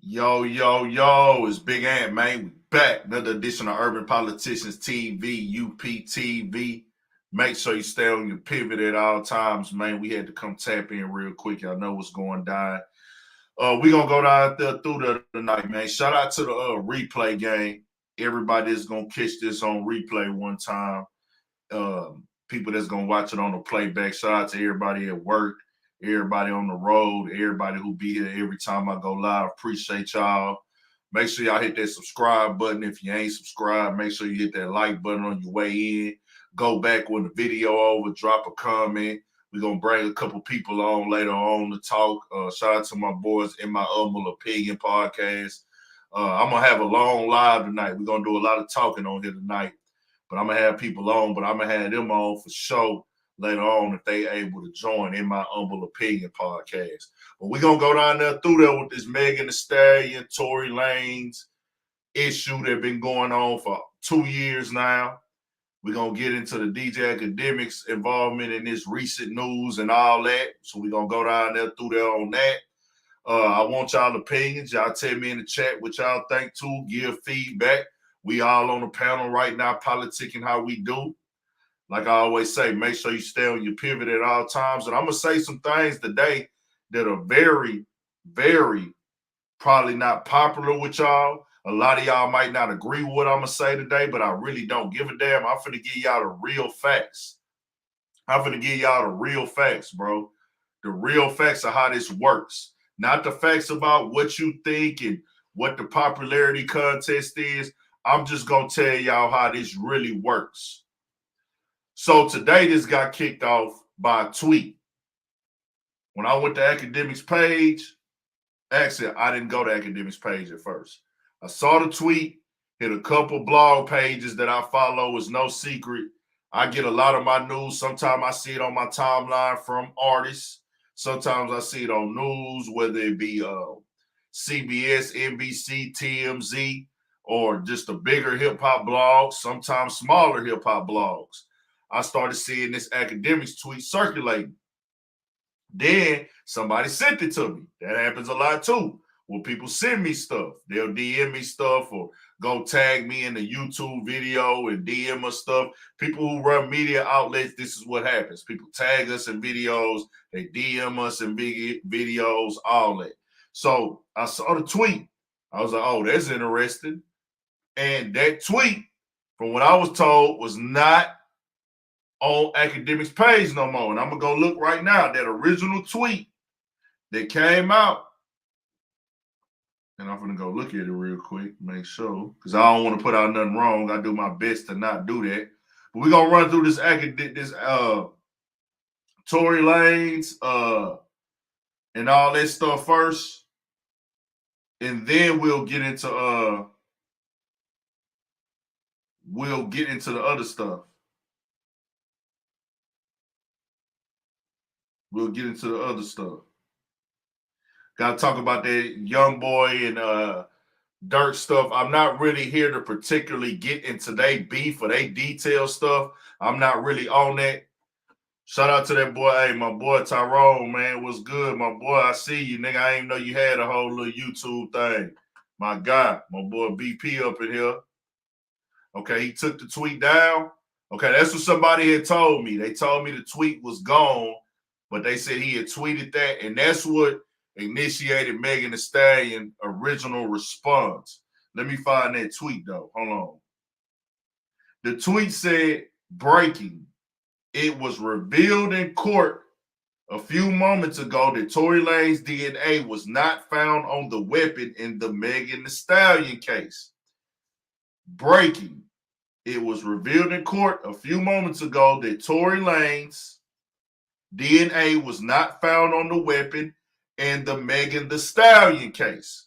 Yo, it's Big Ant, man. We back. Another edition of Urban Politicians TV, UPTV. Make sure you stay on your pivot at all times, man. We had to come tap in real quick. Y'all know what's going down. We're going to go down there through the tonight, man. Shout out to the replay game. Everybody that's going to catch this on replay one time. People that's going to watch it on the playback. Shout out to everybody at work. Everybody on the road, everybody who be here every time I go live. Appreciate y'all. Make sure y'all hit that subscribe button. If you ain't subscribed, make sure you hit that like button on your way in. Go back when the video over, drop a comment. We're going to bring a couple people on later on to talk. Shout out to my boys in my Humble Opinion podcast. I'm going to have a long live tonight. We're going to do a lot of talking on here tonight. But I'm going to have people on, but I'm going to have them on for sure later on if they able to join in my Humble Opinion podcast. But we're going to go down there through there with this Megan Thee Stallion, Tory Lanez issue that been going on for 2 years now. We're going to get into the DJ Akademiks involvement in this recent news and all that. So we're going to go down there through there on that. I want y'all opinions. Y'all tell me in the chat what y'all think too. Give feedback. We all on the panel right now, politicking how we do. Like I always say, make sure you stay on your pivot at all times. And I'm going to say some things today that are very, very probably not popular with y'all. A lot of y'all might not agree with what I'm going to say today, but I really don't give a damn. I'm finna give y'all the real facts. I'm finna give y'all the real facts, bro. The real facts of how this works. Not the facts about what you think and what the popularity contest is. I'm just going to tell y'all how this really works. So today, this got kicked off by a tweet. When I went to Akademiks page, actually, I didn't go to Akademiks page at first. I saw the tweet, hit a couple blog pages that I follow. It's no secret. I get a lot of my news. Sometimes I see it on my timeline from artists. Sometimes I see it on news, whether it be CBS, NBC, TMZ, or just the bigger hip-hop blogs, sometimes smaller hip-hop blogs. I started seeing this Akademiks tweet circulating. Then somebody sent it to me. That happens a lot too. When people send me stuff, they'll DM me stuff or go tag me in the YouTube video and DM us stuff. People who run media outlets, this is what happens. People tag us in videos, they DM us in videos, all that. So I saw the tweet. I was like, oh, that's interesting. And that tweet, from what I was told, was not on Akademiks page no more. And I'm going to go look right now. That original tweet that came out. And I'm going to go look at it real quick, make sure. Because I don't want to put out nothing wrong. I do my best to not do that. But we're going to run through this Tory Lanez and all that stuff first. And then we'll get into the other stuff. We'll get into the other stuff. Got to talk about that young boy and Dirk stuff. I'm not really here to particularly get into their beef or they detail stuff. I'm not really on that. Shout out to that boy. Hey, my boy Tyrone, man. What's good, my boy? I see you, nigga. I didn't know you had a whole little YouTube thing. My God, my boy BP up in here. Okay, he took the tweet down. Okay, that's what somebody had told me. They told me the tweet was gone, but they said he had tweeted that, and that's what initiated Megan Thee Stallion original response. Let me find that tweet, though. Hold on. The tweet said, breaking. It was revealed in court a few moments ago that Tory Lanez DNA was not found on the weapon in the Megan Thee Stallion case. Breaking. It was revealed in court a few moments ago that Tory Lanez DNA was not found on the weapon in the Megan Thee Stallion case.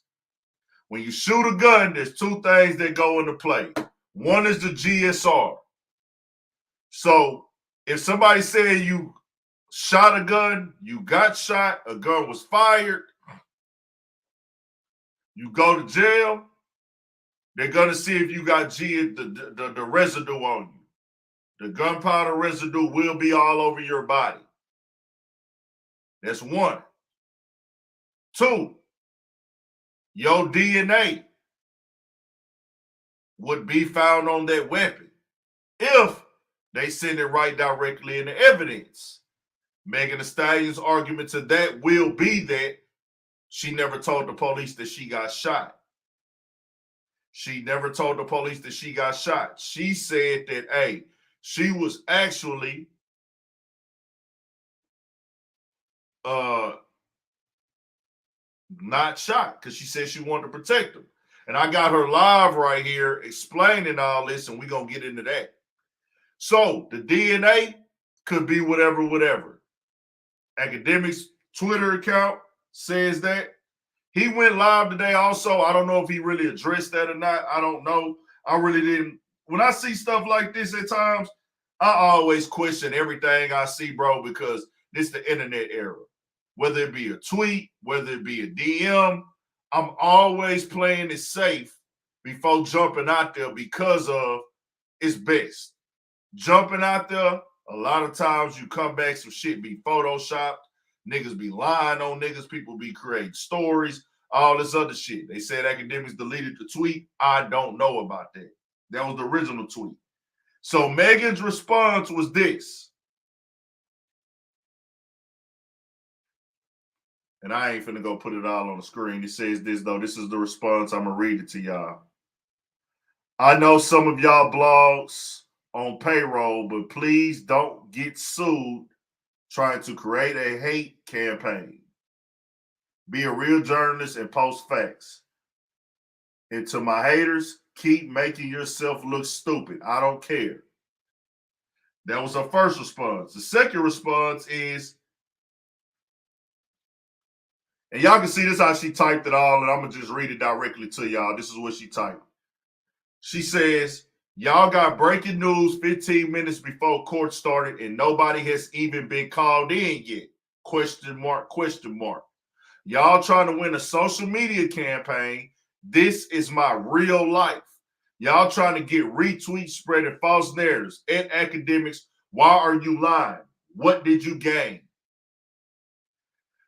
When you shoot a gun, there's two things that go into play. One is the GSR. So if somebody said you shot a gun, you got shot, a gun was fired, you go to jail, they're going to see if you got the residue on you. The gunpowder residue will be all over your body. That's one. Two, your DNA would be found on that weapon if they send it right directly in the evidence. Megan Thee Stallion's argument to that will be that she never told the police that she got shot. She never told the police that she got shot. She said that, hey, she was actually not shot because she said she wanted to protect them. And I got her live right here explaining all this, and we're going to get into that. So the DNA could be whatever. Akademiks Twitter account says that. He went live today also. I don't know if he really addressed that or not. I don't know. I really didn't. When I see stuff like this at times, I always question everything I see, bro, because this is the internet era. Whether it be a tweet, whether it be a DM, I'm always playing it safe before jumping out there because of it's best. Jumping out there, a lot of times you come back, some shit be photoshopped. Niggas be lying on niggas. People be creating stories, all this other shit. They said Akademiks deleted the tweet. I don't know about that. That was the original tweet. So Megan's response was this. And I ain't finna go put it all on the screen. It says this, though. This is the response. I'm going to read it to y'all. I know some of y'all blogs on payroll, but please don't get sued trying to create a hate campaign. Be a real journalist and post facts. And to my haters, keep making yourself look stupid. I don't care. That was her first response. The second response is, and y'all can see this how she typed it all, and I'm going to just read it directly to y'all. This is what she typed. She says, y'all got breaking news 15 minutes before court started, and nobody has even been called in yet. Question mark, question mark. Y'all trying to win a social media campaign. This is my real life. Y'all trying to get retweets, spreading false narratives. At Akademiks, why are you lying? What did you gain?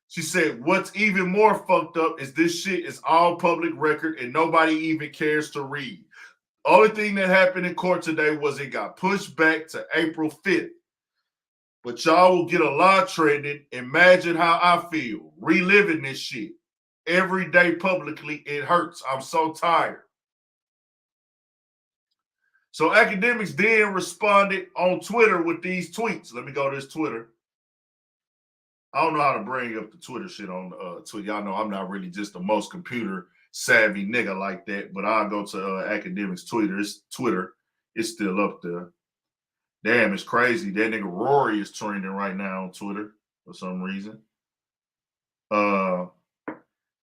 She said, what's even more fucked up is this shit is all public record and nobody even cares to read. Only thing that happened in court today was it got pushed back to April 5th. But y'all will get a lot trending. Imagine how I feel reliving this shit every day publicly. It hurts. I'm so tired. So Akademiks then responded on Twitter with these tweets. Let me go to his Twitter. I don't know how to bring up the Twitter shit on Twitter. Y'all know I'm not really just the most computer savvy nigga like that, but I'll go to Akademiks Twitter. It's still up there. Damn, it's crazy. That nigga Rory is trending right now on Twitter for some reason.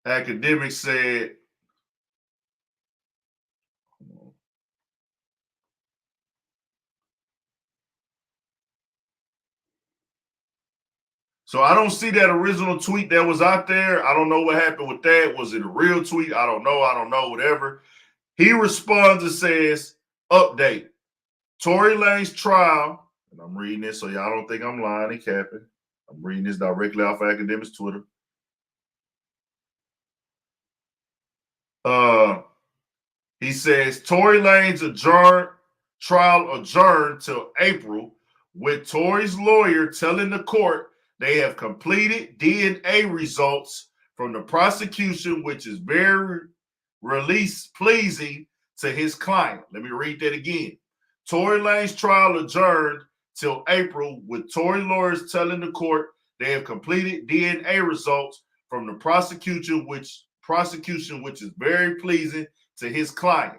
Akademiks said, so I don't see that original tweet that was out there. I don't know what happened with that. Was it a real tweet? I don't know, whatever. He responds and says, update. Tory Lanez trial, and I'm reading this so y'all don't think I'm lying and capping. I'm reading this directly off of Akademiks Twitter. He says Tory Lanez trial adjourned till April, with Tory's lawyer telling the court they have completed DNA results from the prosecution, which is very pleasing to his client. Let me read that again. Tory Lanez trial adjourned till April, with Tory lawyers telling the court they have completed DNA results from the prosecution, which is very pleasing to his client.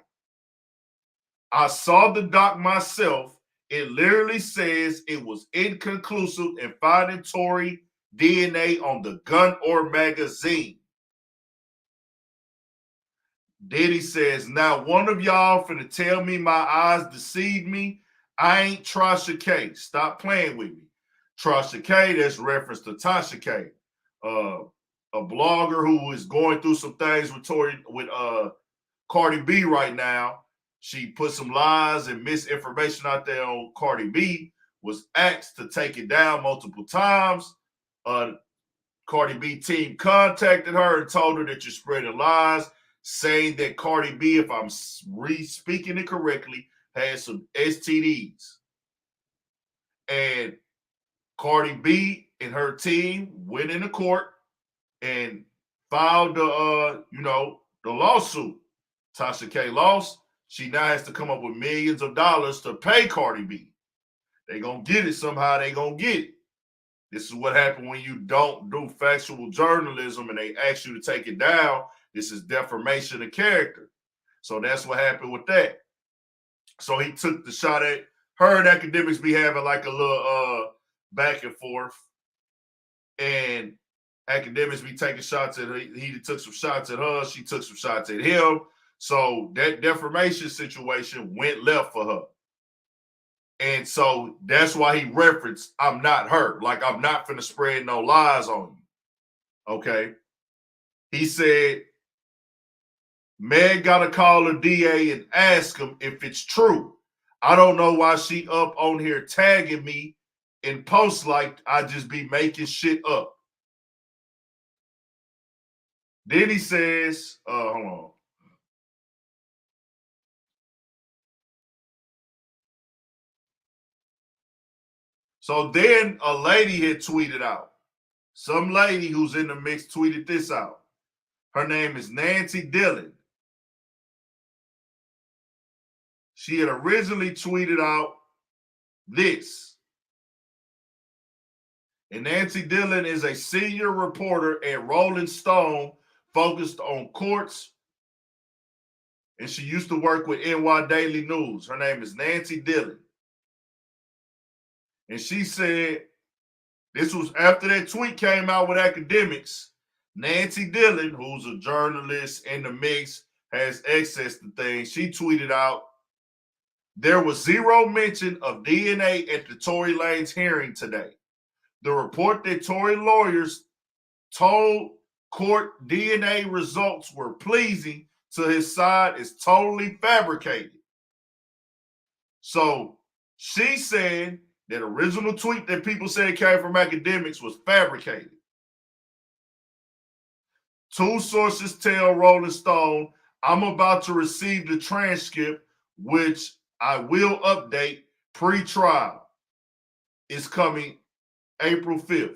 I saw the doc myself. It literally says it was inconclusive in finding Tory DNA on the gun or magazine. Diddy says, now one of y'all finna tell me my eyes deceived me. I ain't Tasha K. Stop playing with me. Tasha K, that's reference to Tasha K, a blogger who is going through some things with Cardi B right now. She put some lies and misinformation out there on Cardi B, was asked to take it down multiple times. Cardi B team contacted her and told her that you're spreading lies. saying that Cardi B, if I'm re-speaking it correctly, had some STDs. And Cardi B and her team went into court and filed the lawsuit. Tasha K lost. She now has to come up with millions of dollars to pay Cardi B. They gonna get it somehow. They gonna get it. This is what happened when you don't do factual journalism and they ask you to take it down. This is defamation of character. So that's what happened with that. So he took the shot at her, and Akademiks be having like a little back and forth. And Akademiks be taking shots at her. He took some shots at her. She took some shots at him. So that defamation situation went left for her. And so that's why he referenced, I'm not her. Like, I'm not finna spread no lies on you. Okay. He said, Meg gotta call the DA and ask him if it's true. I don't know why she up on here tagging me in posts like I just be making shit up. Then he says, hold on. So then a lady had tweeted out. Some lady who's in the mix tweeted this out. Her name is Nancy Dillon. She had originally tweeted out this. And Nancy Dillon is a senior reporter at Rolling Stone focused on courts. And she used to work with NY Daily News. Her name is Nancy Dillon. And she said, this was after that tweet came out with Akademiks. Nancy Dillon, who's a journalist in the mix, has access to things. She tweeted out, there was zero mention of DNA at the Tory Lanez hearing today. The report that Tory lawyers told court DNA results were pleasing to his side is totally fabricated. So she said that original tweet that people said came from Akademiks was fabricated. Two sources tell Rolling Stone, I'm about to receive the transcript, which I will update pre-trial. It's coming April 5th.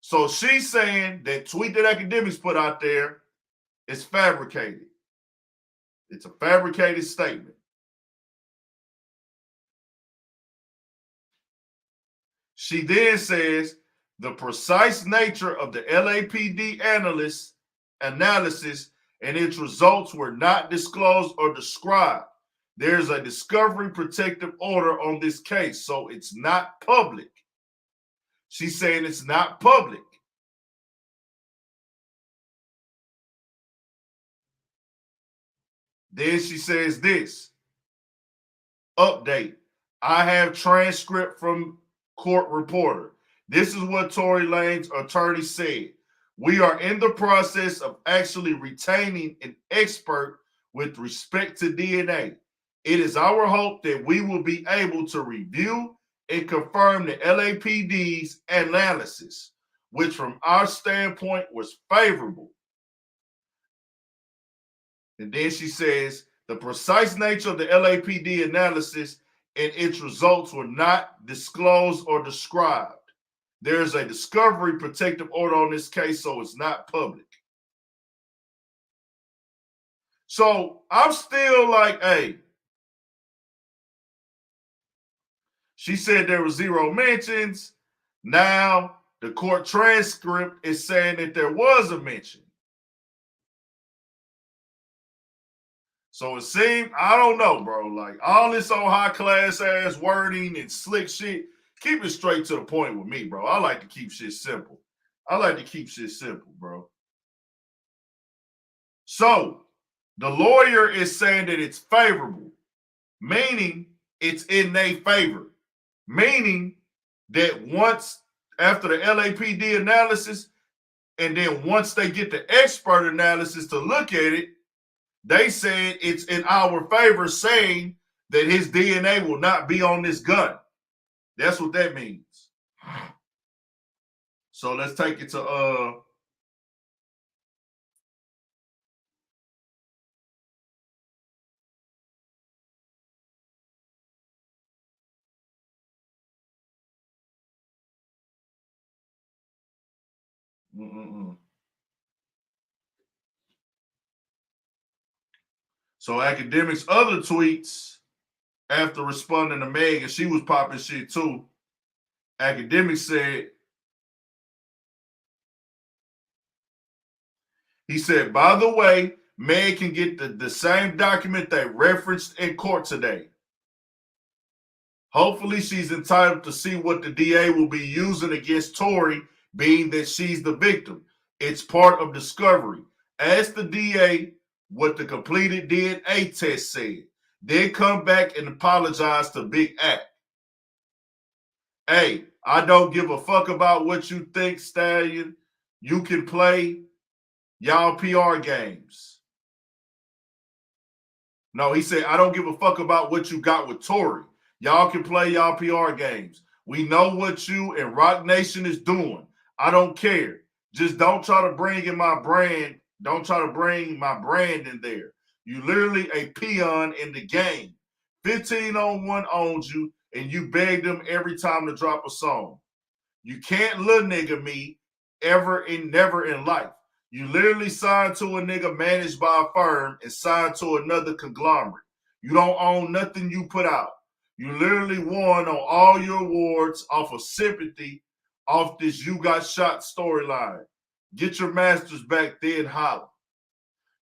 So she's saying that tweet that Akademiks put out there is fabricated. It's a fabricated statement. She then says the precise nature of the LAPD analysis and its results were not disclosed or described. There's a discovery protective order on this case, so it's not public. She's saying it's not public. Then she says this, update. I have transcript from court reporter. This is what Tory Lanez attorney said. We are in the process of actually retaining an expert with respect to DNA. It is our hope that we will be able to review and confirm the LAPD's analysis, which from our standpoint was favorable. And then she says, the precise nature of the LAPD analysis and its results were not disclosed or described. There is a discovery protective order on this case, so it's not public. So I'm still like, hey, she said there were zero mentions. Now the court transcript is saying that there was a mention. So it seemed, I don't know, bro. Like all this on high class ass wording and slick shit, keep it straight to the point with me, bro. I like to keep shit simple. Bro. So the lawyer is saying that it's favorable, meaning it's in their favor, meaning that once after the LAPD analysis, and then once they get the expert analysis to look at it, they said it's in our favor, saying that his DNA will not be on this gun. That's what that means. So let's take it to Mm-mm-mm. So Akademiks' other tweets after responding to Meg, and she was popping shit too. Akademiks said, he said, by the way, Meg can get the same document they referenced in court today. Hopefully, she's entitled to see what the DA will be using against Tory, being that she's the victim. It's part of discovery. Ask the DA what the completed DNA test said. Then come back and apologize to Big Act. Hey, I don't give a fuck about what you think, Stallion. You can play y'all PR games. No, he said, I don't give a fuck about what you got with Tory. Y'all can play y'all PR games. We know what you and Rock Nation is doing. I don't care. Just don't try to bring in my brand. Don't try to bring my brand in there. You literally a peon in the game. 1501 owns you, and you beg them every time to drop a song. You can't little nigga me never in life. You literally signed to a nigga managed by a firm and signed to another conglomerate. You don't own nothing you put out. You literally won on all your awards off of sympathy, off this you got shot storyline. Get your masters back then, holler.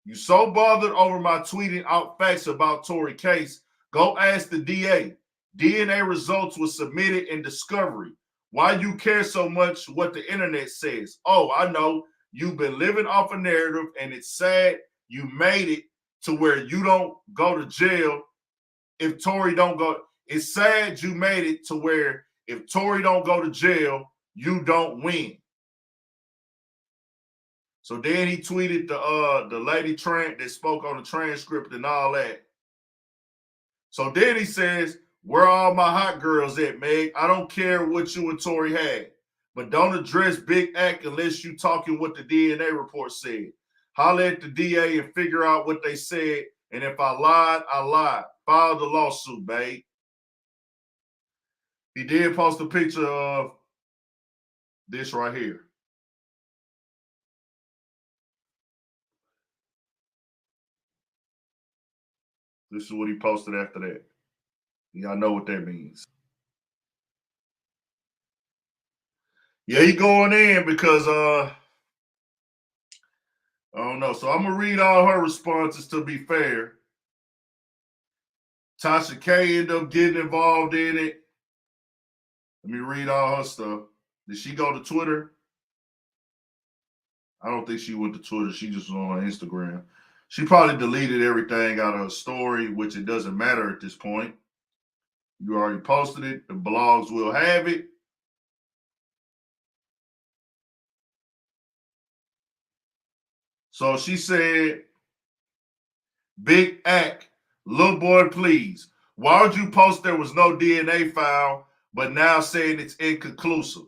You so bothered over my tweeting out facts about Tory case, go ask the DA. DNA results were submitted in discovery. Why you care so much what the internet says? Oh, I know. You've been living off a narrative, and it's sad you made it to where you don't go to jail if Tory don't go. It's sad you made it to where if Tory don't go to jail, you don't win. So then he tweeted the lady that spoke on the transcript and all that. So then he says, where are all my hot girls at, Meg? I don't care what you and Tory had. But don't address Big Act unless you talking what the DNA report said. Holler at the DA and figure out what they said. And if I lied, I lied. File the lawsuit, babe. He did post a picture of this right here. This is what he posted after that. Y'all know what that means. Yeah, he going in because I don't know. So I'm gonna read all her responses to be fair. Tasha K ended up getting involved in it. Let me read all her stuff. Did she go to Twitter? I don't think she went to Twitter. She just was on Instagram. She probably deleted everything out of her story, which it doesn't matter at this point. You already posted it. The blogs will have it. So she said, Big Act, little boy, please. Why would you post there was no DNA found, but now saying it's inconclusive?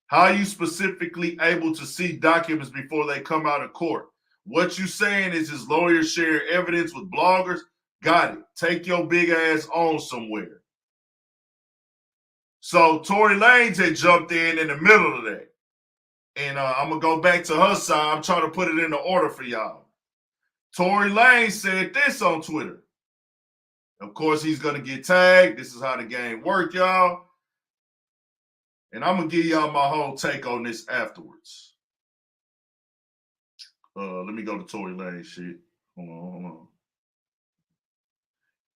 How are you specifically able to see documents before they come out of court? What you saying is his lawyers share evidence with bloggers? Got it. Take your big ass on somewhere. So Tory Lanez had jumped in the middle of that. And I'm going to go back to her side. I'm trying to put it in the order for y'all. Tory Lanez said this on Twitter. Of course, he's going to get tagged. This is how the game works, y'all. And I'm going to give y'all my whole take on this afterwards. Let me go to Tory Lanez shit. Hold on.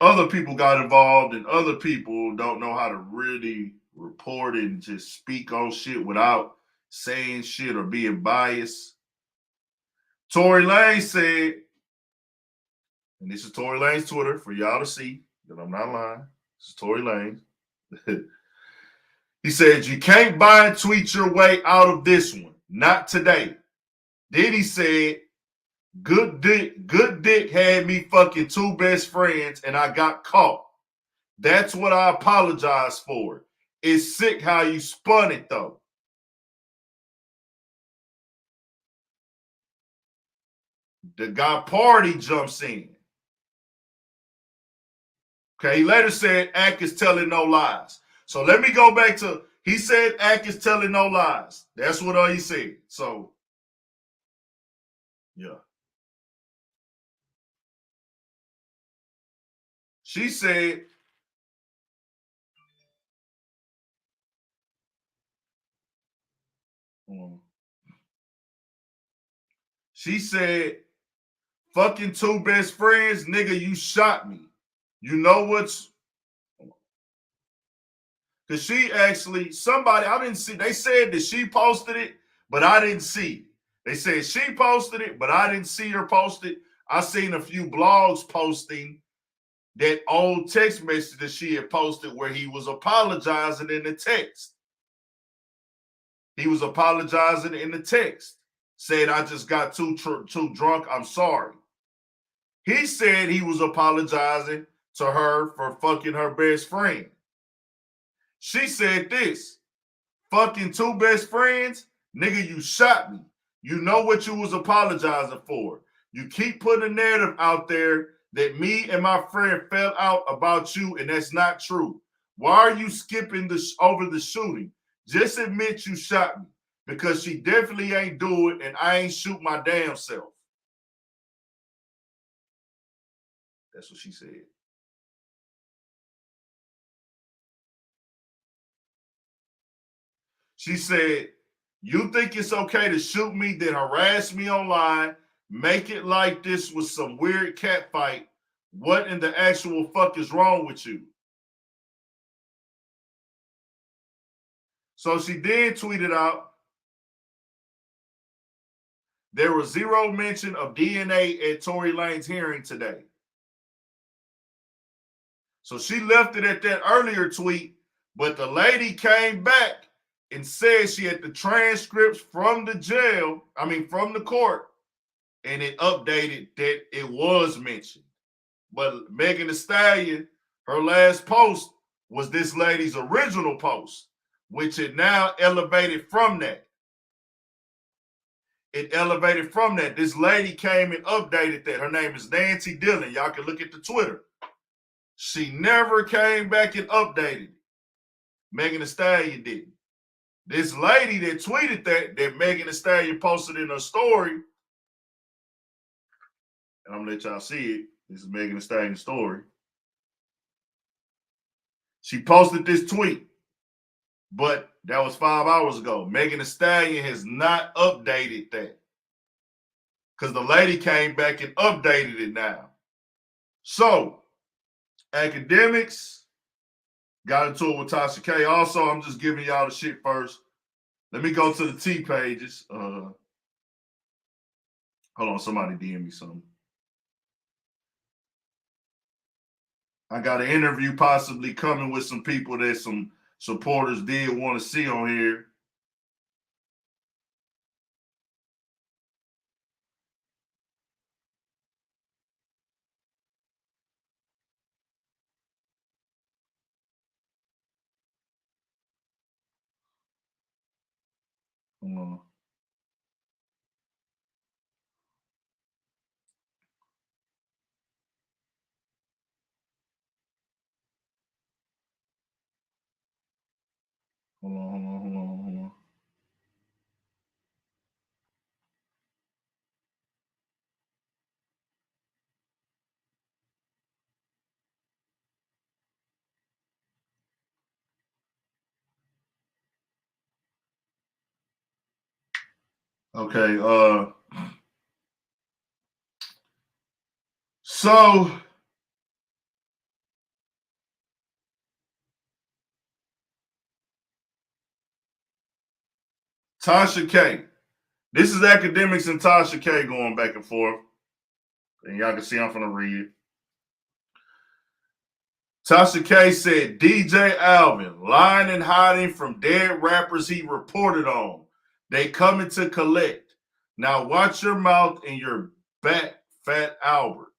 Other people got involved, and other people don't know how to really report and just speak on shit without saying shit or being biased. Tory Lanez said, and this is Tory Lanez's Twitter for y'all to see that I'm not lying. This is Tory Lanez. He said, you can't buy and tweet your way out of this one. Not today. Then he said, good dick had me fucking two best friends and I got caught. That's what I apologize for. It's sick how you spun it though. The guy Party jumps in. Okay, he later said Ack is telling no lies. So let me go back to, he said Ack is telling no lies. That's what he said. So Yeah. She said, she said, fucking two best friends, nigga, you shot me. You know what's, because she actually, somebody, I didn't see, they said that she posted it, but I didn't see it. They said she posted it, but I didn't see her post it. I seen a few blogs posting that old text message that she had posted where he was apologizing in the text. He was apologizing in the text, said, I just got too drunk, I'm sorry. He said he was apologizing to her for fucking her best friend. She said this, fucking two best friends, nigga, you shot me. You know what you was apologizing for. You keep putting a narrative out there that me and my friend fell out about you, and that's not true. Why are you skipping over the shooting? Just admit you shot me, because she definitely ain't do it, and I ain't shoot my damn self. That's what she said. She said, you think it's okay to shoot me, then harass me online, make it like this was some weird cat fight. What in the actual fuck is wrong with you? So she then tweeted out, there was zero mention of DNA at Tory Lanez hearing today. So she left it at that earlier tweet, but the lady came back and said she had the transcripts from the jail, from the court, and it updated that it was mentioned. But Megan Thee Stallion, her last post was this lady's original post, which it now elevated from that. It elevated from that. This lady came and updated that. Her name is Nancy Dillon. Y'all can look at the Twitter. She never came back and updated it. Megan Thee Stallion didn't. This lady that tweeted that Megan Thee Stallion posted in her story, and I'm gonna let y'all see it. This is Megan Thee Stallion's story. She posted this tweet, but that was 5 hours ago. Megan Thee Stallion has not updated that because the lady came back and updated it now. So, Akademiks got into it with Tasha K. Also, I'm just giving y'all the shit first. Let me go to the T pages. Hold on, somebody DM me something. I got an interview possibly coming with some people that some supporters did want to see on here. Hold on. Hold on. Okay, so Tasha K. This is Akademiks and Tasha K going back and forth. And y'all can see I'm finna read it. Tasha K said DJ Alvin lying and hiding from dead rappers he reported on. They coming to collect. Now watch your mouth and your back, Fat Albert.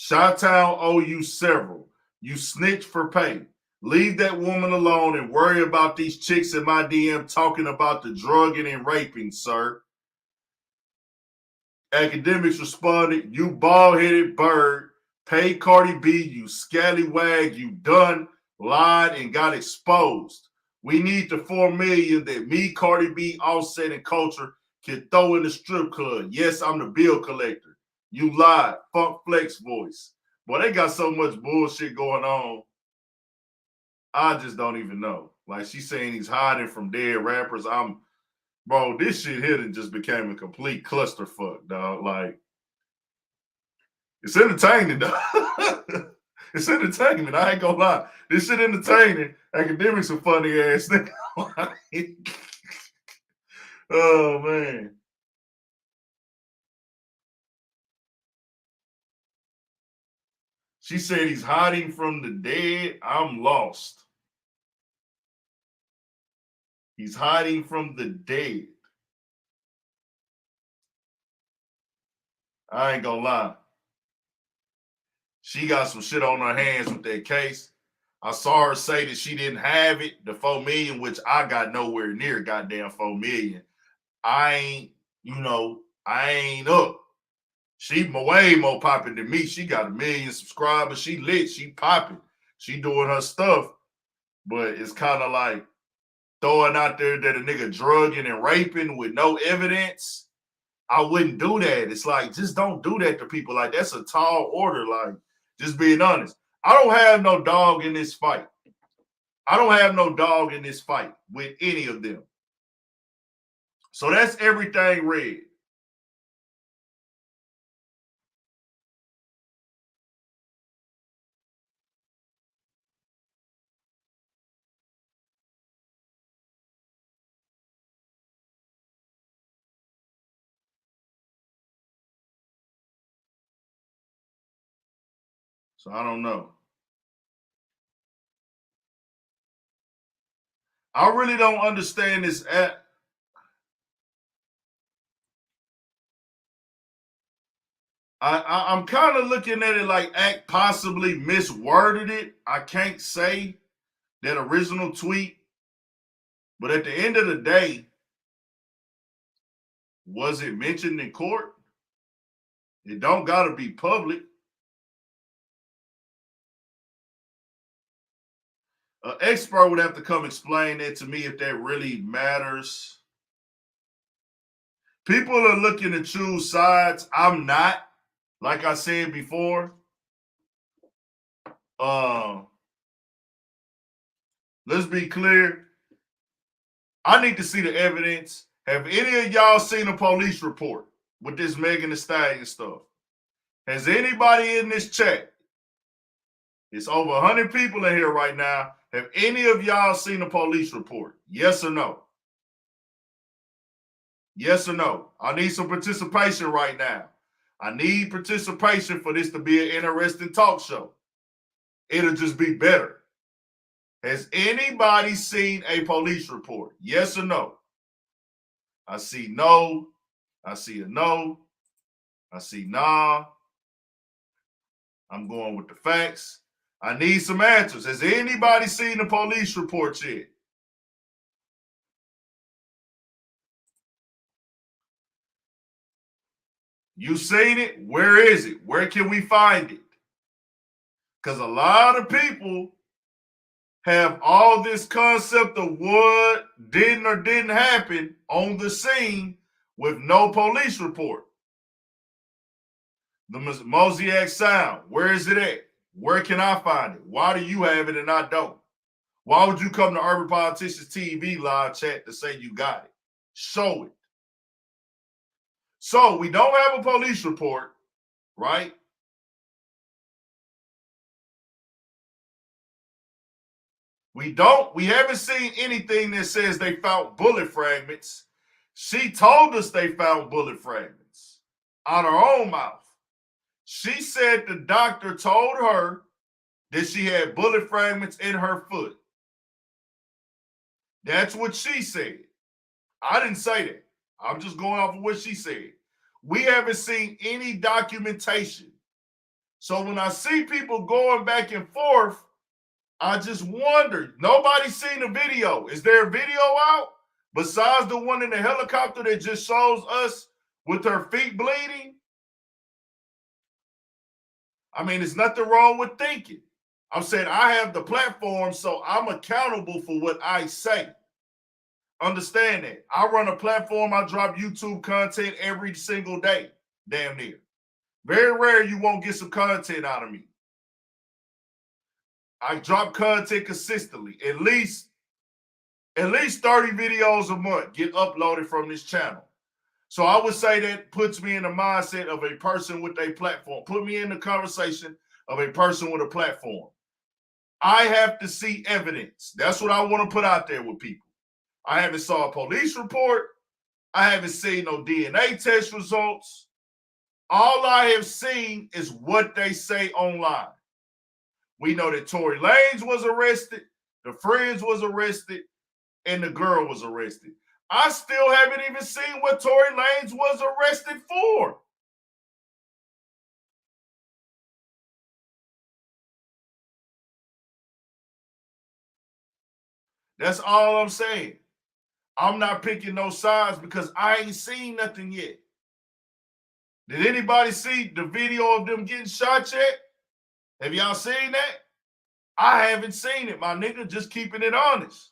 Chi-Town owe you several. You snitch for pay. Leave that woman alone and worry about these chicks in my DM talking about the drugging and raping, sir. Akademiks responded, you bald-headed bird. Pay Cardi B, you scallywag, you done, lied, and got exposed. We need the $4 million that me, Cardi B, Offset, and Culture can throw in the strip club. Yes, I'm the bill collector. You lied. Funk Flex voice. Boy, they got so much bullshit going on. I just don't even know. Like she's saying he's hiding from dead rappers. Bro, this shit here just became a complete clusterfuck, dog. Like, it's entertaining, dog. It's entertainment. I ain't gonna lie. This shit entertaining. Akademiks a funny ass thing. Oh man. She said he's hiding from the dead. I'm lost. He's hiding from the dead. I ain't gonna lie. She got some shit on her hands with that case. I saw her say that she didn't have it, the 4 million, which I got nowhere near goddamn 4 million. I ain't up. She way more popping than me. She got 1 million subscribers. She lit. She popping. She doing her stuff. But it's kind of like throwing out there that a nigga drugging and raping with no evidence. I wouldn't do that. It's like, just don't do that to people. Like, that's a tall order. Like, just being honest. I don't have no dog in this fight. I don't have no dog in this fight with any of them. So that's everything red. So I don't know. I really don't understand this I'm kind of looking at it like Act possibly misworded it. I can't say that original tweet, but at the end of the day, was it mentioned in court? It don't got to be public. An expert would have to come explain that to me if that really matters. People are looking to choose sides. I'm not. Like I said before, let's be clear. I need to see the evidence. Have any of y'all seen a police report with this Megan Thee Stallion stuff? Has anybody in this chat? It's over 100 people in here right now. Have any of y'all seen a police report? Yes or no? Yes or no? I need some participation right now. I need participation for this to be an interesting talk show. It'll just be better. Has anybody seen a police report? Yes or no? I see no. I see a no. I see nah. I'm going with the facts. I need some answers. Has anybody seen the police report yet? You seen it? Where is it? Where can we find it? Because a lot of people have all this concept of what didn't or didn't happen on the scene with no police report. The Mosaic Sound, where is it at? Where can I find it? Why do you have it and I don't? Why would you come to Urban Politicians TV live chat to say you got it? Show it. So we don't have a police report, right? We haven't seen anything that says they found bullet fragments. She told us they found bullet fragments out her own mouth. She said the doctor told her that she had bullet fragments in her foot. That's what she said. I didn't say that. I'm just going off of what she said. We haven't seen any documentation. So when I see people going back and forth, I just wonder. Nobody's seen the video. Is there a video out besides the one in the helicopter that just shows us with her feet bleeding? I mean, there's nothing wrong with thinking. I'm saying I have the platform, so I'm accountable for what I say. Understand that. I run a platform. I drop YouTube content every single day, damn near. Very rare you won't get some content out of me. I drop content consistently. At least 30 videos a month get uploaded from this channel. So I would say that puts me in the mindset of a person with a platform. Put me in the conversation of a person with a platform. I have to see evidence. That's what I want to put out there with people. I haven't saw a police report. I haven't seen no DNA test results. All I have seen is what they say online. We know that Tory Lanez was arrested, the friends was arrested, and the girl was arrested. I still haven't even seen what Tory Lanez was arrested for. That's all I'm saying. I'm not picking no sides because I ain't seen nothing yet. Did anybody see the video of them getting shot yet? Have y'all seen that? I haven't seen it, my nigga. Just keeping it honest.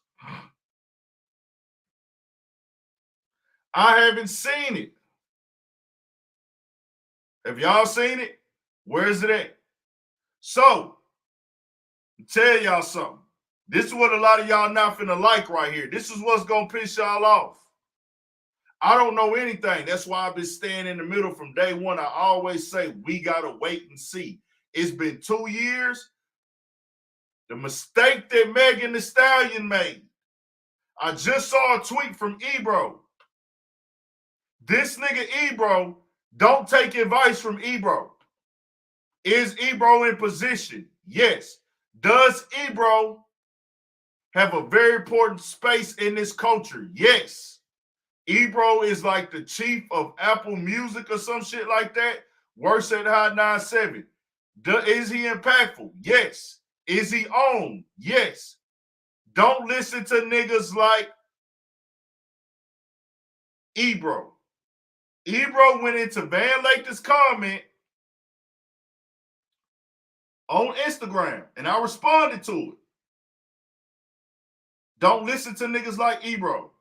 I haven't seen it. Have y'all seen it? Where is it at? So, tell y'all something. This is what a lot of y'all not finna like right here. This is what's gonna piss y'all off. I don't know anything. That's why I've been staying in the middle from day one. I always say we gotta wait and see. It's been 2 years. The mistake that Megan Thee Stallion made. I just saw a tweet from Ebro. This nigga Ebro, don't take advice from Ebro. Is Ebro in position? Yes. Does Ebro have a very important space in this culture? Yes. Ebro is like the chief of Apple Music or some shit like that. Works at Hot 97. Is he impactful? Yes. Is he on? Yes. Don't listen to niggas like Ebro. Ebro went into Van Lathan's comment on Instagram, and I responded to it. Don't listen to niggas like Ebro.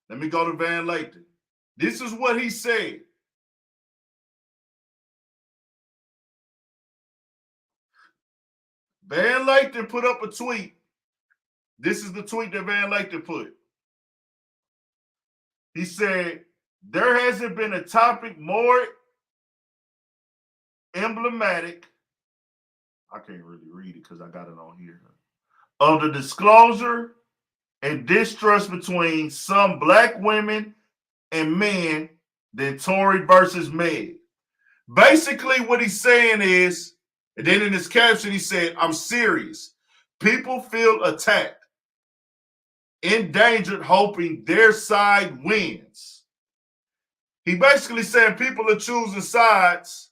Let me go to Van Lathan. This is what he said. Van Lathan put up a tweet. This is the tweet that Van Lathan put. He said, there hasn't been a topic more emblematic. I can't really read it because I got it on here. Of the disclosure and distrust between some black women and men than Tory versus Meg. Basically, what he's saying is, and then in his caption, he said, I'm serious. People feel attacked, endangered, hoping their side wins. He basically said people are choosing sides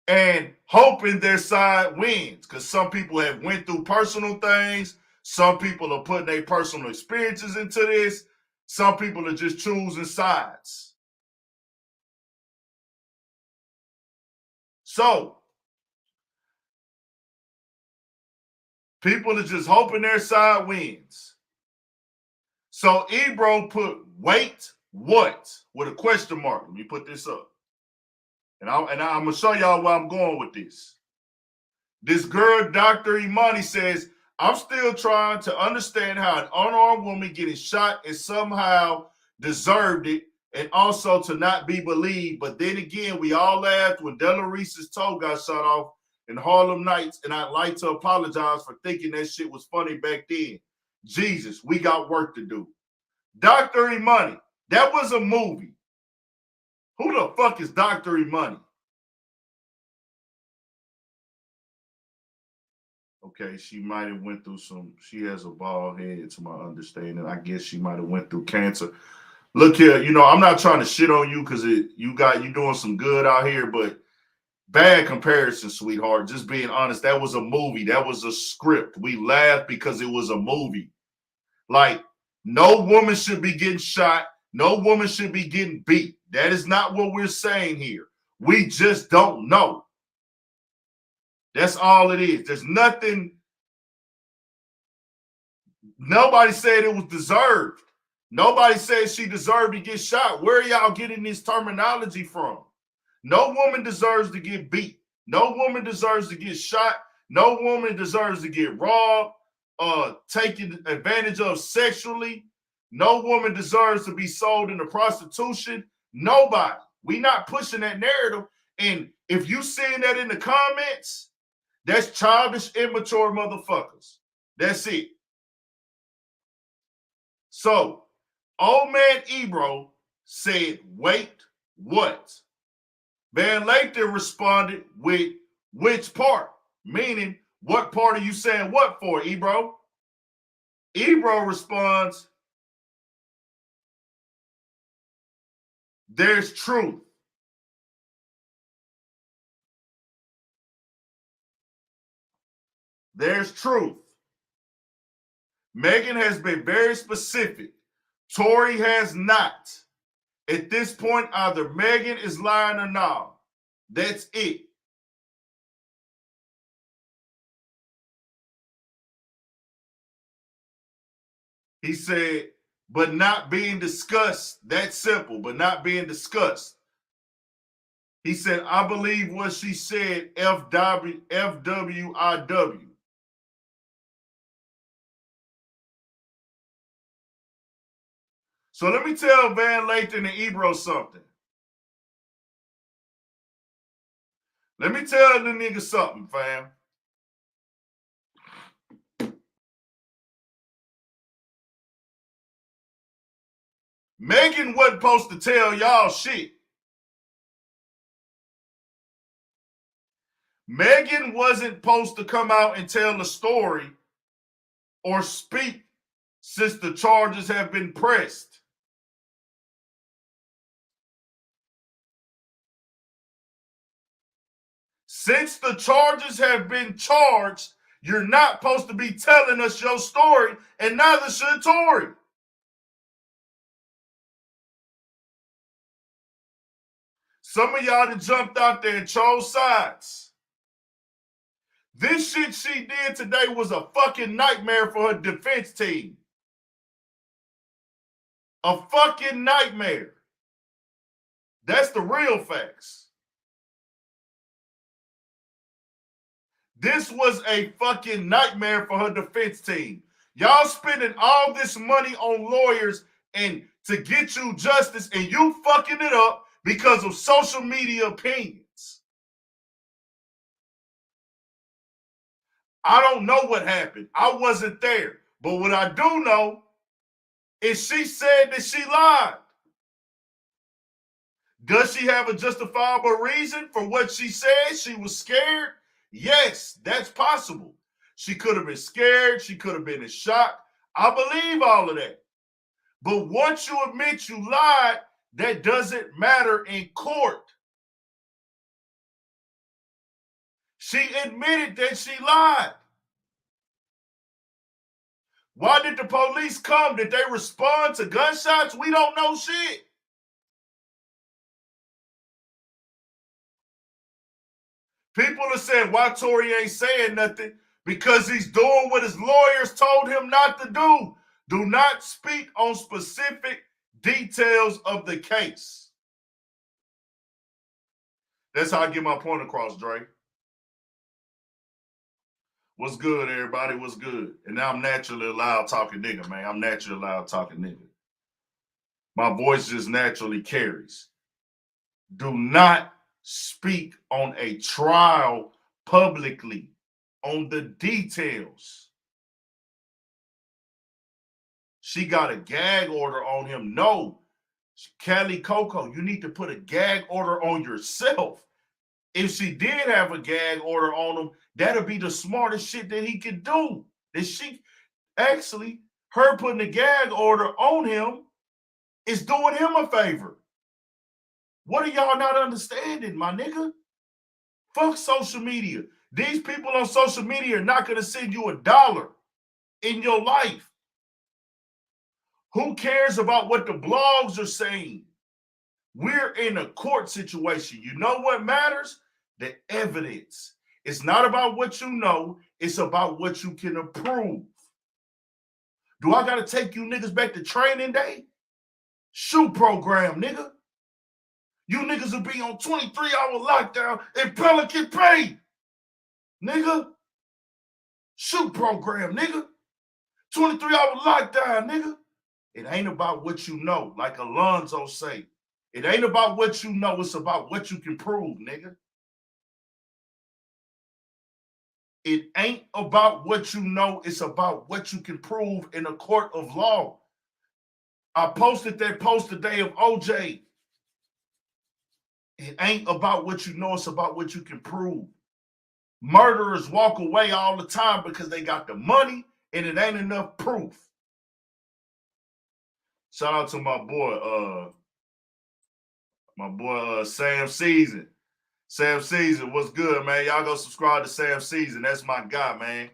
and hoping their side wins because some people have went through personal things. Some people are putting their personal experiences into this. Some people are just choosing sides. So, people are just hoping their side wins. So, Ebro put wait, what? With a question mark. Let me put this up. And I'm going to show y'all where I'm going with this. This girl, Dr. Imani, says, I'm still trying to understand how an unarmed woman getting shot and somehow deserved it and also to not be believed. But then again, we all laughed when Della Reese's toe got shot off in Harlem Nights, and I'd like to apologize for thinking that shit was funny back then. Jesus, we got work to do. Dr. Imani, that was a movie. Who the fuck is Dr. Imani? Okay, she might have went through she has a bald head to my understanding. I guess she might have went through cancer. Look here, I'm not trying to shit on you because you doing some good out here, but bad comparison, sweetheart. Just being honest, that was a movie. That was a script. We laughed because it was a movie. Like, no woman should be getting shot. No woman should be getting beat. That is not what we're saying here. We just don't know. That's all it is. There's nothing. Nobody said it was deserved. Nobody said she deserved to get shot. Where are y'all getting this terminology from? No woman deserves to get beat. No woman deserves to get shot. No woman deserves to get robbed, taken advantage of sexually. No woman deserves to be sold into prostitution. Nobody. We not pushing that narrative. And if you seeing that in the comments, that's childish, immature motherfuckers. That's it. So, old man Ebro said, wait, what? Van Lathan responded with which part? Meaning, what part are you saying what for, Ebro? Ebro responds, there's truth. There's truth. Megan has been very specific. Tory has not. At this point, either Megan is lying or not. That's it. He said, but not being discussed. That's simple, but not being discussed. He said, I believe what she said, FWIW. So let me tell Van Lathan and Ebro something. Let me tell the nigga something, fam. Megan wasn't supposed to tell y'all shit. Megan wasn't supposed to come out and tell the story or speak since the charges have been pressed. Since the charges have been charged, you're not supposed to be telling us your story, and neither should Tory. Some of y'all that jumped out there and chose sides. This shit she did today was a fucking nightmare for her defense team. A fucking nightmare. That's the real facts. This was a fucking nightmare for her defense team. Y'all spending all this money on lawyers and to get you justice, and you fucking it up because of social media opinions. I don't know what happened. I wasn't there. But what I do know is she said that she lied. Does she have a justifiable reason for what she said? She was scared? Yes, that's possible. She could have been scared. She could have been in shock. I believe all of that. But once you admit you lied, that doesn't matter in court. She admitted that she lied. Why did the police come? Did they respond to gunshots? We don't know shit. People are saying, why Tory ain't saying nothing? Because he's doing what his lawyers told him not to do. Do not speak on specific details of the case. That's how I get my point across, Dre. What's good, everybody? What's good? And now I'm naturally a loud talking nigga, man. I'm naturally a loud talking nigga. My voice just naturally carries. Do not speak on a trial publicly on the details. She got a gag order on him. No, Kelly Coco, you need to put a gag order on yourself. If she did have a gag order on him, that'll be the smartest shit that he could do. That she actually, her putting a gag order on him is doing him a favor. What are y'all not understanding, my nigga? Fuck social media. These people on social media are not going to send you $1 in your life. Who cares about what the blogs are saying? We're in a court situation. You know what matters? The evidence. It's not about what you know. It's about what you can prove. Do I got to take you niggas back to training day? Shoot program, nigga. You niggas will be on 23-hour lockdown in Pelican Bay. Nigga. Shoot program, nigga. 23-hour lockdown, nigga. It ain't about what you know, like Alonzo say. It ain't about what you know, it's about what you can prove, nigga. It ain't about what you know, it's about what you can prove in a court of law. I posted that post today of OJ. It ain't about what you know, it's about what you can prove. Murderers walk away all the time because they got the money and it ain't enough proof. Shout out to my boy Sam Season. Sam Season, what's good, man? Y'all go subscribe to Sam Season. That's my guy, man.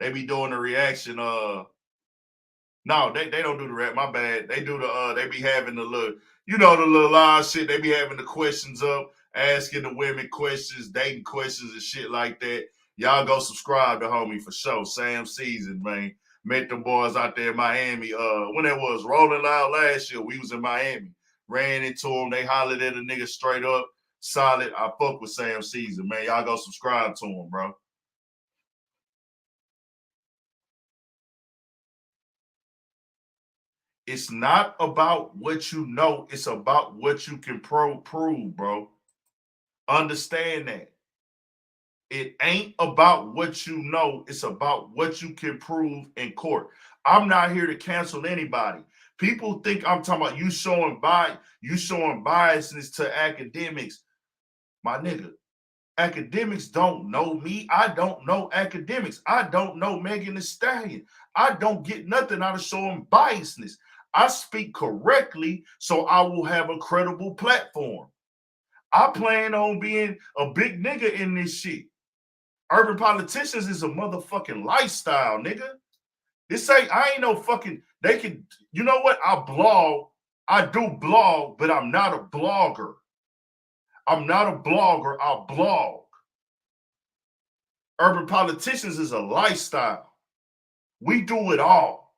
They be doing the reaction. No, they don't do the rap. My bad. They do they be having the little, the little live shit. They be having the questions up, asking the women questions, dating questions and shit like that. Y'all go subscribe to homie for sure. Sam Season, man. Met them boys out there in Miami. When that was Rolling Loud last year, we was in Miami. Ran into them. They hollered at a nigga straight up. Solid. I fuck with Sam Season, man. Y'all go subscribe to him, bro. It's not about what you know. It's about what you can prove, bro. Understand that. It ain't about what you know. It's about what you can prove in court. I'm not here to cancel anybody. People think I'm talking about you showing biasness to Akademiks. My nigga, Akademiks don't know me. I don't know Akademiks. I don't know Megan Thee Stallion. I don't get nothing out of showing biasness. I speak correctly so I will have a credible platform. I plan on being a big nigga in this shit. Urban Politicians is a motherfucking lifestyle, nigga. I ain't no fucking, they can, you know what? I do blog, but I'm not a blogger. I'm not a blogger, I blog. Urban Politicians is a lifestyle. We do it all.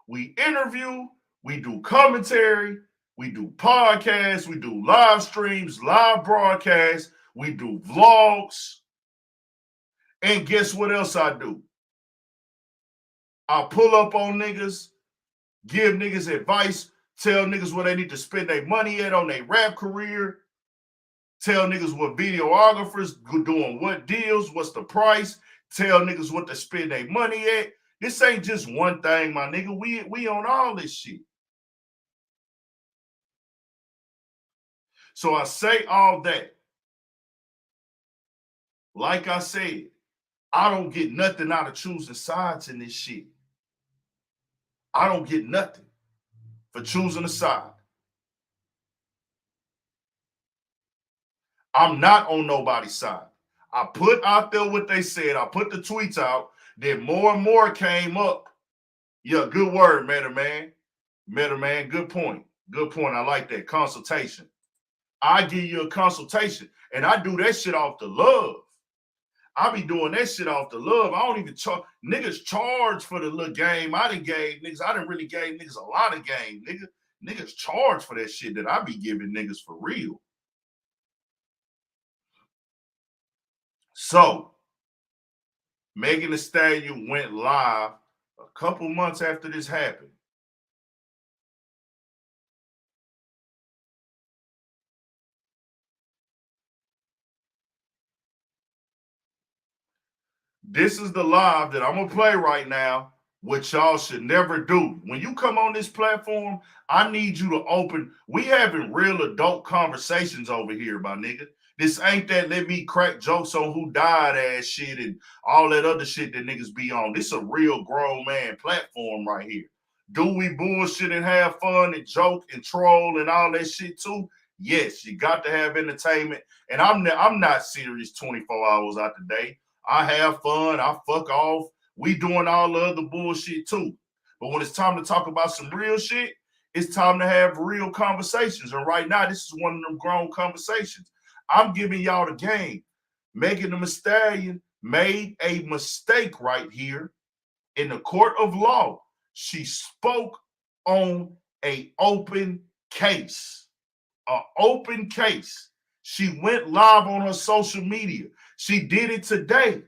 We interview, we do commentary, we do podcasts, we do live streams, live broadcasts, we do vlogs. And guess what else I do? I pull up on niggas, give niggas advice, tell niggas where they need to spend their money at on their rap career, tell niggas what videographers doing what deals, what's the price, tell niggas what to spend their money at. This ain't just one thing, my nigga. We on all this shit. So I say all that. Like I said, I don't get nothing out of choosing sides in this shit. I don't get nothing for choosing a side. I'm not on nobody's side. I put out there what they said. I put the tweets out. Then more and more came up. Yeah, good word, Meta Man. Meta Man, good point. Good point. I like that. Consultation. I give you a consultation. And I do that shit off the love. I be doing that shit off the love. I don't even charge. Niggas charge for the little game I done gave niggas. I done really gave niggas a lot of game, nigga. Niggas charge for that shit that I be giving niggas for real. So, Megan Thee Stallion went live a couple months after this happened. This is the live that I'm going to play right now, which y'all should never do. When you come on this platform, I need you to open. We having real adult conversations over here, my nigga. This ain't that let me crack jokes on who died ass shit and all that other shit that niggas be on. This a real grown man platform right here. Do we bullshit and have fun and joke and troll and all that shit too? Yes, you got to have entertainment. And I'm not serious 24 hours out the day. I have fun. I fuck off. We doing all the other bullshit too. But when it's time to talk about some real shit, It's time to have real conversations. And right now, this is one of them grown conversations. I'm giving y'all the game. Megan Thee Stallion made a mistake right here in the court of law. She spoke on an open case. An open case. She went live on her social media. She did it today.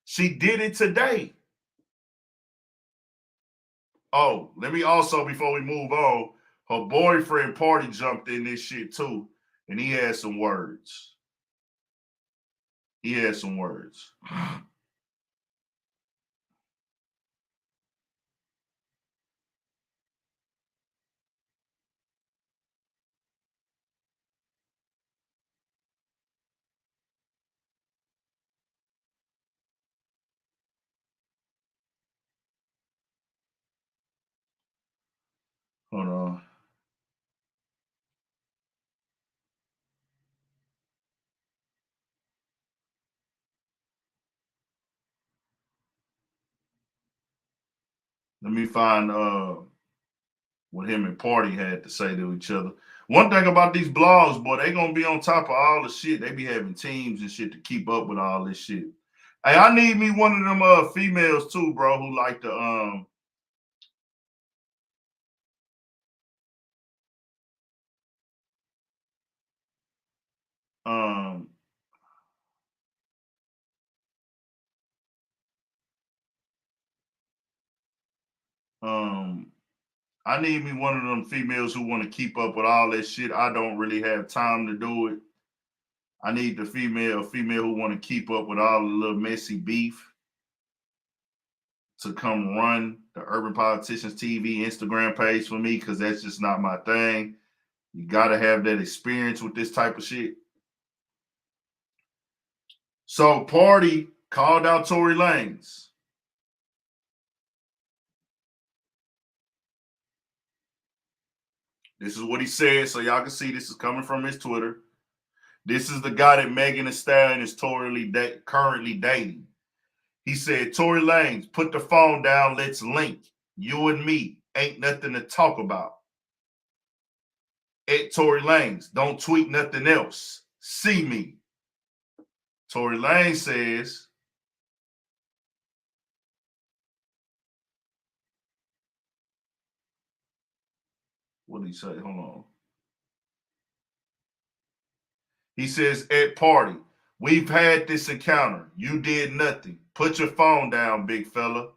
She did it today. Oh, let me also, before we move on, her boyfriend Party jumped in this shit too, and he had some words. He had some words. Hold on. Let me find what him and Party had to say to each other. One thing about these blogs, boy, they gonna be on top of all the shit. They be having teams and shit to keep up with all this shit. Hey, I need me one of them females too, bro, who like to I need me one of them females who want to keep up with all that shit. I don't really have time to do it. I need a female who want to keep up with all the little messy beef to come run the Urban Politicians TV Instagram page for me, because that's just not my thing. You got to have that experience with this type of shit. So Party called out Tory Lanez. This is what he said, so y'all can see this is coming from his Twitter. This is the guy that Megan Thee Stallion is currently dating. He said, Tory Lanez, put the phone down, let's link. You and me, ain't nothing to talk about. At Tory Lanez, don't tweet nothing else. See me. Tory Lanez says, what did he say? Hold on. He says, at Party, we've had this encounter. You did nothing. Put your phone down, big fella.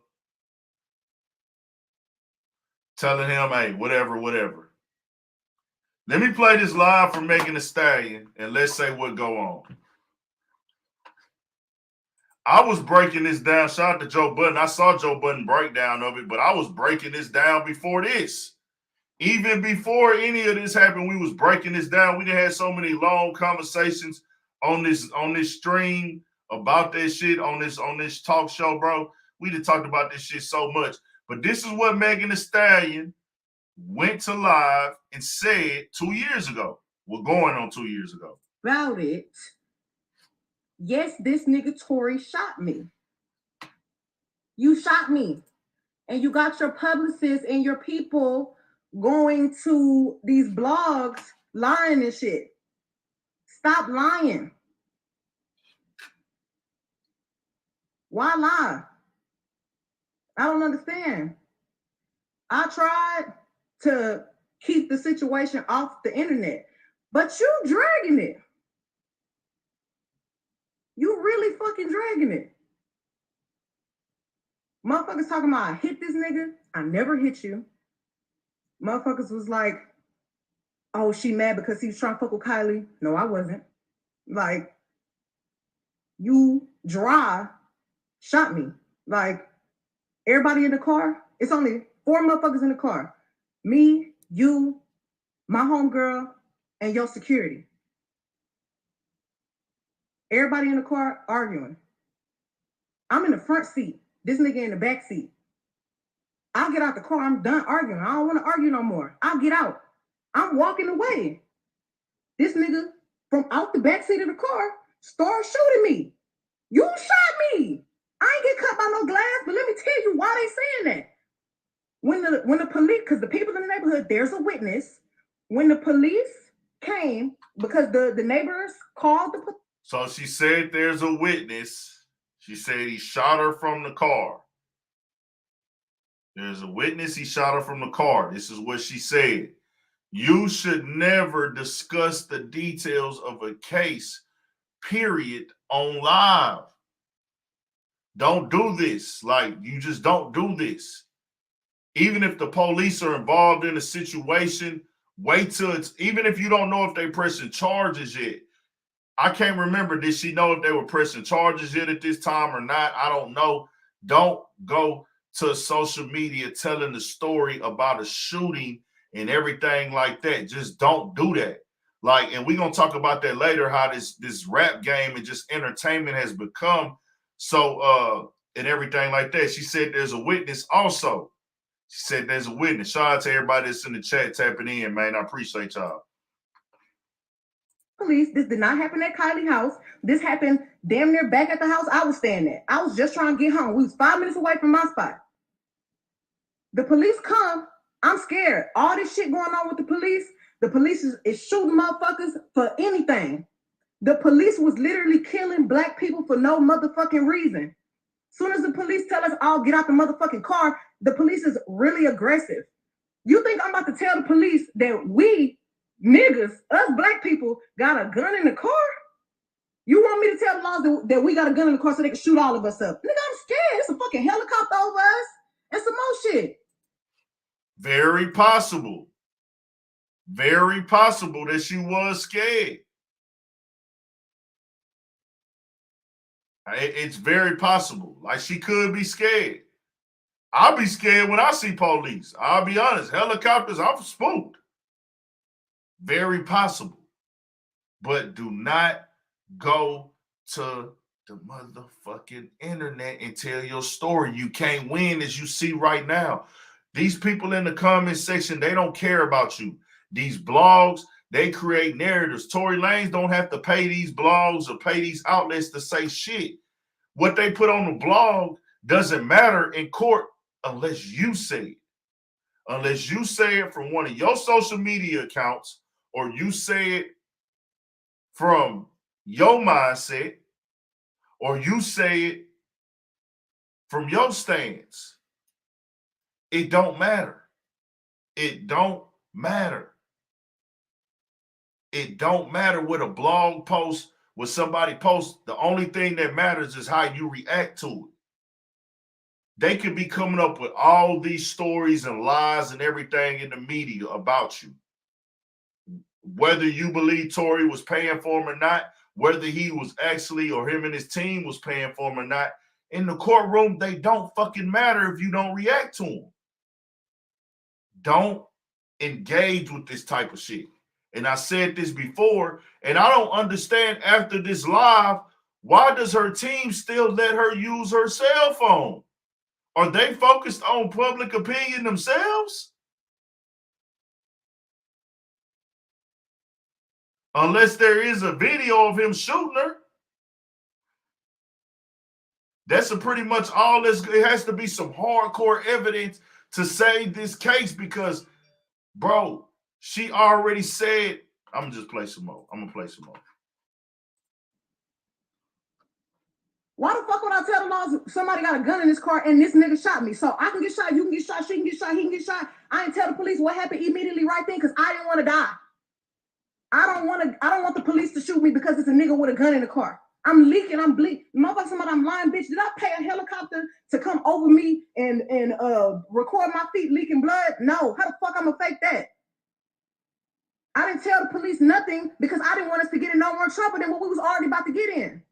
Telling him, hey, whatever. Let me play this live from Megan Thee Stallion, and let's say what go on. I was breaking this down. Shout out to Joe Budden. I saw Joe Budden breakdown of it, but I was breaking this down before this. Even before any of this happened, we was breaking this down. We done had so many long conversations on this stream about that shit, on this talk show, bro. We done talked about this shit so much. But this is what Megan Thee Stallion went to live and said 2 years ago. We're going on 2 years ago. About it. Yes, this nigga Tory shot me. You shot me. And you got your publicists and your people going to these blogs lying and shit. Stop lying. Why lie? I don't understand. I tried to keep the situation off the internet, but you dragging it. You really fucking dragging it. Motherfuckers talking about I hit this nigga. I never hit you. Motherfuckers was like, oh, she mad because he was trying to fuck with Kylie. No, I wasn't. Like, you dry shot me. Like, everybody in the car, it's only 4 motherfuckers in the car. Me, you, my homegirl, and your security. Everybody in the car arguing. I'm in the front seat. This nigga in the back seat. I'll get out the car. I'm done arguing. I don't want to argue no more. I'll get out. I'm walking away. This nigga from out the back seat of the car started shooting me. You shot me. I ain't get cut by no glass, but let me tell you why they saying that. when the police, because the people in the neighborhood, there's a witness. When the police came, because the neighbors called the police. So she said there's a witness. She said he shot her from the car. There's a witness, he shot her from the car. This is what she said. You should never discuss the details of a case, period, on live. Don't do this. Like, you just don't do this. Even if the police are involved in a situation, wait till it's, even if you don't know if they're pressing charges yet. I can't remember, did she know if they were pressing charges yet at this time or not? I don't know. Don't go to social media telling the story about a shooting and everything like that. Just don't do that. Like, and we're going to talk about that later, how this rap game and just entertainment has become so, and everything like that. She said there's a witness also. She said there's a witness. Shout out to everybody that's in the chat tapping in, man. I appreciate y'all. Police, this did not happen at Kylie's house. This happened damn near back at the house I was staying at. I was just trying to get home. We was 5 minutes away from my spot. The police come. I'm scared. All this shit going on with the police is shooting motherfuckers for anything. The police was literally killing black people for no motherfucking reason. Soon as the police tell us all get out the motherfucking car, the police is really aggressive. You think I'm about to tell the police that we niggas, us black people, got a gun in the car? You want me to tell the laws that we got a gun in the car so they can shoot all of us up? Nigga, I'm scared. It's a fucking helicopter over us and some more shit. Very possible. Very possible that she was scared. It's very possible. Like, she could be scared. I'll be scared when I see police. I'll be honest. Helicopters, I'm spooked. Very possible. But do not go to the motherfucking internet and tell your story. You can't win, as you see right now. These people in the comment section, they don't care about you. These blogs, they create narratives. Tory Lanez don't have to pay these blogs or pay these outlets to say shit. What they put on the blog doesn't matter in court unless you say it. Unless you say it from one of your social media accounts, or you say it from your mindset, or you say it from your stance. It don't matter. It don't matter. It don't matter what a blog post, what somebody posts. The only thing that matters is how you react to it. They could be coming up with all these stories and lies and everything in the media about you. Whether you believe Tory was paying for him or not, whether he was actually, or him and his team was paying for him or not, in the courtroom, they don't fucking matter if you don't react to them. Don't engage with this type of shit. And I said this before, and I don't understand after this live, why does her team still let her use her cell phone? Are they focused on public opinion themselves? Unless there is a video of him shooting her. That's pretty much all this. It has to be some hardcore evidence to save this case because, bro, she already said, I'm going to just play some more. I'm going to play some more. Why the fuck would I tell the laws somebody got a gun in this car and this nigga shot me? So I can get shot, you can get shot, she can get shot, he can get shot. I ain't tell the police what happened immediately right then because I didn't want to die. I don't want the police to shoot me because it's a nigga with a gun in the car. I'm leaking, I'm bleeding. Motherfucker, somebody, I'm lying, bitch. Did I pay a helicopter to come over me and record my feet leaking blood? No. How the fuck I'm gonna fake that? I didn't tell the police nothing because I didn't want us to get in no more trouble than what we was already about to get in.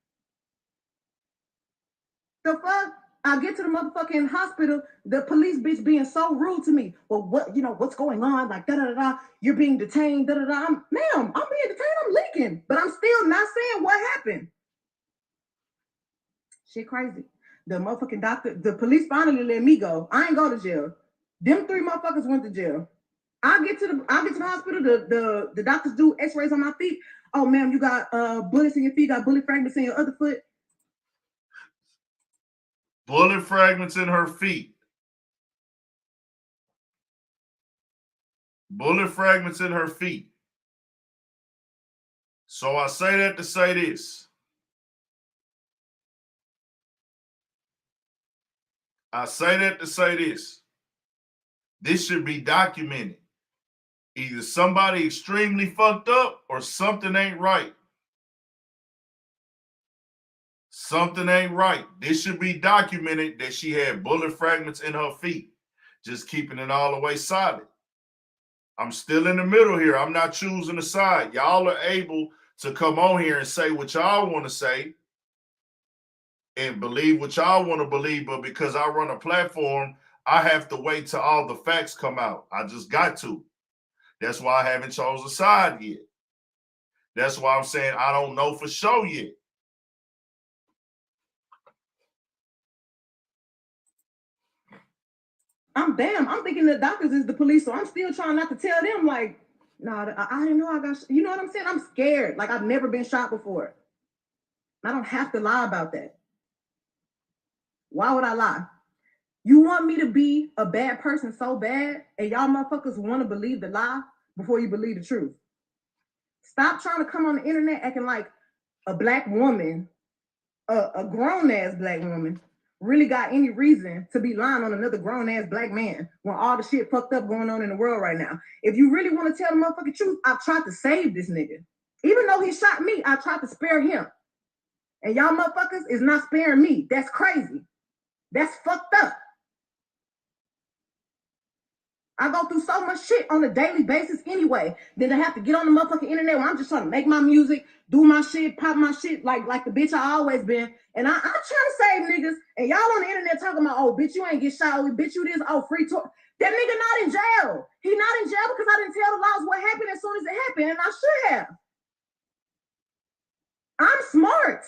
The fuck? I get to the motherfucking hospital, the police bitch being so rude to me. Well, what's going on? Like, da-da-da-da, you're being detained, da-da-da. Ma'am, I'm being detained, I'm leaking. But I'm still not saying what happened. Shit crazy. The motherfucking doctor, the police finally let me go. I ain't go to jail. Them 3 motherfuckers went to jail. I get to the hospital, the doctors do x-rays on my feet. Oh, ma'am, you got bullets in your feet, got bullet fragments in your other foot. Bullet fragments in her feet. Bullet fragments in her feet. So I say that to say this. I say that to say this. This should be documented. Either somebody extremely fucked up or something ain't right. Something ain't right. This should be documented that she had bullet fragments in her feet. Just keeping it all the way solid. I'm still in the middle here. I'm not choosing a side. Y'all are able to come on here and say what y'all want to say and believe what y'all want to believe, but because I run a platform, I have to wait till all the facts come out. I just got to. That's why I haven't chosen a side yet. That's why I'm saying I don't know for sure yet. I'm thinking the doctors is the police, so I'm still trying not to tell them, like, nah, I didn't know I got, you know what I'm saying? I'm scared. Like, I've never been shot before. I don't have to lie about that. Why would I lie? You want me to be a bad person so bad, and y'all motherfuckers want to believe the lie before you believe the truth. Stop trying to come on the internet acting like a black woman, a grown-ass black woman, really got any reason to be lying on another grown-ass black man when all the shit fucked up going on in the world right now. If you really want to tell the motherfucking truth, I've tried to save this nigga. Even though he shot me, I tried to spare him. And y'all motherfuckers is not sparing me. That's crazy. That's fucked up. I go through so much shit on a daily basis anyway. Then I have to get on the motherfucking internet where I'm just trying to make my music, do my shit, pop my shit like the bitch I always been. And I'm trying to save niggas. And y'all on the internet talking about, oh, bitch, you ain't get shot. Oh, bitch, you this. Oh, free tour. That nigga not in jail. He not in jail because I didn't tell the laws what happened as soon as it happened. And I should have. I'm smart.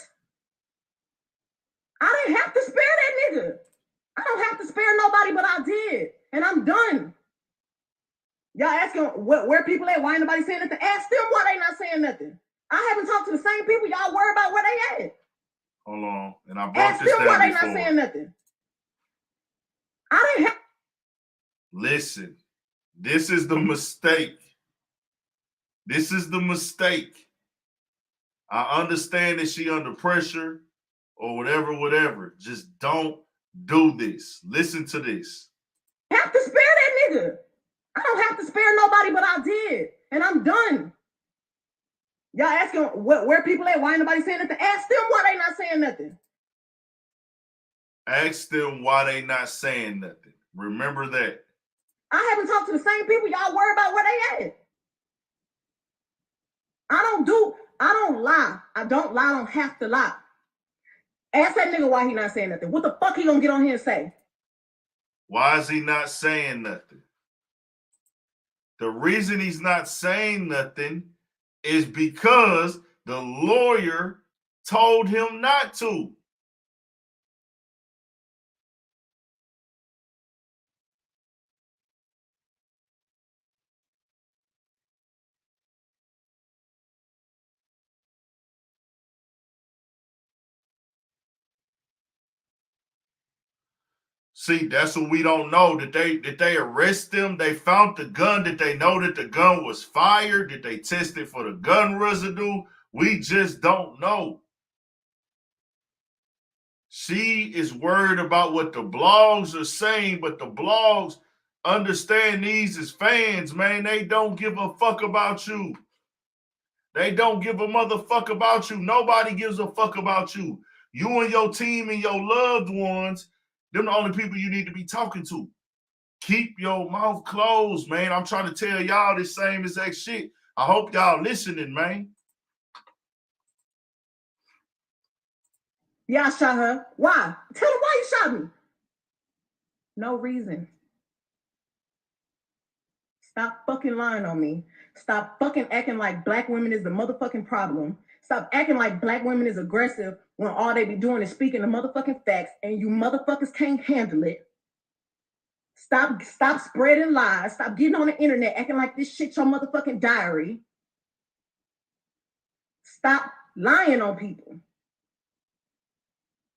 I didn't have to spare that nigga. I don't have to spare nobody, but I did. And I'm done. Y'all asking where people at? Why ain't nobody saying nothing? Ask them why they not saying nothing. I haven't talked to the same people. Y'all worry about where they at. Hold on. And I broke Ask this them down why they before. not saying nothing. I didn't have. Listen, this is the mistake. This is the mistake. I understand that she under pressure or whatever. Just don't do this. Listen to this. Have to spare that nigga. I don't have to spare nobody, but I did. And I'm done. Y'all asking where people at? Why ain't nobody saying nothing? Ask them why they not saying nothing. Ask them why they not saying nothing. Remember that. I haven't talked to the same people. Y'all worry about where they at. I don't lie. I don't lie. I don't have to lie. Ask that nigga why he not saying nothing. What the fuck he gonna get on here and say? Why is he not saying nothing? The reason he's not saying nothing is because the lawyer told him not to. See, that's what we don't know. Did they arrest them? They found the gun. Did they know that the gun was fired? Did they test it for the gun residue? We just don't know. She is worried about what the blogs are saying, but the blogs understand these as fans, man. They don't give a fuck about you. They don't give a motherfucker about you. Nobody gives a fuck about you. You and your team and your loved ones, them the only people you need to be talking to. Keep your mouth closed, man. I'm trying to tell y'all this same exact shit. I hope y'all listening, man. Yeah, I shot her. Why? Tell her why you shot me. No reason. Stop fucking lying on me. Stop fucking acting like black women is the motherfucking problem. Stop acting like black women is aggressive when all they be doing is speaking the motherfucking facts and you motherfuckers can't handle it. Stop spreading lies. Stop getting on the internet acting like this shit's your motherfucking diary. Stop lying on people.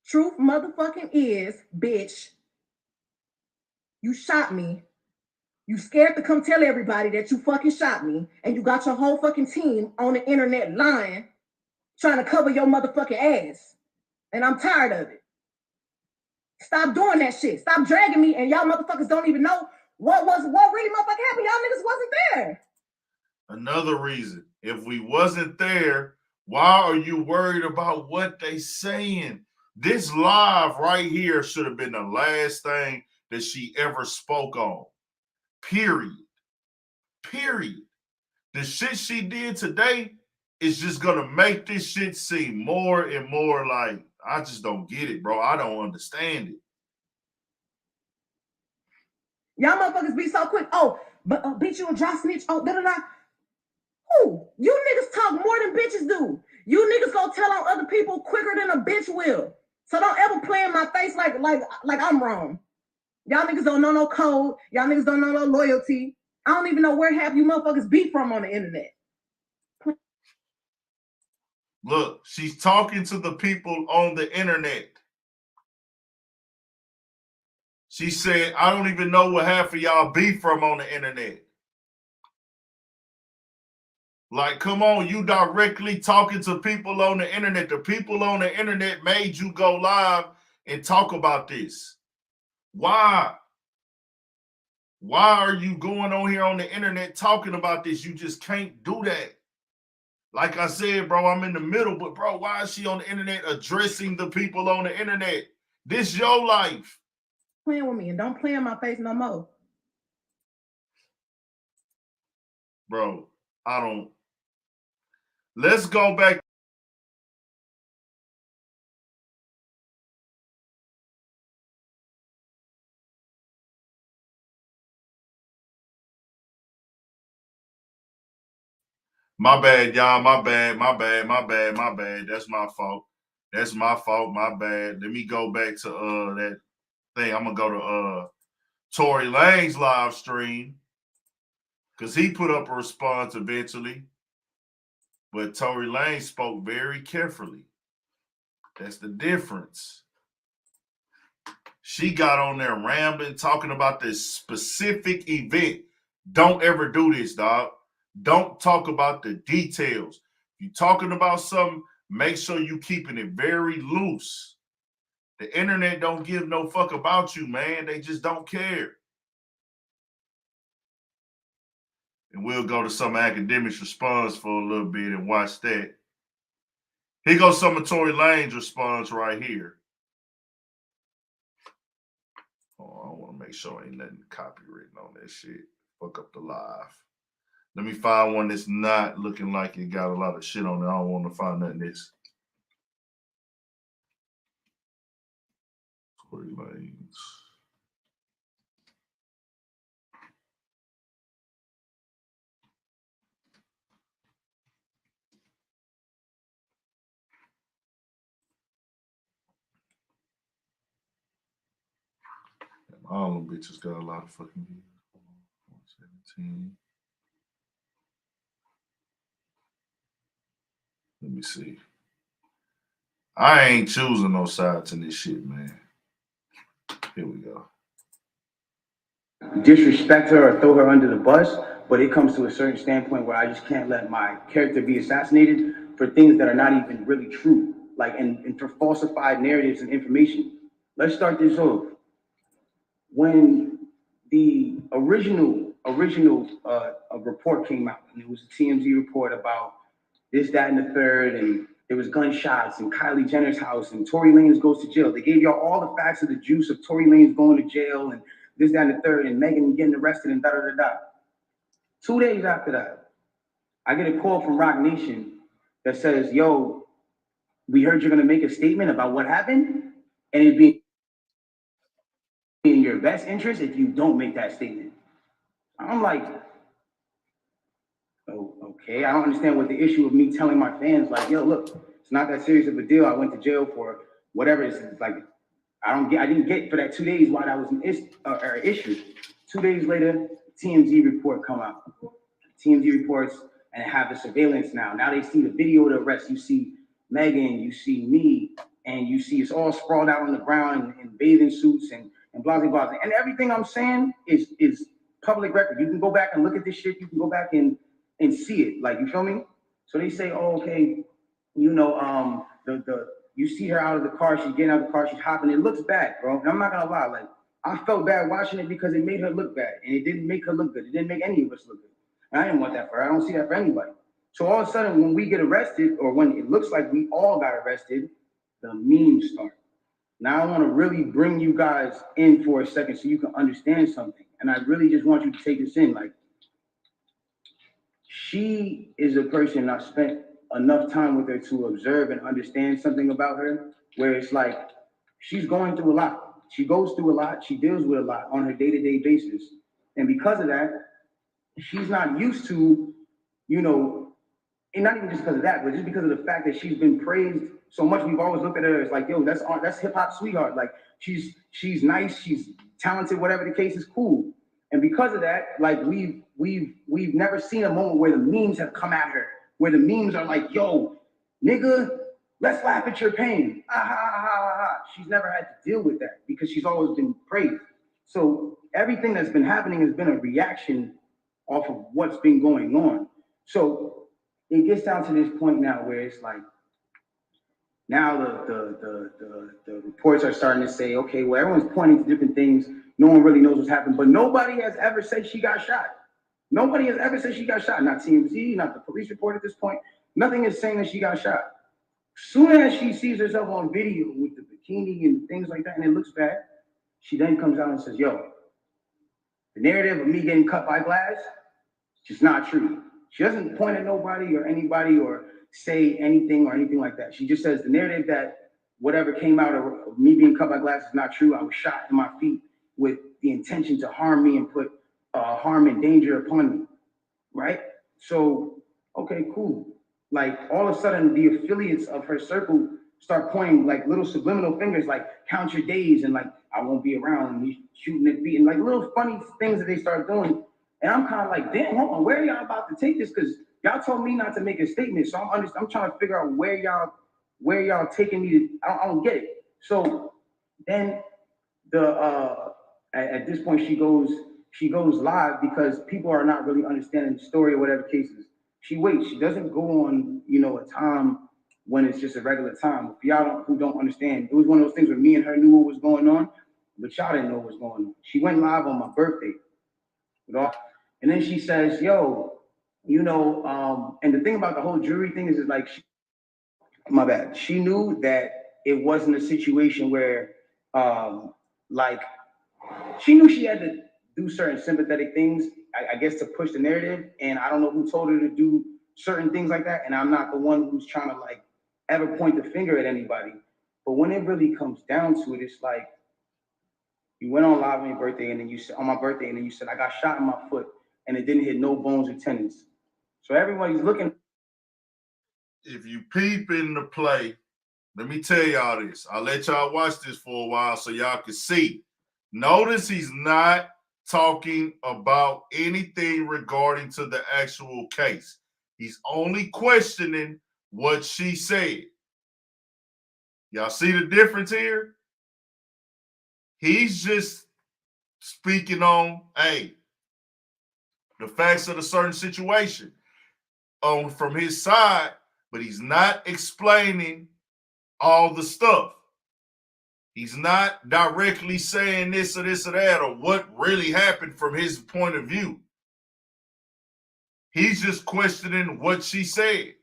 Truth motherfucking is, bitch, you shot me. You scared to come tell everybody that you fucking shot me, and you got your whole fucking team on the internet lying, trying to cover your motherfucking ass. And I'm tired of it. Stop doing that shit. Stop dragging me, and y'all motherfuckers don't even know what really motherfucking happened. Y'all niggas wasn't there. Another reason, if we wasn't there, why are you worried about what they saying? This live right here should have been the last thing that she ever spoke on. Period. The shit she did today is just gonna make this shit seem more and more like, I just don't get it, bro. I don't understand it. Y'all motherfuckers be so quick. Oh, but beat you and dry snitch. Oh, da-da-da. Who? You niggas talk more than bitches do. You niggas gonna tell on other people quicker than a bitch will. So don't ever play in my face like I'm wrong. Y'all niggas don't know no code. Y'all niggas don't know no loyalty. I don't even know where half you motherfuckers be from on the internet. Look, she's talking to the people on the internet. She said, I don't even know where half of y'all be from on the internet. Like, come on, you directly talking to people on the internet. The people on the internet made you go live and talk about this. Why? Why are you going on here on the internet talking about this? You just can't do that. Like I said, bro, I'm in the middle, but bro, why is she on the internet addressing the people on the internet? This your life. Playing with me and don't play in my face no more. Bro, I don't. Let's go back. My bad, y'all. My bad. That's my fault. My bad. Let me go back to that thing. I'm gonna go to Tory Lanez live stream because he put up a response eventually. But Tory Lanez spoke very carefully. That's the difference. She got on there rambling, talking about this specific event. Don't ever do this, dog. Don't talk about the details. If you're talking about something, make sure you keeping it very loose. The internet don't give no fuck about you, man. They just don't care. And we'll go to some Akademiks response for a little bit and watch that. Here goes some of Tory Lanez response right here. Oh, I want to make sure ain't nothing copywritten on that shit. Fuck up the live. Let me find one that's not looking like it got a lot of shit on it. I don't want to find nothing that's Tory Lanez. All them bitches got a lot of fucking views. 117. Let me see. I ain't choosing no sides in this shit, man. Here we go. Disrespect her or throw her under the bus, but it comes to a certain standpoint where I just can't let my character be assassinated for things that are not even really true, like and for falsified narratives and information. Let's start this off. When the original report came out, and it was a TMZ report about this, that, and the third, and there was gunshots in Kylie Jenner's house, and Tory Lanez goes to jail. They gave y'all all the facts of the juice of Tory Lanez going to jail, and this, that, and the third, and Megan getting arrested, and da-da-da-da. 2 days after that, I get a call from Rock Nation that says, yo, we heard you're going to make a statement about what happened, and it'd be in your best interest if you don't make that statement. I'm like, oh, okay. I don't understand what the issue of me telling my fans, like, yo, look, it's not that serious of a deal. I went to jail for whatever it is. Like, I didn't get for that 2 days why that was an issue. 2 days later, TMZ report come out. TMZ reports and have the surveillance now. Now they see the video of the arrest. You see Megan, you see me, and you see it's all sprawled out on the ground in bathing suits and blah, blah, blah. And everything I'm saying is public record. You can go back and look at this shit. You can go back and see it. Like, you feel me? So they say, oh, okay, you know, you see her out of the car, she's getting out of the car, she's hopping. It looks bad, bro. And I'm not gonna lie, like, I felt bad watching it because it made her look bad, and it didn't make her look good. It didn't make any of us look good. And I didn't want that for her. I don't see that for anybody. So all of a sudden, when we get arrested, or when it looks like we all got arrested, the memes start. Now I want to really bring you guys in for a second so you can understand something. And I really just want you to take this in. Like, she is a person I spent enough time with her to observe and understand something about her, where it's like she's going through a lot. She goes through a lot. She deals with a lot on her day-to-day basis. And because of that, she's not used to, you know, and not even just because of that, but just because of the fact that she's been praised so much. We've always looked at her as like, yo, that's hip hop sweetheart. Like, she's nice, she's talented, whatever the case is, cool. And because of that, like, we've never seen a moment where the memes have come at her, where the memes are like, yo, nigga, let's laugh at your pain. Ah, ha, ha, ha, ha. She's never had to deal with that because she's always been praised. So everything that's been happening has been a reaction off of what's been going on. So it gets down to this point now where it's like, now the reports are starting to say, okay, well, everyone's pointing to different things. No one really knows what's happened, but nobody has ever said she got shot. Nobody has ever said she got shot. Not TMZ, not the police report at this point. Nothing is saying that she got shot. Soon as she sees herself on video with the bikini and things like that, and it looks bad, she then comes out and says, yo, the narrative of me getting cut by glass, it's not true. She doesn't point at nobody or anybody or say anything or anything like that. She just says the narrative that whatever came out of me being cut by glass is not true. I was shot in my feet with the intention to harm me and put harm and danger upon me, right? So, okay, cool. Like, all of a sudden, the affiliates of her circle start pointing like little subliminal fingers, like, count your days, and like, I won't be around, and you shooting at me, and like little funny things that they start doing. And I'm kind of like, damn, hold on, where are y'all about to take this? Because y'all told me not to make a statement, so I'm trying to figure out where y'all taking me to. I don't get it. So then at this point she goes live because people are not really understanding the story or whatever cases. She waits. She doesn't go on, you know, a time when it's just a regular time. For y'all who don't understand, it was one of those things where me and her knew what was going on, but y'all didn't know what was going on. She went live on my birthday. And then she says, yo, you know, and the thing about the whole jury thing is like, my bad. She knew that it wasn't a situation where, like, she knew she had to do certain sympathetic things, I guess, to push the narrative. And I don't know who told her to do certain things like that. And I'm not the one who's trying to, like, ever point the finger at anybody. But when it really comes down to it, it's like, you went on live on your birthday, and then you said, on my birthday, and then you said, I got shot in my foot, and it didn't hit no bones or tendons. So everybody's looking. If you peep in the play, let me tell y'all this. I'll let y'all watch this for a while so y'all can see. Notice he's not talking about anything regarding to the actual case. He's only questioning what she said. Y'all see the difference here? He's just speaking on, hey, the facts of a certain situation from his side, but he's not explaining all the stuff. He's not directly saying this or this or that or what really happened from his point of view. He's just questioning what she said.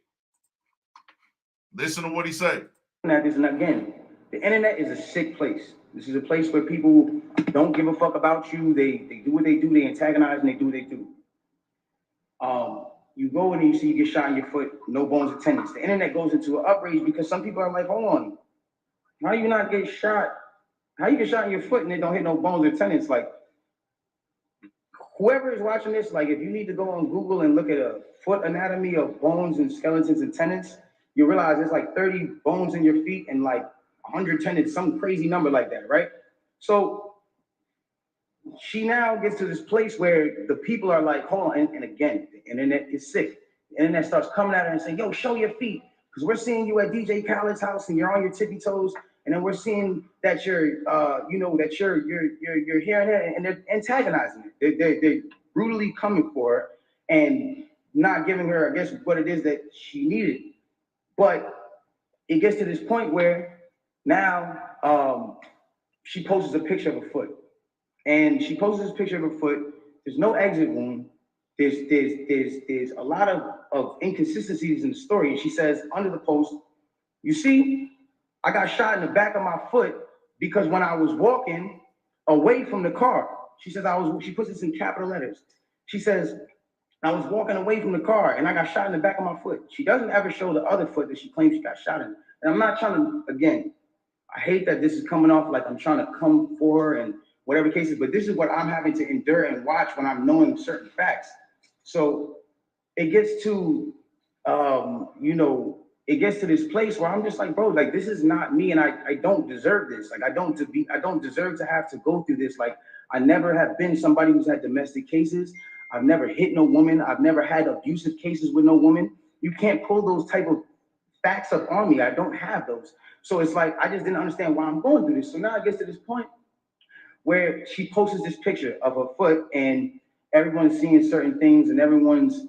Listen to what he said. And again, the internet is a sick place. This is a place where people don't give a fuck about you. They do what they do. They antagonize and they do what they do. You go in and you see you get shot in your foot, no bones or tendons. The internet goes into an outrage because some people are like, hold on, how you not get shot? How you get shot in your foot and it don't hit no bones or tendons? Like, whoever is watching this, like, if you need to go on Google and look at a foot anatomy of bones and skeletons and tendons, you realize there's like 30 bones in your feet and like 100 tendons, some crazy number like that, right? So she now gets to this place where the people are like, hold on, and again, the internet is sick. The internet starts coming at her and saying, yo, show your feet, because we're seeing you at DJ Khaled's house and you're on your tippy toes, and then we're seeing that you're, you know, that you're here and there, and they're antagonizing it. brutally coming for her and not giving her, I guess, what it is that she needed. But it gets to this point where now she posts a picture of a foot. And she posts this picture of her foot. There's no exit wound. There's a lot of inconsistencies in the story. And she says under the post, you see, I got shot in the back of my foot because when I was walking away from the car, she says she puts this in capital letters. She says, I was walking away from the car and I got shot in the back of my foot. She doesn't ever show the other foot that she claims she got shot in. And I'm not trying to, again, I hate that this is coming off like I'm trying to come for her and whatever cases, but this is what I'm having to endure and watch when I'm knowing certain facts. So it gets to, it gets to this place where I'm just like, bro, like this is not me, and I don't deserve this. Like I don't deserve to have to go through this. Like I never have been somebody who's had domestic cases. I've never hit no woman. I've never had abusive cases with no woman. You can't pull those type of facts up on me. I don't have those. So it's like I just didn't understand why I'm going through this. So now it gets to this point where she posts this picture of her foot and everyone's seeing certain things and everyone's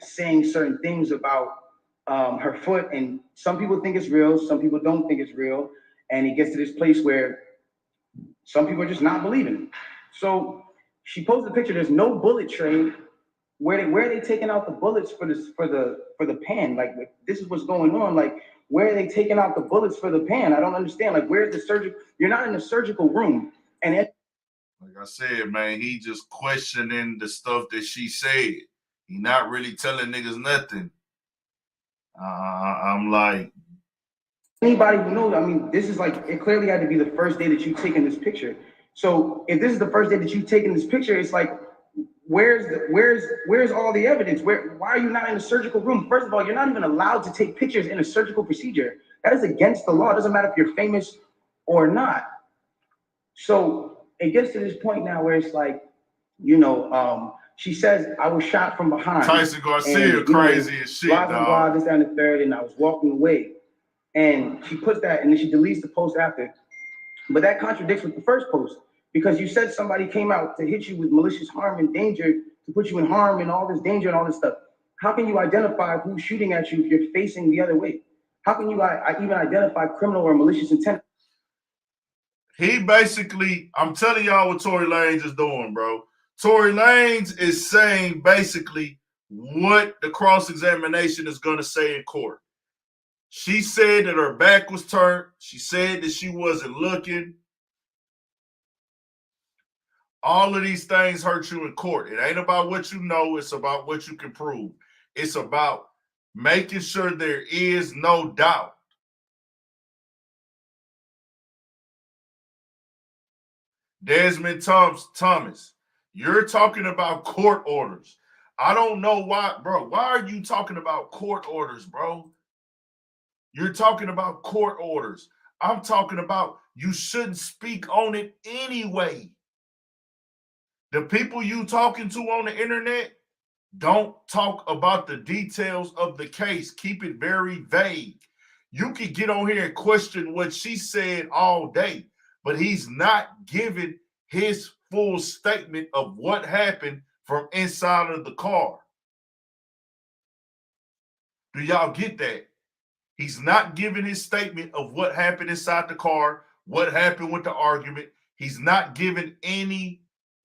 saying certain things about her foot, and some people think it's real, some people don't think it's real, and it gets to this place where some people are just not believing it. So she posted a picture. There's no bullet tray. Where are they taking out the bullets for the pan? Like this is what's going on. Like where are they taking out the bullets for the pan? I don't understand. Like where's the surgical? You're not in the surgical room, and like I said, man, he just questioning the stuff that she said. He not really telling niggas nothing. I'm like, anybody who knows, I mean, this is like, it clearly had to be the first day that you've taken this picture. So if this is the first day that you've taken this picture, it's like, where's all the evidence? Why are you not in the surgical room? First of all, you're not even allowed to take pictures in a surgical procedure. That is against the law. It doesn't matter if you're famous or not. So it gets to this point now where it's like, she says, I was shot from behind. Tyson Garcia crazy as shit, blah, blah, blah, this, that, and the third, and I was walking away. And she puts that, and then she deletes the post after. But that contradicts with the first post, because you said somebody came out to hit you with malicious harm and danger, to put you in harm and all this danger and all this stuff. How can you identify who's shooting at you if you're facing the other way? How can you even identify criminal or malicious intent? He basically, I'm telling y'all what Tory Lanez is doing, bro. Tory Lanez is saying basically what the cross-examination is going to say in court. She said that her back was turned. She said that she wasn't looking. All of these things hurt you in court. It ain't about what you know. It's about what you can prove. It's about making sure there is no doubt. Desmond Thomas, you're talking about court orders. I don't know why, bro. Why are you talking about court orders, bro? You're talking about court orders. I'm talking about you shouldn't speak on it anyway. The people you talking to on the internet, don't talk about the details of the case. Keep it very vague. You could get on here and question what she said all day, but he's not giving his full statement of what happened from inside of the car. Do y'all get that? He's not giving his statement of what happened inside the car, what happened with the argument. He's not giving any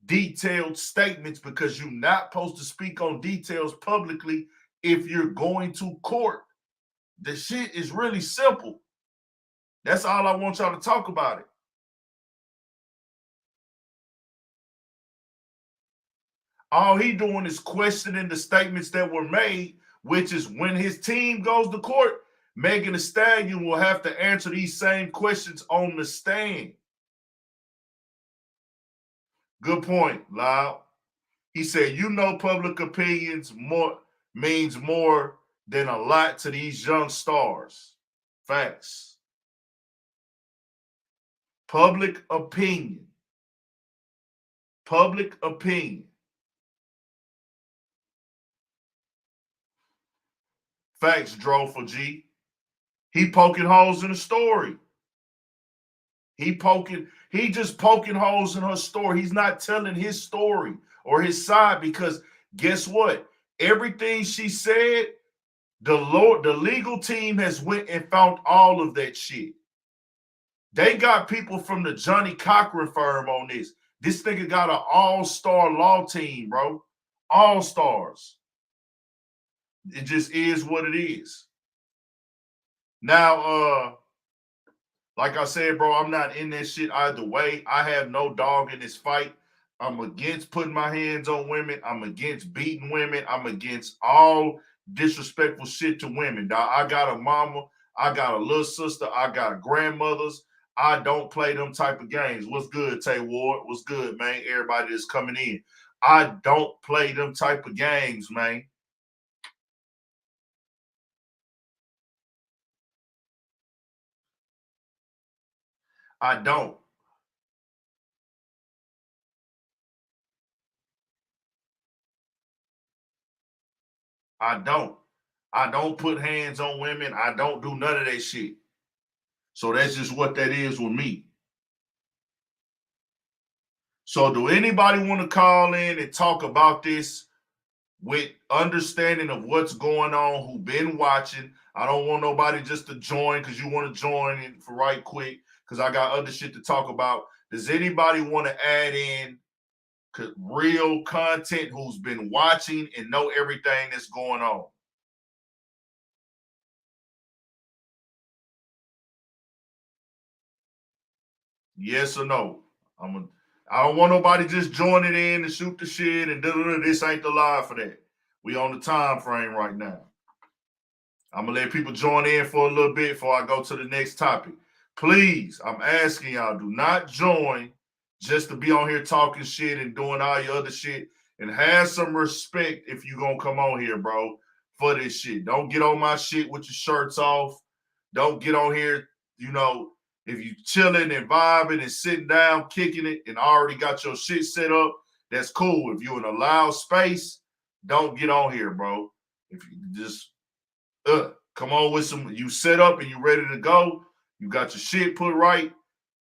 detailed statements because you're not supposed to speak on details publicly if you're going to court. The shit is really simple. That's all I want y'all to talk about it. All he doing is questioning the statements that were made, which is when his team goes to court, Megan Thee Stallion will have to answer these same questions on the stand. Good point, Loud. He said, public opinions means more than a lot to these young stars. Facts. Public opinion. Public opinion. Facts, Dro for G. He poking holes in the story. He just poking holes in her story. He's not telling his story or his side, because guess what? Everything she said, the legal team has went and found all of that shit. They got people from the Johnny Cochran firm on this. This nigga got an all-star law team, bro. All-stars. It just is what it is. Now, like I said, bro, I'm not in that shit either way. I have no dog in this fight. I'm against putting my hands on women. I'm against beating women. I'm against all disrespectful shit to women. Dog. I got a mama. I got a little sister. I got grandmothers. I don't play them type of games. What's good, Tay Ward? What's good, man? Everybody that's coming in. I don't play them type of games, man. I don't. I don't. I don't put hands on women. I don't do none of that shit. So that's just what that is with me. So do anybody want to call in and talk about this with understanding of what's going on, who been watching? I don't want nobody just to join because you want to join in for right quick because I got other shit to talk about. Does anybody want to add in real content who's been watching and know everything that's going on? Yes or no? I don't want nobody just joining in and shoot the shit and this ain't the live for that. We on the time frame right now. I'm gonna let people join in for a little bit before I go to the next topic. Please, I'm asking y'all, do not join just to be on here talking shit and doing all your other shit. And have some respect if you gonna come on here, bro, for this shit. Don't get on my shit with your shirts off. Don't get on here, if you chilling and vibing and sitting down, kicking it, and already got your shit set up, that's cool. If you're in a loud space, don't get on here, bro. If you just come on with you set up and you ready to go, you got your shit put right.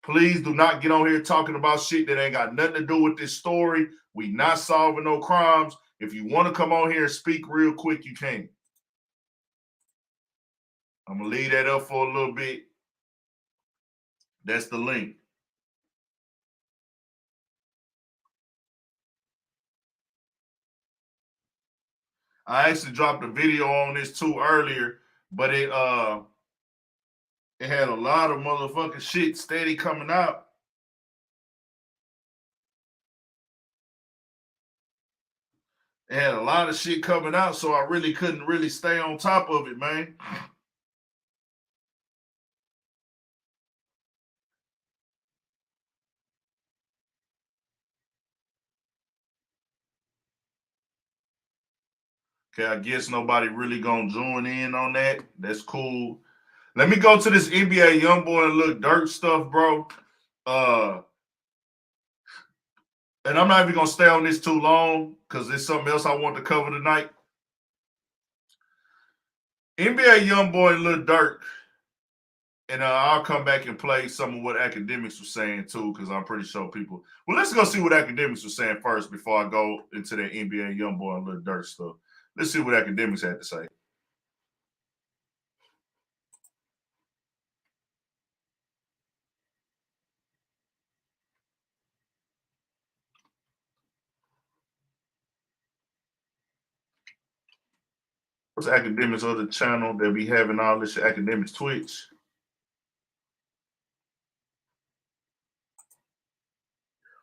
Please do not get on here talking about shit that ain't got nothing to do with this story. We not solving no crimes. If you want to come on here and speak real quick, you can. I'm gonna leave that up for a little bit. That's the link. I actually dropped a video on this too earlier, but it had a lot of motherfucking shit steady coming out. It had a lot of shit coming out, so I really couldn't really stay on top of it, man. Okay, I guess nobody really gonna join in on that. That's cool. Let me go to this NBA YoungBoy and Lil Durk stuff, bro. And I'm not even gonna stay on this too long because there's something else I want to cover tonight. NBA YoungBoy and Lil Durk, and I'll come back and play some of what Akademiks was saying too, because I'm pretty sure people. Well, let's go see what Akademiks was saying first before I go into that NBA YoungBoy and Lil Durk stuff. Let's see what Akademiks had to say. What's Akademiks other channel that be having all this Akademiks Twitch?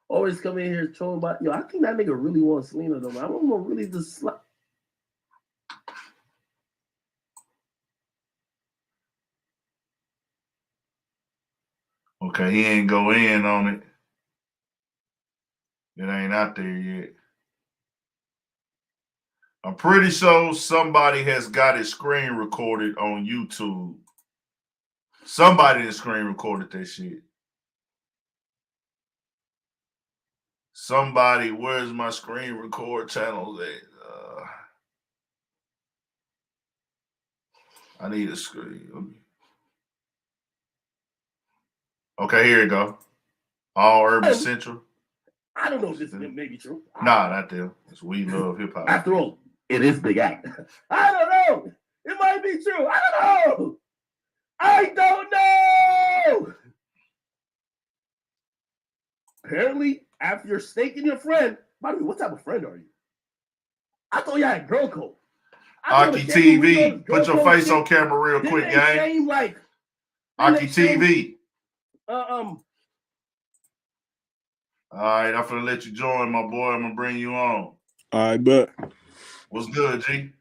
Always come in here trolling about, I think that nigga really wants Selena though, man. I don't know really just slap. Okay, he ain't go in on it. It ain't out there yet. I'm pretty sure somebody has got it screen recorded on YouTube. Somebody has screen recorded that shit. Somebody, where's my screen record channel at? I need a screen. Okay, here you go. All Urban Central. I don't know if this may be true. Nah, not them. It's We Love Hip Hop. After all, it is Big Act. I don't know. It might be true. I don't know. I don't know. Apparently, after you're snaking your friend, by the way, what type of friend are you? I thought you had a girl code. Aki TV, put your face on camera real quick, gang. Shame, like, Aki TV. All right, I'm finna let you join, my boy. I'm gonna bring you on. All right, bet. What's good, G?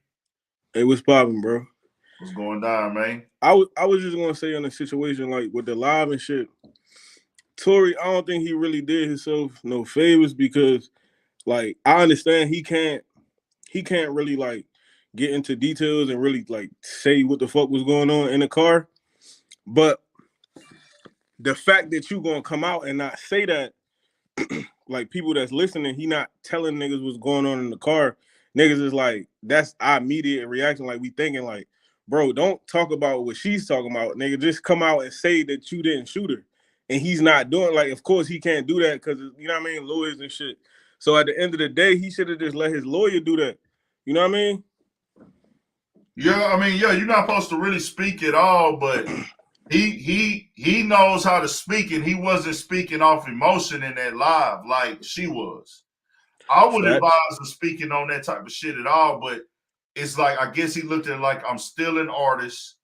Hey, what's poppin', bro? What's going down, man? I was just gonna say on the situation like with the live and shit. Tory, I don't think he really did himself no favors because, like, I understand he can't really like get into details and really like say what the fuck was going on in the car, but the fact that you gonna come out and not say that, like people that's listening, he not telling niggas what's going on in the car. Niggas is like, that's our immediate reaction. Like we thinking like, bro, don't talk about what she's talking about. Nigga, just come out and say that you didn't shoot her. And he's not doing, like, of course he can't do that because, you know what I mean, lawyers and shit. So at the end of the day, he should have just let his lawyer do that. You know what I mean? Yeah, I mean, yeah, you're not supposed to really speak at all, but he knows how to speak, and he wasn't speaking off emotion in that live like she was. I would advise of speaking on that type of shit at all, but it's like, I guess he looked at it like, I'm still an artist.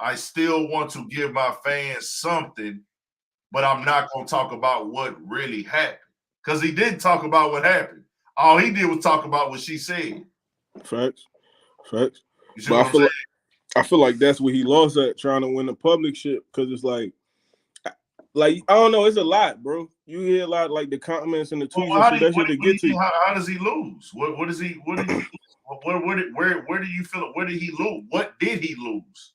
I still want to give my fans something, but I'm not going to talk about what really happened. Because he didn't talk about what happened. All he did was talk about what she said. Facts. You see But what I'm saying? I feel like that's where he lost at, trying to win the public shit, because it's like I don't know, it's a lot, bro. You hear a lot, like the comments and the tweets and shit. That shit to get to. How does he lose? What did he where do you feel? Where did he lose? What did he lose?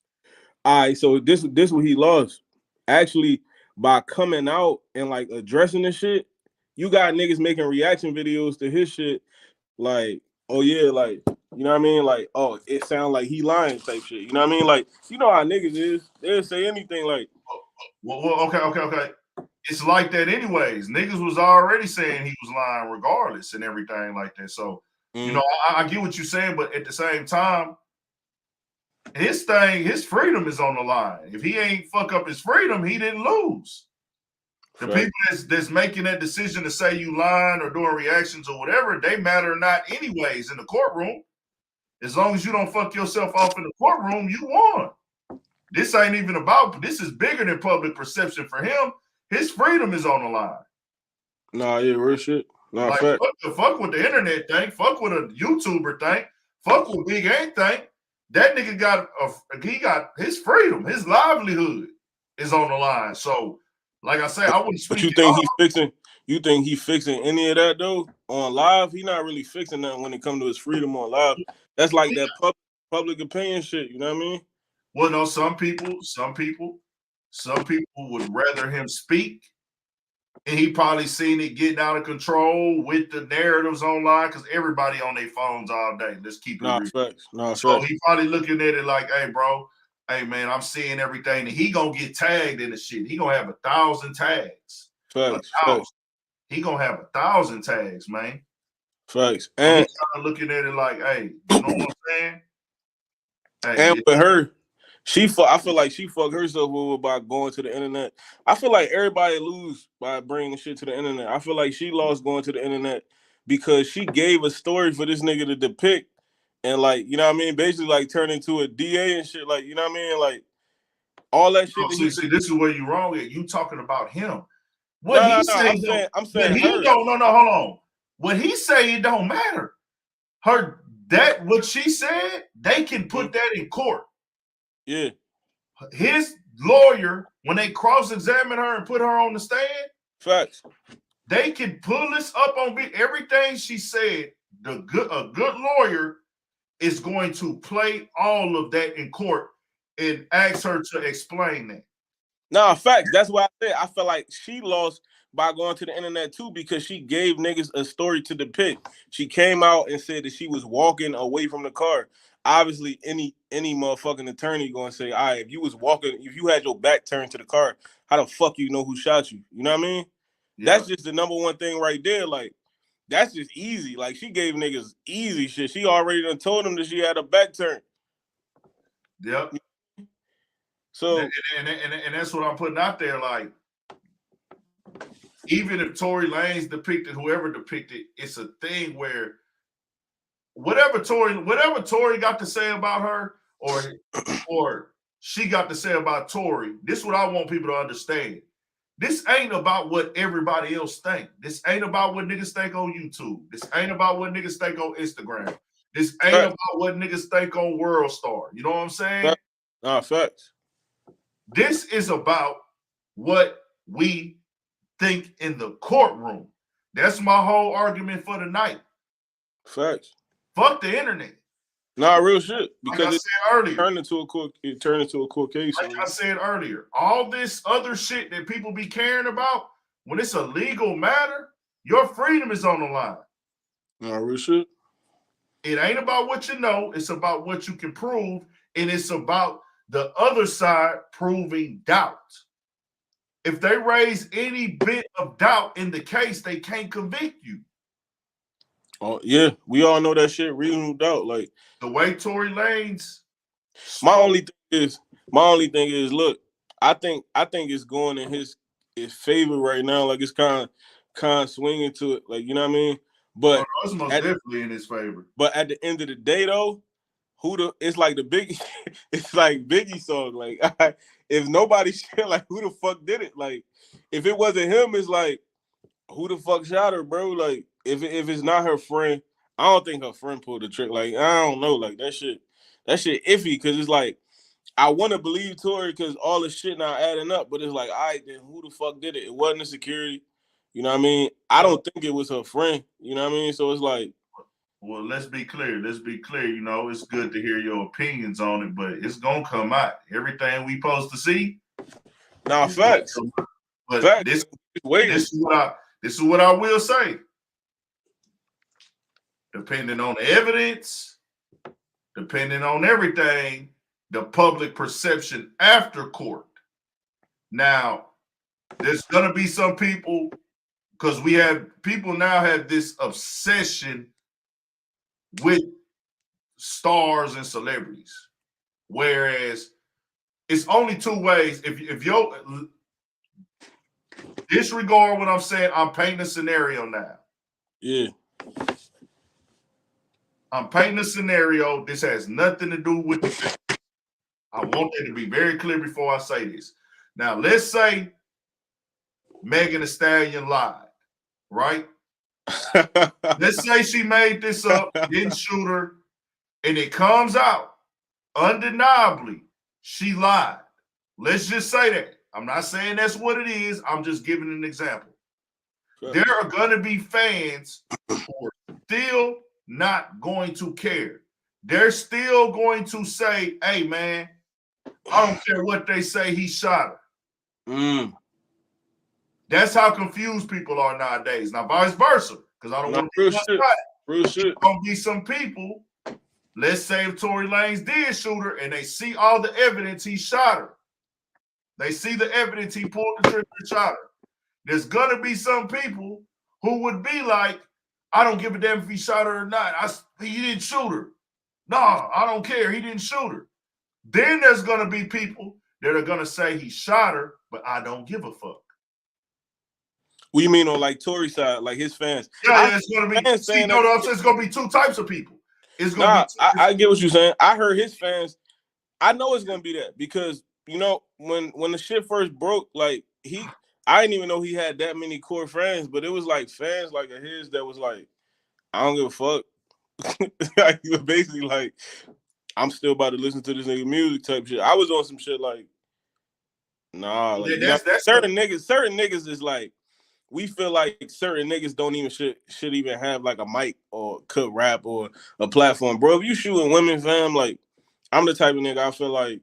All right, so this what he lost. Actually, by coming out and like addressing the shit, you got niggas making reaction videos to his shit, like, oh yeah, like, you know what I mean? Like, oh, it sounds like he lying type shit. You know what I mean? Like, you know how niggas is. They'll say anything like, well, okay. It's like that anyways. Niggas was already saying he was lying regardless and everything like that. So, you know, I get what you're saying, but at the same time, his freedom is on the line. If he ain't fuck up his freedom, he didn't lose. The people that's making that decision to say you lying or doing reactions or whatever, they matter not anyways in the courtroom. As long as you don't fuck yourself off in the courtroom, you won. This ain't even about, this is bigger than public perception for him. His freedom is on the line. Nah, yeah, real shit. Nah, like, fact. fuck what the internet think. Fuck what a YouTuber think. Fuck what Big Ain't think. That nigga got his freedom. His livelihood is on the line. So, like I said, I wouldn't speak. But you think he fixing any of that though on live? He not really fixing nothing when it comes to his freedom on live. That's like that public opinion shit. You know what I mean? Well, no, some people would rather him speak, and he probably seen it getting out of control with the narratives online because everybody on their phones all day. Let's keep it real. Facts. So he probably looking at it like, hey, bro, hey, man, I'm seeing everything, and he gonna get tagged in the shit. He gonna have 1,000 tags. Facts. He gonna have 1,000 tags, man. Facts. And he's kind of looking at it like, hey, you know what I'm saying? Hey, and with her, I feel like she fucked herself over by going to the internet. I feel like everybody lose by bringing shit to the internet. I feel like she lost going to the internet because she gave a story for this nigga to depict and, like, you know what I mean, basically like turn into a DA and shit, like, you know what I mean, like all that shit. See, this is where you wrong at. You talking about him. What he say? I'm saying he her. don't. No, hold on. What he say, it don't matter. What she said, they can put that in court. Yeah. His lawyer, when they cross-examine her and put her on the stand, facts, they can pull this up on everything she said. A good lawyer is going to play all of that in court and ask her to explain that. Nah, facts. That's why I said I feel like she lost by going to the internet too, because she gave niggas a story to depict. She came out and said that she was walking away from the car. Obviously, any motherfucking attorney gonna say, if you was walking, if you had your back turned to the car, how the fuck you know who shot you? You know what I mean? That's just the number one thing right there. Like, that's just easy. Like, she gave niggas easy shit. She already done told them that she had a back turn. Yep. So and that's what I'm putting out there. Like, even if Tory Lanez depicted whoever depicted, it's a thing where whatever Tory got to say about her, or she got to say about Tory, this is what I want people to understand. This ain't about what everybody else think. This ain't about what niggas think on YouTube. This ain't about what niggas think on Instagram. This ain't about what niggas think on World Star. You know what I'm saying? Facts. This is about what we think in the courtroom. That's my whole argument for the night. Facts. Fuck the internet. Nah, real shit. Because like I said earlier, it turned into a court case. Like I said earlier, all this other shit that people be caring about, when it's a legal matter, your freedom is on the line. Nah, real shit. It ain't about what you know, it's about what you can prove, and it's about the other side proving doubt. If they raise any bit of doubt in the case, they can't convict you. Oh yeah, we all know that shit. Reasonable doubt, like the way Tory Lanez. My only thing is, look, I think it's going in his favor right now. Like, it's kind of swinging to it, like, you know what I mean. But it's most definitely in his favor. But at the end of the day, though, it's like the Biggie, it's like Biggie song. Like, if nobody shit, like, who the fuck did it? Like, if it wasn't him, it's like, who the fuck shot her, bro? Like, if it's not her friend, I don't think her friend pulled the trick. Like, I don't know, like, that shit iffy, because it's like, I want to believe Tory because all the shit now adding up, but it's like, all right, then who the fuck did it? It wasn't the security. You know what I mean? I don't think it was her friend. You know what I mean? So it's like, well, let's be clear. You know, it's good to hear your opinions on it, but it's gonna come out. Everything we supposed to see. Nah, facts. But facts. This is what I will say. Depending on the evidence, depending on everything, the public perception after court. Now, there's gonna be some people, because people now have this obsession with stars and celebrities, whereas it's only two ways. If you disregard what I'm saying, I'm painting a scenario now. Yeah. I'm painting a scenario. This has nothing to do with the. I want that to be very clear before I say this. Now, let's say Megan Thee Stallion lied, right? Let's say she made this up, didn't shoot her, and it comes out undeniably she lied. Let's just say that. I'm not saying that's what it is. I'm just giving an example. Sure. There are going to be fans who are still not going to care. They're still going to say, hey, man, I don't care what they say, he shot her. That's how confused people are nowadays. Now, vice versa, because I don't want to be real shit. There's going to be some people, let's say if Tory Lanez did shoot her and they see all the evidence he shot her. They see the evidence he pulled the trigger and shot her. There's going to be some people who would be like, I don't give a damn if he shot her or not. He didn't shoot her. No, I don't care. He didn't shoot her. Then there's going to be people that are going to say he shot her, but I don't give a fuck. What you mean on like Tory's side, like his fans? Yeah, it's going to be. It's going to be two types of people. It's going to be. I get what you're saying. I heard his fans. I know it's going to be that because, you know, when the shit first broke, like I didn't even know he had that many core fans, but it was like fans like of his that was like, I don't give a fuck. Like, basically like, I'm still about to listen to this nigga music type shit. I was on some shit like, nah, like, that's certain niggas is like, we feel like certain niggas don't even should even have like a mic or could rap or a platform. Bro, if you shooting women, fam, like, I'm the type of nigga I feel like,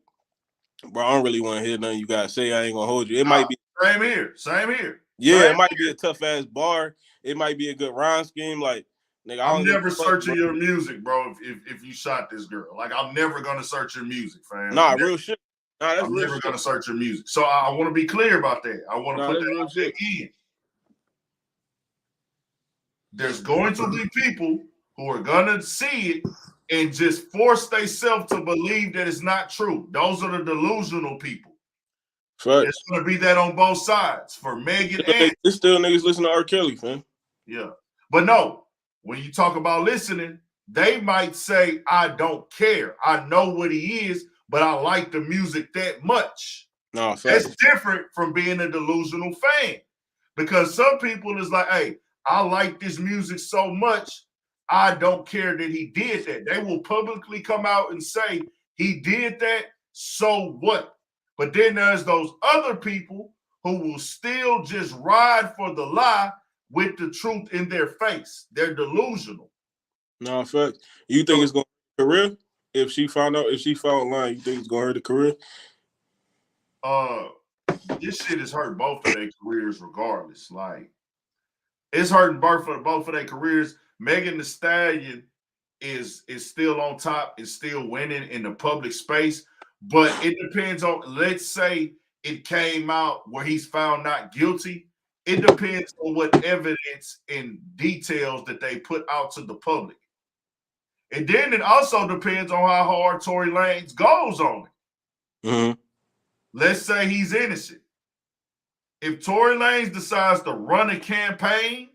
bro, I don't really want to hear nothing you gotta say. I ain't gonna hold you. It might be same here. Yeah, it might be a tough ass bar. It might be a good rhyme scheme. Like, nigga, I'm never searching your music, bro. If you shot this girl, like, I'm never gonna search your music, fam. Nah, real shit. Nah, I'm never gonna search your music. So I want to be clear about that. I want to put that in. there's going to be people who are gonna see it and just force themselves to believe that it's not true. Those are the delusional people. Facts. It's gonna be that on both sides for Megan and There's still niggas listen to R. Kelly, fam. yeah. But no, when you talk about listening, they might say, I don't care. I know what he is, but I like the music that much. No, facts. That's different from being a delusional fan. Because some people is like, hey, I like this music so much, I don't care that he did that. They will publicly come out and say he did that, so what? But then there's those other people who will still just ride for the lie with the truth in their face. They're delusional. No, facts. You think it's going to hurt her career? If she found lying, you think it's going to hurt the career? This shit has hurt both of their careers regardless. Like, it's hurting both of their careers. Megan Thee Stallion is still on top, is still winning in the public space. But it depends on, let's say it came out where he's found not guilty. It depends on what evidence and details that they put out to the public. And then it also depends on how hard Tory Lanez goes on it. Mm-hmm. Let's say he's innocent. If Tory Lanez decides to run a campaign,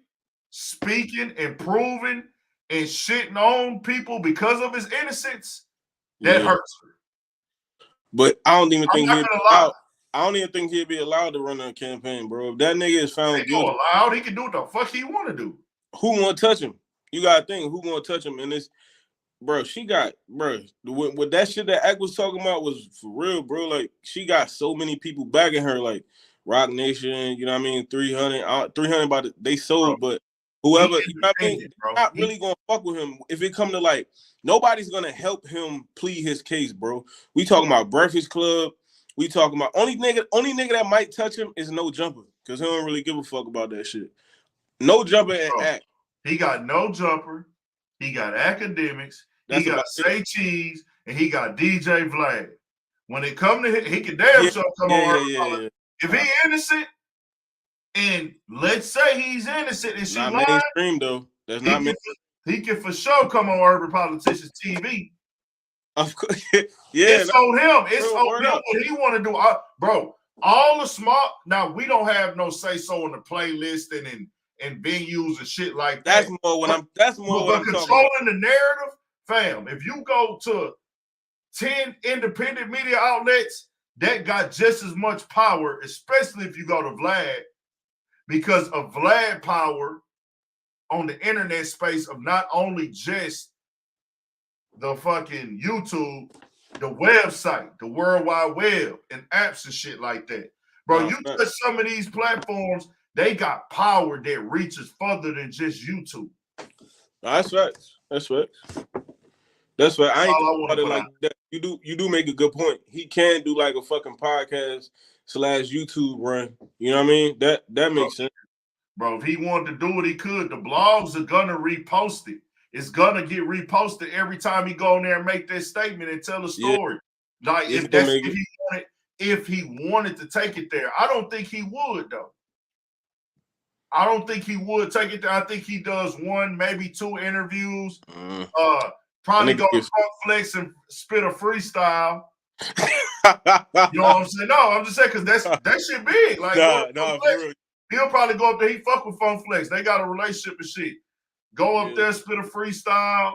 speaking and proving and shitting on people because of his innocence, that hurts her. But I don't even think he'd be allowed to run a campaign, bro. If that nigga is found guilty, allowed, he can do what the fuck he want to do. Who gonna touch him? You gotta think who gonna touch him. And it's, bro, with that shit that Act was talking about was for real, bro. Like, she got so many people backing her, like Rock Nation, you know what I mean? 300 by they sold, bro. But whoever, you know what I mean, not really gonna fuck with him. If it come to like, nobody's gonna help him plead his case, bro. We talking about Breakfast Club. We talking about only nigga that might touch him is No Jumper, because he don't really give a fuck about that shit. No Jumper and Act. He got No Jumper. He got Akademiks. He got Say Cheese, and he got DJ Vlad. When it come to him, he can damn sure come on. If he innocent, and let's say he's innocent, and she not lied, mainstream though. That's not mainstream. He can for sure come on Urban Politicians TV. Of course, It's on him. It's on him what he want to do, bro. All the small. Now we don't have no say so in the playlist and venues and shit like that. That's more what I'm controlling the narrative, fam. If you go to 10 independent media outlets, that got just as much power, especially if you go to Vlad, because of Vlad power on the internet space of not only just the fucking YouTube, the website, the World Wide Web, and apps and shit like that. Bro, you touch some of these platforms, they got power that reaches further than just YouTube. That's right. That's right. That's right. I ain't think about it like that. You do make a good point. He can do like a fucking podcast / YouTube run. You know what I mean? That makes sense. Bro, if he wanted to do what he could, the blogs are gonna repost it. It's gonna get reposted every time he go in there and make that statement and tell a story. Yeah. Like if he wanted to take it there. I don't think he would though. I don't think he would take it there. I think he does 1, maybe 2 interviews. Probably go to Funk Flex and spit a freestyle. You know what I'm saying? No, I'm just saying because that shit big. Like, he'll probably go up there. He fuck with Funk Flex. They got a relationship and shit. Go up there, spit a freestyle.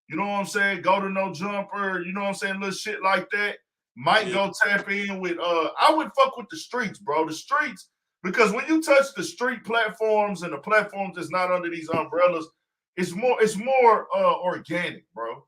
You know what I'm saying? Go to No Jumper. You know what I'm saying? Little shit like that. Might go tap in with. I would fuck with the streets, bro. The streets, because when you touch the street platforms and the platforms that's not under these umbrellas, it's more organic, bro.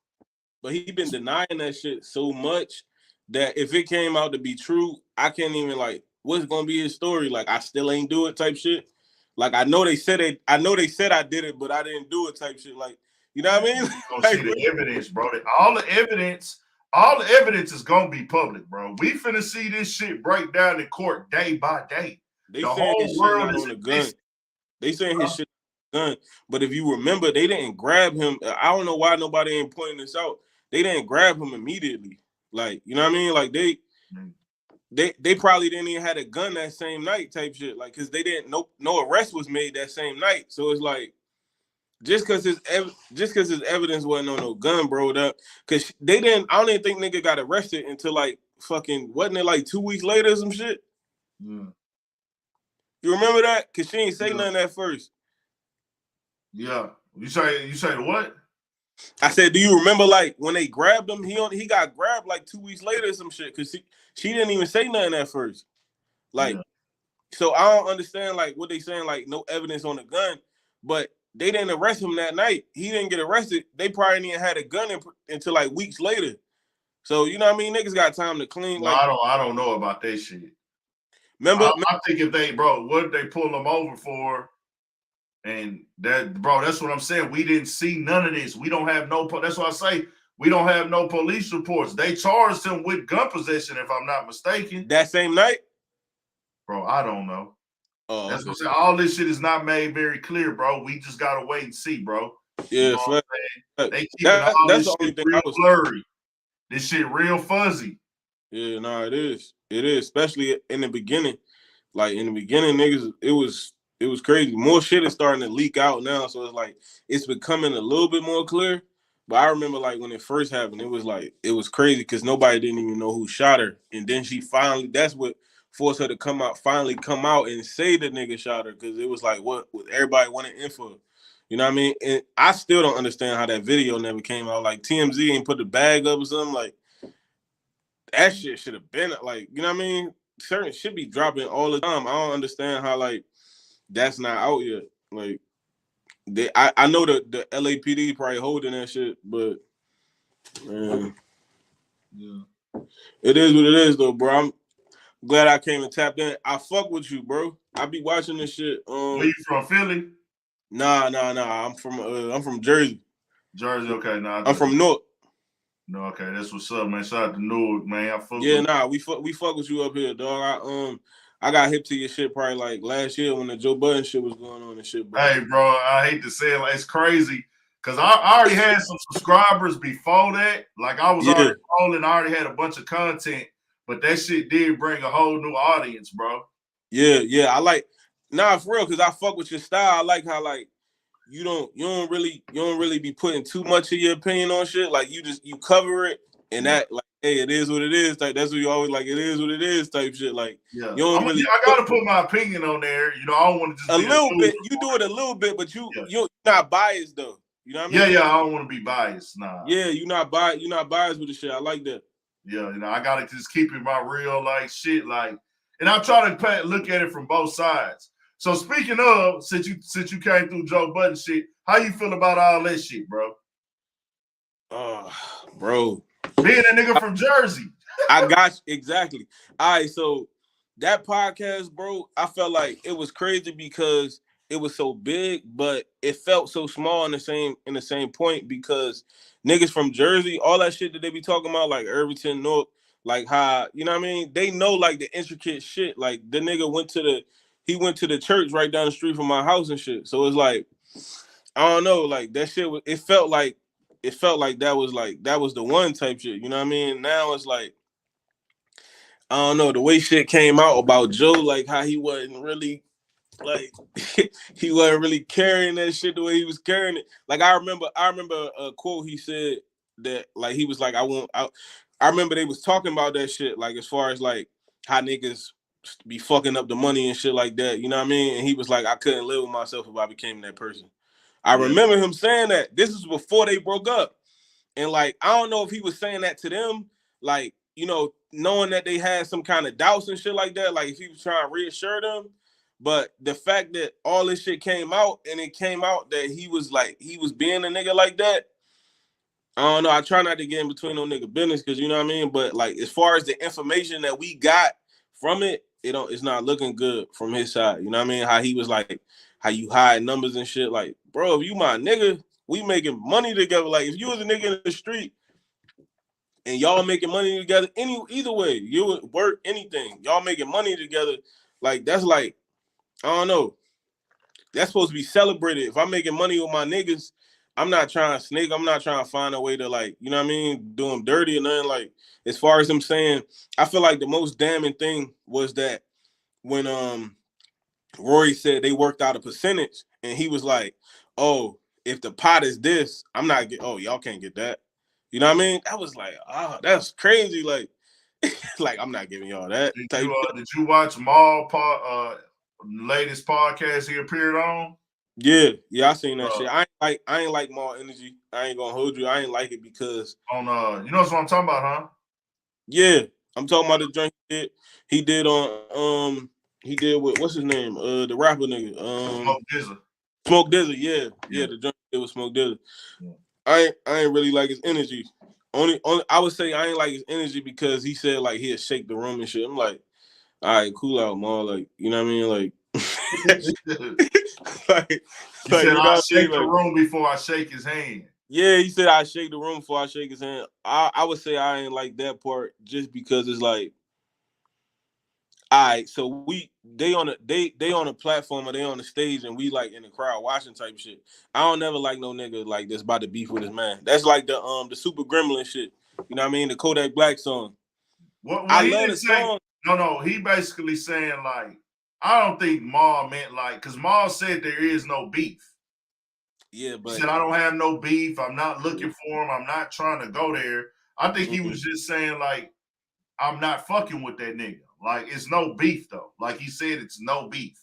But he been denying that shit so much that if it came out to be true, I can't even like what's gonna be his story. Like I still ain't do it type shit. Like I know they said I did it, but I didn't do it type shit. Like, you know what I mean? You gonna see the evidence, bro. All the evidence is gonna be public, bro. We finna see this shit break down in court day by day. They the whole world is on the gun. They saying his shit gun. But if you remember, they didn't grab him. I don't know why nobody ain't pointing this out. They didn't grab him immediately. Like, you know what I mean? Like they probably didn't even have a gun that same night type shit. Like, cause they didn't no arrest was made that same night. So it's like just because his evidence wasn't on no gun, bro. Because they didn't. I don't even think nigga got arrested until like fucking wasn't it like 2 weeks later or some shit? Yeah. You remember that? Cause she ain't say Yeah. nothing at first. Yeah. You say what? I said, do you remember like when they grabbed him? He got grabbed like 2 weeks later or some shit. Cause she didn't even say nothing at first. Like, Yeah. so I don't understand like what they saying, like no evidence on the gun, but they didn't arrest him that night. He didn't get arrested. They probably didn't even had a gun until like weeks later. So you know what I mean? Niggas got time to clean. Well, Like, I don't know about that shit. remember I think if they, bro, what if they pull them over for? And that, bro, that's what I'm saying. We didn't see none of this. We don't have no. That's why I say we don't have no police reports. They charged him with gun possession, if I'm not mistaken. that same night? Bro, I don't know. Oh, That's okay. what I'm saying. All this shit is not made very clear, bro. We just gotta wait and see, bro. Yeah, You know what I'm saying? They keeping all that's this the only shit thing real I was. blurry. This shit real fuzzy. Yeah, no, it is. It is, especially in the beginning. Like in the beginning, niggas, it was crazy. More shit is starting to leak out now, so it's like it's becoming a little bit more clear. But I remember like when it first happened, it was crazy because nobody didn't even know who shot her, and then she finally, that's what forced her to finally come out and say the nigga shot her, because it was like what everybody wanted info. You know what I mean? And I still don't understand how that video never came out. Like TMZ ain't put the bag up or something. Like that shit should have been like, you know what I mean? Certain shit be dropping all the time. I don't understand how like that's not out yet. Like I know the LAPD probably holding that shit, but man, Yeah. it is what it is though, bro. I'm glad I came and tapped in. I fuck with you, bro. I be watching this shit. Where you from, Philly? Nah. I'm from Jersey. Jersey, okay. Nah, I'm from Newark. No, okay, that's what's up, man. Shout out to Newark, man. I fuck Yeah, with nah, we fuck with you up here, dog. I got hip to your shit probably like last year when the Joe Budden shit was going on and shit, bro. Hey, bro, I hate to say it, like, it's crazy because I already had some subscribers before that. Like I was already following, I already had a bunch of content, but that shit did bring a whole new audience, bro. Yeah. I like, nah, for real, because I fuck with your style. I like how like you don't really be putting too much of your opinion on shit. Like you cover it and that like, hey, it is what it is. Like that's what you always like. It is what it is type shit. Like Yeah, you don't really. I gotta put my opinion on there. You know, I don't want to just A be little news bit. You reporter. do it a little bit, but you're not biased though. You know what I mean? Yeah, I don't want to be biased. Nah. Yeah, you're not biased. You're not biased with the shit. I like that. Yeah, you know, I gotta just keep it my real like shit, like, and I'm trying to look at it from both sides. So speaking of, since you came through Joe Budden shit, how you feel about all that shit, bro? Bro, Being a nigga from Jersey. I got you. Exactly. All right, so that podcast, bro, I felt like it was crazy because it was so big, but it felt so small in the same point because niggas from Jersey, all that shit that they be talking about, like Irvington, North, like how, you know what I mean? They know like the intricate shit. Like the nigga went to the church right down the street from my house and shit. So it's like, I don't know, like that shit was, it felt like that was the one type shit. You know what I mean? Now it's like, I don't know, the way shit came out about Joe, like how he wasn't really like he wasn't really carrying that shit the way he was carrying it. Like I remember a quote he said that like he was like, I remember they was talking about that shit, like as far as like how niggas be fucking up the money and shit like that. You know what I mean? And he was like, I couldn't live with myself if I became that person. I remember him saying that. This is before they broke up. And like, I don't know if he was saying that to them, like, you know, knowing that they had some kind of doubts and shit like that, like if he was trying to reassure them. But the fact that all this shit came out and it came out that he was being a nigga like that, I don't know. I try not to get in between no nigga business because you know what I mean. But like, as far as the information that we got from it, it's not looking good from his side. You know what I mean? How he was like, how you hide numbers and shit. Like, bro, if you my nigga, we making money together. Like, if you was a nigga in the street and y'all making money together, either way, you would work anything. Y'all making money together, like that's like, I don't know. That's supposed to be celebrated. If I'm making money with my niggas, I'm not trying to snake. I'm not trying to find a way to like, you know what I mean, do them dirty or nothing. Like, as far as him saying, I feel like the most damning thing was that when Rory said they worked out a percentage and he was like, oh, if the pot is this, I'm not get. Oh, y'all can't get that. You know what I mean? That was like, that's crazy. Like, like I'm not giving y'all that type. Did you watch Maul latest podcast he appeared on? Yeah, I seen that shit. I ain't like Maul Energy. I ain't gonna hold you. I ain't like it because on you know what I'm talking about, huh? Yeah, I'm talking about the joint he did on he did with what's his name? The rapper nigga. Smoke Dizza. Smoke Dizza, yeah, the joint it was Smoke Dizza. Yeah. I ain't really like his energy. Only I would say I ain't like his energy because he said like he'll shake the room and shit. I'm like, all right, cool out, Maul. Like, you know what I mean? Like, he said I'll shake the room before I shake his hand. Yeah, he said I shake the room before I shake his hand. I would say I ain't like that part just because it's like, all right, so they on a platform or they on the stage and we like in the crowd watching type shit. I don't never like no nigga like this about to beef with his man. That's like the Super Gremlin shit. You know what I mean? The Kodak Black song. I love the song. No, he basically saying like, I don't think Maul meant like, because Maul said there is no beef. Yeah, but he said I don't have no beef. I'm not looking for him. I'm not trying to go there. I think he was just saying like, I'm not fucking with that nigga. Like, it's no beef though. Like he said, it's no beef.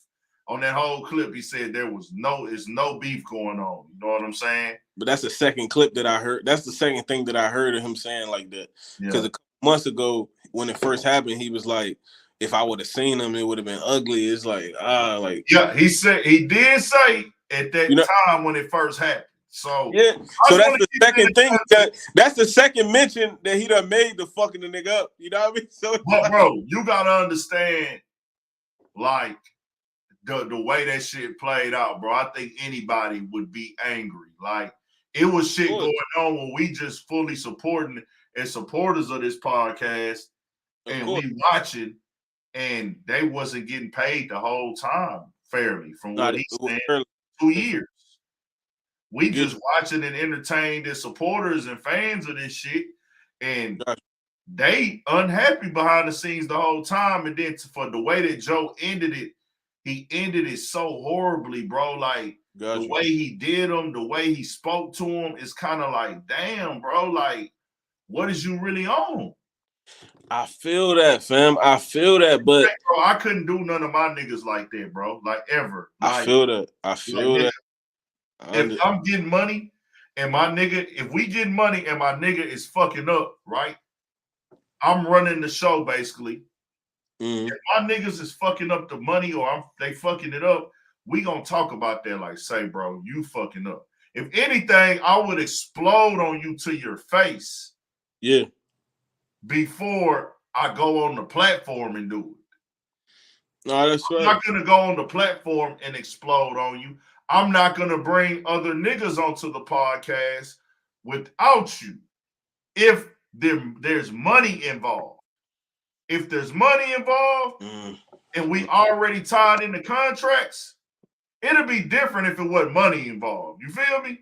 On that whole clip, he said it's no beef going on. You know what I'm saying? But that's the second clip that I heard. That's the second thing that I heard of him saying like that. Because a couple months ago, when it first happened, he was like, if I would have seen him, it would have been ugly. It's like, yeah, he did say at that time when it first happened. So yeah, so that's the second thing. That's the second mention that he done made the fucking the nigga up. You know what I mean? So, but bro, you gotta understand, like the way that shit played out, bro. I think anybody would be angry. Like it was shit going on when we just fully supporting as supporters of this podcast, and we watching, and they wasn't getting paid the whole time fairly from what he said. 2 years. We just watching and entertained as supporters and fans of this shit, and they unhappy behind the scenes the whole time. And then for the way that Joe ended it, he ended it so horribly, bro. Like the way he did him, the way he spoke to him, is kind of like, damn, bro. Like, what is you really on? I feel that, fam. I feel that, but hey, bro, I couldn't do none of my niggas like that, bro. Like ever. I feel that. I feel that. If I'm getting money and my nigga, if we get money and my nigga is fucking up, right? I'm running the show basically. Mm-hmm. If my niggas is fucking up the money or they fucking it up, we gonna talk about that. Like, say, bro, you fucking up. If anything, I would explode on you to your face. Yeah. Before I go on the platform and do it. No, that's right. I'm not gonna go on the platform and explode on you. I'm not gonna bring other niggas onto the podcast without you. If there's money involved. If there's money involved and we already tied into contracts, it'll be different if it wasn't money involved. You feel me?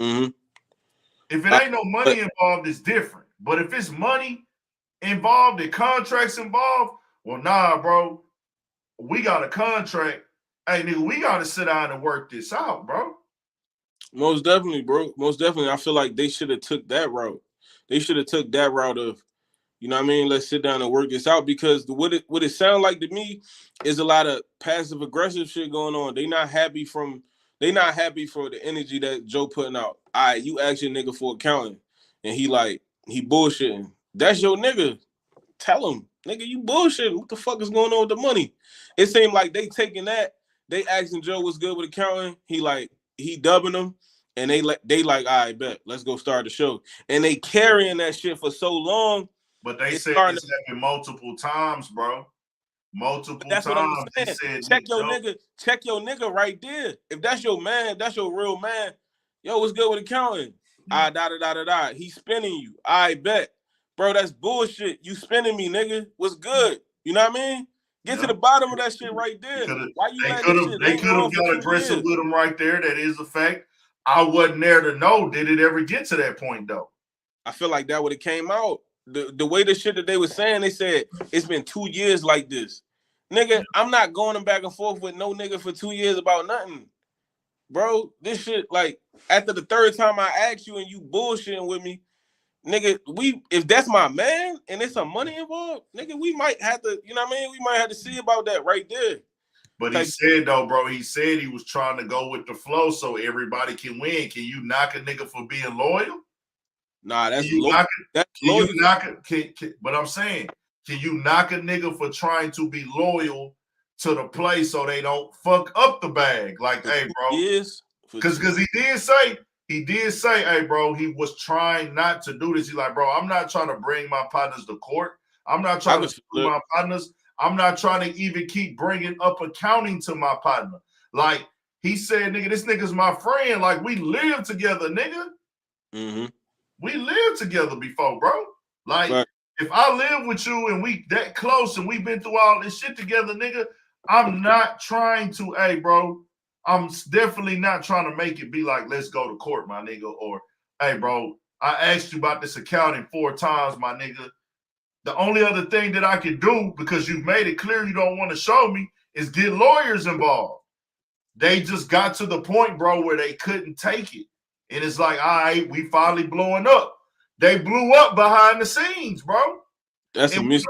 Mm-hmm. If it ain't no money involved, it's different. But if it's money involved and contracts involved, well, nah, bro. We got a contract. Hey, nigga, we got to sit down and work this out, bro. Most definitely, bro. Most definitely. I feel like they should have took that route. They should have took that route of, you know what I mean? Let's sit down and work this out, because what it sounds like to me is a lot of passive aggressive shit going on. They not happy for the energy that Joe putting out. All right, you ask your nigga for accounting, and he bullshitting. That's your nigga. Tell him, nigga, you bullshitting. What the fuck is going on with the money? It seemed like they taking that. They asking Joe what's good with accounting. He dubbing them, and they like, all right, bet, let's go start the show. And they carrying that shit for so long. But they said this happened multiple times, bro. Multiple times. They said, check your nigga right there. If that's your man, that's your real man. Yo, what's good with accounting? He's spinning you. I bet. Bro, that's bullshit. You spinning me, nigga. What's good? You know what I mean? Get to the bottom of that shit right there. Why you They could have got aggressive with him right there. That is a fact. I wasn't there to know. Did it ever get to that point, though? I feel like that would have came out. The way the shit that they were saying, they said it's been 2 years like this. Nigga, I'm not going back and forth with no nigga for 2 years about nothing. bro, this shit, like, after the third time I asked you and you bullshitting with me, nigga, if that's my man and there's some money involved, nigga, we might have to, you know what I mean? We might have to see about that right there. But he said, though, bro, he said he was trying to go with the flow so everybody can win. Can you knock a nigga for being loyal? Nah, that's loyal. But I'm saying, can you knock a nigga for trying to be loyal to the play so they don't fuck up the bag? Like, hey, bro. Yes. Because he did say, hey, bro, he was trying not to do this. He's like, bro, I'm not trying to bring my partners to court. I'm not trying to sue my partners. I'm not trying to even keep bringing up accounting to my partner. Like, he said, nigga, this nigga's my friend. Like, we live together, nigga. Mm-hmm. We lived together before, bro. Like, if I live with you and we that close and we've been through all this shit together, nigga, I'm not trying to, hey, bro, I'm definitely not trying to make it be like, let's go to court, my nigga, or, hey, bro, I asked you about this accounting 4 times, my nigga. The only other thing that I can do, because you've made it clear you don't want to show me, is get lawyers involved. They just got to the point, bro, where they couldn't take it. And it's like, all right, we finally blowing up. They blew up behind the scenes, bro. That's a mystery.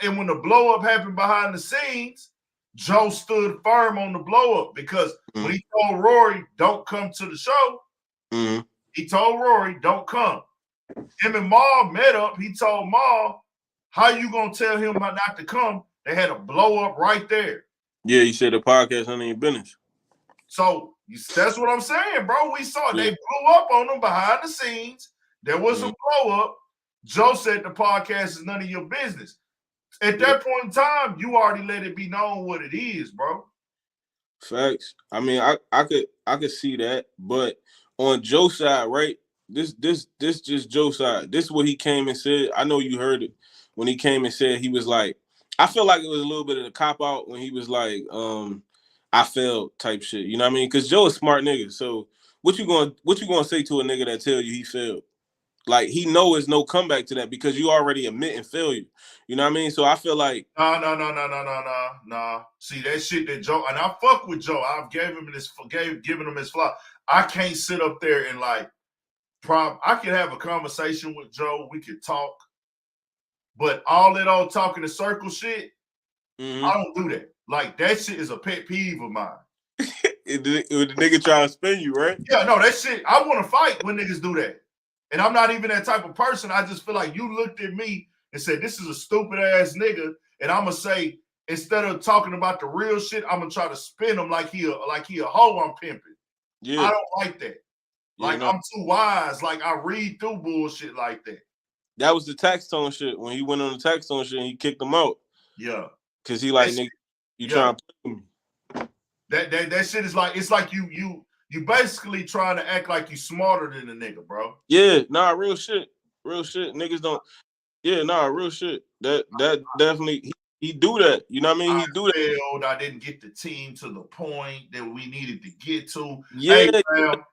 When the blow up happened behind the scenes, Joe stood firm on the blow up because when he told Rory, don't come to the show, he told Rory, don't come. Him and Maul met up. He told Maul, how you gonna tell him not to come? They had a blow up right there. Yeah, you said the podcast ain't even business. So that's what I'm saying, bro. We saw they blew up on them behind the scenes. There was a blow up. Joe said the podcast is none of your business. At that point in time, you already let it be known what it is, bro. Facts. I mean, I could see that, but on Joe's side, right? This just Joe's side. This is what he came and said. I know you heard it when he came and said he was like, I feel like it was a little bit of a cop out when he was like, I failed type shit. You know what I mean? Because Joe is a smart nigga. So what you gonna say to a nigga that tell you he failed? Like, he know there's no comeback to that because you already admitting failure. You know what I mean? So I feel like no. See, that shit that Joe, and I fuck with Joe. I've given him his flop. I can't sit up there and like I could have a conversation with Joe. We could talk. But all that old talking in circle shit, I don't do that. Like, that shit is a pet peeve of mine. the nigga trying to spin you, right? Yeah, no, that shit, I want to fight when niggas do that. And I'm not even that type of person. I just feel like you looked at me and said, this is a stupid ass nigga. And I'm going to say, instead of talking about the real shit, I'm going to try to spin him like he a hoe I'm pimping. Yeah. I don't like that. Like, I'm too wise. Like, I read through bullshit like that. That was the tax tone shit. When he went on the tax tone shit and he kicked him out. Yeah. Because he like, nigga, you trying to play me. That shit is like, it's like you basically trying to act like you smarter than a nigga, bro. Yeah, nah, real shit. Real shit. Niggas don't. Yeah, nah, real shit. That definitely he do that. You know what I mean? He do that. I didn't get the team to the point that we needed to get to. Yeah. Hey, fam,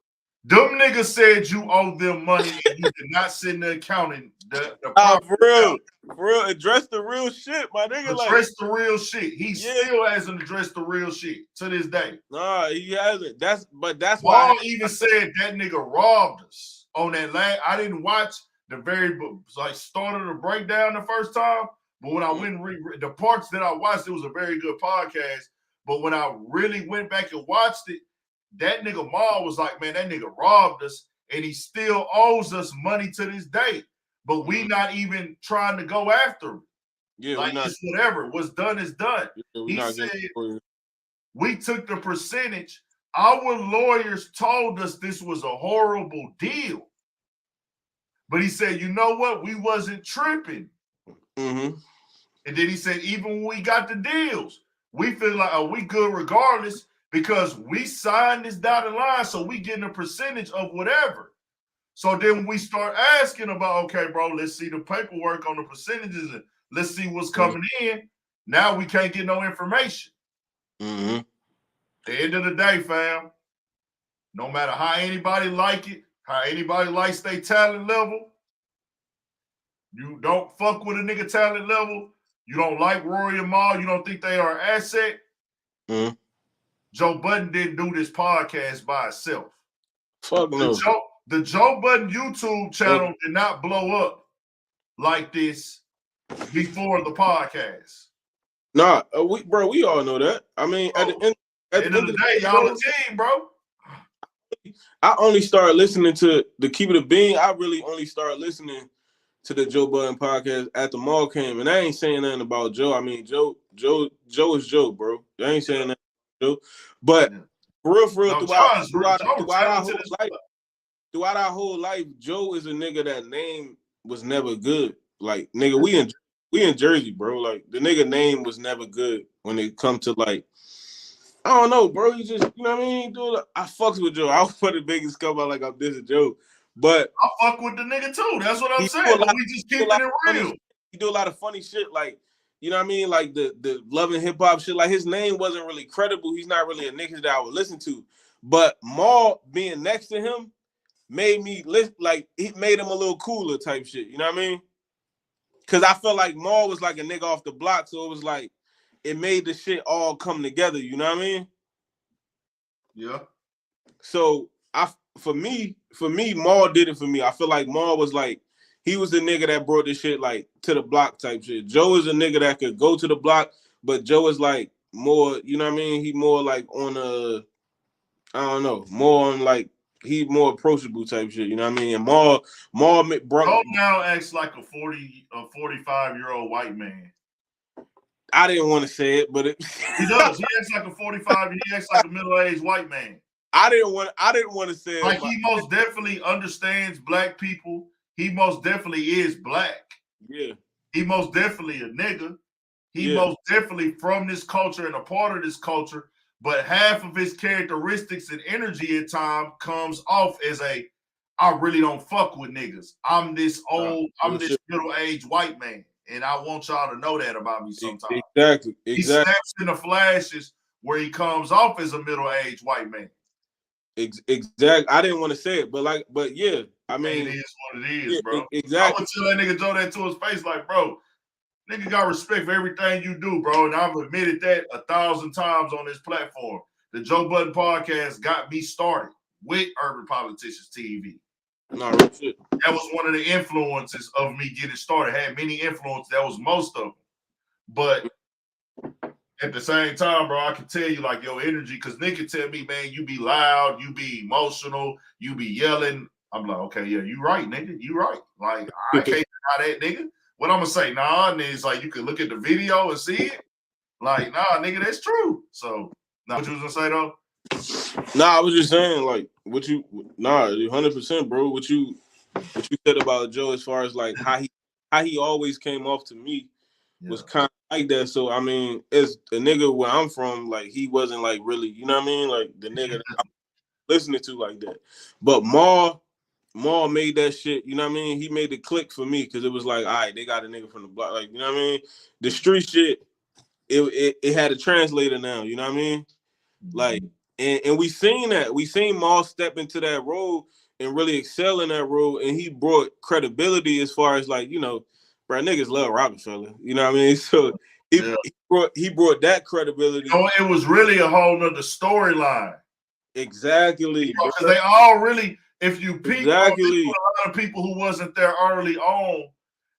them niggas said you owe them money and you did not send the accounting. For real. Address the real shit, my nigga. Address the real shit. He still hasn't addressed the real shit to this day. Nah, he hasn't. That's why why even said that nigga robbed us on that last. I didn't watch the very start of the breakdown the first time, but when I went and the parts that I watched, it was a very good podcast. But when I really went back and watched it, that nigga Ma was like, man, that nigga robbed us, and he still owes us money to this day. But we not even trying to go after him. Yeah, like, it's whatever. What's done is done. Yeah, he said we took the percentage. Our lawyers told us this was a horrible deal. But he said, you know what? We wasn't tripping. Mm-hmm. And then he said, even when we got the deals, we feel like, we good regardless because we signed this dotted line, so we getting a percentage of whatever. So then we start asking about, okay, bro, let's see the paperwork on the percentages and let's see what's coming in. Now we can't get no information. Mm-hmm. At the end of the day, fam, no matter how anybody like it, how anybody likes their talent level, you don't fuck with a nigga talent level, you don't like Rory and Maul, you don't think they are an asset, Joe Budden didn't do this podcast by itself. Fuck no. The Joe Budden YouTube channel did not blow up like this before the podcast. Nah, we all know that. I mean, at the end of the day, y'all a team, bro. I only started listening to the Keep It a Bean. I really only started listening to the Joe Budden podcast after Maul came, and I ain't saying nothing about Joe. I mean, Joe is Joe, bro. I ain't saying nothing about Joe, but for real, throughout our whole life, Joe is a nigga that name was never good. Like, nigga, we in Jersey, bro. Like, the nigga name was never good when it come to, like, I don't know, bro. You just, you know what I mean? Dude, I fucks with Joe. I was put the biggest come out like I'm dissing Joe. But I fuck with the nigga too. That's what I'm saying. But we just keeping it real. He do a lot of funny shit, like, you know what I mean? Like the Love and Hip Hop shit. Like, his name wasn't really credible. He's not really a nigga that I would listen to. But Maul being next to him made me listen, like, he made him a little cooler type shit. You know what I mean? Because I felt like Maul was like a nigga off the block, so it was like, it made the shit all come together, you know what I mean? Yeah. So for me, Maul did it for me. I feel like Maul was like, he was the nigga that brought this shit like to the block type shit. Joe is a nigga that could go to the block, but Joe is like more, you know what I mean? He more like on I don't know, more on like, he more approachable type shit, you know what I mean? And Maul brought. Joe now acts like a 45-year-old white man. I didn't want to say it, but he does. He acts like a 45. He acts like a middle-aged white man. I didn't want to say it. Like, he most definitely understands black people. He most definitely is black. Yeah. He most definitely a nigga. He most definitely from this culture and a part of this culture. But half of his characteristics and energy at time comes off as I really don't fuck with niggas. I'm this middle-aged white man. And I want y'all to know that about me sometimes. Exactly. He snaps in the flashes where he comes off as a middle-aged white man. Exactly. I didn't want to say it, but yeah. I mean, it is what it is, bro. Exactly. I would tell that nigga Joe that to his face, like, bro, nigga got respect for everything you do, bro. And I've admitted that 1,000 times on this platform. The Joe Budden podcast got me started with Urban Politicians TV. No, real shit. That was one of the influences of me getting started. Had many influences. That was most of them. But at the same time, bro, I can tell you, like, your energy, because Nick can tell me, man, you be loud, you be emotional, you be yelling. I'm like, okay, yeah, you right, nigga. You right. Like, I can't deny that, nigga. What I'm going to say, nah, and it's like, you can look at the video and see it. Like, nah, nigga, that's true. So, what you was going to say, though? Nah, I was just saying, like, 100%, bro. What you said about Joe, as far as like how he always came off to me, was kind of like that. So I mean, as a nigga where I'm from, like, he wasn't like really, you know what I mean, like the nigga that I'm listening to like that. But Maul made that shit, you know what I mean? He made the click for me because it was like, all right, they got a nigga from the block, like, you know what I mean? The street shit, it had a translator now, you know what I mean? Like. And we seen that. We seen Maul step into that role and really excel in that role. And he brought credibility as far as, like, you know, bro, niggas love Rockefeller. You know what I mean? So he brought that credibility. Oh, it was really a whole nother storyline. Exactly. Because they all really, if you peep, a lot of people who wasn't there early on,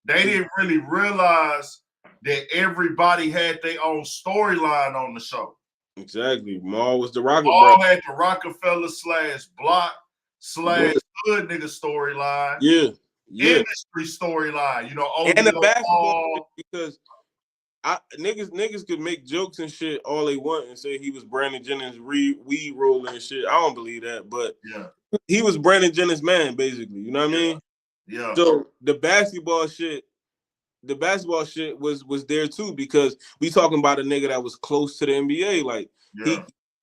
they didn't really realize that everybody had their own storyline on the show. Exactly. Maul was the Rocket. Maul had the Rockefeller / block / hood nigga storyline. Yeah. Industry storyline. You know, and the basketball, because niggas could make jokes and shit all they want and say he was Brandon Jennings weed rolling and shit. I don't believe that, but he was Brandon Jennings' man, basically. You know what I mean? Yeah. So the basketball shit was there too, because we talking about a nigga that was close to the NBA. Like,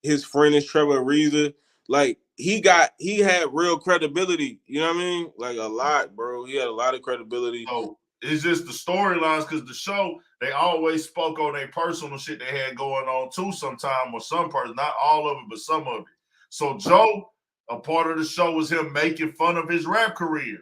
his friend is Trevor Ariza. Like, he had real credibility. You know what I mean? Like, a lot, bro. He had a lot of credibility. So it's just the storylines, because the show, they always spoke on their personal shit they had going on too sometime, or some person, not all of it, but some of it. So Joe, a part of the show was him making fun of his rap career.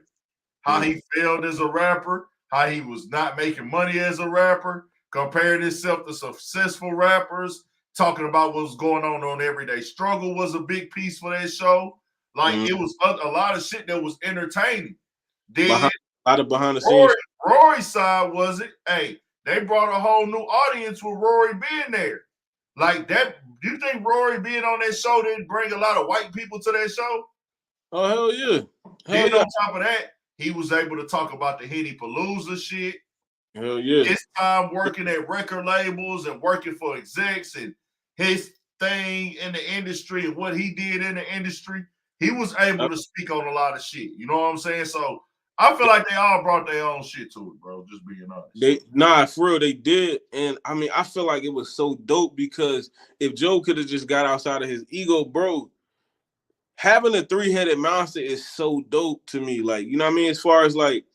How he failed as a rapper, how he was not making money as a rapper, comparing himself to successful rappers, talking about what was going on Everyday Struggle was a big piece for that show. Like it was a lot of shit that was entertaining. Then a lot of behind the scenes. Rory's side was it? Hey, they brought a whole new audience with Rory being there. Like that, do you think Rory being on that show didn't bring a lot of white people to that show? Oh, hell yeah. Then on top of that, he was able to talk about the Henny Palooza shit. Hell yeah. His time working at record labels and working for execs and his thing in the industry and what he did in the industry. He was able to speak on a lot of shit. You know what I'm saying? So I feel like they all brought their own shit to it, bro. Just being honest. For real, they did. And I mean, I feel like it was so dope because if Joe could have just got outside of his ego, bro, having a 3-headed monster is so dope to me. Like, you know what I mean? As far as like,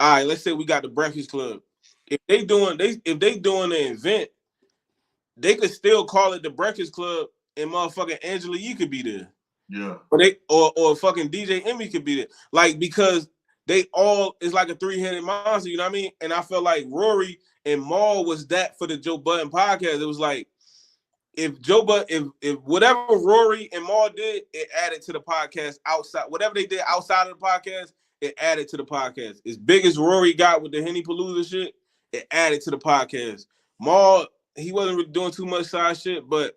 all right, let's say we got the Breakfast Club. If they doing an event, they could still call it the Breakfast Club and motherfucking Angela Yee could be there. Yeah. Or fucking DJ Emmy could be there. Like, because they all is like a 3-headed monster, you know what I mean? And I felt like Rory and Maul was that for the Joe Budden podcast. It was like if whatever Rory and Maul did, it added to the podcast outside. Whatever they did outside of the podcast, it added to the podcast. As big as Rory got with the Henny Palooza shit, it added to the podcast. Maul, he wasn't really doing too much side shit, but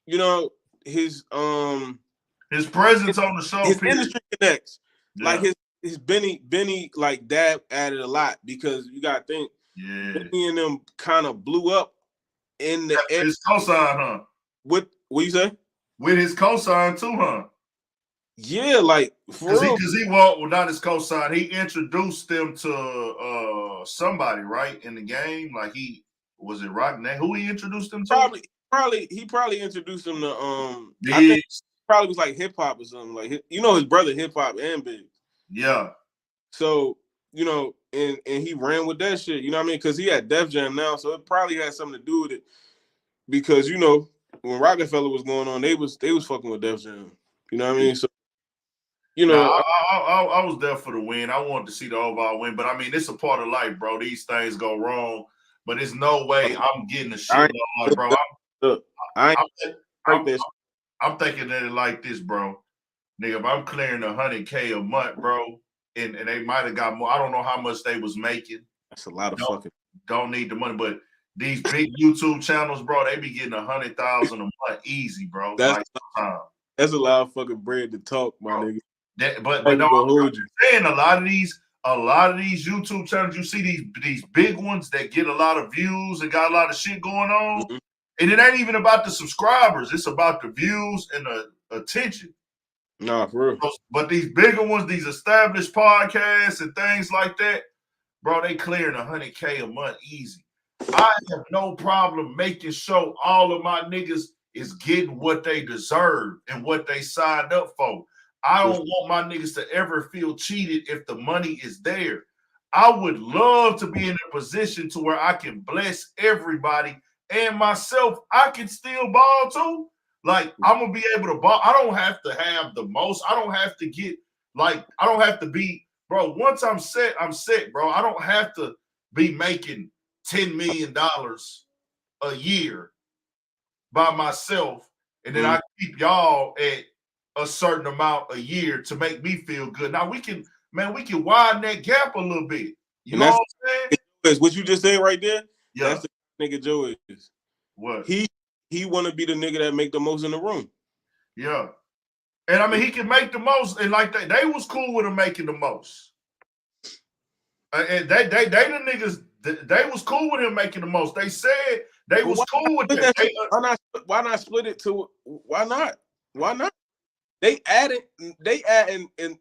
you know, his presence on the show, his industry connects. Yeah. Like his Benny like dad added a lot because you gotta think Benny and them kind of blew up in the his cosign, huh? What you say? With his cosign too, huh? Yeah, like because he walked not his cosign. He introduced them to somebody right in the game. Like was it Rock? Who he introduced them to? He probably introduced them to I think probably was like hip hop or something. Like his brother hip hop and Big. Yeah. So and he ran with that shit. You know what I mean? Because he had Def Jam now, so it probably had something to do with it. Because when Rockefeller was going on, they was fucking with Def Jam. You know what I mean? So I was there for the win. I wanted to see the overall win, but I mean, it's a part of life, bro. These things go wrong, but there's no way I'm getting the shit on, bro. I'm thinking that it like this, bro. Nigga, if I'm clearing $100K a month, bro, and they might have got more. I don't know how much they was making. That's a lot of fucking. Don't need the money, but these big YouTube channels, bro, they be getting 100,000 a month easy, bro. That's a lot of fucking bread to talk, my nigga. But I'm saying a lot of these YouTube channels, you see these big ones that get a lot of views and got a lot of shit going on. Mm-hmm. And it ain't even about the subscribers. It's about the views and the attention. Nah, for real. But these bigger ones, these established podcasts and things like that, bro, they clearing 100K a month easy. I have no problem making sure all of my niggas is getting what they deserve and what they signed up for. I don't want my niggas to ever feel cheated if the money is there. I would love to be in a position to where I can bless everybody and myself. I can still ball too. Like, I'm going to be able to ball. I don't have to have the most. I don't have to get, I don't have to be, bro, once I'm set, bro. I don't have to be making $10 million a year by myself. And then I keep y'all at a certain amount a year to make me feel good. Now we can widen that gap a little bit. You know what I'm saying? What you just said right there? Yeah. That's the nigga Joe is. What? He want to be the nigga that make the most in the room. Yeah. And I mean, he can make the most. And like they was cool with him making the most. And they the niggas, they was cool with him making the most. They said they was cool with that. Why not split it to, why not? They added and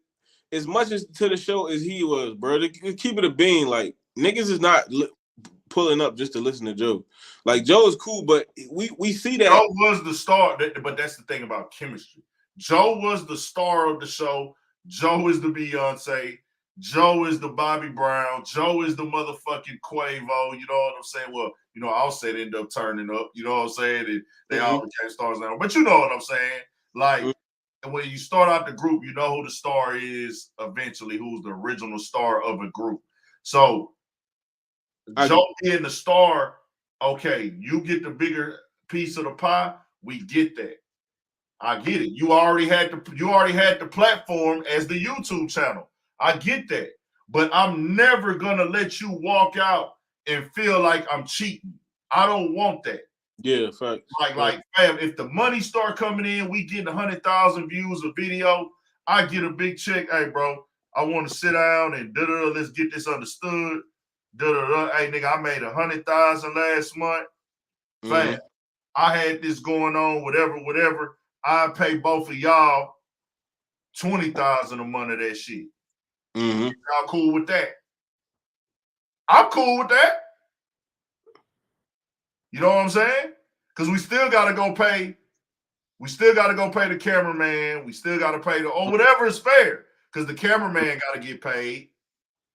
as much as to the show as he was, bro. They keep it a bean. Like, niggas is not pulling up just to listen to Joe. Like, Joe is cool, but we see that Joe was the star. But that's the thing about chemistry. Joe was the star of the show. Joe is the Beyonce. Joe is the Bobby Brown. Joe is the motherfucking Quavo. You know what I'm saying? Well, Offset ended up turning up. You know what I'm saying? And they all became stars now. But you know what I'm saying? Like, and when you start out the group, you know who the star is eventually, who's the original star of a group. So Joe being the star, okay, you get the bigger piece of the pie. We get that. I get it. You already had the platform as the YouTube channel. I get that. But I'm never gonna let you walk out and feel like I'm cheating. I don't want that. Yeah, facts. Like, fam, if the money start coming in, we getting 100,000 views a video, I get a big check. Hey, bro, I want to sit down and let's get this understood. Hey, nigga, I made 100,000 last month. Fam, I had this going on, whatever. I pay both of y'all 20,000 a month of that shit. Y'all cool with that? I'm cool with that. You know what I'm saying? Because we still gotta go pay. We still gotta go pay the cameraman. We still gotta pay or whatever is fair. Because the cameraman gotta get paid.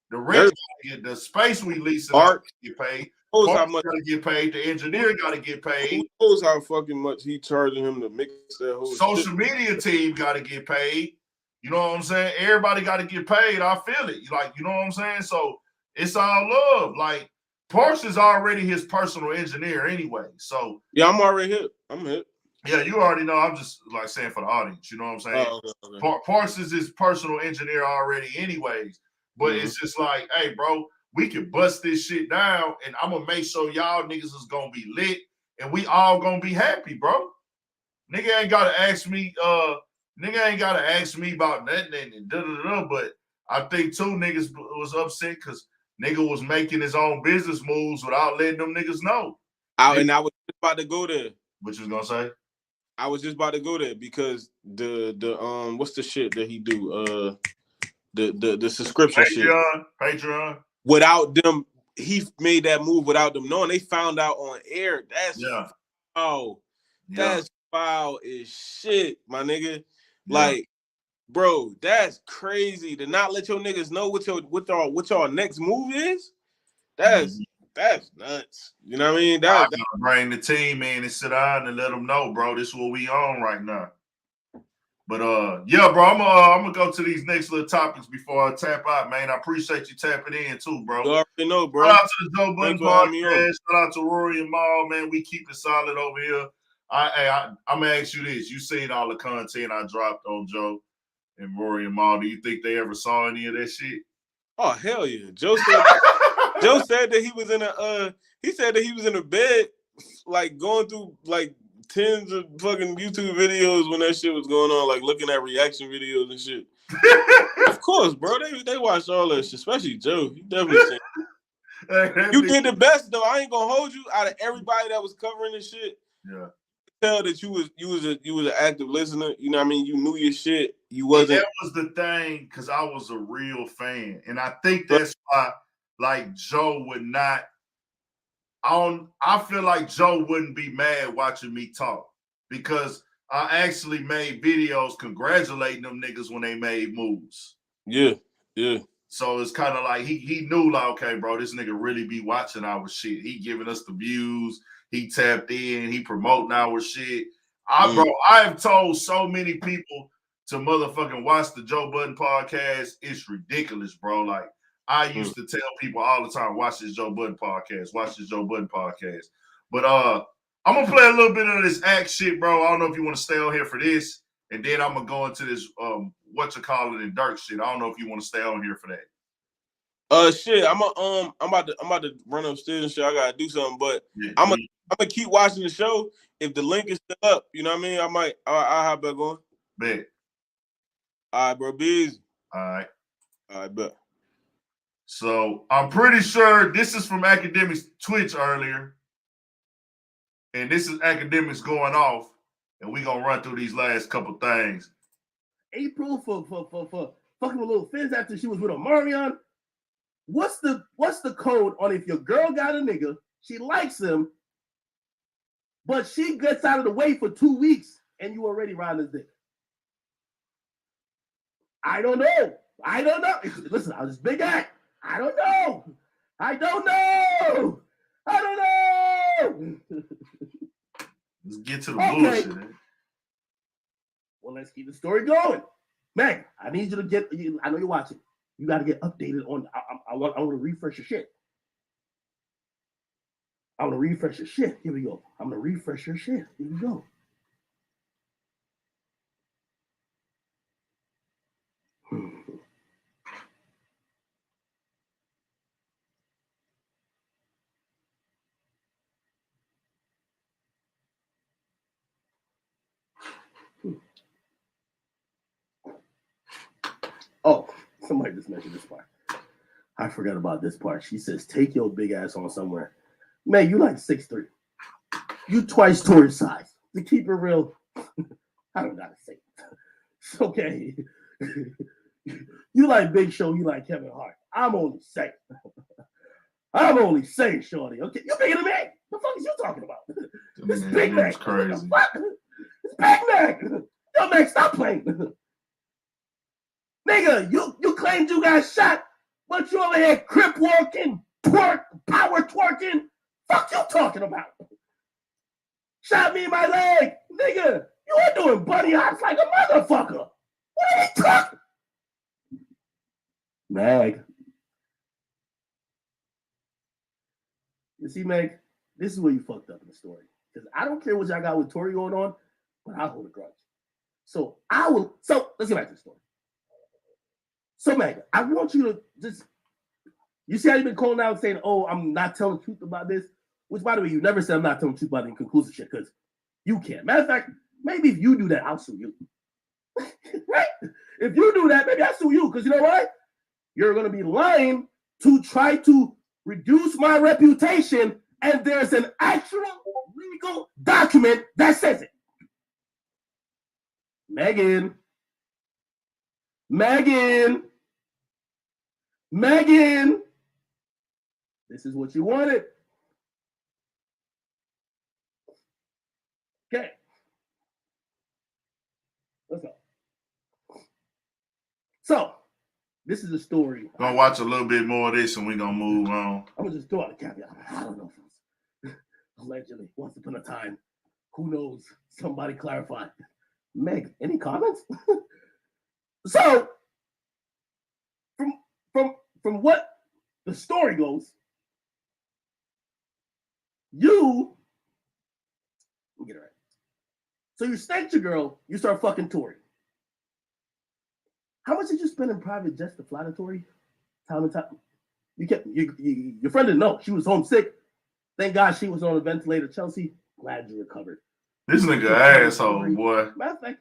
The rent gotta get the space we leasing out get paid. How much gotta get paid. The engineer gotta get paid. Who knows how fucking much he charging him to mix that whole social media team gotta get paid. You know what I'm saying? Everybody gotta get paid. I feel it. Like, you know what I'm saying? So it's all love. Like, Parks is already his personal engineer anyway. So yeah, I'm already hip. I'm hip. Yeah, you already know. I'm just like saying for the audience. You know what I'm saying? Oh, okay. Parks is his personal engineer already anyways. But it's just like, hey, bro, we can bust this shit down, and I'm gonna make sure y'all niggas is gonna be lit, and we all gonna be happy, bro. Nigga ain't gotta ask me. Nigga ain't gotta ask me about nothing and But I think two niggas was upset because nigga was making his own business moves without letting them niggas know. And I was just about to go there. What you was gonna say? I was just about to go there because the what's the shit that he do? The subscription Patreon. Without them, he made that move without them knowing. They found out on air. That's that's foul as shit, my nigga. Yeah. Like, bro, that's crazy to not let your niggas know what your next move is. That's nuts. You know what I mean? That's bring the team in and sit down and let them know, bro. This is what we on right now. But yeah, bro, I'm gonna go to these next little topics before I tap out, man. I appreciate you tapping in too, bro. You already know, bro. Shout out to the Joe Budden podcast. Shout out to Rory and Maul, man. We keep it solid over here. I'm gonna ask you this: you seen all the content I dropped on Joe and Rory and Maul? Do you think they ever saw any of that shit? Oh hell yeah! Joe said that he was in a he said that he was in a bed, like going through like tens of fucking YouTube videos when that shit was going on, like looking at reaction videos and shit. Of course, bro. They watched all that shit, especially Joe. He definitely seen. You did the best though. I ain't gonna hold you. Out of everybody that was covering this shit, yeah, tell that you was an active listener. You know what I mean? You knew your shit. You wasn't. That was the thing, because I was a real fan, and I think that's why, like, Joe would not. I feel like Joe wouldn't be mad watching me talk, because I actually made videos congratulating them niggas when they made moves. Yeah. So it's kind of like he knew, like, okay, bro, this nigga really be watching our shit. He giving us the views. He tapped in. He promoting our shit. Bro, I have told so many people to motherfucking watch the Joe Budden podcast. It's ridiculous, bro. Like, I used to tell people all the time, watch this Joe Budden podcast. Watch this Joe Budden podcast. But I'm going to play a little bit of this act shit, bro. I don't know if you want to stay on here for this. And then I'm going to go into this and Dirk shit. I don't know if you want to stay on here for that. Shit, I'm about to run upstairs and shit. I gotta do something, but I'm gonna keep watching the show. If the link is still up, you know what I mean. I'll have back on. Bet. All right, bro. Be easy. All right, bet. So I'm pretty sure this is from Akademiks Twitch earlier, and this is Akademiks going off, and we gonna run through these last couple things. April for fucking with little Fizz after she was with Omarion. What's the code on if your girl got a nigga, she likes him, but she gets out of the way for 2 weeks and you already round his dick? I don't know. Listen, I was big act. I don't know. Let's get to the bullshit. Well, let's keep the story going. Meg, I need you to I know you're watching. You got to get updated on. I want to refresh your shit. I'm gonna refresh your shit. Here we go. I'm gonna refresh your shit. Here we go. Oh, somebody just mentioned this part. I forgot about this part. She says, take your big ass on somewhere. Man, you like 6'3". You twice Tory's size. To keep it real, I don't gotta say it. It's okay. You like Big Show, you like Kevin Hart. I'm only saying, shorty. Okay, you bigger than me. The fuck is you talking about? This Big Mac. Crazy. It's Big Mac. Yo, man, stop playing. Nigga, you claimed you got shot, but you over here crip walking, power twerking. Fuck you talking about? Shot me in my leg. Nigga, you are doing bunny hops like a motherfucker. What are we talking? Meg. You see, Meg, this is where you fucked up in the story. Because I don't care what y'all got with Tory going on, but I'll hold a grudge. So let's get back to the story. So, Meg, I want you to just, you see how you've been calling out saying, oh, I'm not telling the truth about this? Which, by the way, you never said I'm not telling the truth about the inconclusive shit, because you can't. Matter of fact, maybe if you do that, I'll sue you. Right? If you do that, maybe I'll sue you, because you know what? You're going to be lying to try to reduce my reputation, and there's an actual legal document that says it. Megan, this is what you wanted. Okay. Let's go. So, this is a story. Gonna watch a little bit more of this and we're gonna move on. I'm gonna just throw out a caveat. I don't know. Allegedly, once upon a time, who knows? Somebody clarify. Meg, any comments? So, from what the story goes, let me get it right. So you snaked your girl, you start fucking Tory. How much did you spend in private jets to fly to Tory? Time and time. Your friend didn't know. She was homesick. Thank God she was on a ventilator. Chelsea, glad you recovered. This nigga asshole, boy. Matter of fact,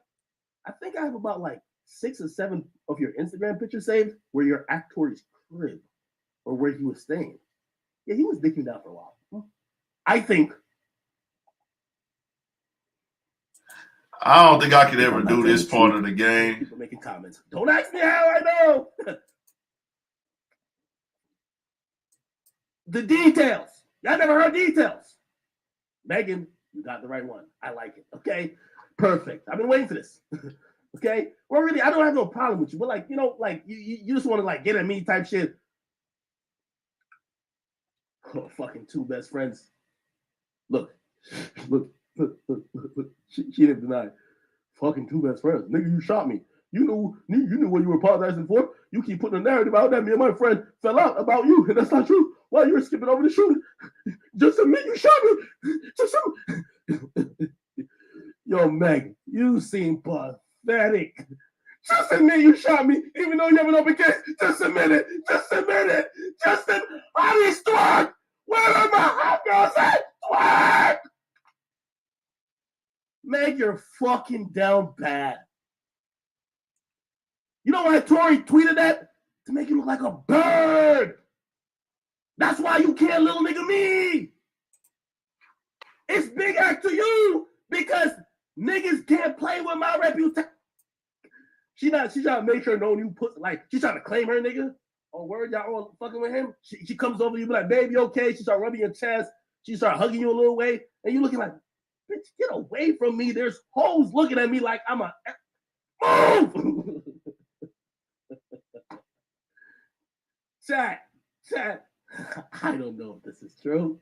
I think I have about like 6 or 7 of your Instagram pictures saved where you're at Tory's crib or where he was staying. Yeah, he was dicking down for a while. I think. I don't think I could ever do this part of the game. People making comments. Don't ask me how I know. The details. Y'all never heard details. Megan, you got the right one. I like it. Okay? Perfect. I've been waiting for this. Okay? Well, really, I don't have no problem with you. But like, you just want to like get at me type shit. Oh, fucking 2 best friends. Look. She didn't deny. Fucking 2 best friends. Nigga, you shot me. You knew what you were apologizing for. You keep putting a narrative out that me and my friend fell out about you, and that's not true. While you were skipping over the shooting, just admit you shot me. Just Yo, Meg, you seem pathetic. Just admit you shot me, even though you have an open case. Just admit it. Honey, Stewart, where are my hot girls at? Stewart! Meg, you're fucking down bad. You know why Tory tweeted that? To make you look like a bird. That's why you can't little nigga me. It's big act to you because niggas can't play with my reputation. She's trying to make sure no one you put, like, she's trying to claim her nigga. Oh, word, y'all all fucking with him? She comes over, you be like, baby, okay? She start rubbing your chest. She start hugging you a little way. And you looking like, bitch, get away from me. There's hoes looking at me like I'm a... Move! Chat. I don't know if this is true.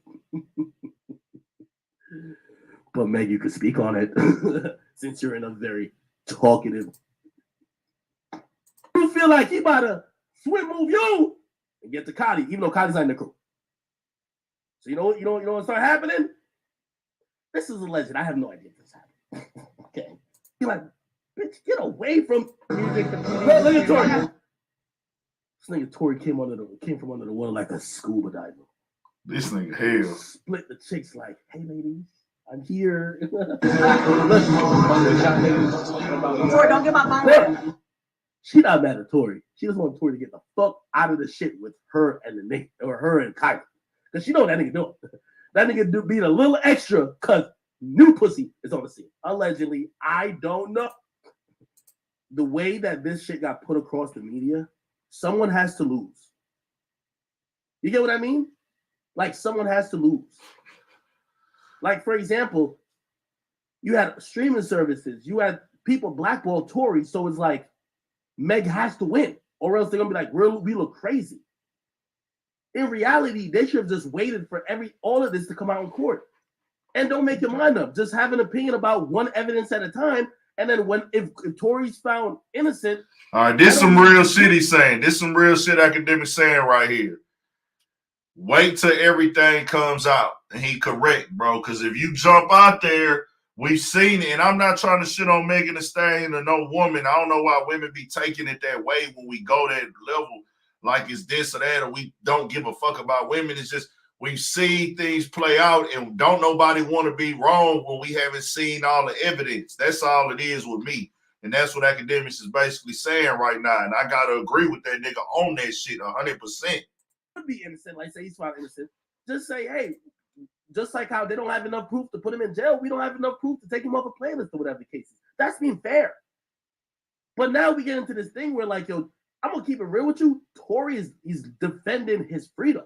But Meg, you could speak on it since you're in a very talkative. You feel like he about to swim move you and get to Cotty, even though Cotty's not in the crew. So you know what started happening? This is alleged. I have no idea if this happened. Okay. You're like, bitch, get away from Music, the look at Tory. This nigga Tory came from under the water like a scuba diver. This nigga hell. Split the chicks like, hey ladies, I'm here. Tory, don't get my phone back. She not mad at Tory. She just want Tory to get the fuck out of the shit with her and the nigga, or her and Kylie. Because she know what that nigga doing. That nigga being a little extra because new pussy is on the scene. Allegedly, I don't know. The way that this shit got put across the media, someone has to lose. You get what I mean? Like, someone has to lose. Like, for example, you had streaming services. You had people blackball Tory. So it's like, Meg has to win. Or else they're going to be like, we look crazy. In reality, they should have just waited for all of this to come out in court. And don't make your mind up. Just have an opinion about one evidence at a time. And then if Tory's found innocent. All right, this some real shit he's saying. This some real shit Akademiks saying right here. Wait till everything comes out. And he correct, bro. Because if you jump out there, we've seen it. And I'm not trying to shit on Megan Thee Stallion or no woman. I don't know why women be taking it that way when we go that level. Like it's this or that, or we don't give a fuck about women. It's just we've seen things play out, and don't nobody want to be wrong when we haven't seen all the evidence. That's all it is with me. And that's what Akademiks is basically saying right now. And I got to agree with that nigga on that shit 100%. Could be innocent, like say he's found innocent. Just say, hey, just like how they don't have enough proof to put him in jail, we don't have enough proof to take him off a playlist or whatever the case is. That's being fair. But now we get into this thing where, like, yo, I'm gonna keep it real with you. Tory he's defending his freedom.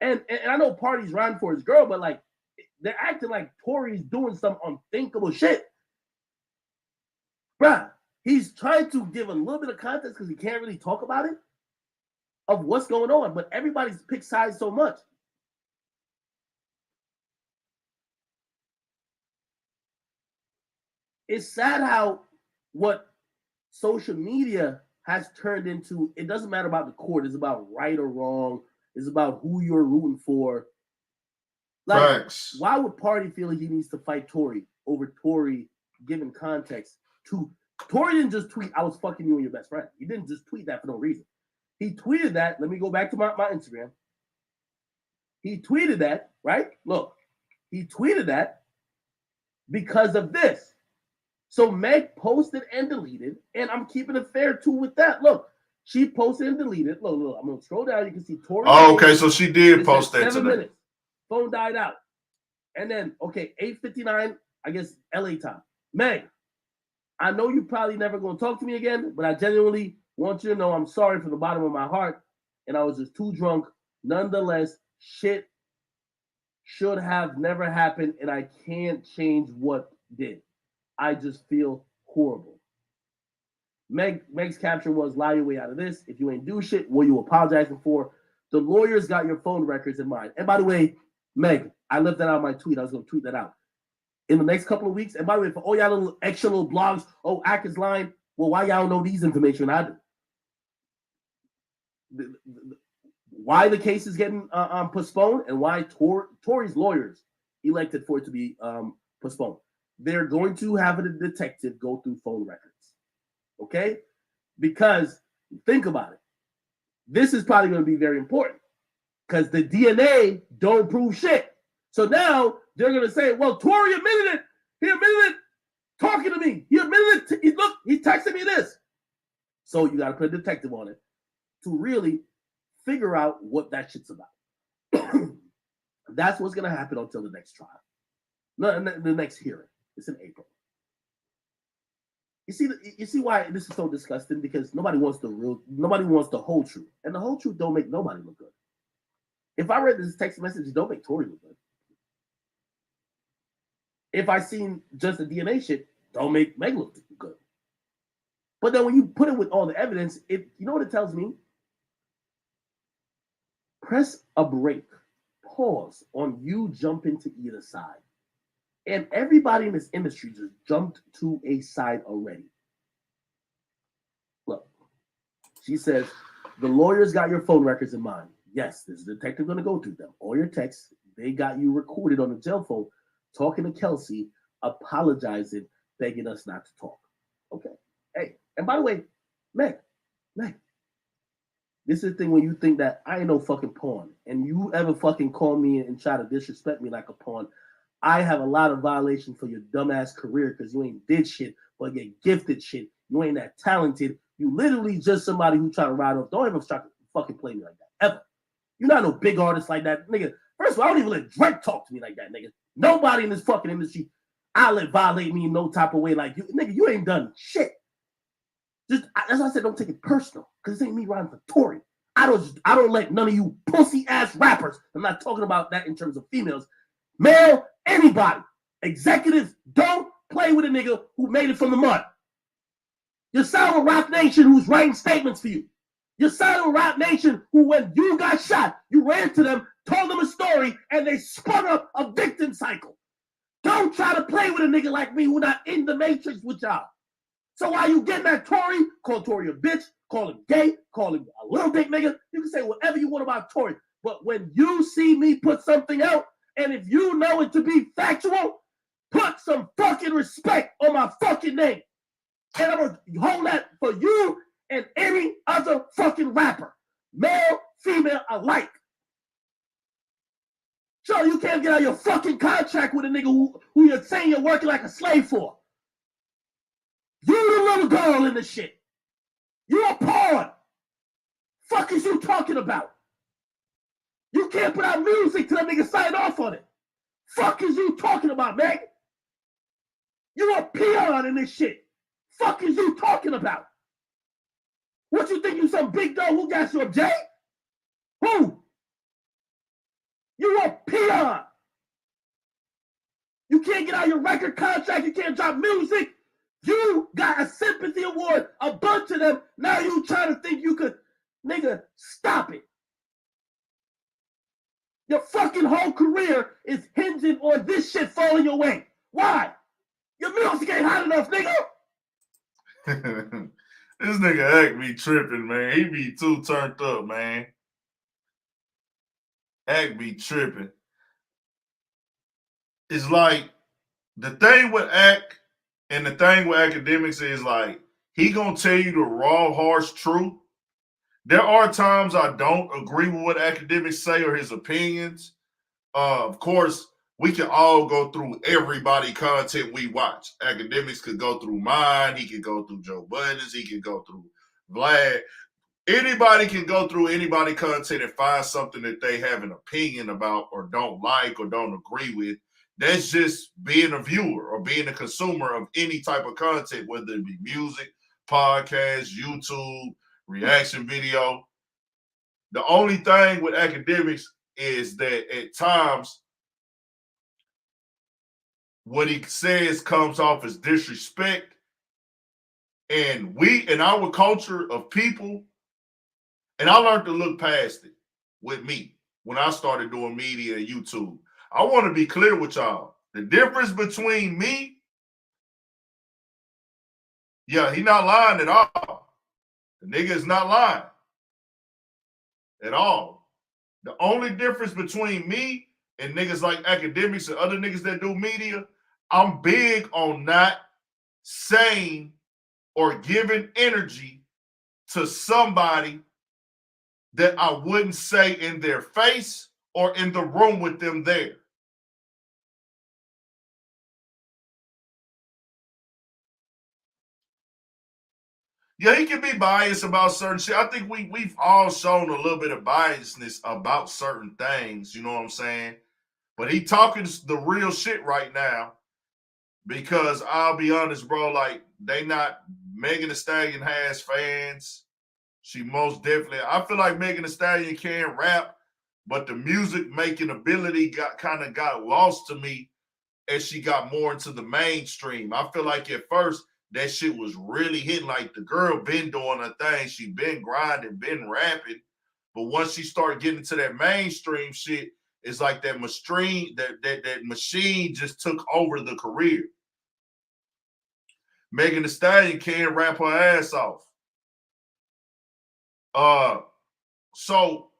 And I know Party's riding for his girl, but like they're acting like Tory's doing some unthinkable shit. Bruh, he's trying to give a little bit of context because he can't really talk about it of what's going on, but everybody's picked sides so much. It's sad how what social media has turned into, it doesn't matter about the court, it's about right or wrong, it's about who you're rooting for. Like, Facts. why would Party feel he needs to fight Tory over Tory giving context to Tory didn't just tweet, I was fucking you and your best friend. He didn't just tweet that for no reason. He tweeted that. Let me go back to my Instagram. He tweeted that, right? Look, he tweeted that because of this. So Meg posted and deleted, and I'm keeping it fair too with that. Look, she posted and deleted. Look, I'm gonna scroll down. You can see Tory. Oh, okay, so she did post that 7 today. minutes. Phone died out. And then, okay, 8:59, I guess LA time. Meg, I know you're probably never gonna talk to me again, but I genuinely want you to know I'm sorry from the bottom of my heart, and I was just too drunk. Nonetheless, shit should have never happened, and I can't change what did. I just feel horrible. Meg's caption was, lie your way out of this. If you ain't do shit, what are you apologizing for? The lawyers got your phone records in mind. And by the way, Meg, I left that out of my tweet. I was going to tweet that out. In the next couple of weeks, and by the way, for all y'all little extra little blogs, Ak is lying. Well, why y'all know these information I do? Why the case is getting postponed and why Tory's lawyers elected for it to be postponed. They're going to have a detective go through phone records, okay? Because think about it. This is probably going to be very important because the DNA don't prove shit. So now they're going to say, well, Tory admitted it. He admitted it talking to me. He admitted it. Look, he texted me this. So you got to put a detective on it to really figure out what that shit's about. That's what's going to happen until the next trial. No, the next hearing. It's in April. You see why this is so disgusting? Because nobody wants the whole truth. And the whole truth don't make nobody look good. If I read this text message, it don't make Tory look good. If I seen just the DNA shit, don't make Meg look good. But then when you put it with all the evidence, you know what it tells me? Press a break, pause on you jumping to either side. And everybody in this industry just jumped to a side already. Look, she says, the lawyers got your phone records in mind. Yes, this detective going to go through them. All your texts, they got you recorded on the jail phone talking to Kelsey, apologizing, begging us not to talk. Okay. Hey, and by the way, Meg, this is the thing when you think that I ain't no fucking pawn, and you ever fucking call me and try to disrespect me like a pawn, I have a lot of violation for your dumbass career because you ain't did shit, but you're gifted shit. You ain't that talented. You literally just somebody who try to ride off. Don't ever try to fucking play me like that, ever. You're not no big artist like that, nigga. First of all, I don't even let Drake talk to me like that, nigga. Nobody in this fucking industry, I let violate me in no type of way like you. Nigga, you ain't done shit. That's why I said don't take it personal, because this ain't me riding for Tory. I don't let none of you pussy ass rappers. I'm not talking about that in terms of females, male, anybody, executives. Don't play with a nigga who made it from the mud. You're signing with Rock Nation, who's writing statements for you. You're signing with Rock Nation, who when you got shot, you ran to them, told them a story, and they spun up a victim cycle. Don't try to play with a nigga like me who not in the matrix with y'all. So while you getting that Tory, call Tory a bitch, call him gay, call him a little dick nigga, you can say whatever you want about Tory. But when you see me put something out, and if you know it to be factual, put some fucking respect on my fucking name. And I'm gonna hold that for you and any other fucking rapper, male, female, alike. So you can't get out your fucking contract with a nigga who you're saying you're working like a slave for. You the little girl in the shit. You a pawn. Fuck is you talking about? You can't put out music till that nigga sign off on it. Fuck is you talking about, man? You a peon in this shit. Fuck is you talking about? What you think you some big dog who got you up, Jay? Who? You a peon. You can't get out your record contract. You can't drop music. You got a sympathy award, a bunch of them. Now you trying to think you could, nigga, stop it. Your fucking whole career is hinging on this shit falling your way. Why? Your music ain't hot enough, nigga. This nigga Act be tripping, man. He be too turned up, man. Act be tripping. It's like the thing with Act and the thing with Akademiks is like he gonna tell you the raw, harsh truth. There are times I don't agree with what Akademiks say or his opinions. Of course, we can all go through everybody content we watch. Akademiks could go through mine. He could go through Joe Budden's. He could go through Vlad. Anybody can go through anybody content and find something that they have an opinion about or don't like or don't agree with. That's just being a viewer or being a consumer of any type of content, whether it be music, podcast, YouTube, reaction video. The only thing with Akademiks is that at times what he says comes off as disrespect. And we, in our culture of people, and I learned to look past it with me when I started doing media and YouTube. I want to be clear with y'all. The difference between me, yeah, he not lying at all. The nigga is not lying at all. The only difference between me and niggas like Akademiks and other niggas that do media, I'm big on not saying or giving energy to somebody that I wouldn't say in their face or in the room with them there. Yeah, he can be biased about certain shit. I think we've all shown a little bit of biasness about certain things, you know what I'm saying? But he talking the real shit right now because I'll be honest, bro, like Megan Thee Stallion has fans. She most definitely, I feel like Megan Thee Stallion can rap, but the music making ability got lost to me as she got more into the mainstream. I feel like at first that shit was really hitting. Like the girl been doing her thing. She been grinding, been rapping. But once she started getting into that mainstream shit, it's like that machine just took over the career. Megan Thee Stallion can't rap her ass off. So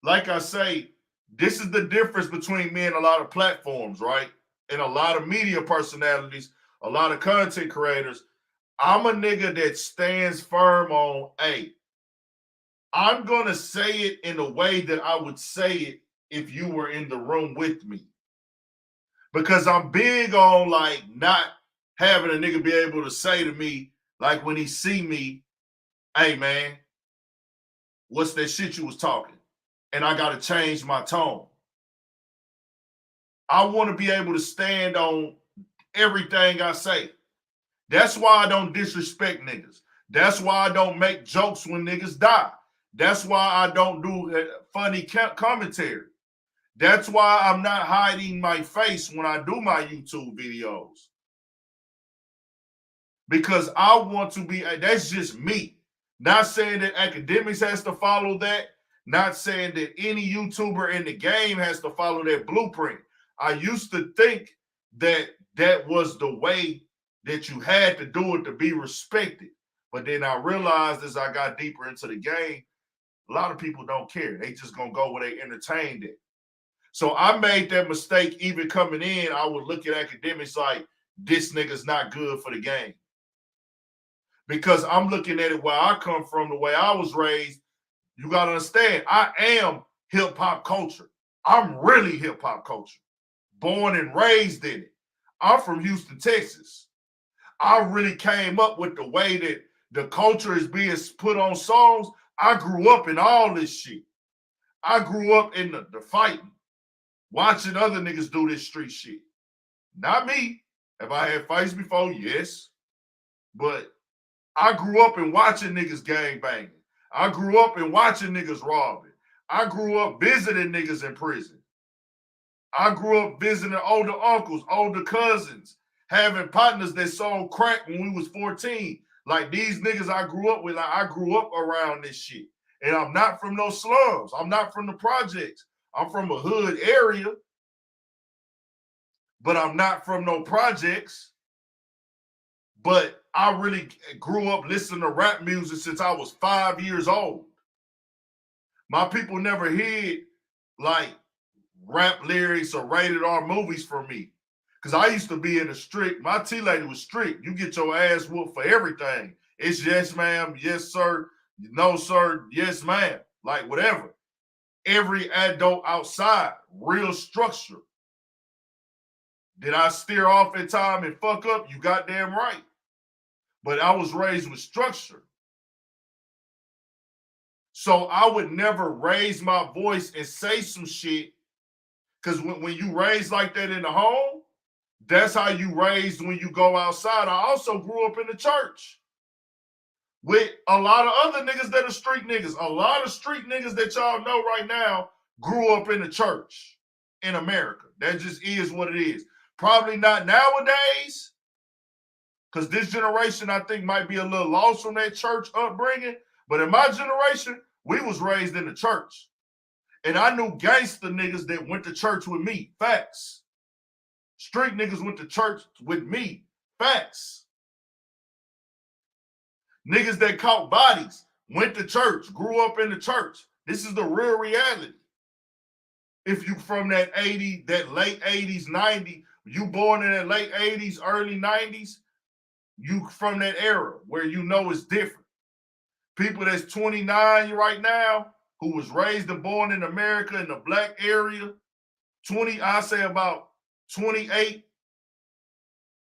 like I say, this is the difference between me and a lot of platforms, right? And a lot of media personalities, a lot of content creators. I'm a nigga that stands firm on, hey, I'm going to say it in a way that I would say it if you were in the room with me. Because I'm big on like not having a nigga be able to say to me, like when he see me, hey man, what's that shit you was talking? And I got to change my tone. I want to be able to stand on everything I say. That's why I don't disrespect niggas. That's why I don't make jokes when niggas die. That's why I don't do funny commentary. That's why I'm not hiding my face when I do my YouTube videos. Because I want to be, that's just me. Not saying that Akademiks has to follow that. Not saying that any YouTuber in the game has to follow that blueprint. I used to think that that was the way that you had to do it to be respected. But then I realized as I got deeper into the game, a lot of people don't care. They just gonna go where they entertained it. So I made that mistake even coming in. I would look at Akademiks like, this nigga's not good for the game. Because I'm looking at it where I come from, the way I was raised. You got to understand, I am hip-hop culture. I'm really hip-hop culture. Born and raised in it. I'm from Houston, Texas. I really came up with the way that the culture is being put on songs. I grew up in all this shit. I grew up in the fighting, watching other niggas do this street shit. Not me. Have I had fights before? Yes. But I grew up in watching niggas gang banging. I grew up in watching niggas robbing. I grew up visiting niggas in prison. I grew up visiting older uncles, older cousins, having partners that sold crack when we was 14. Like these niggas I grew up with, like I grew up around this shit. And I'm not from no slums. I'm not from the projects. I'm from a hood area, but I'm not from no projects. But I really grew up listening to rap music since I was 5 years old. My people never heard like rap lyrics or rated R movies from me. Because I used to be in the strict, my T lady was strict. You get your ass whooped for everything. It's yes, ma'am, yes, sir, no, sir, yes, ma'am, like whatever. Every adult outside, real structure. Did I steer off at time and fuck up? You goddamn right. But I was raised with structure. So I would never raise my voice and say some shit. Because when you raised like that in the home, that's how you raised when you go outside. I also grew up in the church with a lot of other niggas that are street niggas. A lot of street niggas that y'all know right now grew up in the church in America. That just is what it is. Probably not nowadays, because this generation, I think, might be a little lost from that church upbringing. But in my generation, we was raised in the church. And I knew gangster niggas that went to church with me. Facts. Street niggas went to church with me. Facts. Niggas that caught bodies went to church, grew up in the church. This is the real reality. If you from that late 80s, 90s, you born in the late 80s, early 90s, you from that era where you know it's different. People that's 29 right now, who was raised and born in America in the black area, I say about 28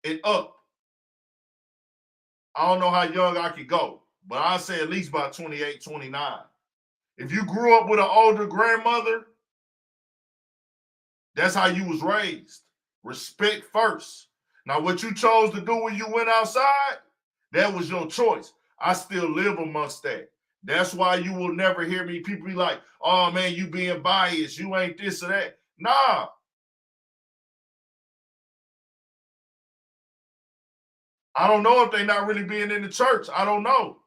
and up. I don't know how young I could go, but I say at least about 28, 29. If you grew up with an older grandmother, that's how you was raised. Respect first. Now, what you chose to do when you went outside, that was your choice. I still live amongst that. That's why you will never hear me. People be like, oh man, you being biased. You ain't this or that. Nah. I don't know if they not really being in the church. I don't know.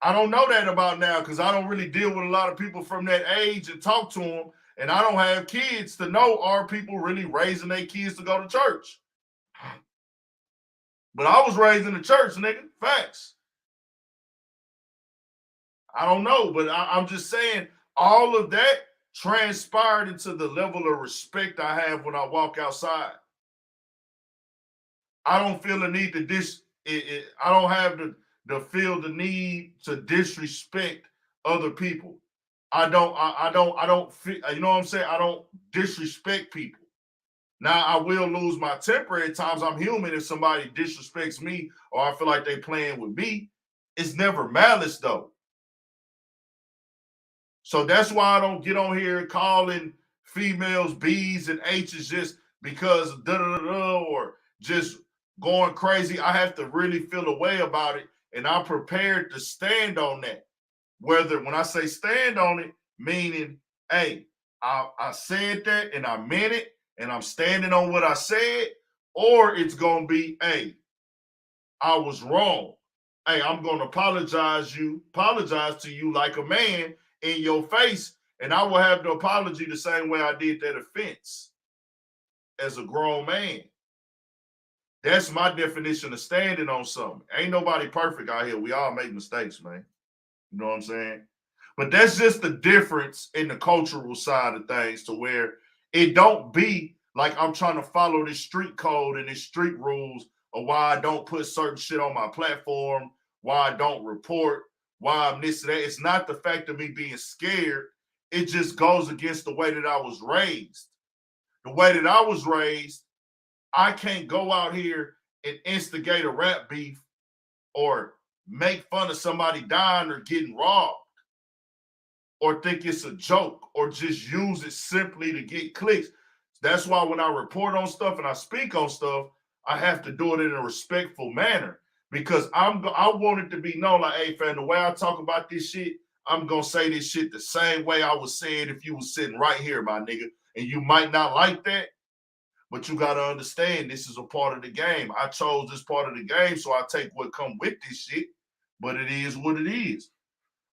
I don't know that about now because I don't really deal with a lot of people from that age and talk to them. And I don't have kids to know, are people really raising their kids to go to church? But I was raised in the church, nigga. Facts. I don't know, but I'm just saying, all of that transpired into the level of respect I have when I walk outside. I don't feel the need to I don't have the feel the need to disrespect other people. I don't feel, you know what I'm saying? I don't disrespect people. Now I will lose my temper at times. I'm human. If somebody disrespects me or I feel like they playing with me, it's never malice though. So that's why I don't get on here calling females B's and H's just because of da-da-da-da or just going crazy. I have to really feel a way about it, and I'm prepared to stand on that. Whether when I say stand on it, meaning, hey, I said that and I meant it, and I'm standing on what I said, or it's gonna be, hey, I was wrong. Hey, I'm gonna apologize to you like a man in your face, and I will have the apology the same way I did that offense as a grown man. That's my definition of standing on something. Ain't nobody perfect out here. We all make mistakes, man. You know what I'm saying? But that's just the difference in the cultural side of things, to where it don't be like I'm trying to follow this street code and this street rules, or why I don't put certain shit on my platform, why I don't report, why I'm this and that. It's not the fact of me being scared. It just goes against the way that I was raised. The way that I was raised, I can't go out here and instigate a rap beef or make fun of somebody dying or getting robbed, or think it's a joke, or just use it simply to get clicks. That's why when I report on stuff and I speak on stuff, I have to do it in a respectful manner, because I want it to be known like, hey, fam, the way I talk about this shit, I'm gonna say this shit the same way I would say it if you was sitting right here, my nigga. And you might not like that, but you gotta understand this is a part of the game. I chose this part of the game, so I take what come with this shit. But it is what it is.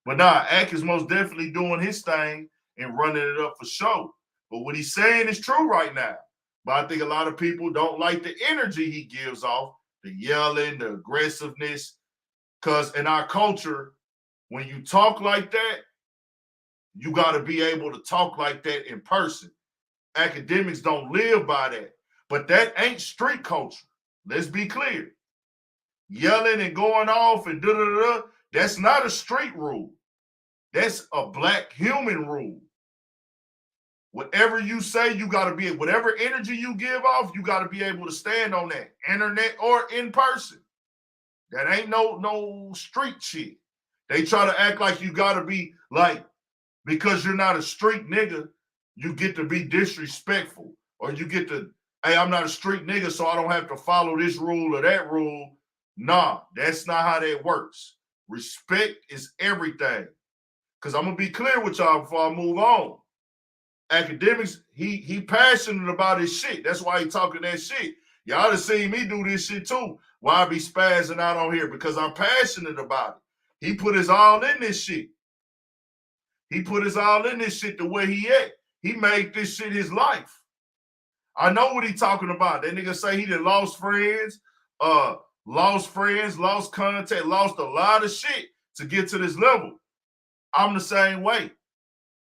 But nah, Ak is most definitely doing his thing and running it up for show. But what he's saying is true right now. But I think a lot of people don't like the energy he gives off, the yelling, the aggressiveness. Because in our culture, when you talk like that, you got to be able to talk like that in person. Akademiks don't live by that. But that ain't street culture. Let's be clear. Yelling and going off and da-da-da-da, that's not a street rule. That's a black human rule. Whatever you say, you got to be, whatever energy you give off, you got to be able to stand on that, internet or in person. That ain't no street shit. They try to act like you got to be like, because you're not a street nigga, you get to be disrespectful, or you get to, hey, I'm not a street nigga, so I don't have to follow this rule or that rule. Nah, that's not how that works. Respect is everything. Because I'm going to be clear with y'all before I move on. Akademiks, he passionate about his shit. That's why he talking that shit. Y'all have seen me do this shit too. Why I be spazzing out on here? Because I'm passionate about it. He put his all in this shit. He put his all in this shit the way he at. He made this shit his life. I know what he talking about. That nigga say he done lost friends, lost contact, lost a lot of shit to get to this level. I'm the same way.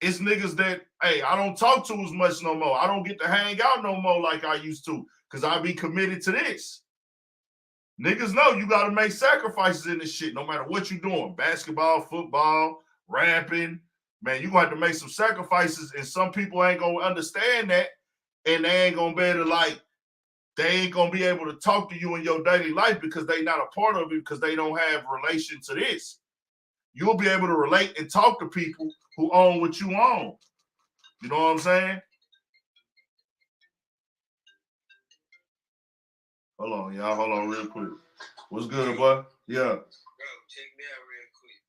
It's niggas that, hey, I don't talk to as much no more. I don't get to hang out no more like I used to, because I be committed to this. Niggas know you got to make sacrifices in this shit, no matter what you're doing. Basketball, football, rapping. Man, you going to have to make some sacrifices, and some people ain't going to understand that, and they ain't going to be able to, they ain't going to be able to talk to you in your daily life because they not a part of it, because they don't have relation to this. You'll be able to relate and talk to people who own what you own. You know what I'm saying? Hold on, y'all. Hold on real quick. What's good, boy? Yeah. Bro, check me out real quick.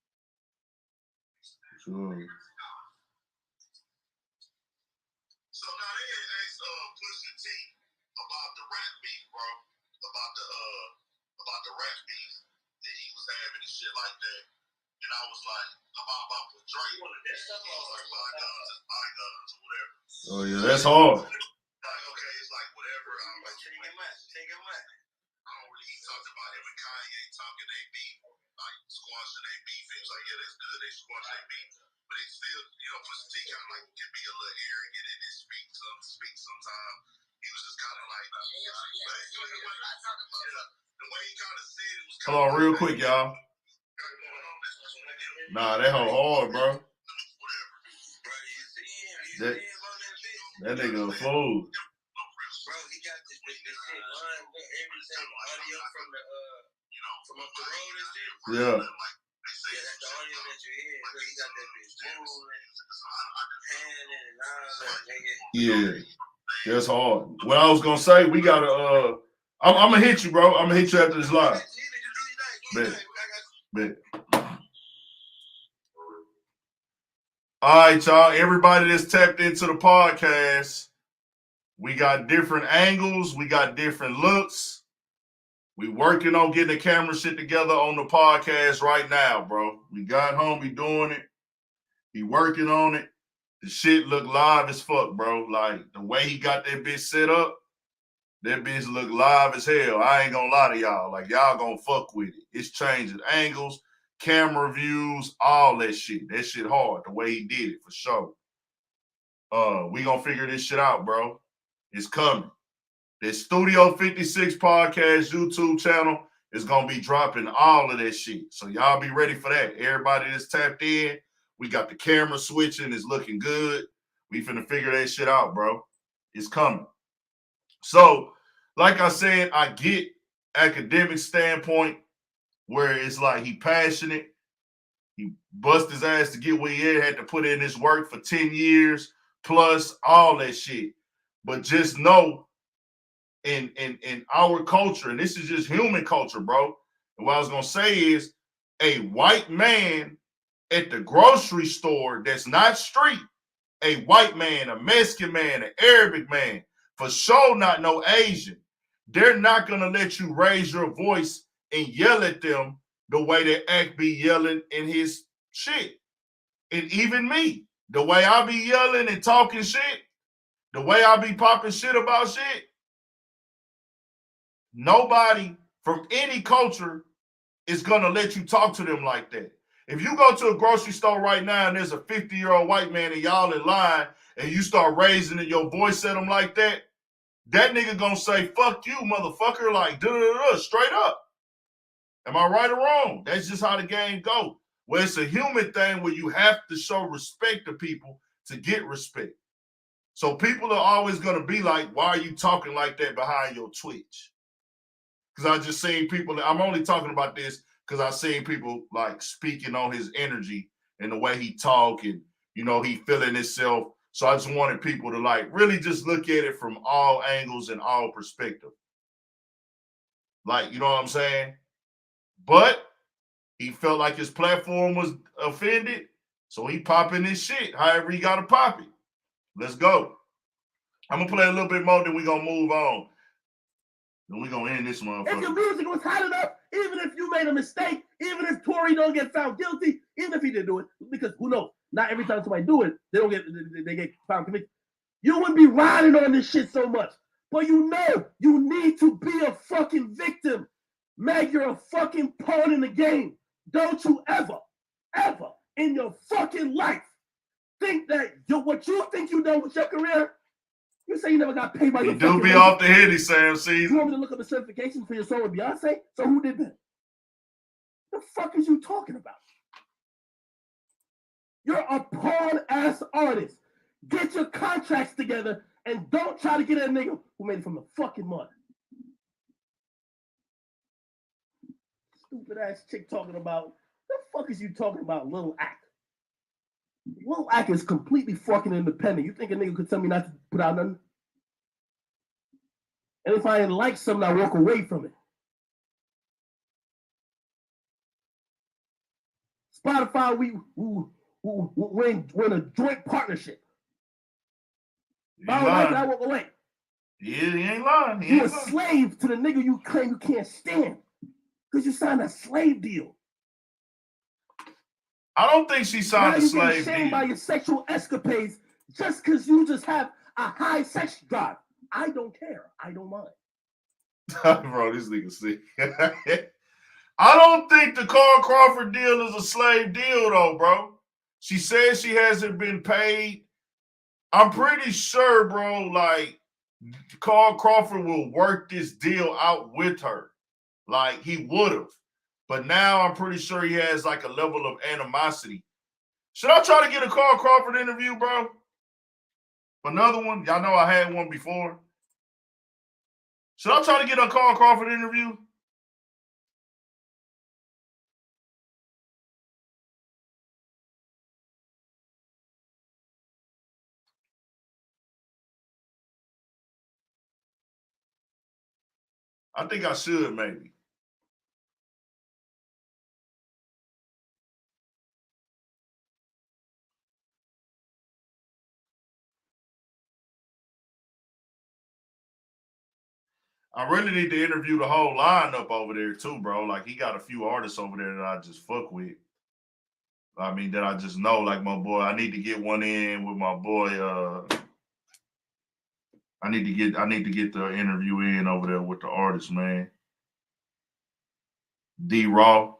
Sure. So now they asked Pusha T about the rap beef, bro. About the rap beef that he was having and shit like that. And I was like, about Drake. It's like bygones is bygones or whatever. Oh yeah, that's hard. Like, okay, it's like whatever. I'm like, Take him out. I don't really talk about him and Kanye talking they beef. like squashing their beef. He was like, yeah, that's good. They squash their beef, but they still, Pusha T kind of like can be a little arrogant and then speak sometimes. He was just kind of like, the way he kind of said it was. Hold on, real quick, y'all. Nah, that hoe hard, bro. That nigga a fool. Bro, he got this shit lined up, everything, audio from up the road and shit. Yeah. Yeah, that's the audio that you hear. He got that bitch moving, panning and all that, nigga. Yeah, that's hard. What I was gonna say, we gotta I'm gonna hit you, bro. I'm gonna hit you after this live. Bet. All right, y'all. Everybody that's tapped into the podcast, we got different angles. We got different looks. We working on getting the camera shit together on the podcast right now, bro. We got home. We doing it. He working on it. The shit look live as fuck, bro. Like, the way he got that bitch set up, that bitch look live as hell. I ain't gonna lie to y'all. Like, y'all gonna fuck with it. It's changing angles, camera views, all that shit. That shit hard, the way he did it, for sure. We gonna figure this shit out, bro. It's coming. This Studio 56 podcast YouTube channel is gonna be dropping all of that shit. So y'all be ready for that. Everybody that's tapped in, we got the camera switching. It's looking good. We finna figure that shit out, bro. It's coming. So, like I said, I get Akademiks' standpoint where it's like he passionate. He bust his ass to get where he had to put in his work for 10 years plus all that shit. But just know in our culture, and this is just human culture, bro. And what I was gonna say is a white man at the grocery store that's not street, a white man, a Mexican man, an Arabic man, for sure not no Asian. They're not gonna let you raise your voice and yell at them the way that Ak be yelling in his shit. And even me, the way I be yelling and talking shit, the way I be popping shit about shit, nobody from any culture is gonna let you talk to them like that. If you go to a grocery store right now and there's a 50-year-old white man and y'all in line and you start raising your voice at him like that, that nigga gonna say, fuck you, motherfucker, like, da-da-da-da, straight up. Am I right or wrong? That's just how the game go. Well, it's a human thing where you have to show respect to people to get respect. So people are always gonna be like, why are you talking like that behind your Twitch? Because I just seen people, I'm only talking about this because I seen people like speaking on his energy and the way he talk and, he feeling himself. So I just wanted people to like really just look at it from all angles and all perspective. Like, you know what I'm saying? But he felt like his platform was offended, so he popping his shit however he got to pop it. Let's go. I'm going to play a little bit more, then we're going to move on. Then we're going to end this motherfucker. If your music was hot enough, even if you made a mistake, even if Tory don't get found guilty, even if he didn't do it, because who knows? Not every time somebody do it, they get found convicted. You wouldn't be riding on this shit so much. But you need to be a fucking victim. Meg, you're a fucking pawn in the game. Don't you ever in your fucking life think that what you think you know with your career, you say you never got paid by your do be off the head, Sam Season. You want me to look up the certification for your song with Beyonce? So who did that? The fuck is you talking about? You're a pawn-ass artist. Get your contracts together and don't try to get that nigga who made it from the fucking mud. Stupid ass chick talking about, the fuck is you talking about, Lil Ak? Lil Ak is completely fucking independent. You think a nigga could tell me not to put out nothing? And if I didn't like something, I walk away from it. Spotify, we're in a joint partnership. If I don't like it, I walk away. Yeah, he ain't lying. You're a slave to the nigga you claim you can't stand because you signed a slave deal. I don't think she signed a slave deal. You're shamed by your sexual escapades just because you just have a high sex drive. I don't care. I don't mind. Bro, this nigga sick. I don't think the Carl Crawford deal is a slave deal, though, bro. She says she hasn't been paid. I'm pretty sure, bro, like, Carl Crawford will work this deal out with her. Like, he would have. But now I'm pretty sure he has, like, a level of animosity. Should I try to get a Carl Crawford interview, bro? Another one? Y'all know I had one before. Should I try to get a Carl Crawford interview? I think I should, maybe. I really need to interview the whole lineup over there too, bro. Like, he got a few artists over there that I just fuck with. I mean, that I just know, like my boy. I need to get one in with my boy. I need to get the interview in over there with the artist, man. D Raw.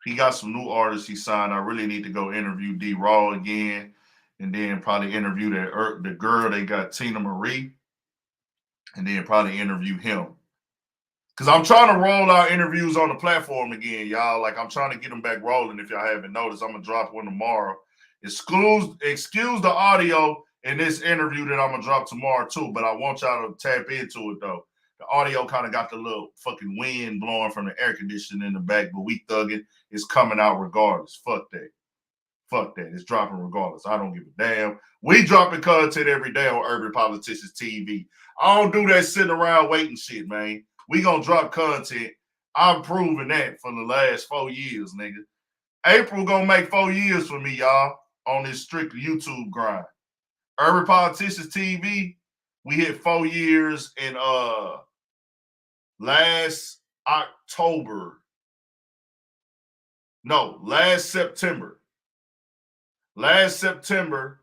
He got some new artists he signed. I really need to go interview D Raw again, and then probably interview the girl they got, Tina Marie, and then probably interview him. Because I'm trying to roll out interviews on the platform again, y'all. Like, I'm trying to get them back rolling. If y'all haven't noticed, I'm going to drop one tomorrow. Excuse the audio in this interview that I'm going to drop tomorrow, too. But I want y'all to tap into it, though. The audio kind of got the little fucking wind blowing from the air conditioning in the back, but we thugging. It's coming out regardless. Fuck that. Fuck that. It's dropping regardless. I don't give a damn. We dropping content every day on Urban Politicians TV. I don't do that sitting around waiting shit, man. We gonna drop content. I'm proving that for the last 4 years, nigga. April gonna make 4 years for me, y'all, on this strict YouTube grind. Urban Politicians TV, we hit 4 years in last September. Last September,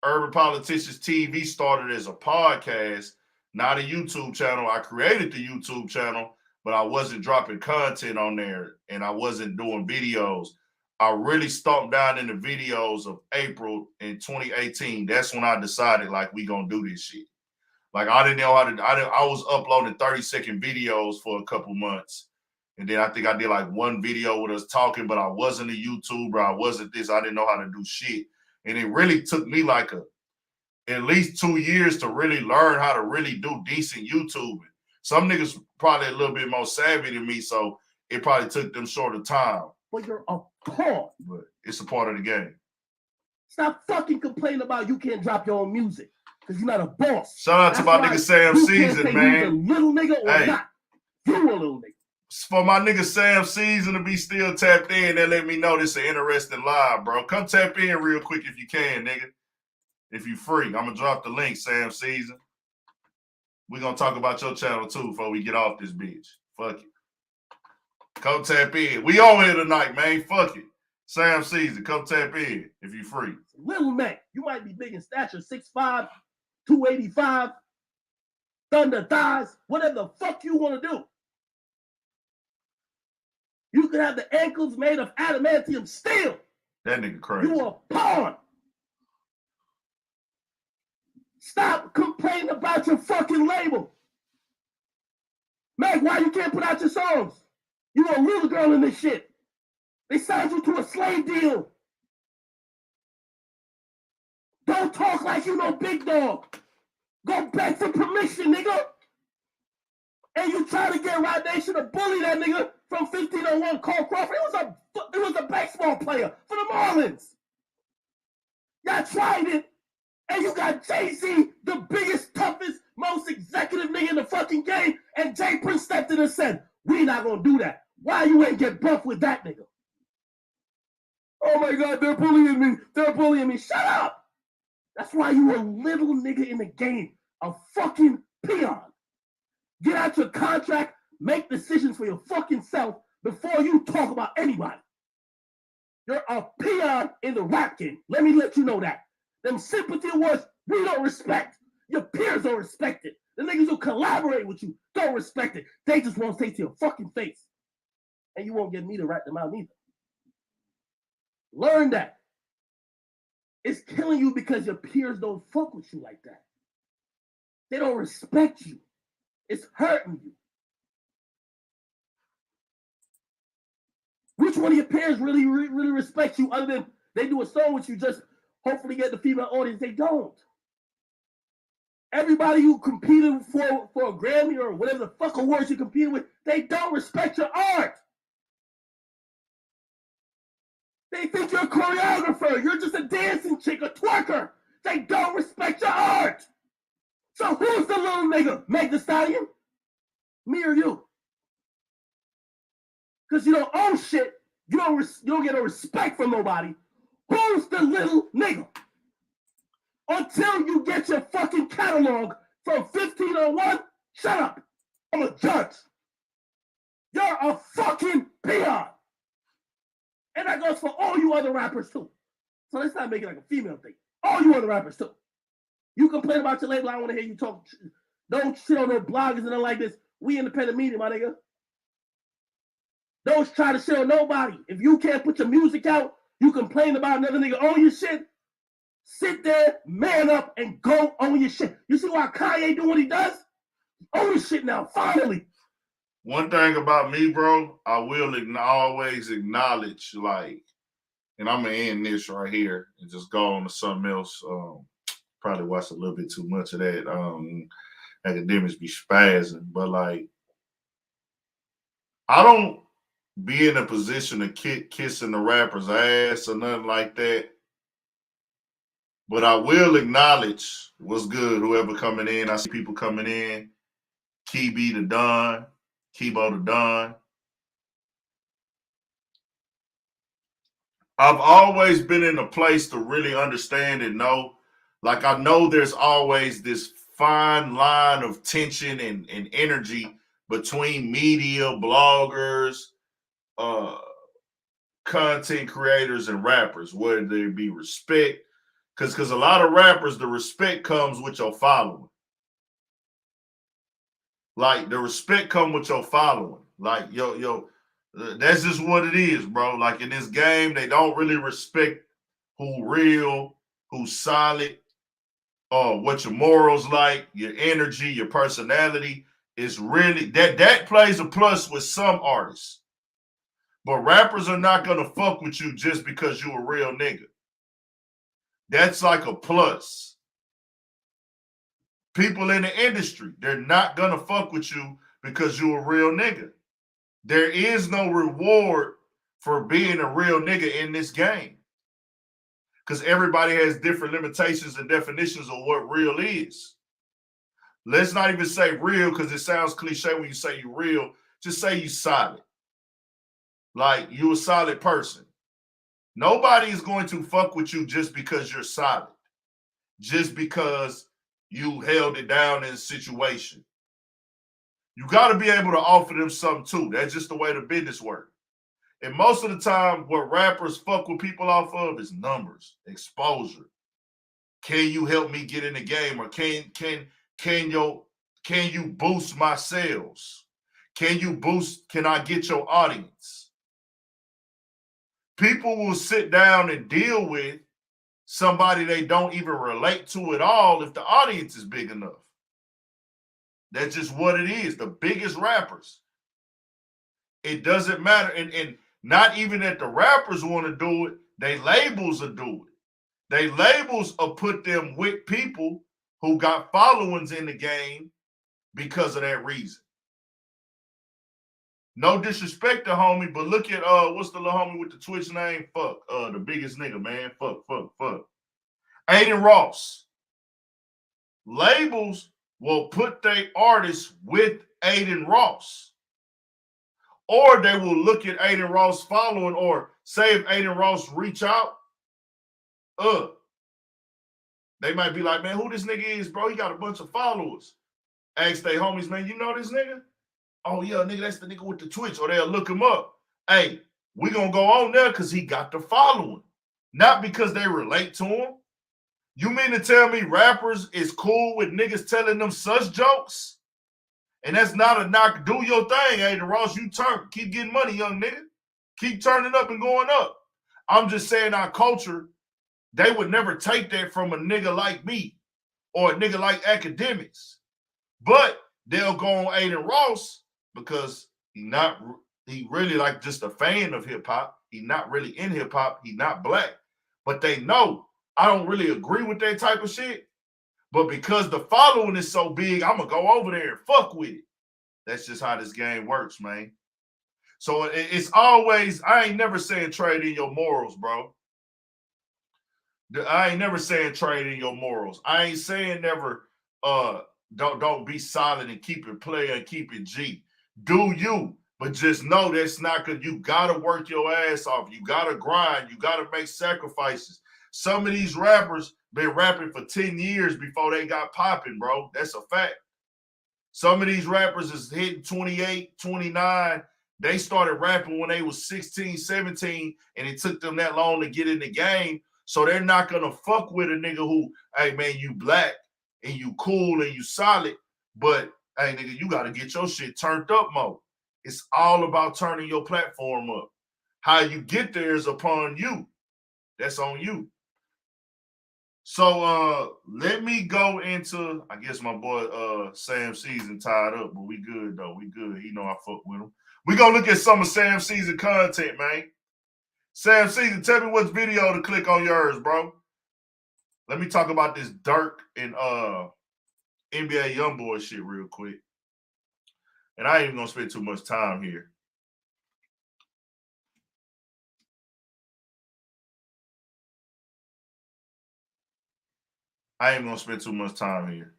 Urban Politicians TV started as a podcast, not a YouTube channel. I created the YouTube channel, but I wasn't dropping content on there and I wasn't doing videos. I really stomped down in the videos of April in 2018. That's when I decided, like, we gonna do this shit. Like, I didn't know how to, I was uploading 30-second videos for a couple months. And then I think I did like one video with us talking, but I wasn't a YouTuber. I wasn't this. I didn't know how to do shit. And it really took me like at least 2 years to really learn how to really do decent YouTubing. Some niggas probably a little bit more savvy than me, so it probably took them shorter time. But you're a pawn. But it's a part of the game. Stop fucking complaining about you can't drop your own music because you're not a boss. Shout out to my nigga Sam Season, man. You a little nigga or not? You a little nigga. For my nigga Sam Season to be still tapped in, that let me know this is an interesting live, bro. Come tap in real quick if you can, nigga. If you free. I'm going to drop the link, Sam Season. We're going to talk about your channel, too, before we get off this bitch. Fuck it. Come tap in. We on here tonight, man. Fuck it. Sam Season, come tap in if you free. Little Mac, you might be big in stature, 6'5", 285, thunder thighs, whatever the fuck you want to do. You could have the ankles made of adamantium steel. That nigga crazy. You a pawn. Stop complaining about your fucking label. Meg, why you can't put out your songs? You a little girl in this shit. They signed you to a slave deal. Don't talk like you no big dog. Go back for permission, nigga. And you try to get Rod Nation to bully that nigga from 1501 Carl Crawford. It was a baseball player for the Marlins. Y'all tried it, and you got Jay-Z, the biggest, toughest, most executive nigga in the fucking game, and Jay Prince stepped in and said, we not gonna do that. Why you ain't get buff with that nigga? Oh my God, they're bullying me. They're bullying me. Shut up. That's why you a little nigga in the game, a fucking peon. Get out your contract, make decisions for your fucking self before you talk about anybody. You're a peon in the rap game. Let me let you know that. Them sympathy awards, we don't respect. Your peers don't respect it. The niggas who collaborate with you don't respect it. They just won't say to your fucking face. And you won't get me to write them out neither. Learn that. It's killing you because your peers don't fuck with you like that. They don't respect you. It's hurting you. Which one of your peers really respects you other than they do a song with you just hopefully get the female audience? They don't. Everybody you competed for a Grammy or whatever the fuck awards you competed with, they don't respect your art. They think you're a choreographer. You're just a dancing chick, a twerker. They don't respect your art. So who's the little nigga? Meg the Stallion? Me or you? Because you don't own shit. You don't get no respect from nobody. Who's the little nigga? Until you get your fucking catalog from 1501, shut up. I'm a judge. You're a fucking peon. And that goes for all you other rappers too. So let's not make it like a female thing. All you other rappers too. You complain about your label, I want to hear you talk. Don't shit on no bloggers and nothing like this. We independent media, my nigga. Don't try to shit on nobody. If you can't put your music out, you complain about another nigga own your shit. Sit there, man up, and go own your shit. You see why Kanye do what he does? Own his shit now, finally. One thing about me, bro, I will always acknowledge, like, and I'm going to end this right here and just go on to something else. Probably watched a little bit too much of that. Akademiks be spazzing, but, like, I don't be in a position to kissing the rapper's ass or nothing like that. But I will acknowledge what's good, whoever coming in. I see people coming in. Kibo the Don. I've always been in a place to really understand and know. Like, I know there's always this fine line of tension and energy between media, bloggers, content creators, and rappers, whether there be respect. Because a lot of rappers, the respect comes with your following. Like, the respect come with your following. Like, that's just what it is, bro. Like, in this game, they don't really respect who real, who's solid, what your morals like, your energy, your personality. Is really, that plays a plus with some artists. But rappers are not going to fuck with you just because you a real nigga. That's like a plus. People in the industry, they're not going to fuck with you because you're a real nigga. There is no reward for being a real nigga in this game. Because everybody has different limitations and definitions of what real is. Let's not even say real because it sounds cliche when you say you're real. Just say you solid. Like, you a solid person. Nobody is going to fuck with you just because you're solid. Just because you held it down in a situation. You got to be able to offer them something too. That's just the way the business works. And most of the time, what rappers fuck with people off of is numbers, exposure. Can you help me get in the game? Or can you boost my sales? Can I get your audience? People will sit down and deal with somebody they don't even relate to at all if the audience is big enough. That's just what it is. The biggest rappers. It doesn't matter. And not even that the rappers want to do it, they labels will do it. They labels will put them with people who got followings in the game because of that reason. No disrespect to homie, but look at what's the little homie with the Twitch name? Fuck. The biggest nigga, man. Fuck. Aiden Ross. Labels will put their artists with Aiden Ross. Or they will look at Aiden Ross following, or say if Aiden Ross reach out, they might be like, man, who this nigga is, bro? He got a bunch of followers. Ask they homies, man, you know this nigga? Oh, yeah, nigga, that's the nigga with the Twitch. Or they'll look him up. Hey, we gonna go on there because he got the following. Not because they relate to him. You mean to tell me rappers is cool with niggas telling them such jokes? And that's not a knock. Do your thing, Aiden Ross. You keep getting money, young nigga. Keep turning up and going up. I'm just saying our culture, they would never take that from a nigga like me or a nigga like Akademiks. But they'll go on Aiden Ross because he really like just a fan of hip hop. He not really in hip hop. He not black. But they know I don't really agree with that type of shit. But because the following is so big, I'm gonna go over there and fuck with it. That's just how this game works, man. So it's always, I ain't never saying trade in your morals, bro. I ain't never saying trade in your morals. I ain't saying never don't be solid and keep it play and keep it G. Do you, but just know that's not good. You gotta work your ass off. You gotta grind. You gotta make sacrifices. Some of these rappers been rapping for 10 years before they got popping, bro. That's a fact. Some of these rappers is hitting 28, 29. They started rapping when they was 16, 17, and it took them that long to get in the game. So they're not going to fuck with a nigga who, hey, man, you black and you cool and you solid, but, hey, nigga, you got to get your shit turned up more. It's all about turning your platform up. How you get there is upon you. That's on you. So let me go into, I guess my boy Sam Season tied up, but we good though. We good. He know I fuck with him. We gonna look at some of Sam Season content, man. Sam Season, tell me what's video to click on yours, bro. Let me talk about this Dirk and NBA YoungBoy shit real quick. And I ain't even gonna spend too much time here. I ain't gonna spend too much time here.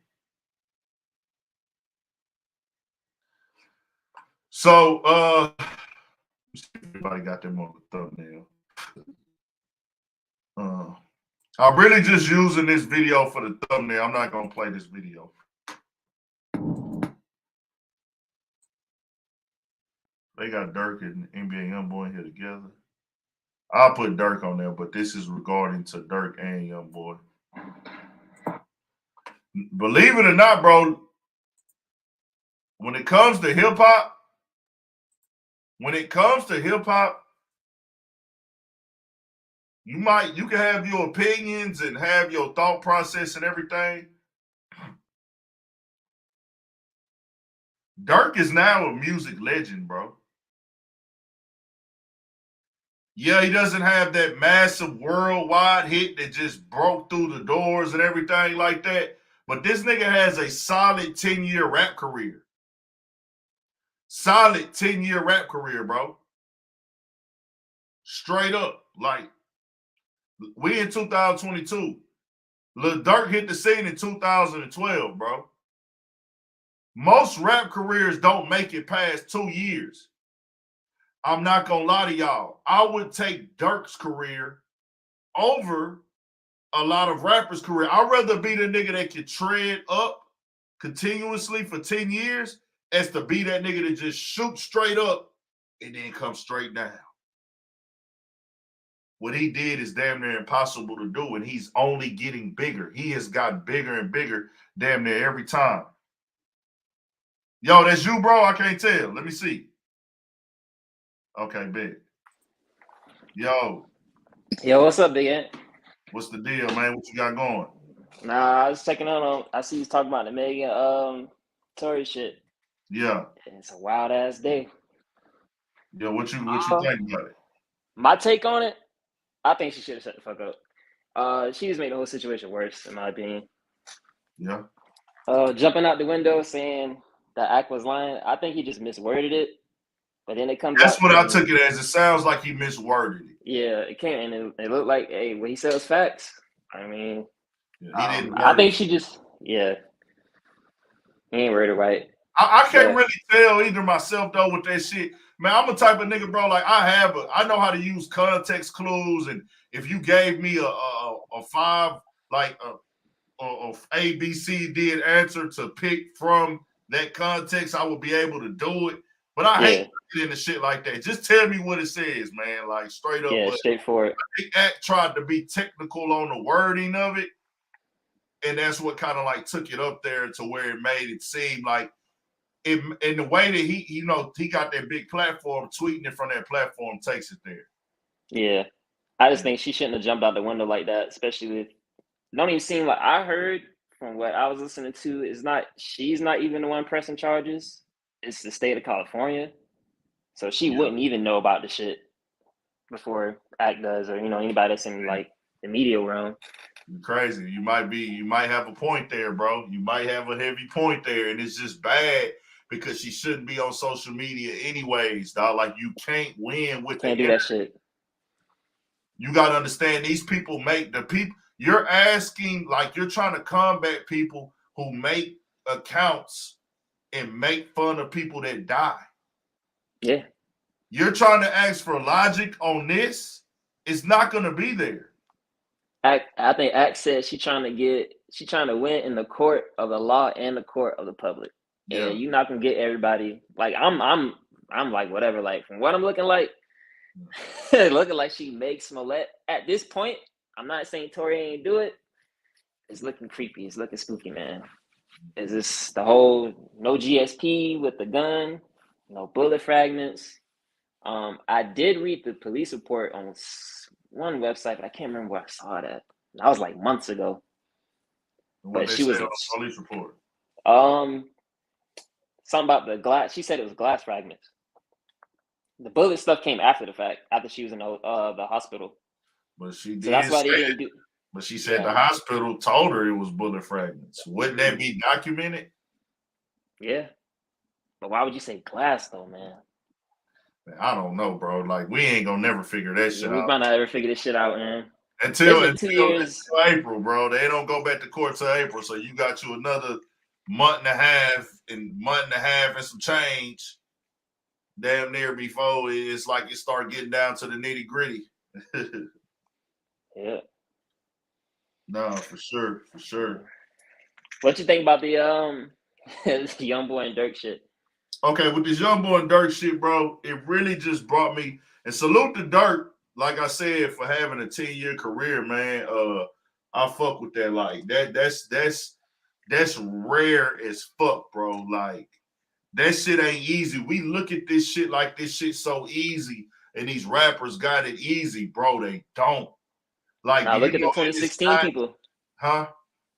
So everybody got them on the thumbnail. I'm really just using this video for the thumbnail. I'm not gonna play this video. They got Dirk and NBA YoungBoy here together. I'll put Dirk on there, but this is regarding to Dirk and YoungBoy. Believe it or not, bro, when it comes to hip hop, you can have your opinions and have your thought process and everything. Dirk is now a music legend, bro. Yeah, he doesn't have that massive worldwide hit that just broke through the doors and everything like that. But this nigga has a solid 10-year rap career. Solid 10-year rap career, bro. Straight up. Like, we in 2022. Lil Durk hit the scene in 2012, bro. Most rap careers don't make it past 2 years. I'm not gonna lie to y'all. I would take Durk's career over a lot of rappers' career. I'd rather be the nigga that can tread up continuously for 10 years as to be that nigga that just shoot straight up and then come straight down. What he did is damn near impossible to do, and he's only getting bigger. He has gotten bigger and bigger damn near every time. Yo, that's you, bro? I can't tell. Let me see. Okay, bet. Yo. Yo, what's up, Big Ant? What's the deal, man? What you got going? Nah, I was checking on. I see you talking about the Megan Tory shit. Yeah. It's a wild ass day. Yeah, what you think about it? My take on it, I think she should have shut the fuck up. She just made the whole situation worse, in my opinion. Yeah. Jumping out the window saying the act was lying. I think he just misworded it. But then it comes That's out. what I took it as. It sounds like he misworded it. Yeah, it came and it looked like, hey, what he said was facts. I mean, yeah, he didn't. I think she just, he ain't worded right. I can't really tell either myself though with that shit. Man, I'm a type of nigga, bro. Like I know how to use context clues, and if you gave me a five, like a A, B, C, D an answer to pick from that context, I would be able to do it. But I hate getting the shit like that. Just tell me what it says, man. Like straight up. Yeah, straightforward. I think Act tried to be technical on the wording of it, And that's what kind of like took it up there to where it made it seem like it, in the way that he, you know, he got that big platform, tweeting it from that platform takes it there. Yeah. I just think she shouldn't have jumped out the window like that, especially with don't even seem like I heard from what I was listening to, is not she's not even the one pressing charges. It's the state of California. So she wouldn't even know about the shit before Act does, or anybody that's in like the media realm. You're crazy. You might have a point there, bro. You might have a heavy point there, and it's just bad because she shouldn't be on social media anyways, dog. Like you can't win with Can't do that shit. You gotta understand these people make the people you're asking, like you're trying to combat people who make accounts and make fun of people that die. Yeah. You're trying to ask for logic on this, it's not gonna be there. I think Act said she's trying to win in the court of the law and the court of the public. Yeah. And you're not gonna get everybody. Like I'm like whatever. Like from what I'm looking like, looking like she makes Smollett at this point. I'm not saying Tory ain't do it. It's looking creepy. It's looking spooky, man. Is this the whole no GSP with the gun, no bullet fragments? I did read the police report on one website, but I can't remember where I saw that. That was like months ago. What But she was on the police report? Something about the glass. She said it was glass fragments. The bullet stuff came after the fact, after she was in the hospital. But she did. So that's why they didn't do. But she said the hospital told her it was bullet fragments. Wouldn't that be documented? Yeah. But why would you say glass though, man? I don't know, bro. Like we ain't gonna never figure that shit out. We might not ever figure this shit out, man. Until 2 years. April, bro. They don't go back to court till April. So you got you another month and a half and some change. Damn near before it's like it start getting down to the nitty gritty. Yeah. No, for sure. What you think about the Young Boy and Dirk shit? Okay, with this Young Boy and Dirk shit, bro, it really just brought me and salute to Dirk, like I said, for having a 10-year career, man. I fuck with that. Like that's rare as fuck, bro. Like that shit ain't easy. We look at this shit like this shit's so easy, and these rappers got it easy, bro. They don't. Like now look at the 2016 people. Huh?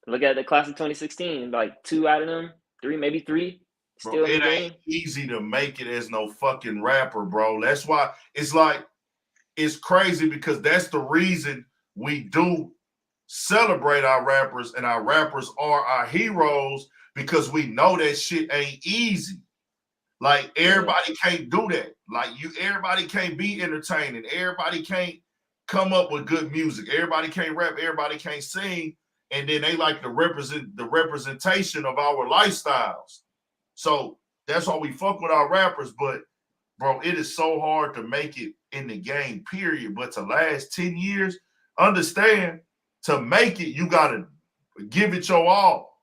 Look at the class of 2016. Like 2 out of them, 3, maybe 3. Bro, still in the it game. Ain't easy to make it as no fucking rapper, bro. That's why it's like it's crazy because that's the reason we do celebrate our rappers, and our rappers are our heroes because we know that shit ain't easy. Like everybody can't do that. Like everybody can't be entertaining. Everybody can't come up with good music. Everybody can't rap. Everybody can't sing. And then they like to represent the representation of our lifestyles. So that's why we fuck with our rappers. But bro, it is so hard to make it in the game, period. But to last 10 years, understand, to make it, you gotta give it your all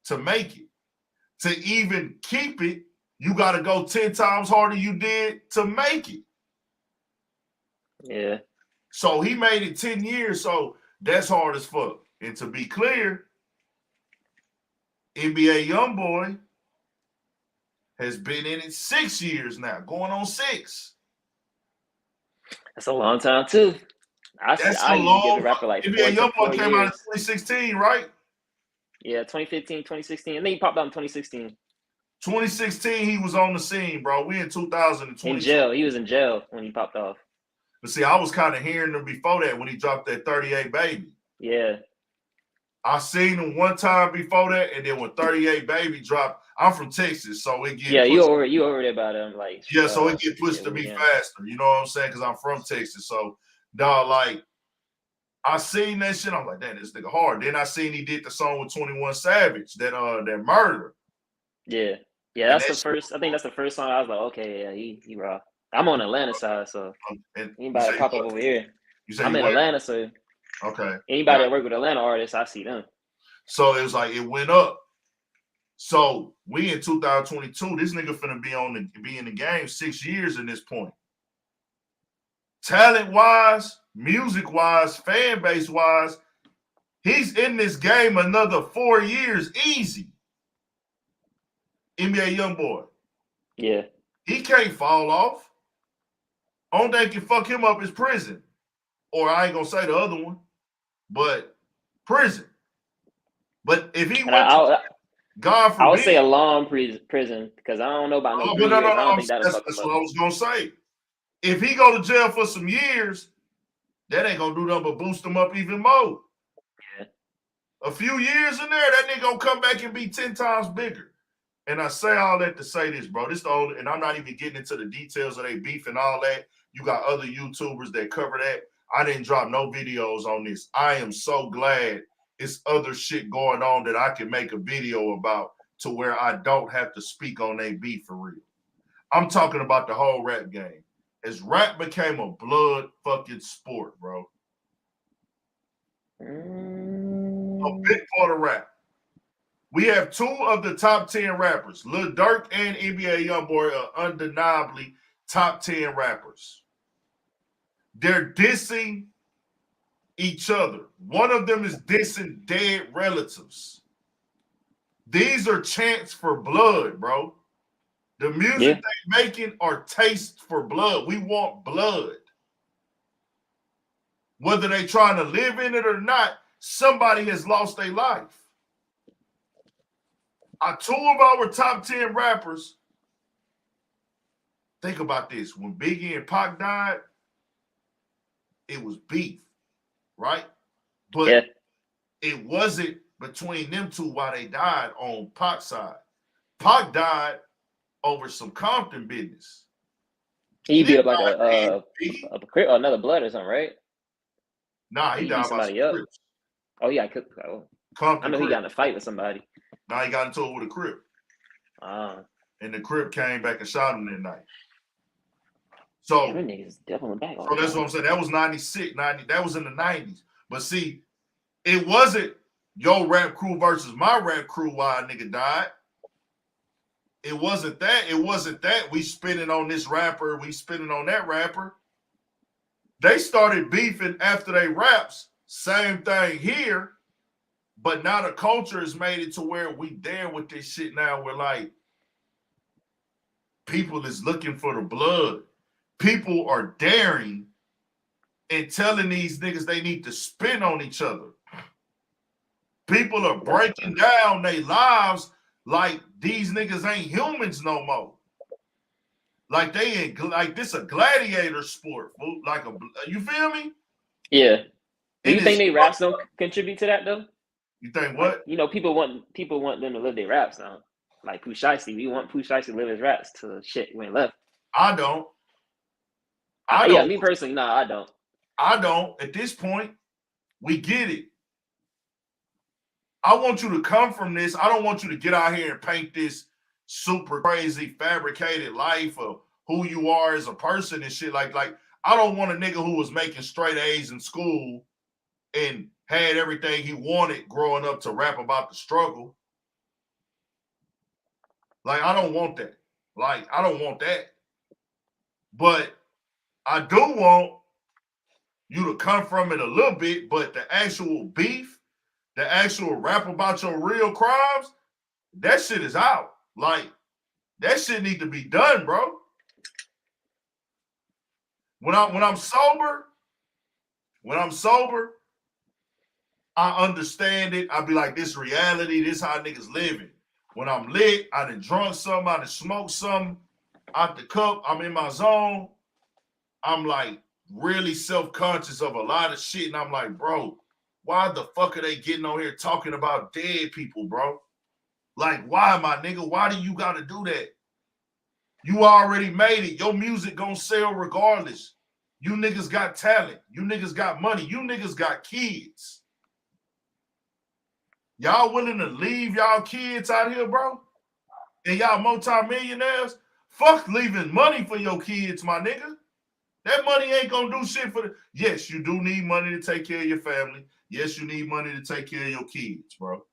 to make it. To even keep it, you gotta go 10 times harder you did to make it. Yeah. So he made it 10 years, so that's hard as fuck. And to be clear, NBA Youngboy has been in it 6 years now, going on 6. That's a long time too. I used to give the rapper like NBA Youngboy came out in years. 2016, right? Yeah, 2015, 2016. And then he popped out in 2016. 2016, he was on the scene, bro. We in 2020. In jail. He was in jail when he popped off. But see, I was kind of hearing him before that when he dropped that 38 Baby. Yeah. I seen him one time before that, and then when 38 Baby dropped, I'm from Texas, so it get you over there about him, like so it get pushed to me faster. You know what I'm saying? Because I'm from Texas, so dog, like I seen that shit. I'm like, damn, this nigga hard. Then I seen he did the song with 21 Savage, that Murder. Yeah, that's the first. I think that's the first song I was like, okay, yeah, he raw. I'm on Atlanta side, so anybody pop up over here. I'm in Atlanta, so okay. Anybody that work with Atlanta artists, I see them. So it was like it went up. So we in 2022, this nigga finna be in the game 6 years at this point. Talent wise, music wise, fan base wise, He's in this game another 4 years easy. NBA YoungBoy. Yeah. He can't fall off. Only thing can fuck him up is prison. Or I ain't gonna say the other one, but prison. But if he And went to, God forbid. I would say a long prison because I don't know about no 3 years. I don't think that'll fuck him That's up. what I was gonna say. If he go to jail for some years, that ain't gonna do nothing but boost him up even more. Yeah. A few years in there, that nigga gonna come back and be 10 times bigger. And I say all that to say this, bro. This the only, and I'm not even getting into the details of their beef and all that. You got other YouTubers that cover that. I didn't drop no videos on this. I am so glad it's other shit going on that I can make a video about to where I don't have to speak on their beef for real. I'm talking about the whole rap game. As rap became a blood fucking sport, bro. A big part of rap. We have 2 of the top 10 rappers. Lil Durk and NBA YoungBoy are undeniably top 10 rappers. They're dissing each other. One of them is dissing dead relatives. These are chants for blood, bro. The music they making are taste for blood. We want blood. Whether they trying to live in it or not, somebody has lost their life. 2 of our top 10 rappers, think about this. When Biggie and Pac died, it was beef, right? But it wasn't between them 2 while they died on Pac's side. Pac died over some Compton business. He beat up like another blood or something, right? Nah, he died by some Crips. Oh, yeah. I know he got in a fight with somebody. Nah, he got into it with a Crip. And the Crip came back and shot him that night. So, niggas definitely back on that's what I'm saying. That was 96, 90. That was in the 90s. But see, it wasn't your rap crew versus my rap crew why a nigga died. It wasn't that. It wasn't that we spinning on this rapper, we spinning on that rapper. They started beefing after they raps. Same thing here. But now the culture has made it to where we there with this shit now. We're like, people is looking for the blood. People are daring and telling these niggas they need to spin on each other. People are breaking down their lives like these niggas ain't humans no more. Like they ain't like this a gladiator sport. Like you feel me? Yeah. Do you think they raps don't contribute to that though? You think what? You know, people want them to live their raps now. Like Pooh Shiesty, we want Pooh Shiesty to live his raps till shit went left. I don't. Yeah, me personally, nah, I don't. I don't. At this point, we get it. I want you to come from this. I don't want you to get out here and paint this super crazy fabricated life of who you are as a person and shit. Like I don't want a nigga who was making straight A's in school and had everything he wanted growing up to rap about the struggle. Like, I don't want that. Like, I don't want that. But I do want you to come from it a little bit, but the actual beef, the actual rap about your real crimes, that shit is out. Like, that shit need to be done, bro. When I'm sober, I understand it. I be like, this reality, this how niggas living. When I'm lit, I done drunk something, I done smoked something out the cup, I'm in my zone. I'm like really self-conscious of a lot of shit. And I'm like, bro, why the fuck are they getting on here talking about dead people, bro? Like, why, my nigga? Why do you gotta do that? You already made it. Your music gonna sell regardless. You niggas got talent. You niggas got money. You niggas got kids. Y'all willing to leave y'all kids out here, bro? And y'all multi-millionaires? Fuck leaving money for your kids, my nigga. That money ain't gonna do shit for the. Yes, you do need money to take care of your family. Yes, you need money to take care of your kids, bro.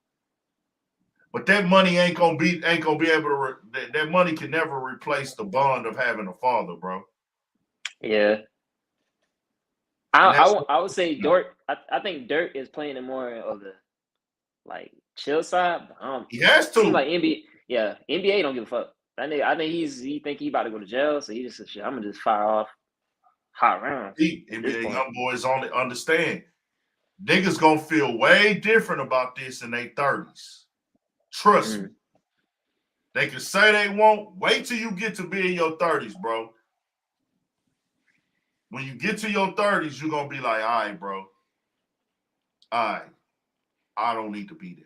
But that money ain't gonna be able to. That money can never replace the bond of having a father, bro. Yeah. I would say Dirt. I think Dirt is playing it more of the like chill side. He has to. Seem like NBA. Yeah, NBA don't give a fuck. I think he about to go to jail, so he just said, shit, I'm gonna just fire off hot rounds. NBA young boys only understand. Niggas gonna feel way different about this in their 30s. Trust me. They can say they won't. Wait till you get to be in your 30s, bro. When you get to your 30s, you're gonna be like, all right, bro. All right. I don't need to be there.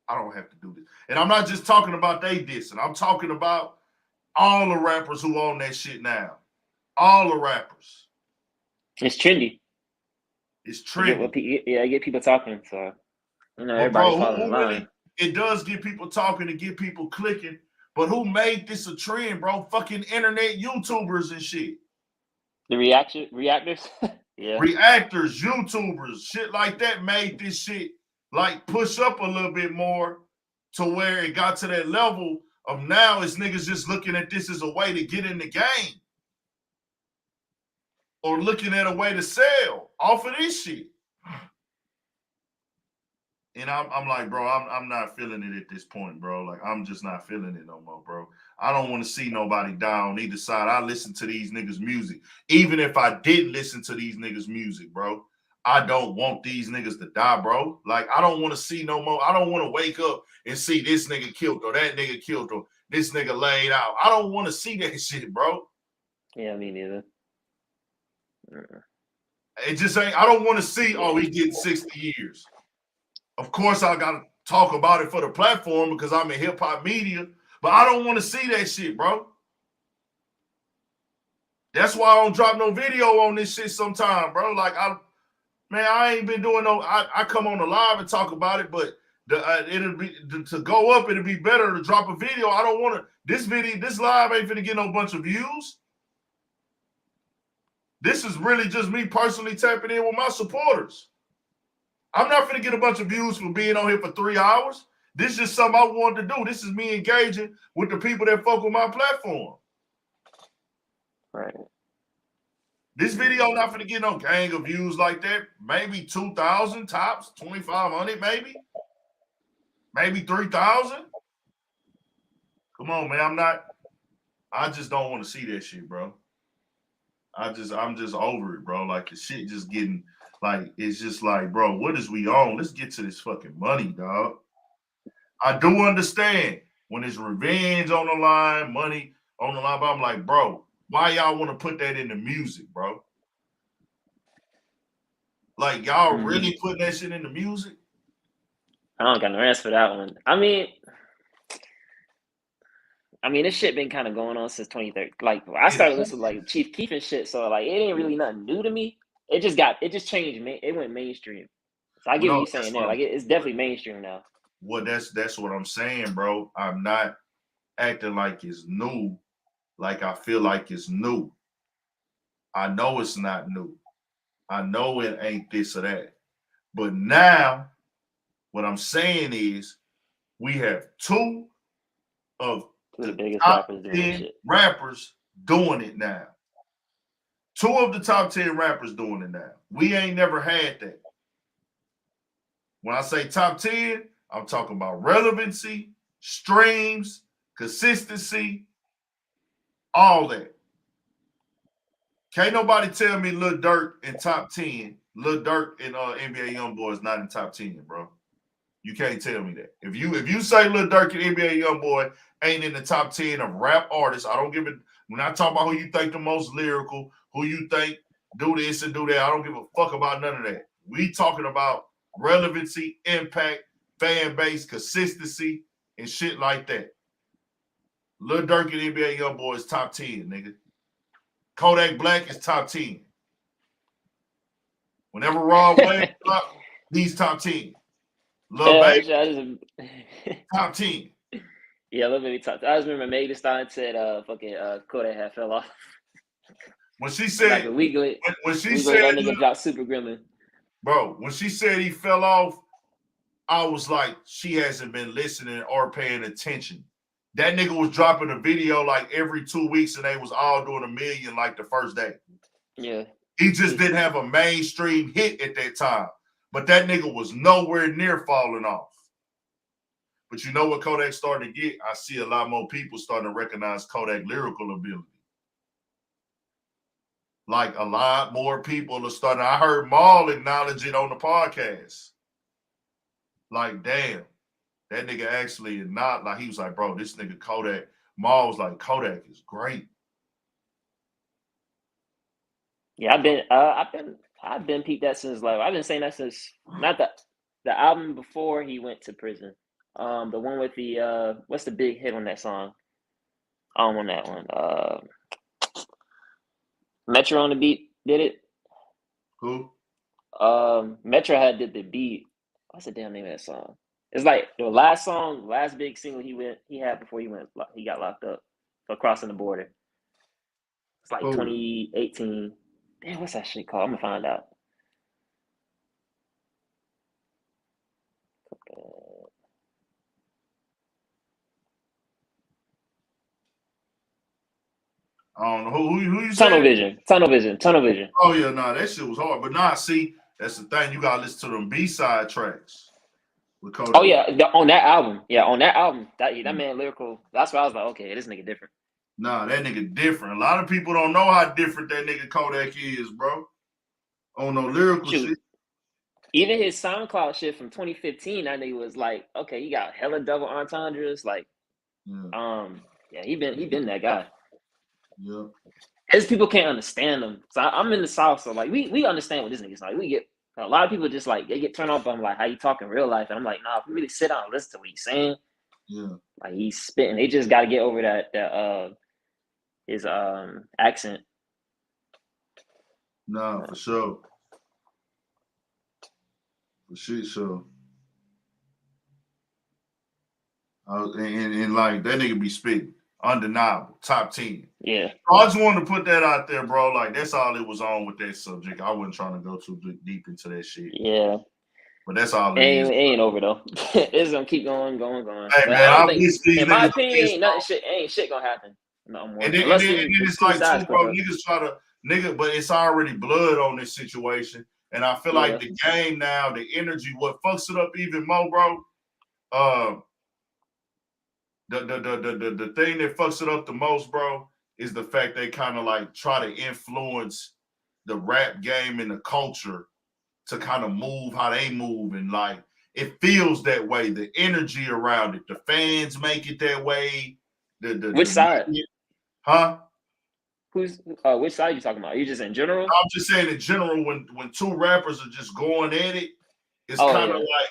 I don't have to do this. And I'm not just talking about they dissing. I'm talking about all the rappers who own that shit now. All the rappers. It's trendy. It's trendy. I get people talking. So, you know, But everybody bro, falls in line. Really, it does get people talking and get people clicking. But who made this a trend, bro? Fucking internet YouTubers and shit. The reactors? Yeah. Reactors, YouTubers, shit like that made this shit like push up a little bit more to where it got to that level of now it's niggas just looking at this as a way to get in the game. Or looking at a way to sell off of this shit. And I'm like, bro, I'm not feeling it at this point, bro. Like, I'm just not feeling it no more, bro. I don't want to see nobody die on either side. I listen to these niggas' music. Even if I didn't listen to these niggas' music, bro, I don't want these niggas to die, bro. Like, I don't want to see no more. I don't want to wake up and see this nigga killed or that nigga killed or this nigga laid out. I don't want to see that shit, bro. Yeah, me neither. It just ain't, I don't want to see, oh, he getting 60 years. Of course, I got to talk about it for the platform because I'm in hip-hop media, but I don't want to see that shit, bro. That's why I don't drop no video on this shit sometime, bro. Like, I ain't been doing no, I come on the live and talk about it, but it'll be, to go up, it'll be better to drop a video. I don't want to, this live ain't finna get no bunch of views. This is really just me personally tapping in with my supporters. I'm not going to get a bunch of views for being on here for 3 hours. This is just something I wanted to do. This is me engaging with the people that fuck with my platform. Right. This video not going to get no gang of views like that. Maybe 2,000 tops, 2,500 maybe. Maybe 3,000. Come on, man. I just don't want to see that shit, bro. I'm just over it, bro. Like, the shit just getting... Like, it's just like, bro, what is we on? Let's get to this fucking money, dog. I do understand when it's revenge on the line, money on the line, but I'm like, bro, why y'all want to put that in the music, bro? Like, y'all really putting that shit in the music? I don't got no answer for that one. I mean, this shit been kind of going on since 2013. Like, I started listening to like Chief Keef and shit, so like it ain't really nothing new to me. It just changed. It went mainstream. So I get what you're saying there. Like, it's definitely mainstream now. Well, that's what I'm saying, bro. I'm not acting like it's new, like I feel like it's new. I know it's not new. I know it ain't this or that. But now, what I'm saying is, we have two of the biggest top 10 rappers doing it now. Two of the top 10 rappers doing it now. We ain't never had that. When I say top 10, I'm talking about relevancy, streams, consistency, all that. Can't nobody tell me Lil Durk in top 10. Lil Durk and NBA YoungBoy is not in top 10, bro. You can't tell me that. If you say Lil Durk and NBA YoungBoy ain't in the top 10 of rap artists, I don't give it. We're not talking about who you think the most lyrical, who you think do this and do that. I don't give a fuck about none of that. We talking about relevancy, impact, fan base, consistency, and shit like that. Lil Durk and NBA YoungBoy is top 10, nigga. Kodak Black is top 10. Whenever Rod Wave drop, he's top 10. Lil Baby, top 10. Yeah, Lil Baby top 10. I just remember Megan Thee Stallion said Kodak had fell off. When she said like a week later, when she said that nigga dropped Super Gremlin. Bro, when she said he fell off, I was like, she hasn't been listening or paying attention. That nigga was dropping a video like every 2 weeks and they was all doing 1 million like the first day. Yeah. He just didn't have a mainstream hit at that time. But that nigga was nowhere near falling off. But you know what Kodak started to get? I see a lot more people starting to recognize Kodak lyrical ability. Like a lot more people are starting. I heard Maul acknowledge it on the podcast. Like, damn, that nigga actually is not like, he was like, bro, this nigga Kodak. Maul was like, Kodak is great. Yeah, I've been peeped that since like I've been saying that since not the album before he went to prison. The one with the what's the big hit on that song? On that one. Metro on the beat did it. Who? Metro had did the beat. What's the damn name of that song? It's like the last big single he had before he got locked up for crossing the border. It's like 2018. Damn, what's that shit called? I'm gonna find out. I don't know who you Tunnel saying? Tunnel Vision. Oh yeah, nah, that shit was hard. But nah, see, that's the thing. You gotta listen to them B-side tracks with Kodak. Oh yeah, on that album. Yeah, on that album. That man lyrical. That's why I was like, okay, this nigga different. Nah, that nigga different. A lot of people don't know how different that nigga Kodak is, bro. On no lyrical shit. Even his SoundCloud shit from 2015, that nigga was like, okay, he got hella double entendres. Like, yeah, he been that guy. Yeah. Because people can't understand him. So I'm in the South, so like we understand what this nigga's like. We get a lot of people just like they get turned off on like how you talk in real life, and I'm like, nah, if we really sit down and listen to what he's saying, like he's spitting. They just got to get over that his accent. Nah, for sure. For shit, so. And like that nigga be spitting. Undeniable. Top 10. Yeah. I just wanted to put that out there, bro. Like that's all it was on with that subject. I wasn't trying to go too deep into that shit. Yeah. But that's all it is. is. It ain't over though. It's gonna keep going. Hey But man, I don't think, in my niggas opinion, ain't shit gonna happen no more. And then it's like too, bro. Niggas try to but it's already blood on this situation. And I feel like the game now, the energy, what fucks it up even more, bro. The thing that fucks it up the most, bro, is the fact they kind of like try to influence the rap game and the culture to kind of move how they move. And like it feels that way. The energy around it. The fans make it that way. Which side? Huh? Which side are you talking about? Are you just in general? I'm just saying in general, when two rappers are just going at it, it's kind of like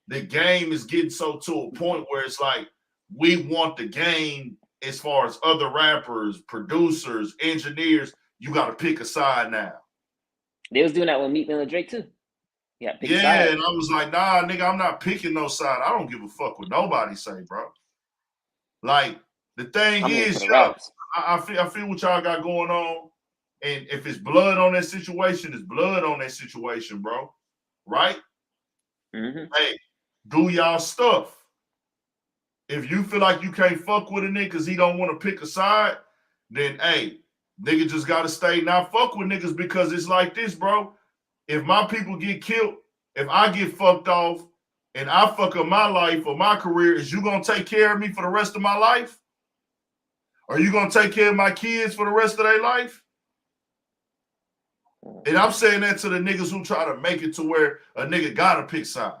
the game is getting so to a point where it's like we want the game as far as other rappers, producers, engineers. You got to pick a side now. They was doing that with Meek Mill and Drake too. Yeah, and I was like, nah, nigga, I'm not picking no side. I don't give a fuck what nobody say, bro. Like the thing is, I feel what y'all got going on, and if it's blood on that situation, it's blood on that situation, bro. Right? Mm-hmm. Hey, do y'all stuff. If you feel like you can't fuck with a nigga because he don't want to pick a side, then hey, nigga just gotta stay not fuck with niggas because it's like this, bro. If my people get killed, if I get fucked off, and I fuck up my life or my career, is you gonna take care of me for the rest of my life? Are you gonna take care of my kids for the rest of their life? And I'm saying that to the niggas who try to make it to where a nigga gotta pick sides.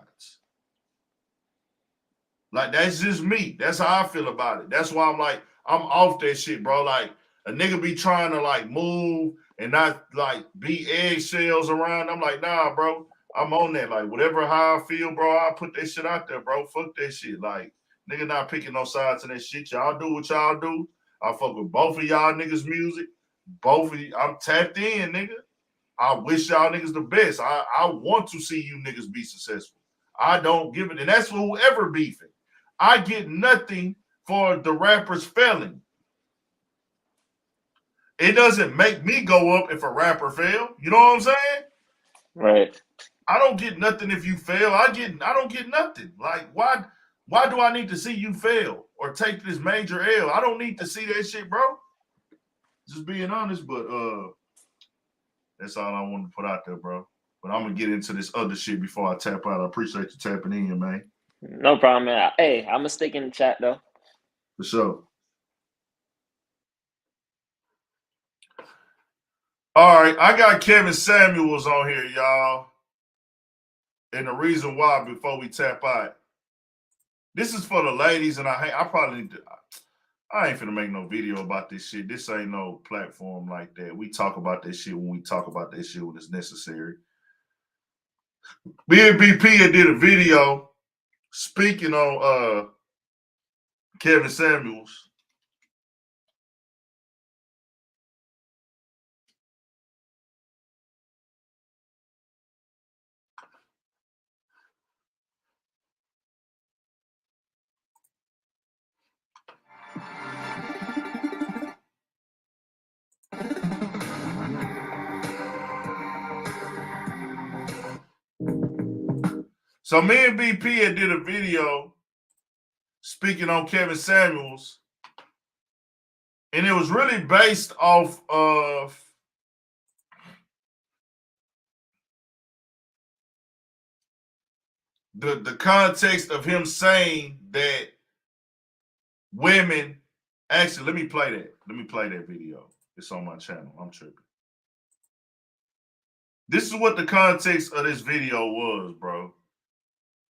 Like, that's just me. That's how I feel about it. That's why I'm like, I'm off that shit, bro. Like, a nigga be trying to, like, move and not, like, be eggshells around. I'm like, nah, bro. I'm on that. Like, whatever how I feel, bro, I put that shit out there, bro. Fuck that shit. Like, nigga not picking no sides in that shit. Y'all do what y'all do. I fuck with both of y'all niggas' music. Both of you. I'm tapped in, nigga. I wish y'all niggas the best. I want to see you niggas be successful. I don't give it. And that's for whoever beefing. I get nothing for the rappers failing. It doesn't make me go up if a rapper fail. You know what I'm saying? Right. I don't get nothing if you fail. I don't get nothing. Like, why do I need to see you fail or take this major L? I don't need to see that shit, bro. Just being honest, but That's all I wanted to put out there, bro. But I'm gonna get into this other shit before I tap out. I appreciate you tapping in, man. No problem, man. Hey, I'm gonna stick in the chat though. For sure. All right, I got Kevin Samuels on here, y'all. And the reason why, before we tap out, this is for the ladies, and I ain't finna make no video about this shit. This ain't no platform like that. We talk about that shit when we talk about that shit when it's necessary. Me and BP did a video speaking on Kevin Samuels. So me and BP did a video speaking on Kevin Samuels, and it was really based off of the context of him saying that women. Actually, let me play that. Let me play that video. It's on my channel. I'm tripping. This is what the context of this video was, bro.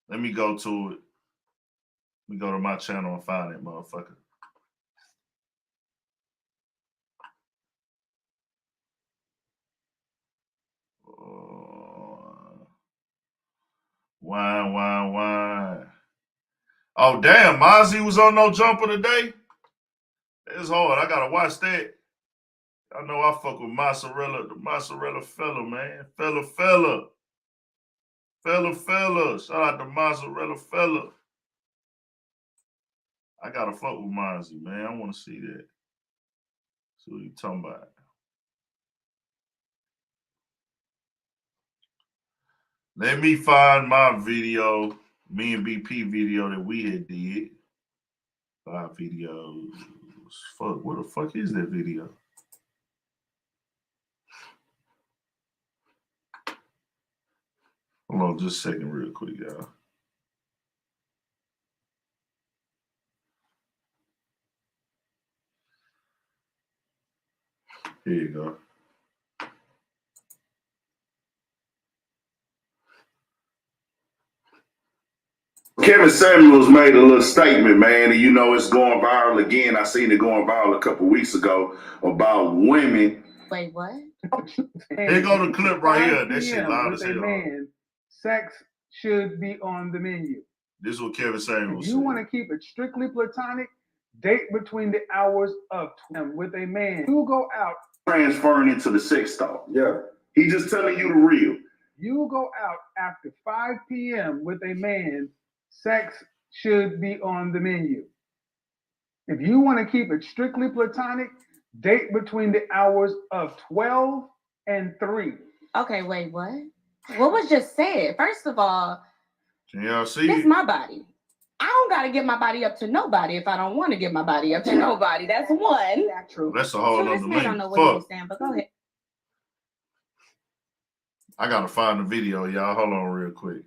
Let me go to it. Let me go to my channel and find that motherfucker. Why? Oh, damn. Mozzie was on No Jumper today? It's hard. I got to watch that. I know I fuck with mozzarella, the mozzarella fella, man. Fella. Shout out to mozzarella fella. I got to fuck with Mozzie, man. I want to see that. See what you talking about. Let me find my video, me and BP video that we had did. 5 videos. Fuck, what the fuck is that video? Hold on just a second real quick, y'all. Here you go. Kevin Samuels made a little statement, man, and you know it's going viral again. I seen it going viral a couple weeks ago about women. Wait, what? Here go the clip right here. That shit loud as hell. Man, sex should be on the menu. This is what Kevin Samuels said. You want to keep it strictly platonic, date between the hours of 12 with a man. You go out. Transferring into the sex talk. Yeah. He just telling you the real. You go out after 5 p.m. with a man, sex should be on the menu. If you want to keep it strictly platonic, date between the hours of 12 and 3. Okay, wait, what? What was just said? First of all, can y'all see? It's my body. I don't got to get my body up to nobody if I don't want to get my body up to nobody. That's one. That's true. That's a whole other thing. I don't know what you're saying, but go ahead. I got to find the video, y'all. Hold on real quick.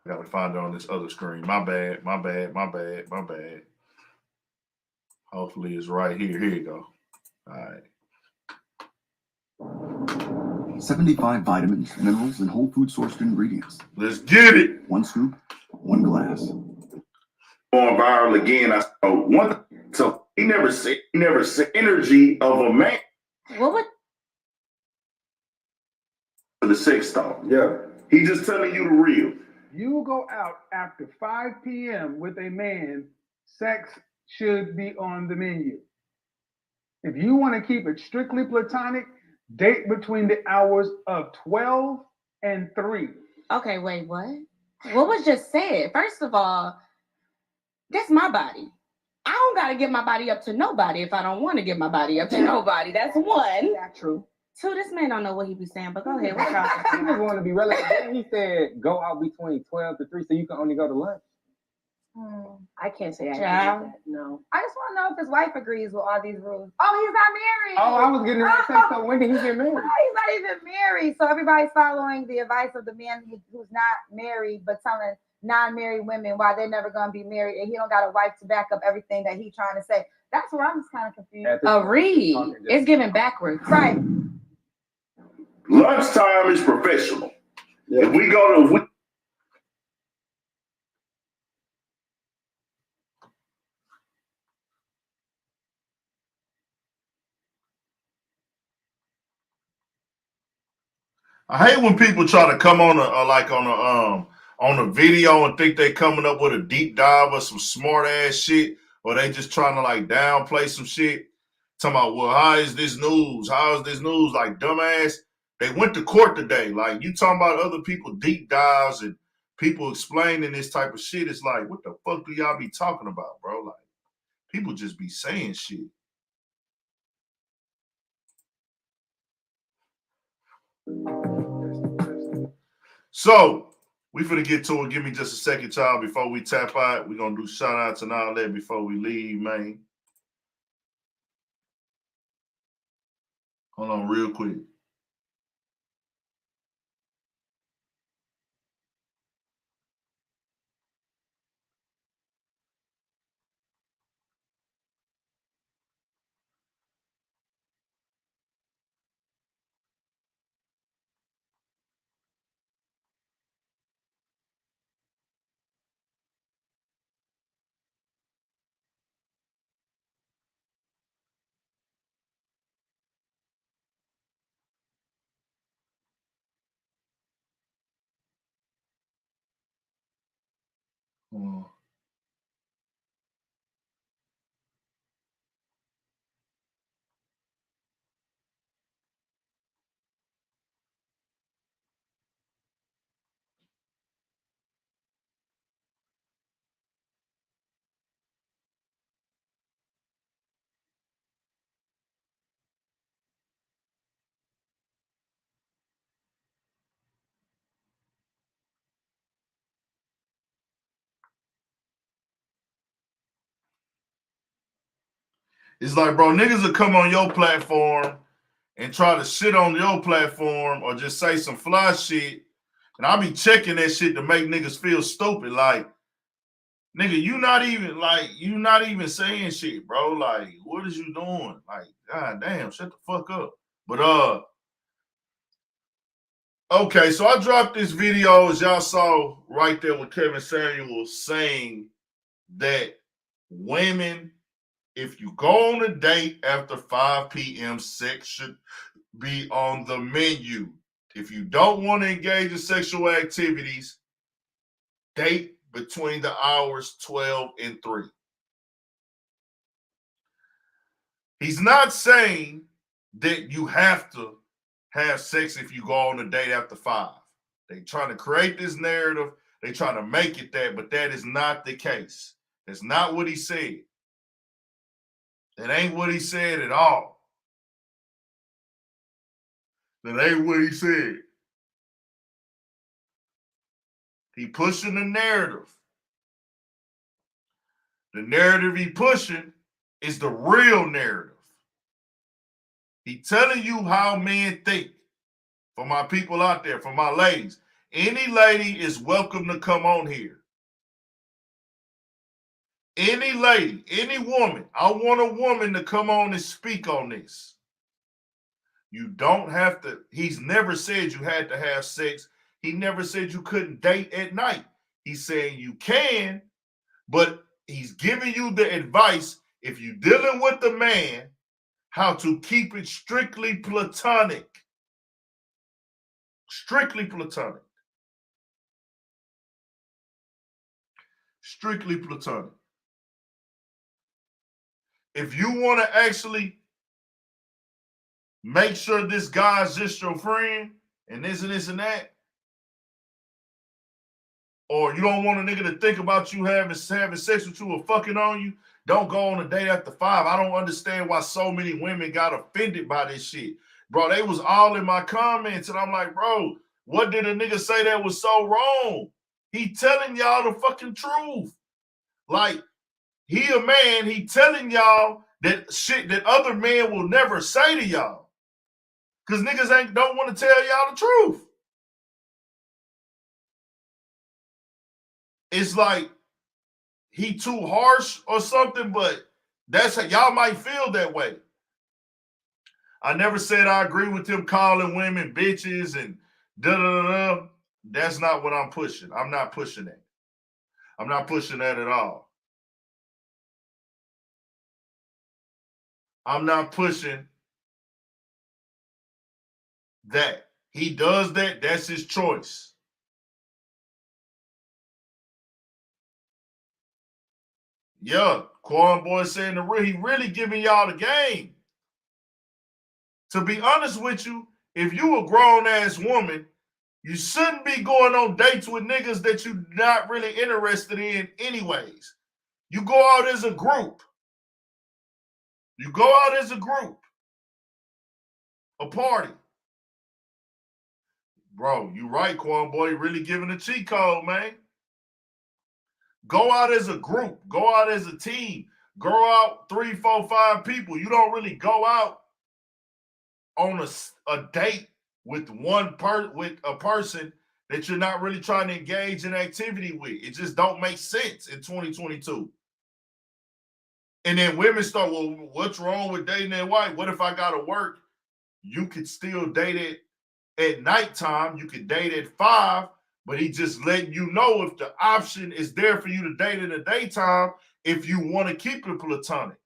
I got to find it on this other screen. My bad. Hopefully it's right here. Here you go. All right. 75 vitamins, minerals, and whole food sourced ingredients. Let's get it. 1 scoop, 1 glass. Going viral again. So he never said energy of a man. What would the sex talk? Yeah. He just telling you the real. You go out after 5 p.m. with a man, sex should be on the menu. If you want to keep it strictly platonic, date between the hours of 12 and 3. Okay, wait, what? What was just said? First of all, that's my body. I don't got to get my body up to nobody if I don't want to get my body up to nobody. That's one. That's true. 2, this man don't know what he be saying, but go ahead. What y'all He just want to be relevant. He said go out between 12 to 3 so you can only go to lunch. I can't say I agree Child. with that. No. I just want to know if his wife agrees with all these rules. Oh, he's not married. Oh, I was getting ready to say, so when did he get married? Oh, he's not even married. So everybody's following the advice of the man who's not married, but telling non-married women why they're never going to be married, and he don't got a wife to back up everything that he's trying to say. That's where I'm just kind of confused. Read. It's giving backwards. Right. Lunchtime is professional. Yeah. If we go to I hate when people try to come on a video and think they coming up with a deep dive or some smart ass shit, or they just trying to like downplay some shit. Talking about, well, how is this news? How is this news? Like, dumbass, they went to court today. Like, you talking about other people deep dives and people explaining this type of shit. It's like, what the fuck do y'all be talking about, bro? Like, people just be saying shit. So, we finna get to it. Give me just a second, y'all, before we tap out. We're going to do shout-outs and all that before we leave, man. Hold on real quick. It's like, bro, niggas will come on your platform and try to shit on your platform or just say some fly shit. And I'll be checking that shit to make niggas feel stupid. Like, nigga, you not even saying shit, bro. Like, what is you doing? Like, god damn, shut the fuck up. But okay, so I dropped this video, as y'all saw right there with Kevin Samuel saying that women, if you go on a date after 5 p.m., sex should be on the menu. If you don't want to engage in sexual activities, date between the hours 12 and 3. He's not saying that you have to have sex if you go on a date after 5. They trying to create this narrative. They trying to make it that, but that is not the case. That's not what he said. That ain't what he said at all. That ain't what he said. He pushing the narrative. The narrative he pushing is the real narrative. He telling you how men think. For my people out there, for my ladies. Any lady is welcome to come on here. Any lady, any woman. I want a woman to come on and speak on this. You don't have to. He's never said you had to have sex. He never said you couldn't date at night. He's saying you can, but he's giving you the advice, if you're dealing with the man, how to keep it strictly platonic. Strictly platonic. Strictly platonic. If you want to actually make sure this guy's just your friend and this and that, or you don't want a nigga to think about you having sex with you or fucking on you, don't go on a date after 5. I don't understand why so many women got offended by this shit. Bro, they was all in my comments, and I'm like, bro, what did a nigga say that was so wrong? He telling y'all the fucking truth. Like, he a man, he telling y'all that shit that other men will never say to y'all. Because niggas don't want to tell y'all the truth. It's like he too harsh or something, but that's how y'all might feel that way. I never said I agree with him calling women bitches and da-da-da-da. That's not what I'm pushing. I'm not pushing that. I'm not pushing that at all. I'm not pushing that. He does that. That's his choice. Yeah, Quan Boy saying he really giving y'all the game. To be honest with you, if you a grown-ass woman, you shouldn't be going on dates with niggas that you're not really interested in anyways. You go out as a group. You go out as a group. A party. Bro, you right, Quan Boy. Really giving a cheat code, man. Go out as a group. Go out as a team. Go out 3, 4, 5 people. You don't really go out on a date with with a person that you're not really trying to engage in activity with. It just don't make sense in 2022. And then women start, well, what's wrong with dating that white? What if I gotta work? You could still date it at nighttime. You could date at 5, but he just letting you know if the option is there for you to date in the daytime if you want to keep it platonic.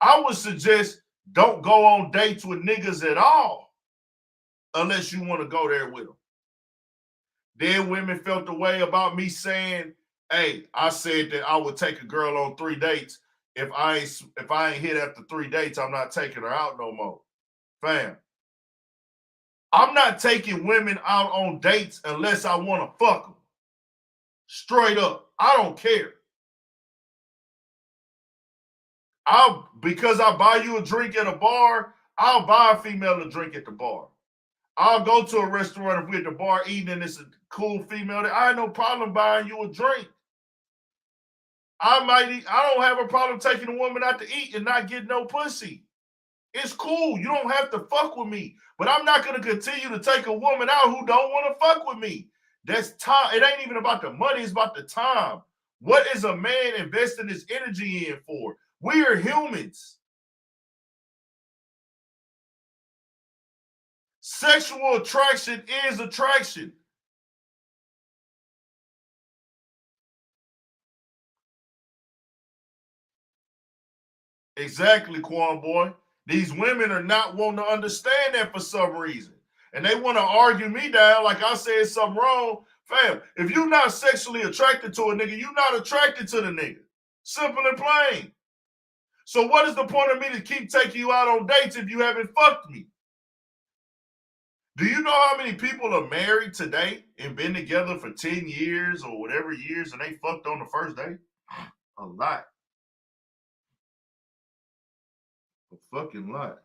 I would suggest don't go on dates with niggas at all unless you want to go there with them. Then women felt the way about me saying, hey, I said that I would take a girl on 3 dates. If I ain't hit after 3 dates, I'm not taking her out no more. Fam, I'm not taking women out on dates unless I want to fuck them. Straight up. I don't care. Because I buy you a drink at a bar, I'll buy a female a drink at the bar. I'll go to a restaurant if we're at the bar eating and it's a cool female. I have no problem buying you a drink. I don't have a problem taking a woman out to eat and not get no pussy. It's cool. You don't have to fuck with me. But I'm not going to continue to take a woman out who don't want to fuck with me. That's time. It ain't even about the money. It's about the time. What is a man investing his energy in for? We are humans. Sexual attraction is attraction. Exactly, Quan Boy. These women are not wanting to understand that for some reason. And they want to argue me down like I said something wrong. Fam, if you're not sexually attracted to a nigga, you're not attracted to the nigga. Simple and plain. So what is the point of me to keep taking you out on dates if you haven't fucked me? Do you know how many people are married today and been together for 10 years or whatever years and they fucked on the first day? A lot. A fucking lot.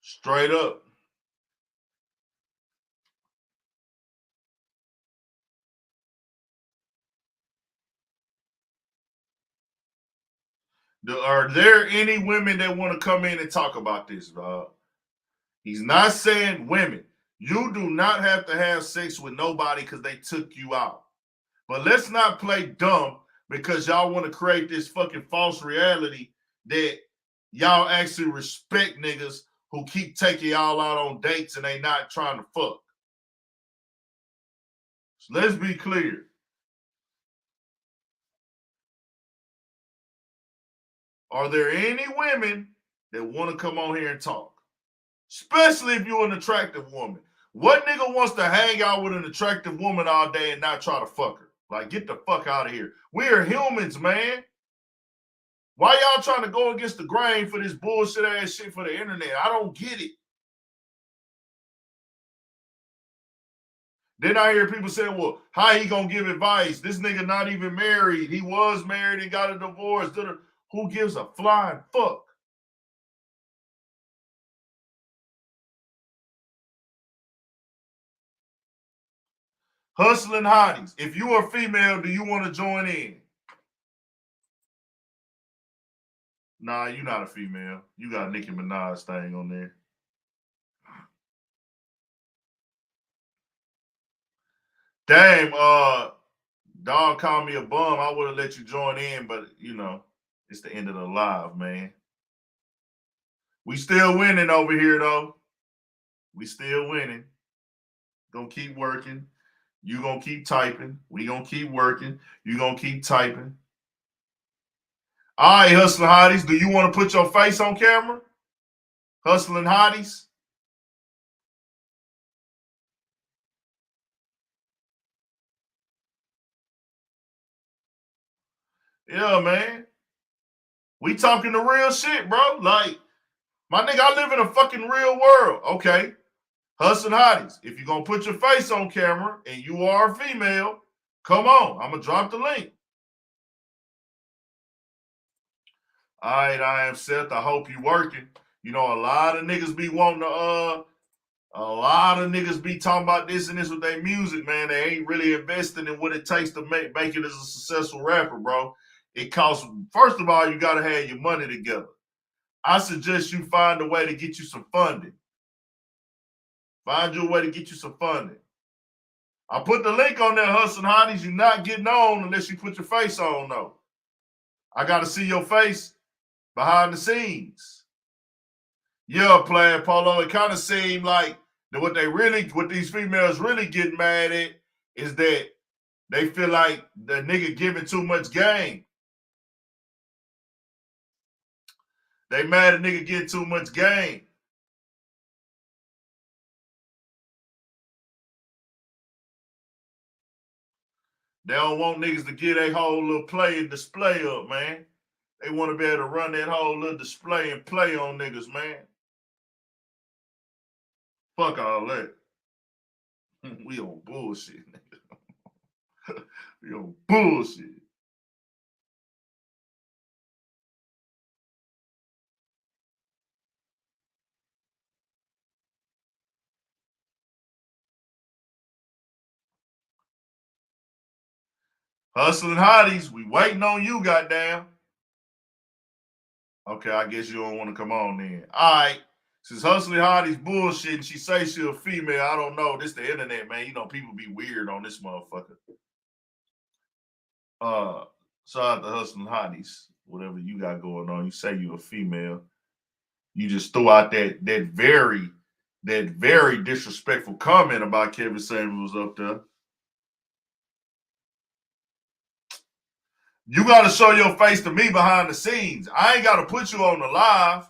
Straight up. Are there any women that want to come in and talk about this, dog? He's not saying women. You do not have to have sex with nobody because they took you out. But let's not play dumb because y'all want to create this fucking false reality that y'all actually respect niggas who keep taking y'all out on dates and they not trying to fuck. So let's be clear. Are there any women that want to come on here and talk? Especially if you're an attractive woman. What nigga wants to hang out with an attractive woman all day and not try to fuck her? Like, get the fuck out of here. We're humans, man. Why y'all trying to go against the grain for this bullshit ass shit for the internet? I don't get it. Then I hear people saying, well, how he gonna give advice? This nigga not even married. He was married and got a divorce. Who gives a flying fuck? Hustling Hotties. If you are female, do you want to join in? Nah, you're not a female. You got a Nicki Minaj thing on there. Damn, dog called me a bum. I would have let you join in, but you know, it's the end of the live, man. We still winning over here, though. We still winning. Gonna keep working. You gonna keep typing. We gonna keep working. You gonna keep typing. All right, Hustling Hotties, do you want to put your face on camera? Hustling Hotties? Yeah, man. We talking the real shit, bro. Like, my nigga, I live in a fucking real world. Okay. Hustling Hotties, if you're going to put your face on camera and you are a female, come on. I'm going to drop the link. All right, I am Seth. I hope you working. You know, a lot of niggas be wanting to, a lot of niggas be talking about this and this with their music, man. They ain't really investing in what it takes to make it as a successful rapper, bro. It costs, first of all, you got to have your money together. I suggest you find a way to get you some funding. Find you a way to get you some funding. I put the link on there, Hustling Hotties. You're not getting on unless you put your face on, though. I got to see your face behind the scenes. Yeah, Player Polo, it kind of seemed like that what these females really get mad at is that they feel like the nigga giving too much game. They mad at nigga getting too much game. They don't want niggas to get a whole little play and display up, man. They want to be able to run that whole little display and play on niggas, man. Fuck all that. We on bullshit, nigga. We on bullshit. Hustling Hotties, we waiting on you, goddamn. Okay, I guess you don't want to come on then. All right. Since Hustling Hotties bullshit and she say she a female, I don't know. This the internet, man. You know, people be weird on this motherfucker. Shout out to Hustling Hotties. Whatever you got going on. You say you a female. You just threw out that very disrespectful comment about Kevin Samuels up there. You got to show your face to me behind the scenes. I ain't got to put you on the live,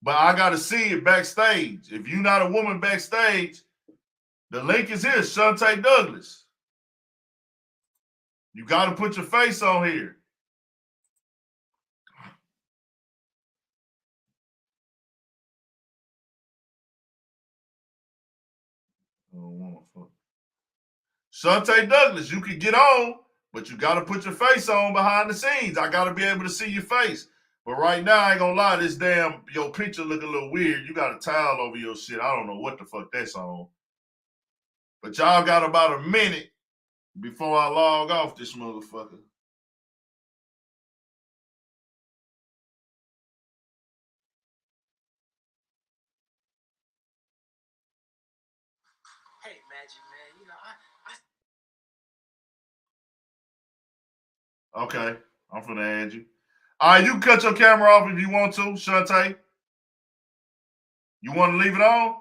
but I got to see it backstage. If you're not a woman backstage, the link is here, Shantae Douglas. You got to put your face on here. Shantae Douglas, you can get on, but you got to put your face on behind the scenes. I got to be able to see your face. But right now, I ain't going to lie, your picture look a little weird. You got a towel over your shit. I don't know what the fuck that's on. But y'all got about a minute before I log off this motherfucker. Hey, Magic, man, you know, Okay, I'm finna add you. All right, you can cut your camera off if you want to, Shantae. You want to leave it on?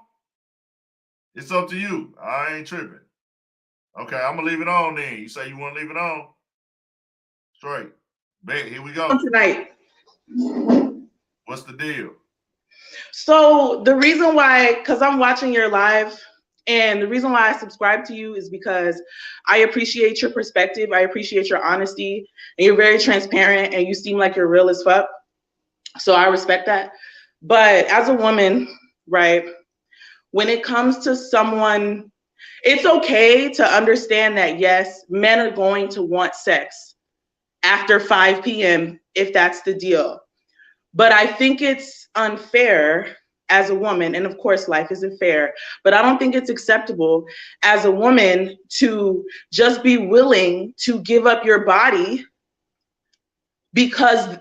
It's up to you. I ain't tripping. Okay, I'm going to leave it on then. You say you want to leave it on? Straight. Bet, here we go. Tonight. What's the deal? So the reason why, because I'm watching your live, and the reason why I subscribe to you is because I appreciate your perspective. I appreciate your honesty, and you're very transparent, and you seem like you're real as fuck. So I respect that. But as a woman, right, when it comes to someone, it's okay to understand that, yes, men are going to want sex after 5 p.m. if that's the deal. But I think it's unfair as a woman, and of course life isn't fair, but I don't think it's acceptable as a woman to just be willing to give up your body because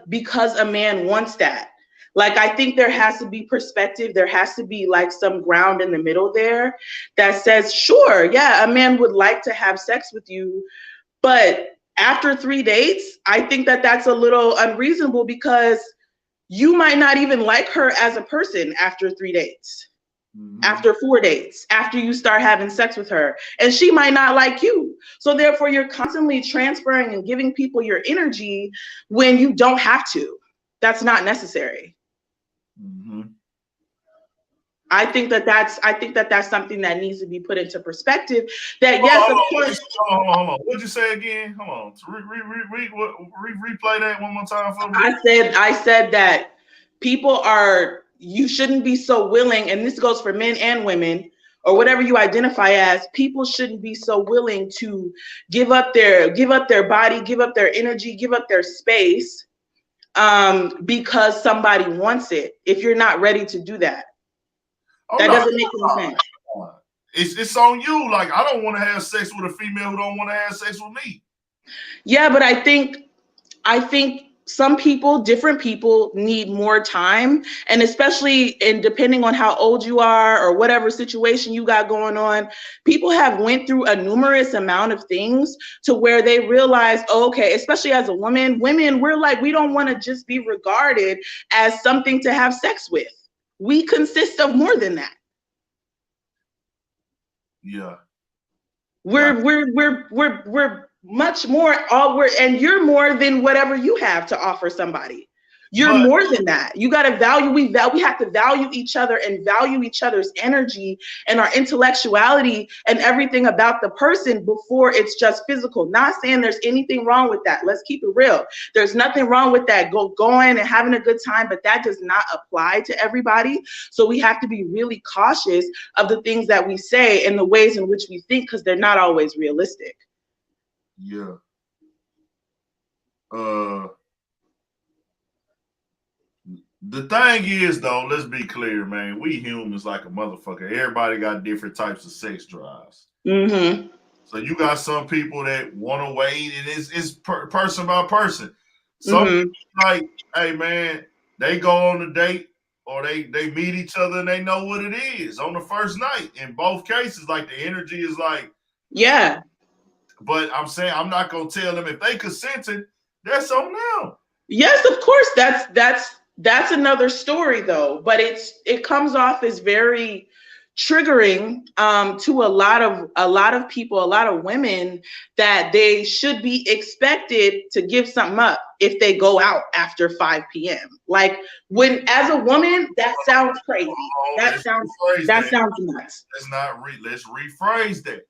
a man wants that. Like, I think there has to be perspective. There has to be like some ground in the middle there that says, sure, yeah, a man would like to have sex with you, but after 3 dates, I think that that's a little unreasonable because you might not even like her as a person after 3 dates, after 4 dates, after you start having sex with her, and she might not like you. So therefore, you're constantly transferring and giving people your energy when you don't have to. That's not necessary. I think that that's something that needs to be put into perspective. That yes, of course. Hold on. What'd you say again? Hold on. Replay that one more time for me. I said that you shouldn't be so willing, and this goes for men and women, or whatever you identify as. People shouldn't be so willing to give up their body, give up their energy, give up their space, because somebody wants it. If you're not ready to do that. That doesn't make any sense. It's on you. Like, I don't want to have sex with a female who don't want to have sex with me. Yeah, but I think some people, different people, need more time, and especially depending on how old you are or whatever situation you got going on, people have went through a numerous amount of things to where they realize, oh, okay, especially as a woman, we're like, we don't want to just be regarded as something to have sex with. We consist of more than that. Yeah. We're much more, and you're more than whatever you have to offer somebody. You're more than that. You got to value, we have to value each other and value each other's energy and our intellectuality and everything about the person before it's just physical. Not saying there's anything wrong with that. Let's keep it real. There's nothing wrong with that. Going and having a good time, but that does not apply to everybody. So we have to be really cautious of the things that we say and the ways in which we think, because they're not always realistic. Yeah. The thing is, though, let's be clear, man. We humans like a motherfucker. Everybody got different types of sex drives. So you got some people that want to wait, and it's person by person. Some people like, hey, man, they go on a date or they meet each other and they know what it is on the first night. In both cases, like, the energy is like, yeah. But I'm saying I'm not gonna tell them if they consented. That's on them. Yes, of course. That's another story, though. But it comes off as very triggering to a lot of people, a lot of women, that they should be expected to give something up if they go out after 5 p.m. Like, when, as a woman, that sounds crazy. That sounds nuts. Let's rephrase that.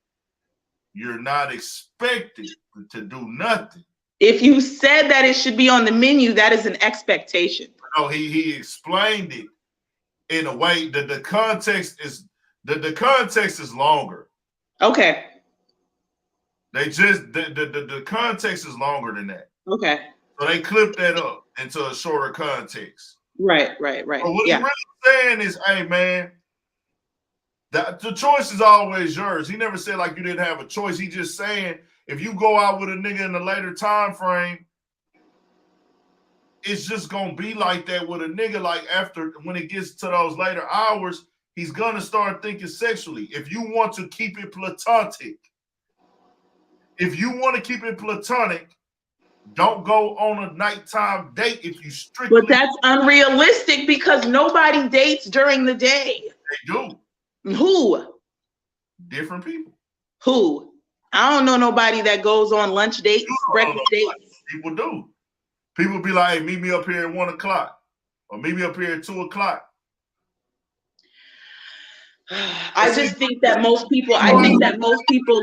You're not expected to do nothing. If you said that it should be on the menu, that is an expectation. No, he explained it in a way that the context is longer. Okay. The context is longer than that. Okay. So they clipped that up into a shorter context. Right. But what he's really saying is, hey, man, the choice is always yours. He never said like you didn't have a choice. He just saying if you go out with a nigga in a later time frame, it's just gonna be like that with a nigga. Like, after, when it gets to those later hours, he's gonna start thinking sexually. If you want to keep it platonic, don't go on a nighttime date if you strictly. But that's unrealistic because nobody dates during the day. They do. Who? Different people. Who? I don't know nobody that goes on lunch dates, breakfast dates. People do. People be like, hey, meet me up here at 1 o'clock or meet me up here at 2 o'clock. I just think that most people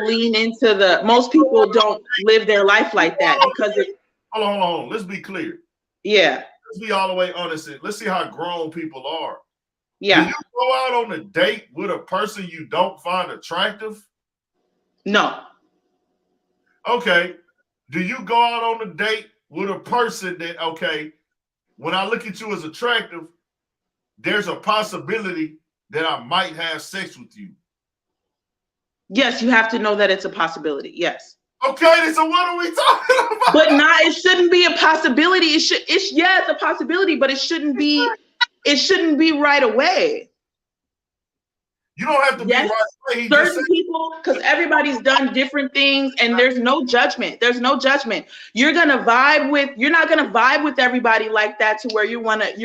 lean into most people don't live their life like that because it. Hold on. Let's be clear. Yeah. Let's be all the way honest. Let's see how grown people are. Yeah. Do you go out on a date with a person you don't find attractive? No. Okay. Do you go out on a date with a person that, okay, when I look at you as attractive, there's a possibility that I might have sex with you? Yes, you have to know that it's a possibility. Yes. Okay, so what are we talking about? But it shouldn't be a possibility. It's a possibility, but it shouldn't be right away. You don't have to be right away. Certain people, because everybody's done different things and there's no judgment. There's no judgment. You're not gonna vibe with everybody like that to where you're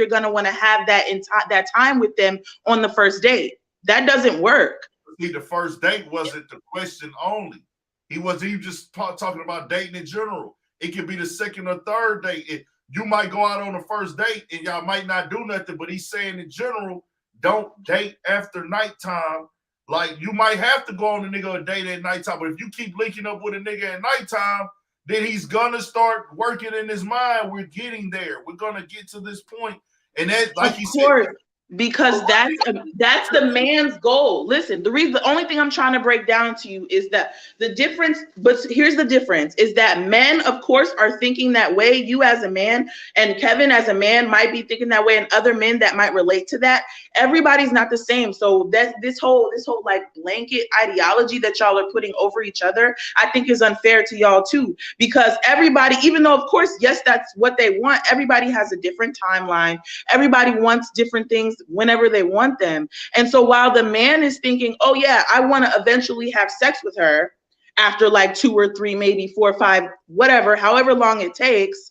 gonna wanna have that time with them on the first date. That doesn't work. See, the first date wasn't the question only. He just talking about dating in general. It could be the second or third date. You might go out on the first date and y'all might not do nothing, but he's saying in general, don't date after nighttime. Like, you might have to go on a nigga a date at nighttime, but if you keep linking up with a nigga at nighttime, then he's gonna start working in his mind. We're getting there. We're gonna get to this point. And that, like he said, because that's the man's goal. Listen, the only thing I'm trying to break down to you is that the difference, but here's the difference, is that men, of course, are thinking that way. You as a man and Kevin as a man might be thinking that way, and other men that might relate to that. Everybody's not the same. So that this whole like blanket ideology that y'all are putting over each other, I think is unfair to y'all too, because everybody, even though of course, yes, that's what they want, everybody has a different timeline. Everybody wants different things whenever they want them. And so while the man is thinking, oh yeah, I want to eventually have sex with her after like 2 or 3, maybe 4 or 5, whatever, however long it takes,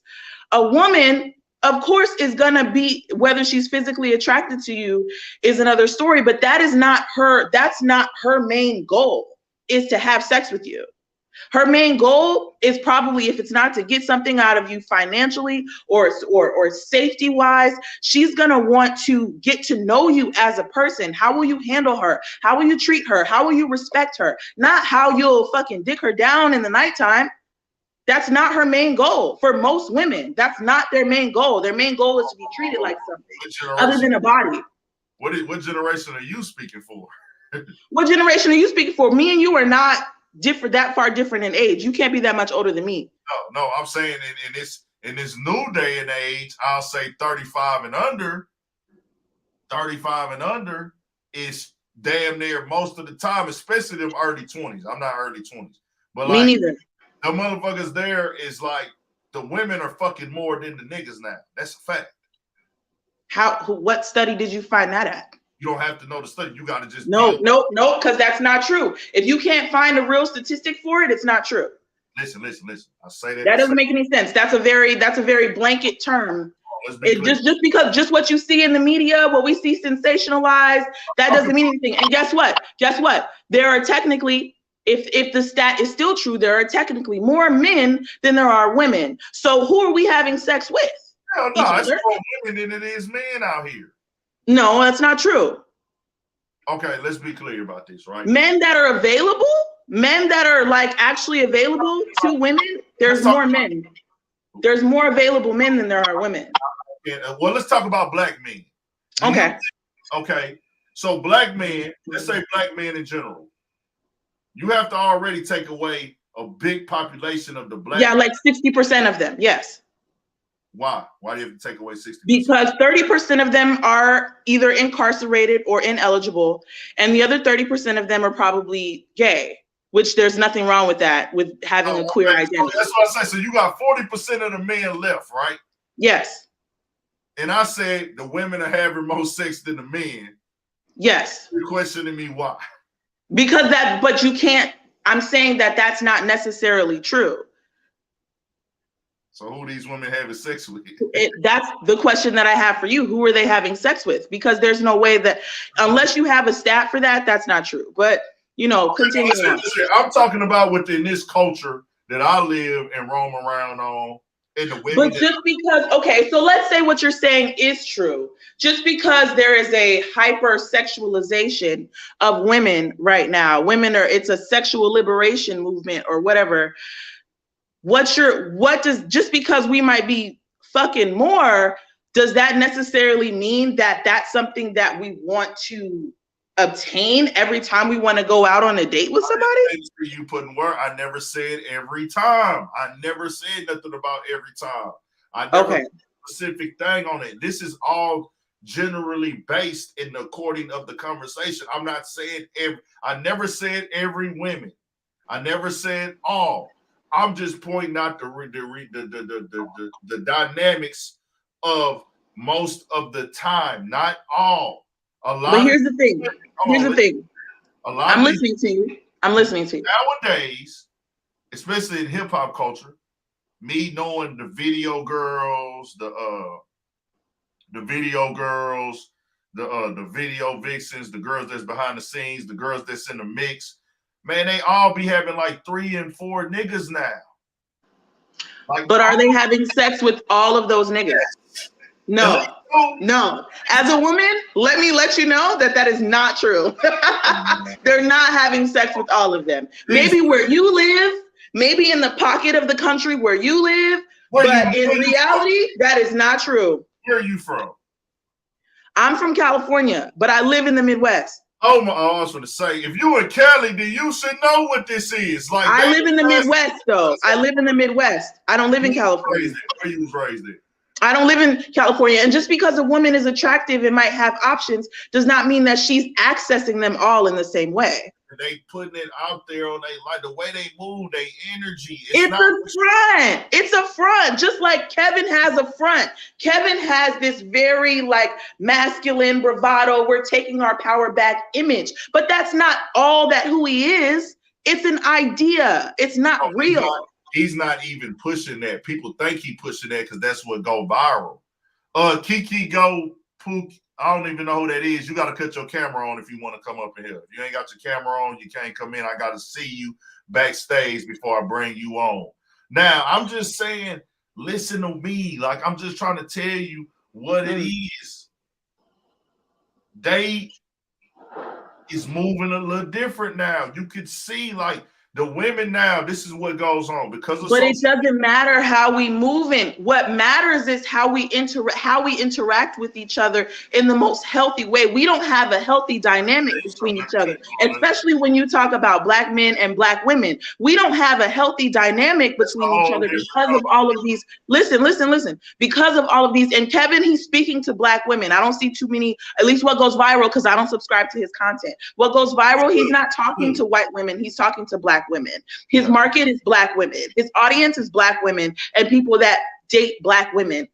a woman, of course, is gonna be, whether she's physically attracted to you is another story, but that's not her main goal, is to have sex with you. Her main goal is probably, if it's not to get something out of you financially or safety wise, she's gonna want to get to know you as a person. How will you handle her? How will you treat her? How will you respect her? Not how you'll fucking dick her down in the nighttime. That's not her main goal. For most women, that's not their main goal. Their main goal is to be treated like something other than a body. What generation are you speaking for? What generation are you speaking for? Me and you are not that far different in age. You can't be that much older than me. No, I'm saying in this new day and age, I'll say 35 and under. 35 and under is damn near most of the time, especially them early 20s. I'm not early 20s, but me neither. The motherfuckers there is like the women are fucking more than the niggas now. That's a fact. What study did you find that at? You don't have to know the study. You got to just no, because that's not true. If you can't find a real statistic for it, it's not true. Listen. I say that. That doesn't make any sense. That's a very blanket term. Just what you see in the media, what we see sensationalized, that doesn't mean anything. And guess what? There are technically, if the stat is still true, there are technically more men than there are women. So who are we having sex with? Hell no, it's more women than it is men out here. No, that's not true. Okay, let's be clear about this, right? Men that are available, men that are like actually available to women, there's more men. There's more available men than there are women. Well, let's talk about black men. Okay. So black men, let's say black men in general, you have to already take away a big population of the black. Yeah, like 60% of them, yes. Why? Why do you have to take away 60%? Because 30% of them are either incarcerated or ineligible, and the other 30% of them are probably gay, which there's nothing wrong with that, with having a queer identity. That's what I say. So you got 40% of the men left, right? Yes. And I said the women are having more sex than the men. Yes. You're questioning me why? But you can't, I'm saying that that's not necessarily true. So who are these women having sex with? That's the question that I have for you. Who are they having sex with? Because there's no way that, unless you have a stat for that, that's not true. But, continue on. I'm talking about within this culture that I live and roam around on And the women But just because, okay, so let's say what you're saying is true. Just because there is a hypersexualization of women right now, it's a sexual liberation movement or whatever. Just because we might be fucking more, does that necessarily mean that that's something that we want to obtain every time we want to go out on a date with somebody? You putting word. I never said every time. I never said nothing about every time. I never put a specific thing on it. This is all generally based in the according of the conversation. I'm not saying every. I never said every woman. I never said all. I'm just pointing out the dynamics of most of the time, not all. But here's the thing. I'm listening to you. Nowadays, especially in hip hop culture, me knowing the video girls, the video vixens, the girls that's behind the scenes, the girls that's in the mix, man, they all be having like 3 and 4 niggas now. But are they having sex with all of those niggas? No. As a woman, let me let you know that is not true. They're not having sex with all of them. Maybe where you live, maybe in the pocket of the country where you live, but in reality, that is not true. Where are you from? I'm from California, but I live in the Midwest. Oh my! I was going to say, if you in Cali, then you should know what this is. Like, I live in the Midwest, though. I live in the Midwest. I don't live in California. Where you was raised at? I don't live in California. And just because a woman is attractive and might have options does not mean that she's accessing them all in the same way. They putting it out there on the way they move, their energy. It's a front. It's a front. Just like Kevin has a front. Kevin has this very masculine bravado, we're taking our power back image. But that's not all that who he is. It's an idea. It's not real. He's not even pushing that. People think he pushing that because that's what go viral. Kiki Go Pook. I don't even know who that is. You got to cut your camera on if you want to come up in here. If you ain't got your camera on, you can't come in. I got to see you backstage before I bring you on. Now, I'm just saying, listen to me. I'm just trying to tell you what it is. They is moving a little different now. You could see the women now, this is what goes on because of. But it doesn't matter how we move in. What matters is how we interact with each other in the most healthy way. We don't have a healthy dynamic between each other, especially when you talk about Black men and Black women. We don't have a healthy dynamic between each other because of all of these. Listen. Because of all of these, and Kevin, he's speaking to Black women. I don't see too many, at least what goes viral, because I don't subscribe to his content. What goes viral, he's not talking to white women, he's talking to Black women. His market is Black women. His audience is Black women and people that date Black women.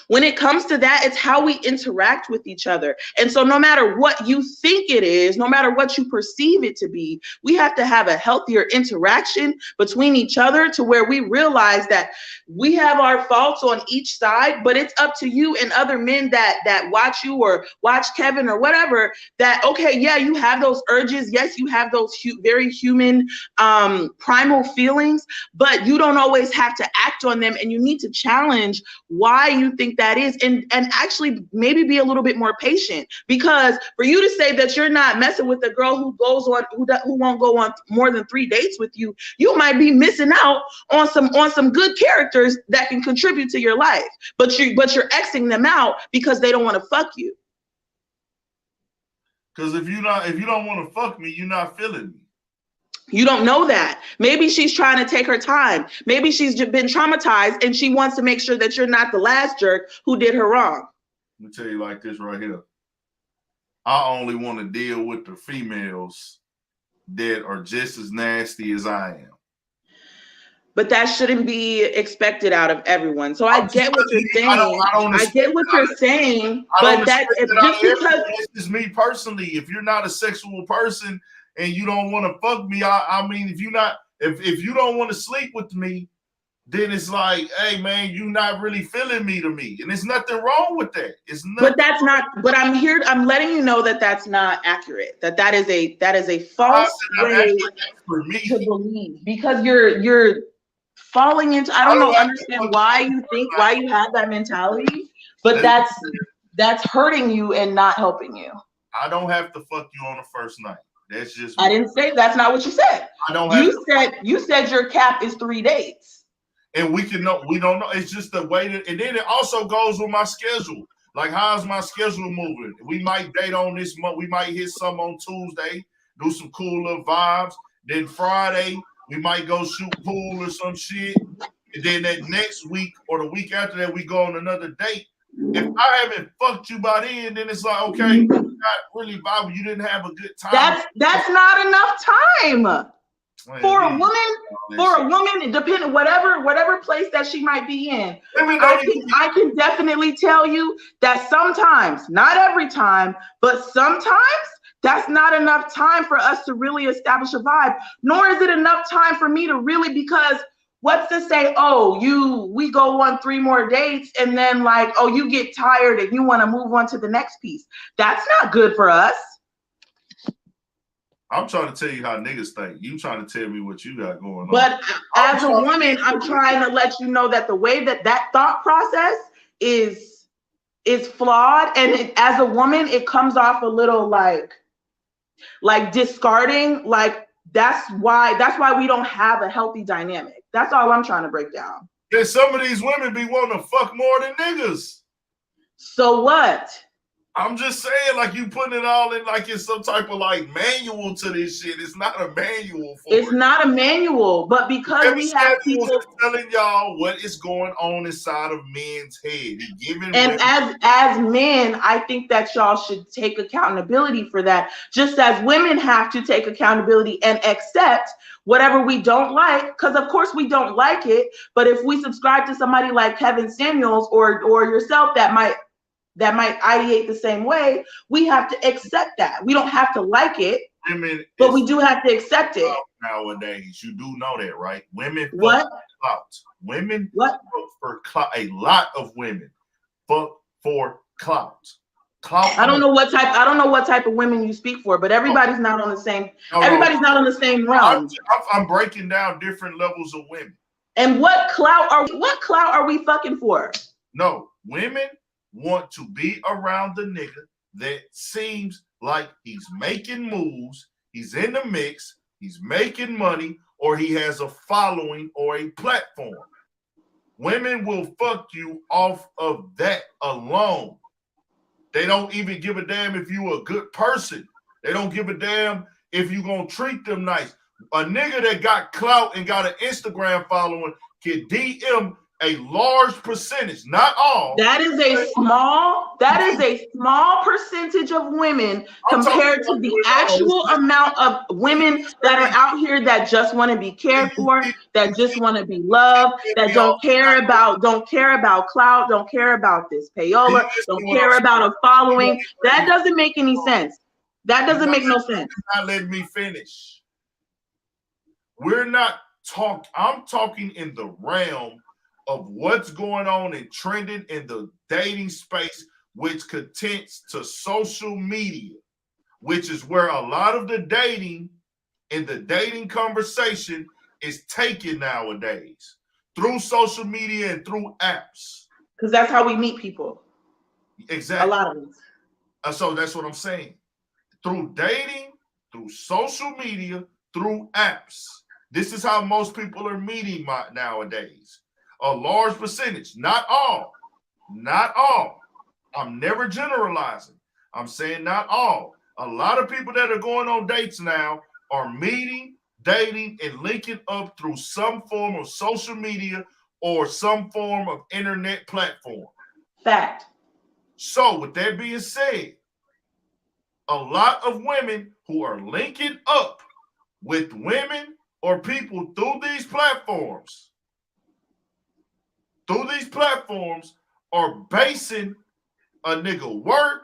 When it comes to that, it's how we interact with each other. And so no matter what you think it is, no matter what you perceive it to be, we have to have a healthier interaction between each other to where we realize that we have our faults on each side, but it's up to you and other men that watch you or watch Kevin or whatever, that, okay, yeah, you have those urges. Yes, you have those very human primal feelings, but you don't always have to act on them, and you need to challenge why you think that is, and actually maybe be a little bit more patient, because for you to say that you're not messing with a girl who goes on who won't go on more than 3 dates with you, you might be missing out on some good characters that can contribute to your life, but you're Xing them out because they don't want to fuck you. Because if you don't want to fuck me, you're not feeling me. You don't know that. Maybe she's trying to take her time. Maybe she's just been traumatized and she wants to make sure that you're not the last jerk who did her wrong. Let me tell you like this right here. I only want to deal with the females that are just as nasty as I am. But that shouldn't be expected out of everyone. So I get what you're saying. I get what you're saying, but that just because this is me personally. If you're not a sexual person and you don't want to fuck me, I mean, if you don't want to sleep with me, then it's like, hey man, you're not really feeling me to me, and there's nothing wrong with that. It's not. But that's not. But I'm letting you know that that's not accurate. That is a false way for me to believe, because you're falling into. I don't understand why you have that mentality, but that's hurting you and not helping you. I don't have to fuck you on the first night. That's just. I didn't say that's not what you said. I don't. You said your cap is 3 dates. And we don't know. It's just the way that, and then it also goes with my schedule. Like, how's my schedule moving? We might date on this month. We might hit some on Tuesday, do some cool little vibes. Then Friday, we might go shoot pool or some shit. And then that next week or the week after that, we go on another date. If I haven't fucked you by then it's like, okay, you not really vibing. You didn't have a good time. That's not enough time. For a woman, depending whatever place that she might be in, I can definitely tell you that sometimes, not every time, but sometimes that's not enough time for us to really establish a vibe. Nor is it enough time for me to really, because what's to say, we go on 3 more dates and then like, you get tired and you want to move on to the next piece. That's not good for us. I'm trying to tell you how niggas think. You trying to tell me what you got going on. But as a woman, I'm trying to let you know that the way that thought process is flawed, and as a woman, it comes off a little like discarding. Like that's why we don't have a healthy dynamic. That's all I'm trying to break down. Yeah, some of these women be wanting to fuck more than niggas. So what? I'm just saying, like, you putting it all in like it's some type of like manual to this shit. It's not a manual for It's not a manual, but because we have people telling y'all what is going on inside of men's head. And as men, I think that y'all should take accountability for that. Just as women have to take accountability and accept whatever we don't like, because of course we don't like it. But if we subscribe to somebody like Kevin Samuels or yourself that might ideate the same way, we have to accept that. We don't have to like it, but we do have to accept it. Nowadays, you do know that, right? Women what? For clout. Women what? For clout. A lot of women fuck for clout. I don't know what type of women you speak for, but everybody's not on the same. Everybody's not on the same realm. I'm breaking down different levels of women. And what clout are we fucking for? No, women want to be around the nigga that seems like he's making moves, he's in the mix, he's making money, or he has a following or a platform. Women will fuck you off of that alone. They don't even give a damn if you a good person. They don't give a damn if you gonna treat them nice. A nigga that got clout and got an Instagram following can DM a large percentage, not all. That is a small percentage of women compared to the actual amount of women that are out here that just want to be cared for, that just want to be loved, that don't care about clout, don't care about this payola, don't care about a following. That doesn't make any sense. That doesn't make no sense. Not letting me finish. I'm talking in the realm of what's going on and trending in the dating space, which contends to social media, which is where a lot of the dating and the dating conversation is taken nowadays through social media and through apps. Because that's how we meet people. Exactly. A lot of us. So that's what I'm saying. Through dating, through social media, through apps. This is how most people are meeting nowadays. A large percentage, not all. I'm never generalizing. I'm saying not all. A lot of people that are going on dates now are meeting, dating, and linking up through some form of social media or some form of internet platform. Fact. So with that being said, a lot of women who are linking up with women or people through these platforms are basing a nigga work,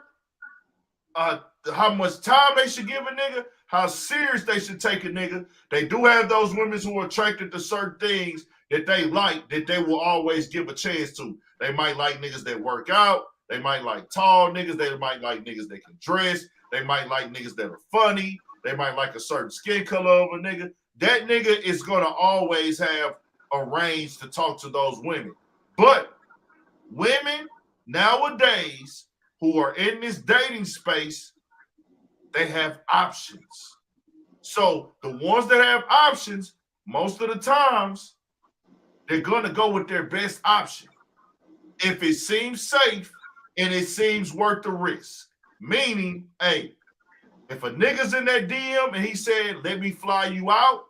how much time they should give a nigga, how serious they should take a nigga. They do have those women who are attracted to certain things that they like, that they will always give a chance to. They might like niggas that work out. They might like tall niggas. They might like niggas that can dress. They might like niggas that are funny. They might like a certain skin color of a nigga. That nigga is going to always have arrange to talk to those women. But women nowadays who are in this dating space, they have options. So the ones that have options, most of the times, they're going to go with their best option. If it seems safe and it seems worth the risk. Meaning, hey, if a nigga's in that DM and he said, let me fly you out,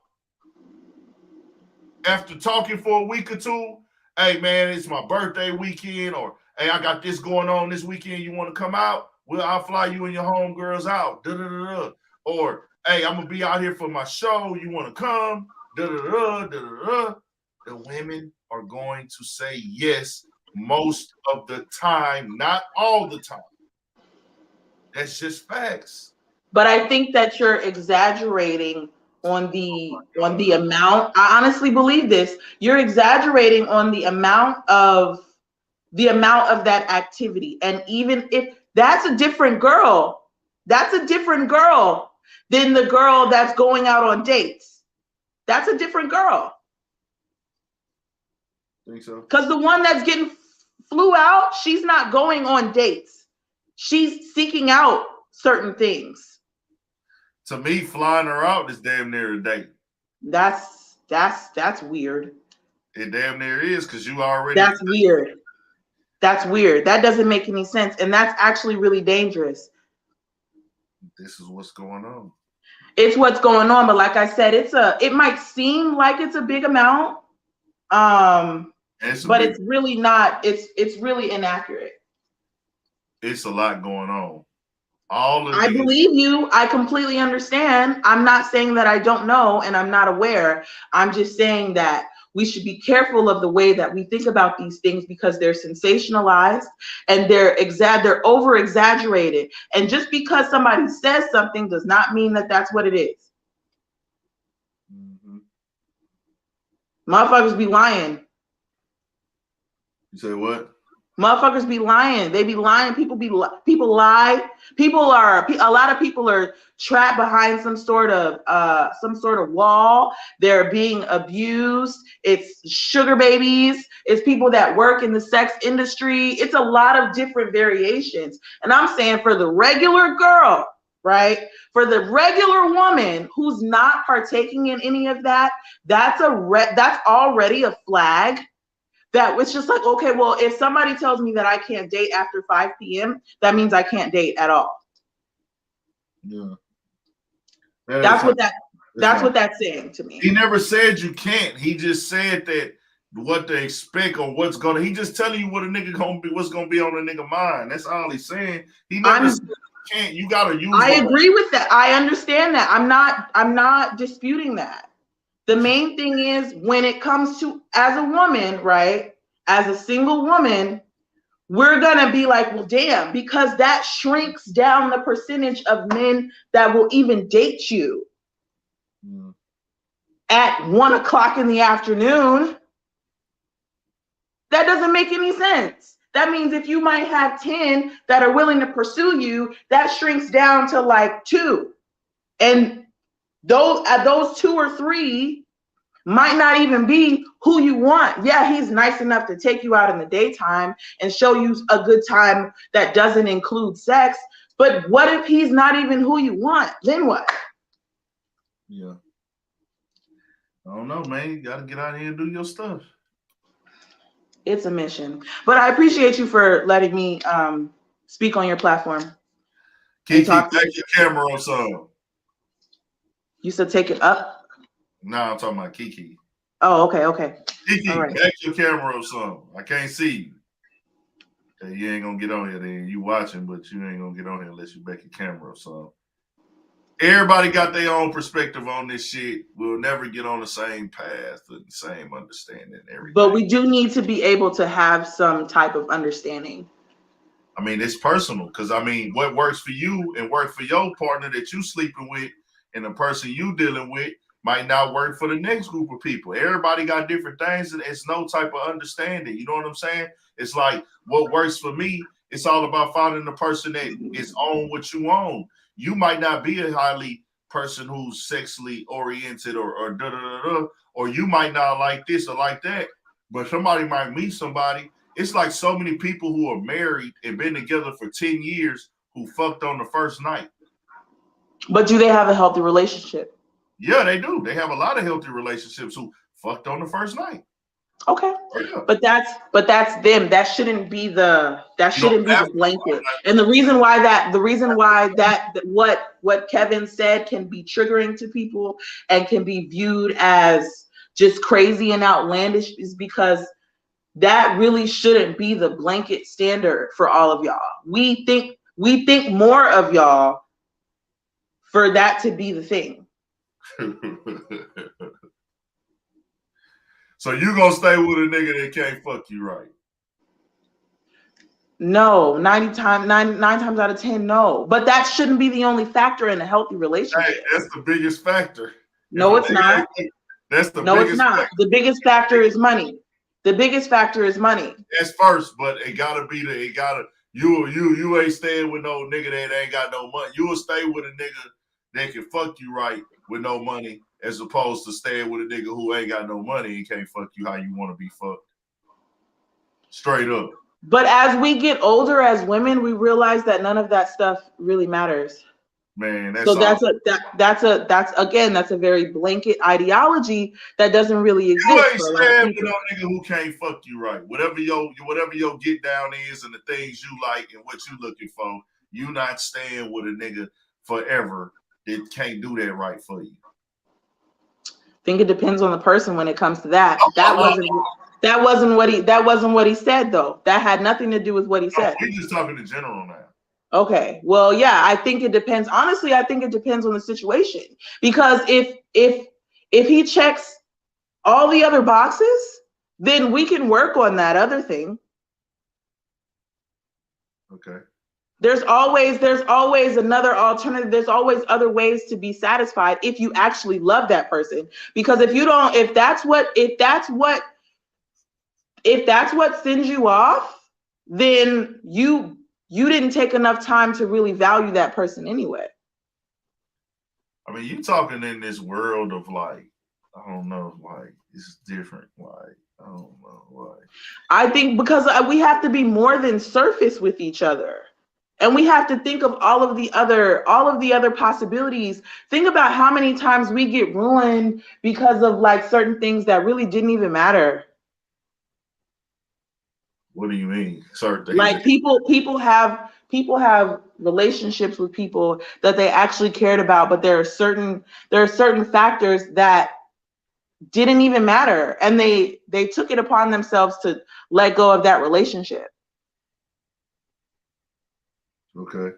after talking for a week or two, hey man, it's my birthday weekend, or hey, I got this going on this weekend. You want to come out? Well, I'll fly you and your homegirls out. Da-da-da-da. Or hey, I'm gonna be out here for my show. You want to come? Da-da-da, da-da-da. The women are going to say yes most of the time, not all the time. That's just facts. But I think that you're exaggerating on the amount. I honestly believe this. You're exaggerating on the amount of that activity. And even if that's a different girl, that's a different girl than the girl that's going out on dates. That's a different girl. Think so? Because the one that's getting flew out, she's not going on dates. She's seeking out certain things. To me, flying her out is damn near a date. That's weird. It damn near is, because you already. That's weird. That's weird. That doesn't make any sense, and that's actually really dangerous. This is what's going on. It's what's going on, but like I said, it might seem like it's a big amount, but it's really not. It's really inaccurate. It's a lot going on. I believe you. I completely understand. I'm not saying that I don't know and I'm not aware. I'm just saying that we should be careful of the way that we think about these things, because they're sensationalized and they're over exaggerated. And just because somebody says something does not mean that that's what it is. Mm-hmm. Motherfuckers be lying. You say what? Motherfuckers be lying. They be lying. People lie. A lot of people are trapped behind some sort of wall. They're being abused. It's sugar babies. It's people that work in the sex industry. It's a lot of different variations. And I'm saying, for the regular girl, right? For the regular woman who's not partaking in any of that, that's already a flag. That was just like, okay, well, if somebody tells me that I can't date after 5 p.m., that means I can't date at all. Yeah. That's what that's saying to me. He never said you can't. He just said that what to expect or what's gonna. He just telling you what a nigga gonna be, what's gonna be on a nigga mind. That's all he's saying. He never said you can't. You gotta use. I agree with that. I understand that. I'm not disputing that. The main thing is, when it comes to, as a woman, right, as a single woman, we're going to be like, well, damn, because that shrinks down the percentage of men that will even date you at 1 o'clock in the afternoon. That doesn't make any sense. That means if you might have 10 that are willing to pursue you, that shrinks down to like 2. And those 2 or 3 might not even be who you want. Yeah, he's nice enough to take you out in the daytime and show you a good time that doesn't include sex. But what if he's not even who you want? Then what? Yeah. I don't know, man. You got to get out here and do your stuff. It's a mission. But I appreciate you for letting me speak on your platform. Kiki, take your camera on some. You said take it up? No, I'm talking about Kiki. Oh, okay. Kiki, all right. back your camera or something. I can't see you. Okay, you ain't gonna get on here then. You watching, but you ain't gonna get on here unless you back your camera or something. Everybody got their own perspective on this shit. We'll never get on the same path and the same understanding and everything. But we do need to be able to have some type of understanding. I mean, it's personal, because I mean, what works for you and work for your partner that you sleeping with and the person you dealing with might not work for the next group of people. Everybody got different things, and it's no type of understanding. You know what I'm saying? It's like, what works for me, it's all about finding the person that is on what you own. You might not be a highly person who's sexually oriented or da da da da, or you might not like this or like that, but somebody might meet somebody. It's like so many people who are married and been together for 10 years who fucked on the first night. But do they have a healthy relationship? Yeah, they do. They have a lot of healthy relationships who fucked on the first night. Okay, Yeah. but that's them. That shouldn't be the blanket. And the reason why what Kevin said can be triggering to people and can be viewed as just crazy and outlandish is because that really shouldn't be the blanket standard for all of y'all. We think more of y'all for that to be the thing. So you gonna stay with a nigga that can't fuck you right? No, 9 times out of 10, no. But that shouldn't be the only factor in a healthy relationship. Hey, that's the biggest factor. No, it's not. That's the no, biggest it's not. factor. The biggest factor is money. The biggest factor is money. That's first, but it gotta be you ain't staying with no nigga that ain't got no money. You will stay with a nigga that can fuck you right with no money, as opposed to staying with a nigga who ain't got no money and can't fuck you how you want to be fucked. Straight up. But as we get older as women, we realize that none of that stuff really matters. Man, that's a very blanket ideology that doesn't really exist. You ain't staying with no nigga who can't fuck you right. Whatever your get down is and the things you like and what you looking for, you not staying with a nigga forever that can't do that right for you. I think it depends on the person when it comes to that. That wasn't what he said though. That had nothing to do with what he said. We're just talking in general now. Okay. Well, yeah, I think it depends. Honestly, I think it depends on the situation. Because if he checks all the other boxes, then we can work on that other thing. Okay. There's always another alternative. There's always other ways to be satisfied if you actually love that person. Because if that's what sends you off, then you didn't take enough time to really value that person anyway. I mean, you talking in this world of like, I don't know, like it's different. Like, I don't know, like. I think because we have to be more than surface with each other. And we have to think of all of the other possibilities. Think about how many times we get ruined because of like certain things that really didn't even matter. What do you mean? Certain things? Like people have relationships with people that they actually cared about, but there are certain factors that didn't even matter, and they took it upon themselves to let go of that relationship. Okay.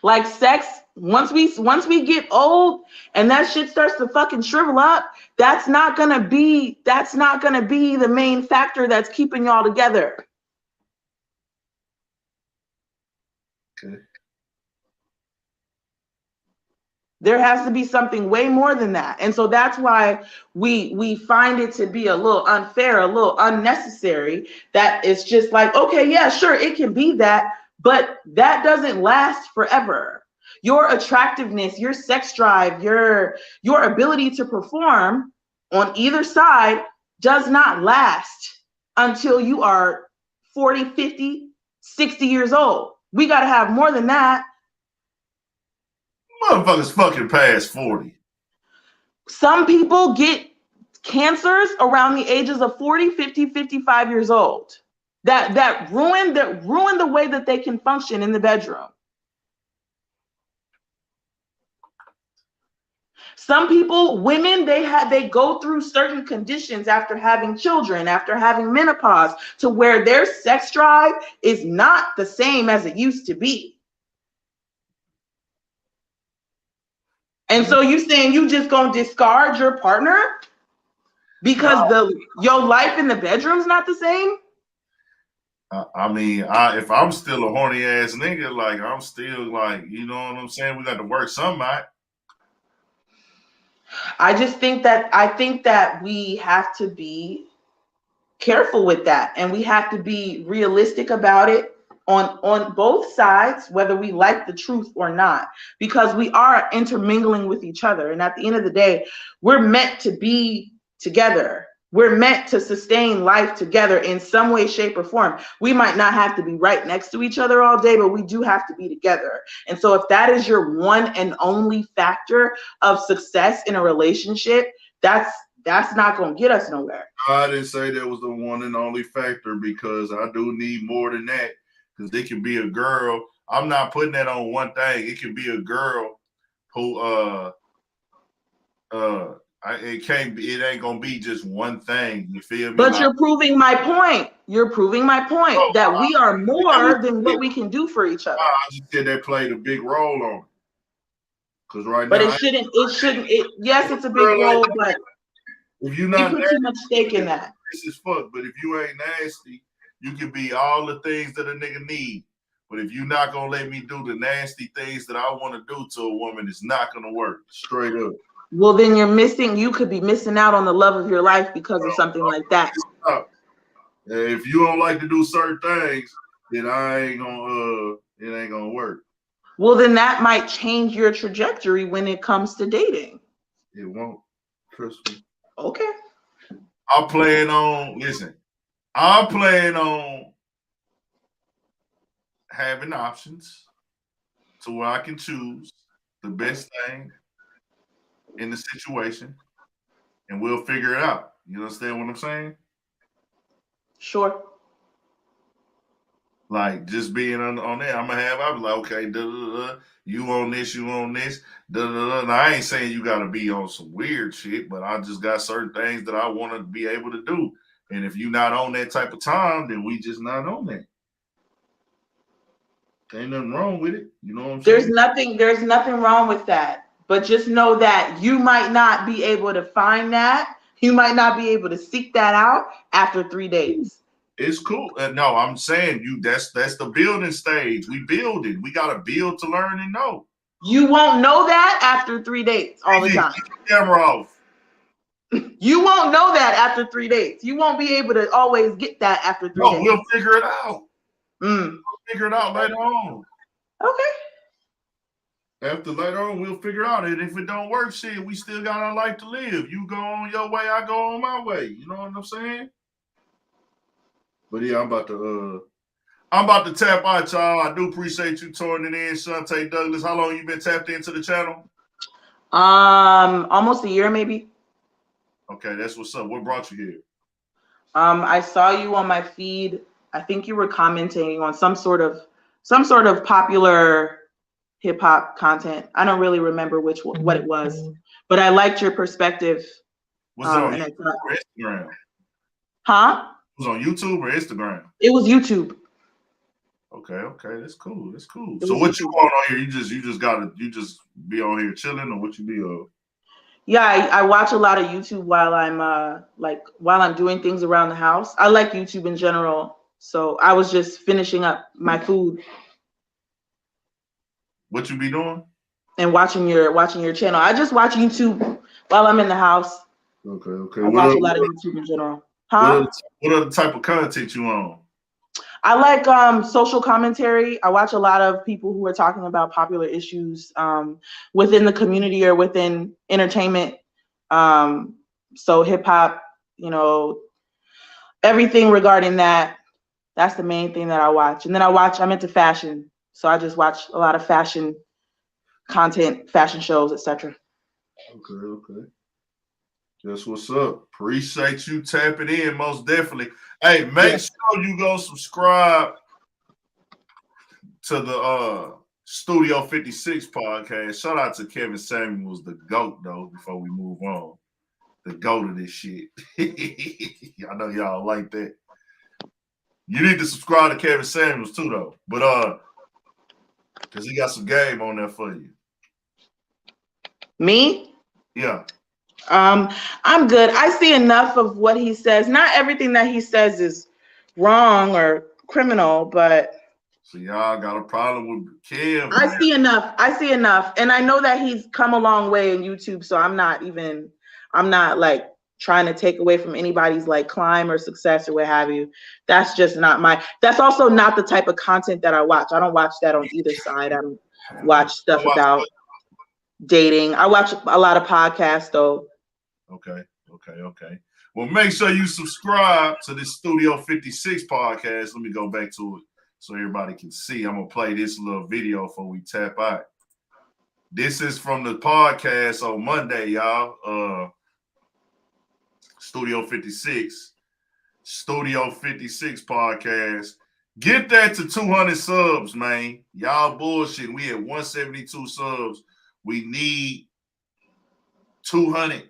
Like sex, once we get old and that shit starts to fucking shrivel up, that's not gonna be the main factor that's keeping y'all together. Okay. There has to be something way more than that. And so that's why we find it to be a little unfair, a little unnecessary, that it's just like, okay, yeah, sure, it can be that, but that doesn't last forever. Your attractiveness, your sex drive, your ability to perform on either side does not last until you are 40, 50, 60 years old. We got to have more than that. Motherfuckers fucking past 40. Some people get cancers around the ages of 40, 50, 55 years old. That ruin the way that they can function in the bedroom. Some people, women, they go through certain conditions after having children, after having menopause, to where their sex drive is not the same as it used to be. And so you saying you just gonna discard your partner because your life in the bedroom's not the same? I mean, if I'm still a horny ass nigga, like I'm still like, you know what I'm saying? We got to work something out. I think that we have to be careful with that, and we have to be realistic about it. on both sides, whether we like the truth or not, because we are intermingling with each other. And at the end of the day, we're meant to be together. We're meant to sustain life together in some way, shape, or form. We might not have to be right next to each other all day, but we do have to be together. And so if that is your one and only factor of success in a relationship, that's not going to get us nowhere. I didn't say that was the one and only factor, because I do need more than that. Because it can be a girl. I'm not putting that on one thing. It can be a girl who it ain't gonna be just one thing. You feel me? But like, you're proving my point. You're proving my point that we are more than what we can do for each other. I just said that played a big role on it. Because right but now, it shouldn't. Yes, it's a big role, but if you're not you put too much stake in that. This is fuck. But if you ain't nasty, you can be all the things that a nigga need. But if you're not gonna let me do the nasty things that I want to do to a woman, it's not gonna work. Straight up. Well, then you could be missing out on the love of your life because of something like that. If you don't like to do certain things, then it ain't gonna work. Well, then that might change your trajectory when it comes to dating. It won't. Trust me. Okay. I'm planning on having options to where I can choose the best thing in the situation, and we'll figure it out. You understand what I'm saying? Sure. Like, just being on there, I'll be like, okay, you on this, Now, I ain't saying you got to be on some weird shit, but I just got certain things that I want to be able to do. And if you're not on that type of time, then we just not on that. Ain't nothing wrong with it. You know what I'm saying? There's nothing wrong with that. But just know that you might not be able to find that. You might not be able to seek that out after 3 days. It's cool. No, I'm saying that's the building stage. We building. We gotta build to learn and know. You won't know that after 3 days all the time. Keep the camera off. You won't know that after 3 days. You won't be able to always get that after 3 days. We'll figure it out. We'll figure it out later on. Okay. After later on, we'll figure out it. If it don't work, shit, we still got our life to live. You go on your way, I go on my way. You know what I'm saying? But yeah, I'm about to tap out, y'all. I do appreciate you tuning in, Shante Douglas. How long you been tapped into the channel? Almost a year, maybe. Okay, that's what's up. What brought you here? I saw you on my feed. I think you were commenting on some sort of popular hip hop content. I don't really remember what it was, but I liked your perspective. Was it on YouTube or Instagram? Huh? It was on YouTube or Instagram? It was YouTube. Okay, that's cool. So what you want on here? You just be on here chilling, or what you be on? Yeah, I watch a lot of YouTube while I'm doing things around the house. I like YouTube in general. So I was just finishing up my food. What you be doing? And watching your channel. I just watch YouTube while I'm in the house. Okay. I watch a lot of YouTube in general. Huh? What other type of content you on? I like social commentary. I watch a lot of people who are talking about popular issues within the community or within entertainment. So hip hop, everything regarding that. That's the main thing that I watch. And then I'm into fashion. So I just watch a lot of fashion content, fashion shows, etc. Okay. That's what's up. Appreciate you tapping in, most definitely. Hey, make sure you go subscribe to the Studio 56 podcast. Shout out to Kevin Samuels, the GOAT, though, before we move on. The GOAT of this shit. I know y'all like that. You need to subscribe to Kevin Samuels too, though. But because he got some game on there for you. Me? Yeah. I'm good. I see enough of what he says. Not everything that he says is wrong or criminal, but so y'all got a problem with Kev. I see enough. And I know that he's come a long way in YouTube, so I'm not like trying to take away from anybody's like climb or success or what have you. That's just not that's also not the type of content that I watch. I don't watch that on either side. I don't watch stuff about dating. I watch a lot of podcasts though. Okay. Well, make sure you subscribe to this Studio 56 podcast. Let me go back to it so everybody can see. I'm going to play this little video before we tap out. This is from the podcast on Monday, y'all. Studio 56 podcast. Get that to 200 subs, man. Y'all bullshit. We at 172 subs. We need 200.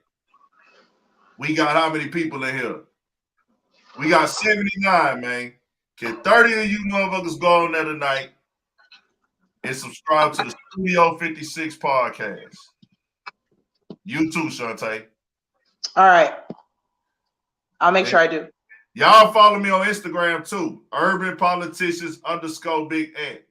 We got how many people in here? We got 79, man. Can 30 of you motherfuckers go on there tonight and subscribe to the Studio 56 podcast? You too, Shantae. All right. I'll make sure I do. Y'all follow me on Instagram too. Urban Politicians _Big Ant.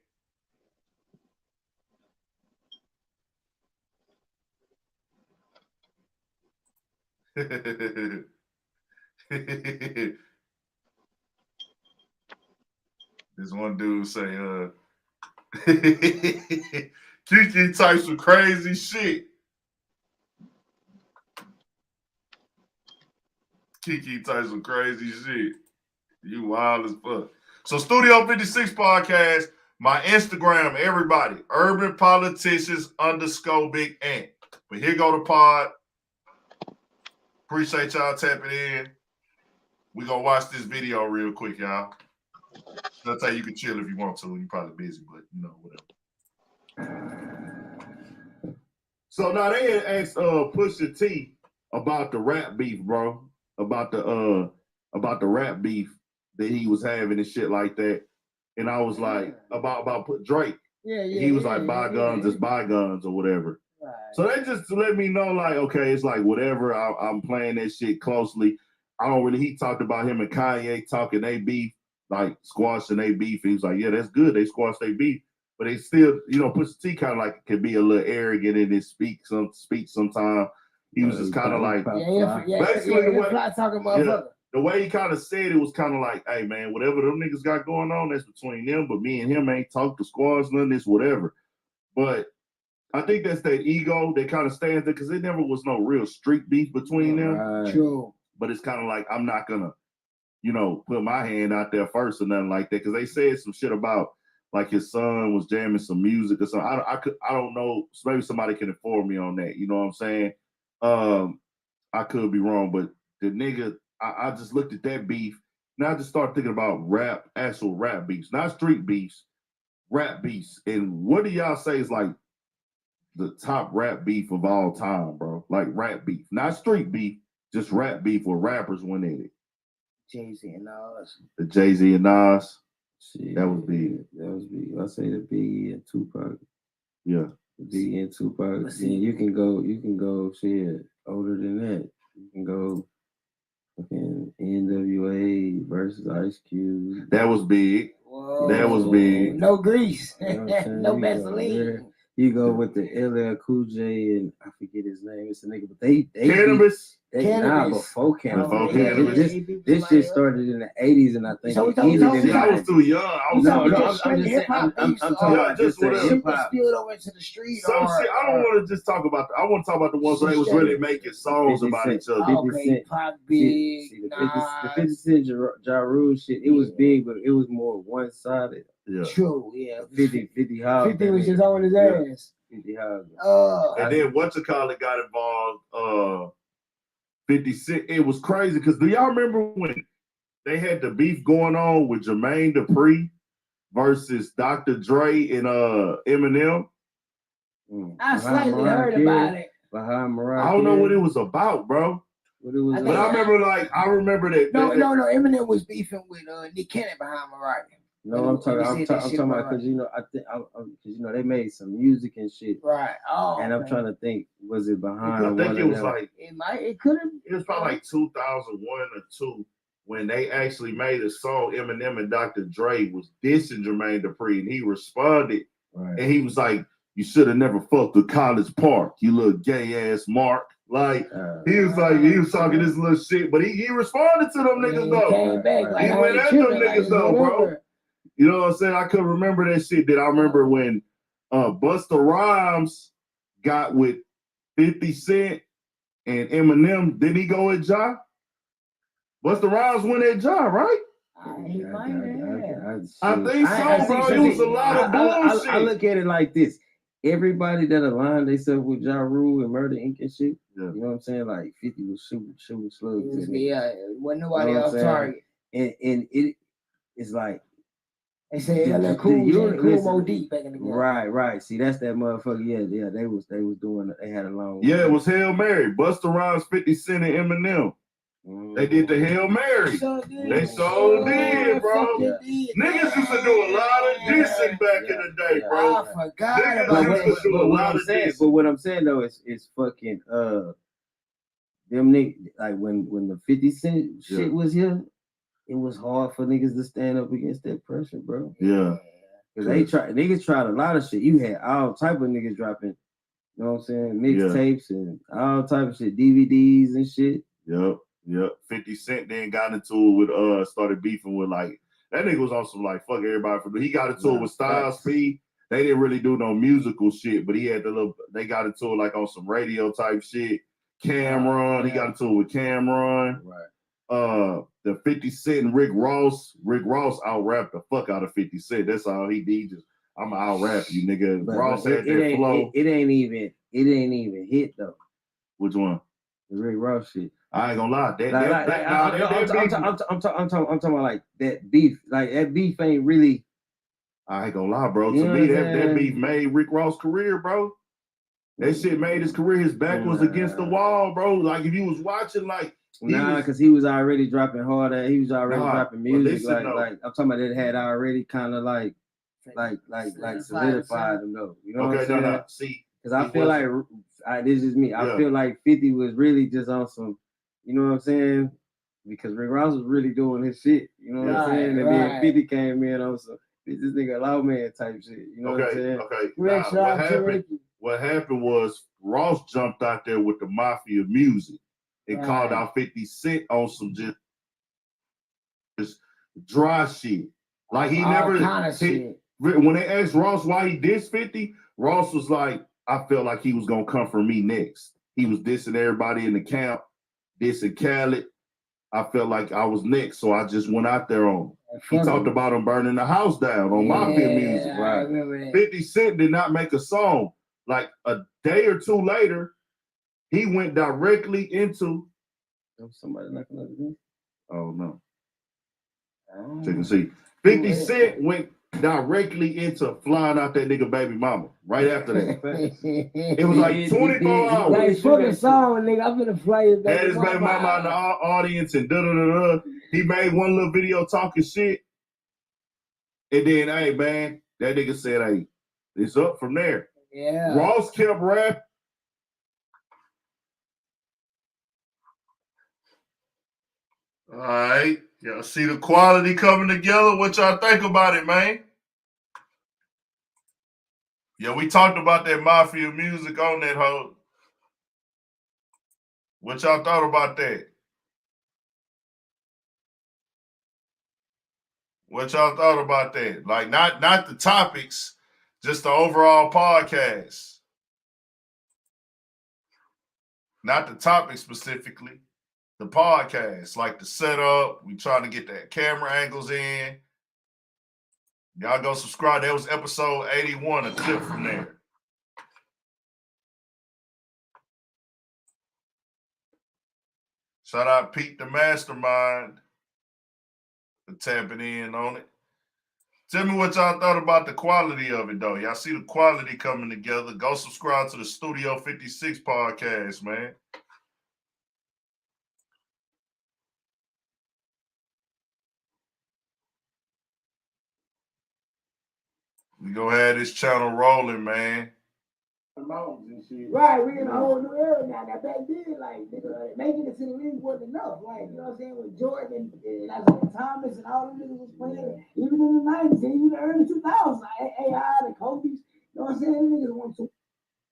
This one dude say, Kiki types some crazy shit. Kiki types some crazy shit. You wild as fuck. So Studio 56 podcast, my Instagram, everybody, Urban Politicians _Big Ant. But here go the pod. Appreciate y'all tapping in. We gonna watch this video real quick, y'all. I'll tell you can chill if you want to. You're probably busy, but you know, whatever. So now they had asked Pusha T about the rap beef, bro. About the rap beef that he was having and shit like that. And I was like, about Drake. He was like, bygones is bygones or whatever. Right. So they just let me know, like, okay, it's like whatever. I'm playing that shit closely. I don't really. He talked about him and Kanye talking they beef, like squashing they beef. He was like, yeah, that's good. They squashed they beef, but they still, you know, Pusha T kind of like can be a little arrogant in his speech sometimes. He was just kind of like, basically the way he kind of said it was kind of like, hey man, whatever them niggas got going on, that's between them. But me and him ain't talked to squash none of this, whatever. But I think that's that ego that kind of stands there because there never was no real street beef between them. Right. True. But it's kind of like I'm not gonna, you know, put my hand out there first or nothing like that because they said some shit about like his son was jamming some music or something. I don't know. Maybe somebody can inform me on that. You know what I'm saying? I could be wrong, but the nigga, I just looked at that beef. Now I just started thinking about actual rap beefs, not street beefs, rap beefs. And what do y'all say is like the top rap beef of all time, bro? Like rap beef, not street beef, just rap beef where rappers went at it. Jay-Z and Nas. The Jay-Z and Nas. Shit, that was big. That was big. I say the Biggie and Tupac. Yeah. The Biggie and Tupac. Then you can go shit older than that. You can go fucking NWA versus Ice Cube. That was big. Whoa. That was big. No grease. You know no Vaseline. You go with the LL Cool J and I forget his name. It's a nigga, but they Cannabis. Nah, before Cannabis. This shit started in the 80s, and I think I was too young. I'm talking about just hip hop. Spilled over into the street. Some shit. I don't want to just talk about. I want to talk about the ones where they was really making songs about each other. Okay, Pop Big. The 50 Cent Ja Rule shit. It was big, but it was more one sided. Yeah. True. Yeah. 50 House. 50 was just on his ass. 50 House. And then whatchamacallit got involved. 56. It was crazy because do y'all remember when they had the beef going on with Jermaine Dupri versus Dr. Dre and Eminem? I slightly heard about it. Behind Mariah. I don't know what it was about, bro. What it was. But I remember that. No. Eminem was beefing with Nick Cannon behind Mariah. No, I'm talking about because I think because they made some music and shit. Right. Oh. And I'm trying to think, was it behind? I think it was like it could have. It was probably like 2001 or 2 when they actually made a song. Eminem and Dr. Dre was dissing Jermaine Dupri, and he responded, and he was like, "You should have never fucked with College Park, you little gay ass Mark." Like he was talking this little shit, but he responded to them niggas though. Came back like He went at them niggas though, bro. You know what I'm saying? I couldn't remember that shit. That I remember when Busta Rhymes got with 50 Cent and Eminem. Did he go at Ja? Busta Rhymes went at Ja, right? I think so, bro. It was a lot of bullshit. I look at it like this. Everybody that aligned themselves with Ja Rule and Murder Inc. and shit, you know what I'm saying? Like 50 was shooting slugs. Wasn't nobody else target. And it's like they said LL Cool Mo Deep back in the day. Right. See, that's that motherfucker. Yeah. They was doing. They had a long. Yeah, it was Hail Mary. Busta Rhymes, 50 Cent, and Eminem. They did the Hail Mary. They so did, bro. Niggas used to do a lot of dissing back in the day, bro. I forgot about used to do a lot of dissing. But what I'm saying though is fucking them niggas, like when the 50 Cent shit was here, it was hard for niggas to stand up against that pressure, bro. Yeah. Cause niggas tried a lot of shit. You had all type of niggas dropping, you know what I'm saying, mixtapes and all type of shit, DVDs and shit. Yep. 50 Cent then got into it with started beefing with like that nigga was on some like fuck everybody from he got into it with Styles P. They didn't really do no musical shit, but he had they got into it like on some radio type shit. Cameron, he got into it with Cameron. Right. The 50 Cent and Rick Ross out-rapped the fuck out of 50 Cent. That's all he did. Just I'm gonna out-rap you, nigga. But Ross had that flow. It ain't even hit though. Which one? The Rick Ross shit. I ain't gonna lie. I'm talking about like that beef. Like that beef ain't really. I ain't gonna lie, bro. To me, that beef made Rick Ross' career, bro. That shit made his career. His back was against the wall, bro. Like if you was watching, like because he was already dropping harder. He was already dropping music. Like I'm talking about that had already kind of like solidified him though. You know what I'm saying? See, because I feel like this is me. I feel like 50 was really just on some. You know what I'm saying? Because Rick Ross was really doing his shit. You know what I'm saying? And then 50 came in on some this nigga low man type shit. You know what I'm saying? Okay. What happened was Ross jumped out there with the mafia music and called out 50 Cent on some just dry shit. Like he never when they asked Ross why he dissed 50, Ross was like, I felt like he was gonna come for me next. He was dissing everybody in the camp. Dissing Khaled, I felt like I was next, so I just went out there on him. He talked about him burning the house down on Mafia music. Right. 50 Cent did not make a song. Like a day or two later, he went directly into somebody knocking at the door. Oh no. Check and see. 50 Cent went directly into flying out that nigga baby mama right after that. It was like 24 hours. Like fucking song, nigga. I'm gonna fly it back. Had his baby mama out in the audience and da-da-da-da. He made one little video talking shit. And then, hey, man, that nigga said, hey, it's up from there. Yeah. Ross kept rapping. All right. Y'all see the quality coming together? What y'all think about it, man? Yeah, we talked about that mafia music on that hoe. What y'all thought about that? What y'all thought about that? Like not the topics, just the overall podcast. Not the topic specifically. The podcast, like the setup. We trying to get that camera angles in. Y'all go subscribe. That was episode 81, a clip from there. Shout out Pete the Mastermind for tapping in on it. Tell me what y'all thought about the quality of it, though. Y'all see the quality coming together. Go subscribe to the Studio 56 podcast, man. We gonna have this channel rolling, man. Right, we in a whole new era now. Now back then, like nigga, making it to the league wasn't enough. Like, you know what I'm saying, with Jordan and Isaiah Thomas and all them niggas was playing, even in the 90s, and even the early 2000s, AI, the Kobe's, you know what I'm saying? Them niggas want to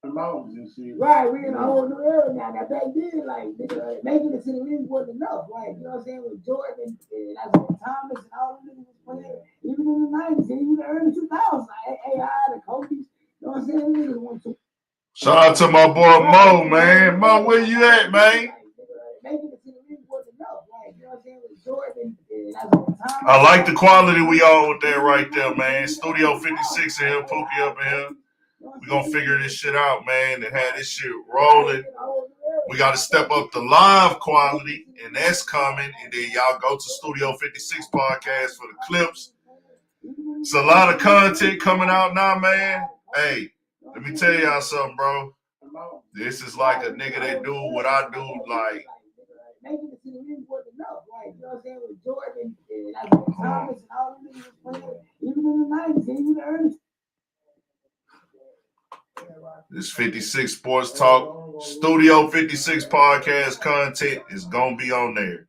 mountains and shit. Right, we in a whole new era now. Now back then, like nigga, making it to the league wasn't enough. Like, you know what I'm saying, with Jordan and Isaiah Thomas and all them niggas was playing, even in the 90s, and even the early 2000s, AI, the Kobe's, you know what I'm saying, them niggas want to. Shout out to my boy Mo, man. Mo, where you at, man? Making it to the league wasn't enough. Like, you know what I'm saying, with Jordan and Isaiah Thomas. I like the quality we on with that right there, man. Studio 56 in here, Pookie up in here. We gonna figure this shit out, man, and have this shit rolling. We got to step up the live quality, and that's coming. And then y'all go to Studio 56 podcast for the clips. It's a lot of content coming out now, man. Hey, let me tell y'all something, bro. This is like a nigga that do what I do, like. Making it to the league wasn't enough. Like, you know what I'm saying, with Jordan and Isaiah Thomas and all them niggas was playing, even in the 90s, and even the early. This 56 Sports Talk Studio 56 podcast content is gonna be on there.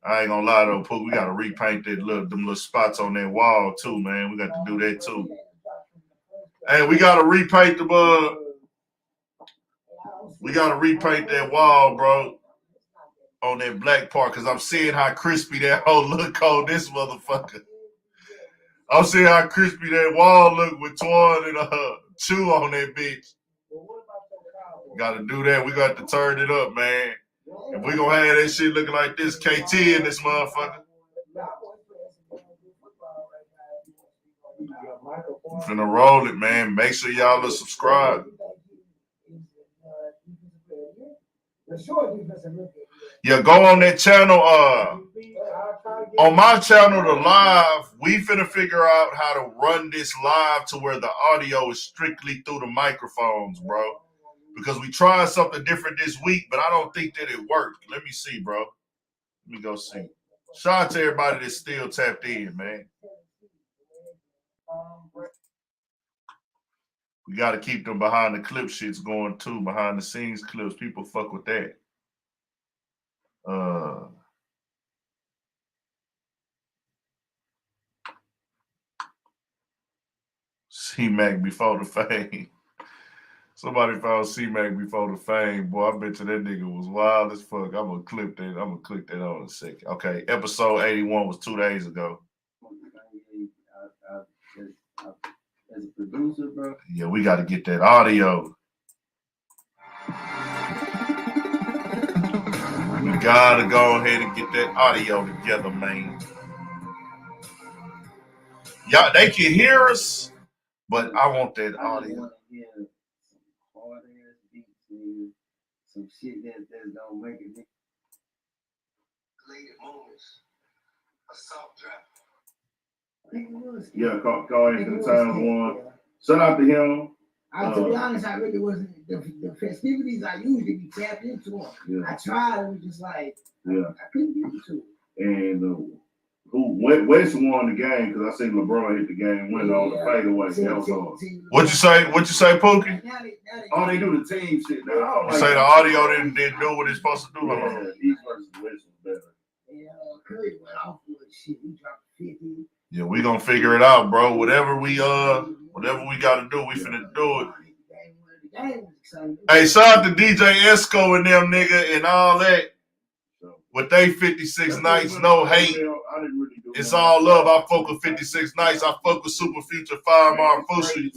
I ain't gonna lie though, Pooh, we gotta repaint them little spots on that wall too, man. We got to do that too. Hey, we gotta repaint we gotta repaint that wall, bro, on that black part, because I'm seeing how crispy that whole look on this motherfucker. I'm seeing how crispy that wall look with Twan and Chew on that bitch. Got to do that. We got to turn it up, man. If we gonna have that shit looking like this, KT in this motherfucker. I'm finna roll it, man. Make sure y'all are subscribed. Yeah, go on that channel. On my channel, the live, we finna figure out how to run this live to where the audio is strictly through the microphones, bro. Because we tried something different this week, but I don't think that it worked. Let me see, bro. Let me go see. Shout out to everybody that's still tapped in, man. We got to keep them behind the clip shits going too, behind the scenes clips. People fuck with that. C-Mac before the fame. Somebody found C-Mac before the fame. Boy, I bet you that nigga was wild as fuck. I'm gonna click that on in a second. Okay, episode 81 was 2 days ago. As a producer, bro. Yeah, we got to get that audio. We got to go ahead and get that audio together, man. Y'all, they can hear us, but I want that audio. Hard ass beats and some shit that don't make it. Moments. A soft drop. Yeah, call in the time one. Shout out to him. To be honest, I really wasn't the festivities I usually be tapped into them. Yeah. I tried, it was just like I couldn't get into it. And West won the game because I seen LeBron hit the game winner on the fadeaway. That was hard. What you say, Pookie? Oh, they do the team shit now. You say the audio didn't do what it's supposed to do. Yeah, East versus West was better. Yeah, Curry went off with shit. He dropped 50. Yeah, we gonna figure it out, bro. Whatever we gotta do, we finna do it. Hey, shout out to DJ Esco and them nigga and all that. With they 56 nights, no hate. It's all love. I fuck with 56 nights. I fuck with Super Future, Firemark,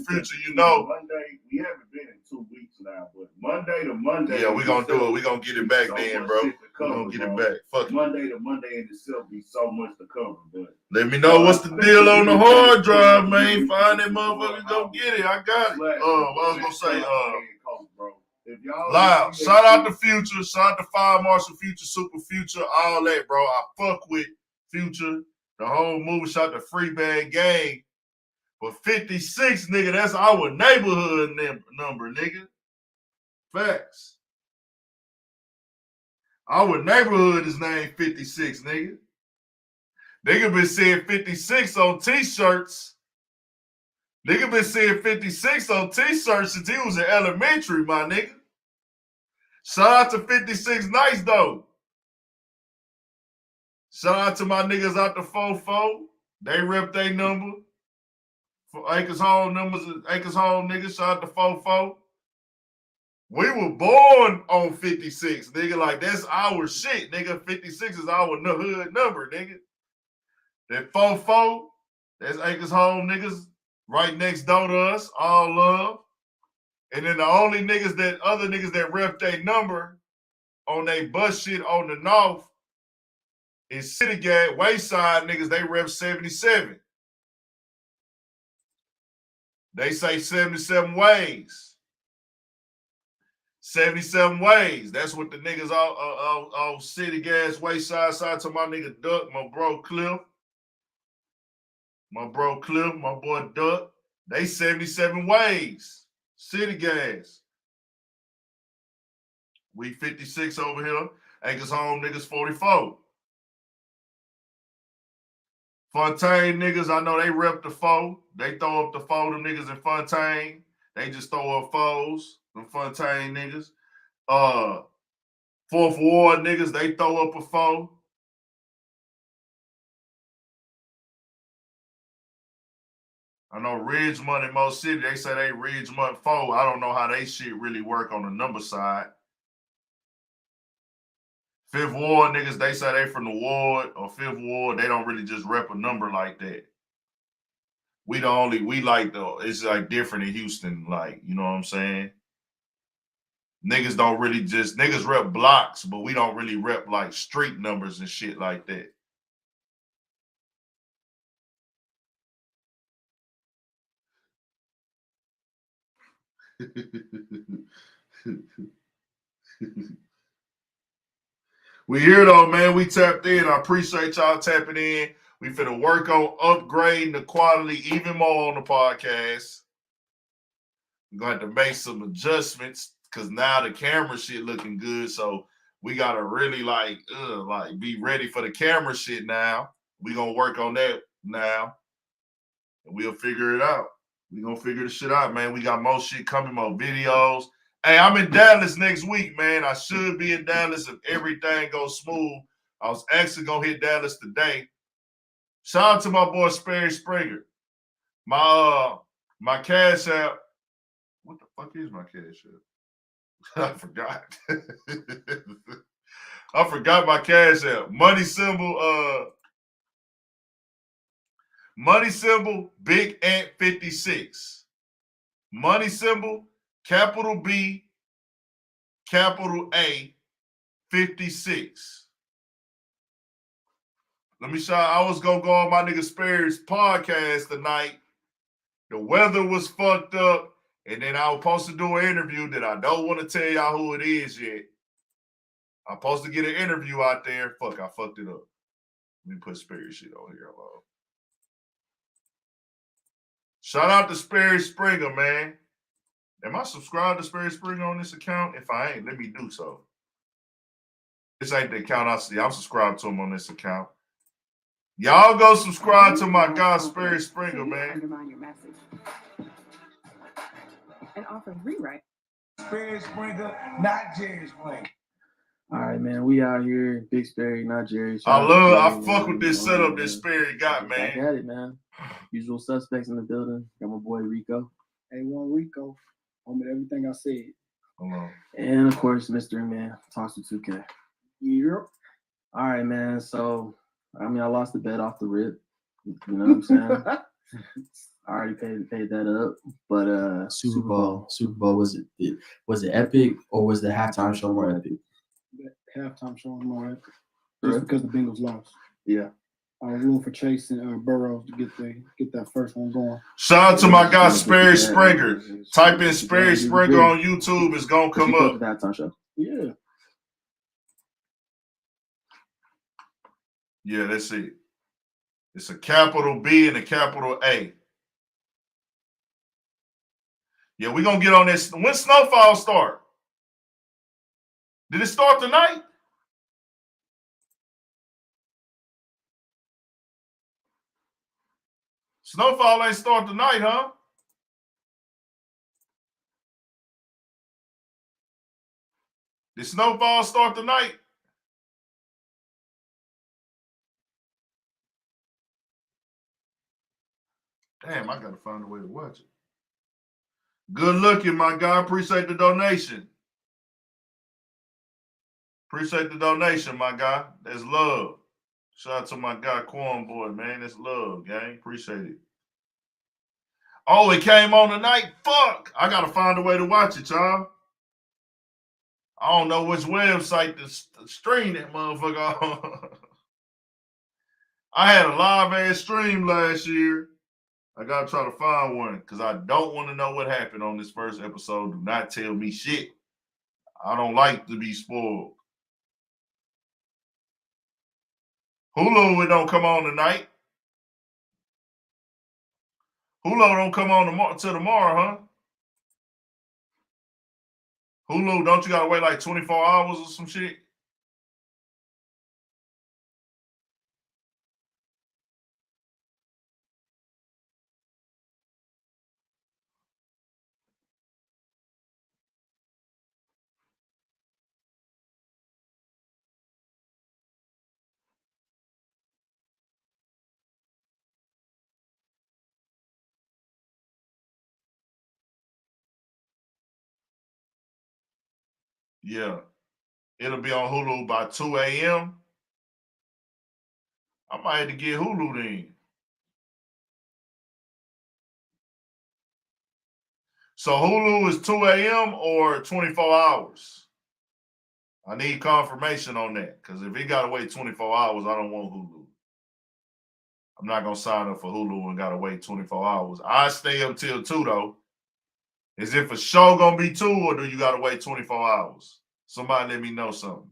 Future, you know. Monday, we haven't been in 2 weeks now, but Monday to Monday. Yeah, we gonna do it. We gonna get it back then, bro. We gonna get it back. Fuck Monday to Monday in itself be so much to cover, but let me know what's the deal on the hard drive, man. Find that motherfucker, go get it. I got it. What I was gonna say, Loud. Shout out to Future. Shout out to Fire Marshal Future, Super Future, all that, bro. I fuck with Future. The whole movie. Shout out to Free Bad Gang. But 56, nigga, that's our neighborhood number, nigga. Facts. Our neighborhood is named 56, nigga. Nigga been seeing 56 on t-shirts. Nigga been seeing 56 on t-shirts since he was in elementary, my nigga. Shout out to 56 Nights, though. Shout out to my niggas out the 4-4. They rep their number. For Acres Home numbers, Acres Home niggas, shout out to Fofo. We were born on 56, nigga. Like, that's our shit, nigga. 56 is our hood number, nigga. That Fofo, that's Acres Home niggas right next door to us, all love. And then the only niggas that, other niggas that rep their number on they bus shit on the north is City Gas, Wayside niggas, they rep 77. They say 77 ways. 77 ways. That's what the niggas on City Gas, Wayside side to my nigga Duck, my bro Cliff. My bro Cliff, my boy Duck. They 77 ways. City Gas. We 56 over here. Acres Home niggas 44. Fontaine niggas, I know they rep the foe. They throw up the foe, them niggas in Fontaine. They just throw up foes, them Fontaine niggas. Fourth Ward niggas, they throw up a foe. I know Ridgemont in Mo City, they say they Ridgemont foe. I don't know how they shit really work on the number side. Fifth Ward niggas, they say they from the ward or Fifth Ward. They don't really just rep a number like that. We like it's like different in Houston, like, you know what I'm saying? Niggas don't really just, niggas rep blocks, but we don't really rep like street numbers and shit like that. We here though, man. We tapped in. I appreciate y'all tapping in. We finna work on upgrading the quality even more on the podcast. We're gonna have to make some adjustments because now the camera shit looking good. So we gotta really like be ready for the camera shit now. We gonna work on that now. And we'll figure it out. We gonna figure the shit out, man. We got more shit coming, more videos. Hey, I'm in Dallas next week, man. I should be in Dallas if everything goes smooth. I was actually gonna hit Dallas today. Shout out to my boy Sperry Springer. My Cash App. What the fuck is my Cash App? I forgot. I forgot my Cash App. Money symbol Big Ant 56. Money symbol capital B, capital A, 56. Let me show you. I was going to go on my nigga Sperry's podcast tonight. The weather was fucked up. And then I was supposed to do an interview that I don't want to tell y'all who it is yet. I'm supposed to get an interview out there. Fuck, I fucked it up. Let me put Sperry shit on here. Hello. Shout out to Sperry Springer, man. Am I subscribed to Sperry Springer on this account? If I ain't, let me do so. This ain't the account I see. I'm subscribed to him on this account. Y'all go subscribe to my guy Sperry Springer, man. Undermine your message. And offer rewrite. Sperry Springer, not Jerry Springer. All right, man. We out here. Big Sperry, not Jerry. I fuck with this setup that Sperry got, man. I got it, man. Usual suspects in the building. Got my boy Rico. A1 Rico. Home with everything I said. Hello. And of course, Mystery Man, talks to 2K. Yep. All right, man. So, I mean, I lost the bet off the rip. You know what I'm saying? I already paid that up. But Super Bowl was it epic or was the halftime show more epic? The halftime show was more epic. Just because the Bengals lost. Yeah. I was rooting for Chase and Burrows to get that first one going. Shout out to my guy Sperry Springer. Type in Sperry Springer on YouTube. It's gonna come up. Halftime show. Yeah. Yeah, that's it. It's a capital B and a capital A. Yeah, we're gonna get on this. When Snowfall start? Did it start tonight? Snowfall ain't start tonight, huh? Did Snowfall start tonight? Damn, I gotta find a way to watch it. Good looking, my guy. Appreciate the donation. Appreciate the donation, my guy. That's love. Shout out to my guy, Quan Boy, man. That's love, gang. Appreciate it. Oh, it came on tonight? Fuck. I gotta find a way to watch it, y'all. I don't know which website to stream that motherfucker on. I had a live ass stream last year. I gotta try to find one because I don't want to know what happened on this first episode. Do not tell me shit. I don't like to be spoiled. Hulu, it don't come on tonight. Hulu don't come on till tomorrow, huh? Hulu, don't you gotta wait like 24 hours or some shit? Yeah. It'll be on Hulu by 2 a.m. I might have to get Hulu then. So Hulu is 2 a.m. or 24 hours? I need confirmation on that because if it got to wait 24 hours, I don't want Hulu. I'm not going to sign up for Hulu and got to wait 24 hours. I stay up till 2, though. Is it for sure going to be 2 or do you got to wait 24 hours? Somebody let me know something.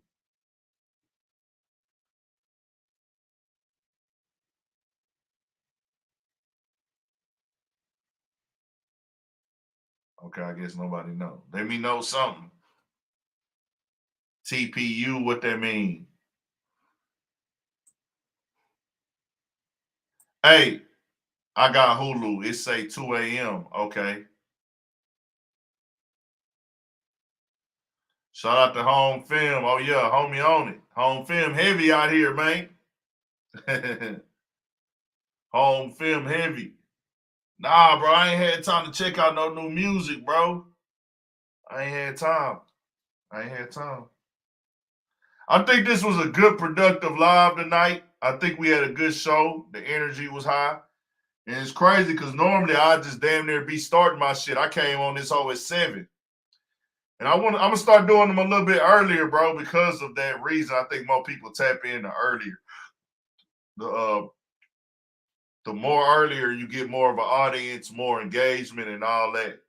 Okay, I guess nobody know. Let me know something. TPU, what that mean? Hey, I got Hulu. It say 2 a.m. Okay. Shout out to Home Film. Oh, yeah, homie on it. Home Film heavy out here, man. Home Film heavy. Nah, bro, I ain't had time to check out no new music, bro. I ain't had time. I think this was a good, productive live tonight. I think we had a good show. The energy was high. And it's crazy because normally I just damn near be starting my shit. I came on this whole at 7. And I'm gonna start doing them a little bit earlier, bro, because of that reason. I think more people tap in earlier. The more earlier you get more of an audience, more engagement and all that.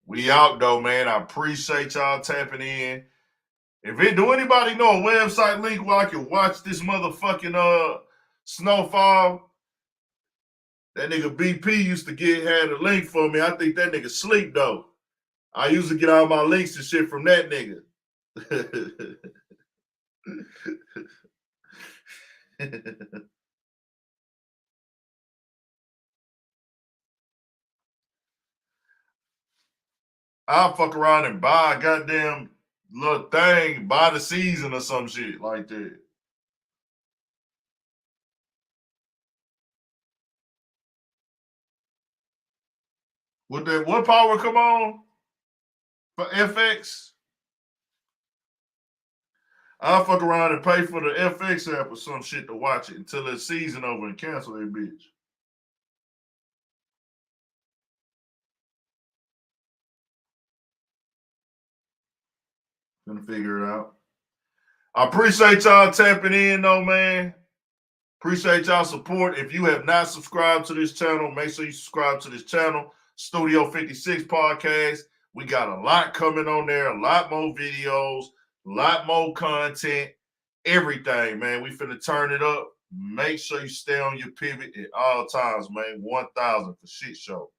We out though, man. I appreciate y'all tapping in. Do anybody know a website link where I can watch this motherfucking snowfall? That nigga BP used to had a link for me. I think that nigga sleep though. I used to get all my links and shit from that nigga. I'll fuck around and buy a goddamn little thing, buy the season or some shit like that. What power come on for FX? I'll fuck around and pay for the FX app or some shit to watch it until the season over and cancel that bitch. Gonna figure it out. I appreciate y'all tapping in though, man. Appreciate y'all support. If you have not subscribed to this channel, make sure you subscribe to this channel, Studio 56 Podcast. We got a lot coming on there, a lot more videos, a lot more content, everything, man. We finna turn it up. Make sure you stay on your pivot at all times, man. 1,000 for shit show.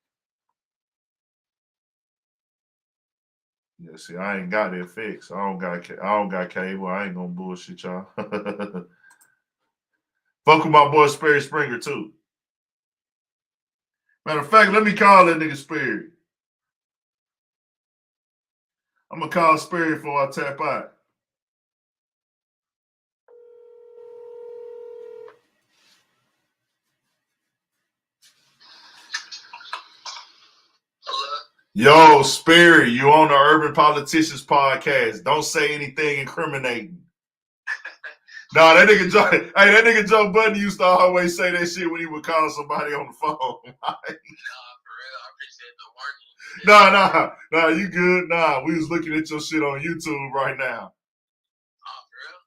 Yeah, see, I ain't got that fixed. I don't got cable. I ain't gonna bullshit y'all. Fuck with my boy Sperry Springer too. Matter of fact, let me call that nigga Sperry. I'm gonna call Sperry before I tap out. Yo, Sperry, you on the Urban Politicians podcast. Don't say anything incriminating. Nah, that nigga Joe Budden used to always say that shit when he would call somebody on the phone. Nah, for real. I appreciate the warning. Nah, you good? Nah, we was looking at your shit on YouTube right now. Oh,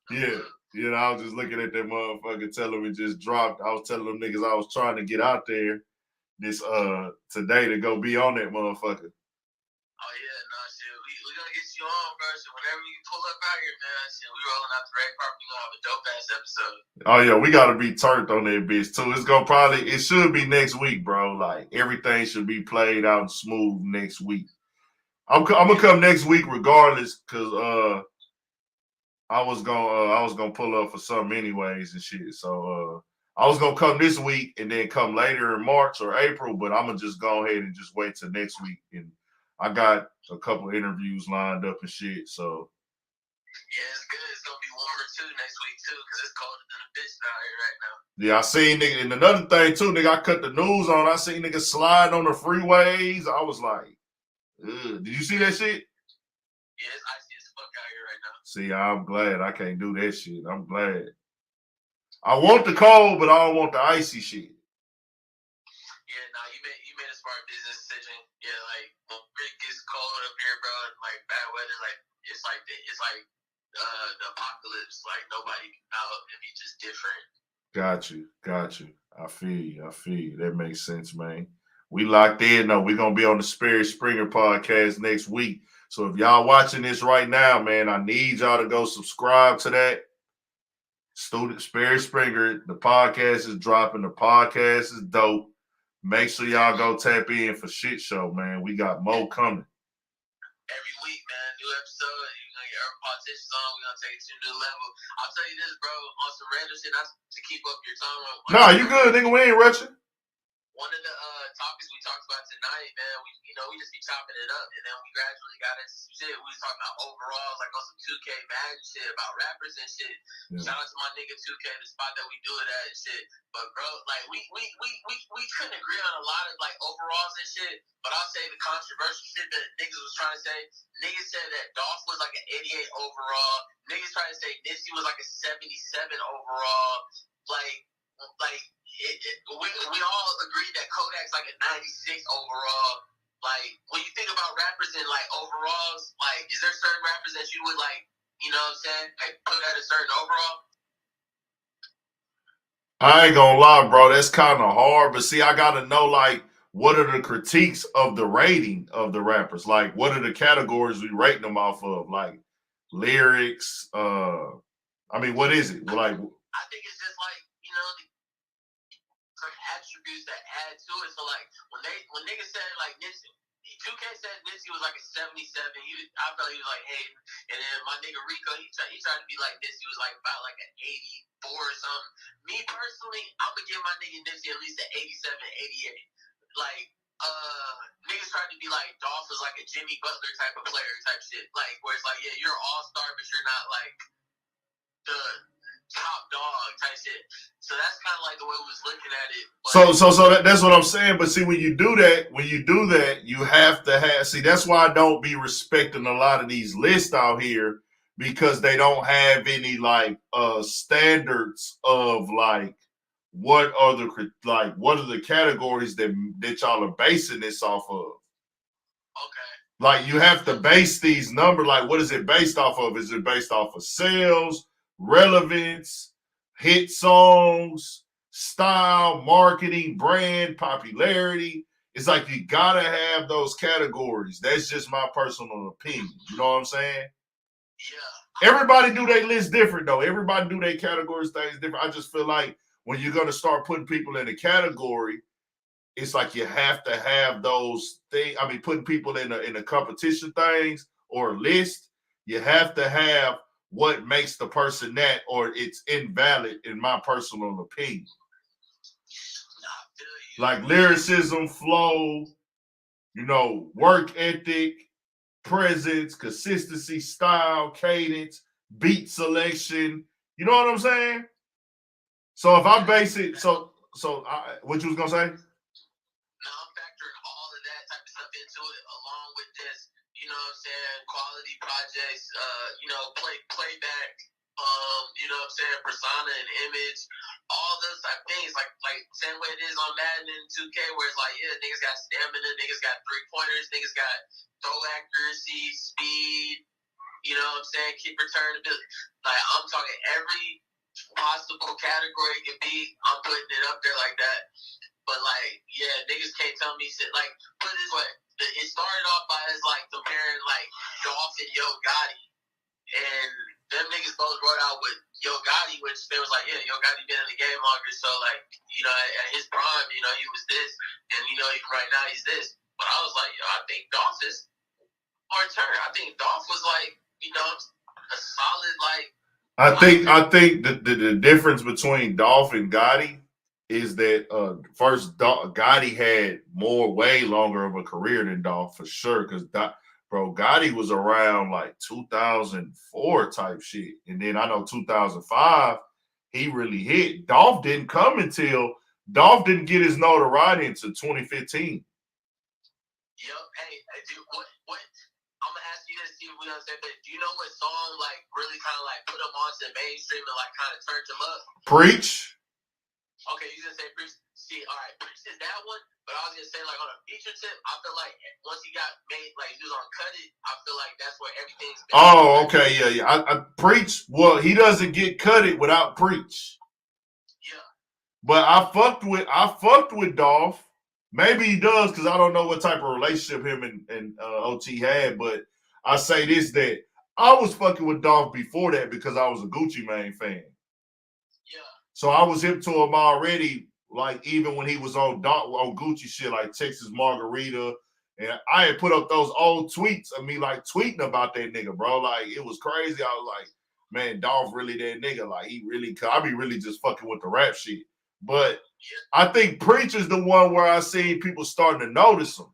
for real? Yeah. You know, I was just looking at that motherfucker telling me just dropped. I was telling them niggas I was trying to get out there this today to go be on that motherfucker. Oh yeah, no shit. We gonna get you on, bro. So whenever you pull up out here, man, shit, we rolling out the red carpet. We gonna have a dope ass episode. Oh yeah, we gotta be turned on that bitch too. It should be next week, bro. Like everything should be played out smooth next week. I'm gonna come next week regardless, cause I was gonna pull up for something anyways and shit. So I was gonna come this week and then come later in March or April, but I'm gonna just go ahead and just wait till next week. And I got a couple of interviews lined up and shit. So yeah, it's good. It's gonna be warmer too next week too, cause it's colder than a bitch down here right now. yeah, I seen nigga, and another thing too, nigga, I cut the news on. I seen niggas sliding on the freeways. I was like, ugh. Did you see that shit? Yeah, it's icy as fuck out here right now. See, I'm glad I can't do that shit. I'm glad. I want the cold, but I don't want the icy shit. Yeah, nah, you made a smart business decision. Yeah, like when it gets cold up here, bro, and like bad weather, like it's like the apocalypse. Like nobody out, and be just different. Got you. I feel you. That makes sense, man. We locked in though. We're gonna be on the Sperry Springer podcast next week. So if y'all watching this right now, man, I need y'all to go subscribe to that. Student Sperry Springer. The podcast is dropping. The podcast is dope. Make sure y'all go tap in for shit show, man. We got more coming. Every week, man, new episode. You're gonna get our politicians on. We're gonna take it to a new level. I'll tell you this, bro, on some random shit, not to keep up your time. Nah, you good, nigga. We ain't rushing. One of the topics we talked about tonight, man, we just be chopping it up, and then we gradually got into some shit. We was talking about overalls, like on some 2K Madden shit, about rappers and shit. Yeah. Shout out to my nigga 2K, the spot that we do it at and shit. But bro, like we couldn't agree on a lot of like overalls and shit. But I'll say the controversial shit that niggas was trying to say. Niggas said that Dolph was like an 88 overall. Niggas trying to say Nipsey was like a 77 overall. We all agreed that Kodak's like a 96 overall. Like, when you think about rappers and like overalls, like, is there certain rappers that you would like, you know what I'm saying, like put at a certain overall? I ain't gonna lie, bro. That's kind of hard. But see, I gotta know like what are the critiques of the rating of the rappers? Like, what are the categories we rate them off of? Like lyrics. I mean, what is it? Like, I think it's just like, you know, the attributes that add to it. So like when niggas said like Nipsey, 2K said Nipsey was like a 77. I felt he was like hating. And then my nigga Rico, he tried to be like Nipsey was like about like an 84 or something. Me personally, I'm gonna give my nigga Nipsey at least an 87, 88. Like niggas tried to be like Dolph was like a Jimmy Butler type of player type shit. Like where it's like, yeah, you're an all-star, but you're not like the top dog type shit. So that's kind of like the way we was looking at it. But that's what I'm saying. But see, when you do that, you have to have. See, that's why I don't be respecting a lot of these lists out here because they don't have any like standards of like what are the categories that y'all are basing this off of. Okay. Like you have to base these numbers. Like what is it based off of? Is it based off of sales, relevance, hit songs, style, marketing, brand, popularity? It's like you gotta have those categories. That's just my personal opinion. You know what I'm saying? Yeah. Everybody do their list different though. Everybody do their categories things different. I just feel like when you're gonna start putting people in a category, it's like you have to have those things. I mean, putting people in a competition things or a list, you have to have what makes the person that, or it's invalid in my personal opinion. Like lyricism, flow, you know, work ethic, presence, consistency, style, cadence, beat selection. You know what I'm saying? So if I base it, what you was gonna say? Now I'm factoring all of that type of stuff into it, along saying, quality projects, playback, you know what I'm saying, persona and image, all those type of things, like same way it is on Madden and 2K, where it's like, yeah, niggas got stamina, niggas got 3-pointers, niggas got throw accuracy, speed, you know what I'm saying, kick return ability. Like, I'm talking every possible category it can be, I'm putting it up there like that. But like, yeah, niggas can't tell me shit. Like, put it this way, it started off by us like comparing like Dolph and Yo Gotti, and them niggas both wrote out with Yo Gotti, which they was like, yeah, Yo Gotti been in the game longer, so like, you know, at his prime, you know, he was this, and you know, right now he's this. But I was like, yo, I think Dolph is our turn. I think Dolph was like, you know, a solid like. I think the difference between Dolph and Gotti is that first Gotti had way longer of a career than Dolph for sure, because Gotti was around like 2004 type shit, and then I know 2005 he really hit. Dolph didn't get his notoriety until 2015. Yep. Hey, dude, what? I'm gonna ask you this, see if we understand. But do you know what song like really kind of like put him onto mainstream and like kind of turned him up? Preach. Okay, you gonna say Preach? See, all right, Preach is that one. But I was gonna say, like, on a feature tip, I feel like once he got made, like, he was on Cut It, I feel like that's where everything's been. Oh, okay, yeah. I Preach. Well, he doesn't get Cut It without Preach. Yeah. But I fucked with Dolph. Maybe he does, because I don't know what type of relationship him and OT had. But I say this, that I was fucking with Dolph before that because I was a Gucci Mane fan. Yeah. So I was hip to him already. Like, even when he was on Gucci shit, like Texas Margarita, and I had put up those old tweets of me like tweeting about that nigga, bro. Like, it was crazy. I was like, man, Dolph really that nigga. Like, I be really just fucking with the rap shit. But I think Preach is the one where I see people starting to notice him.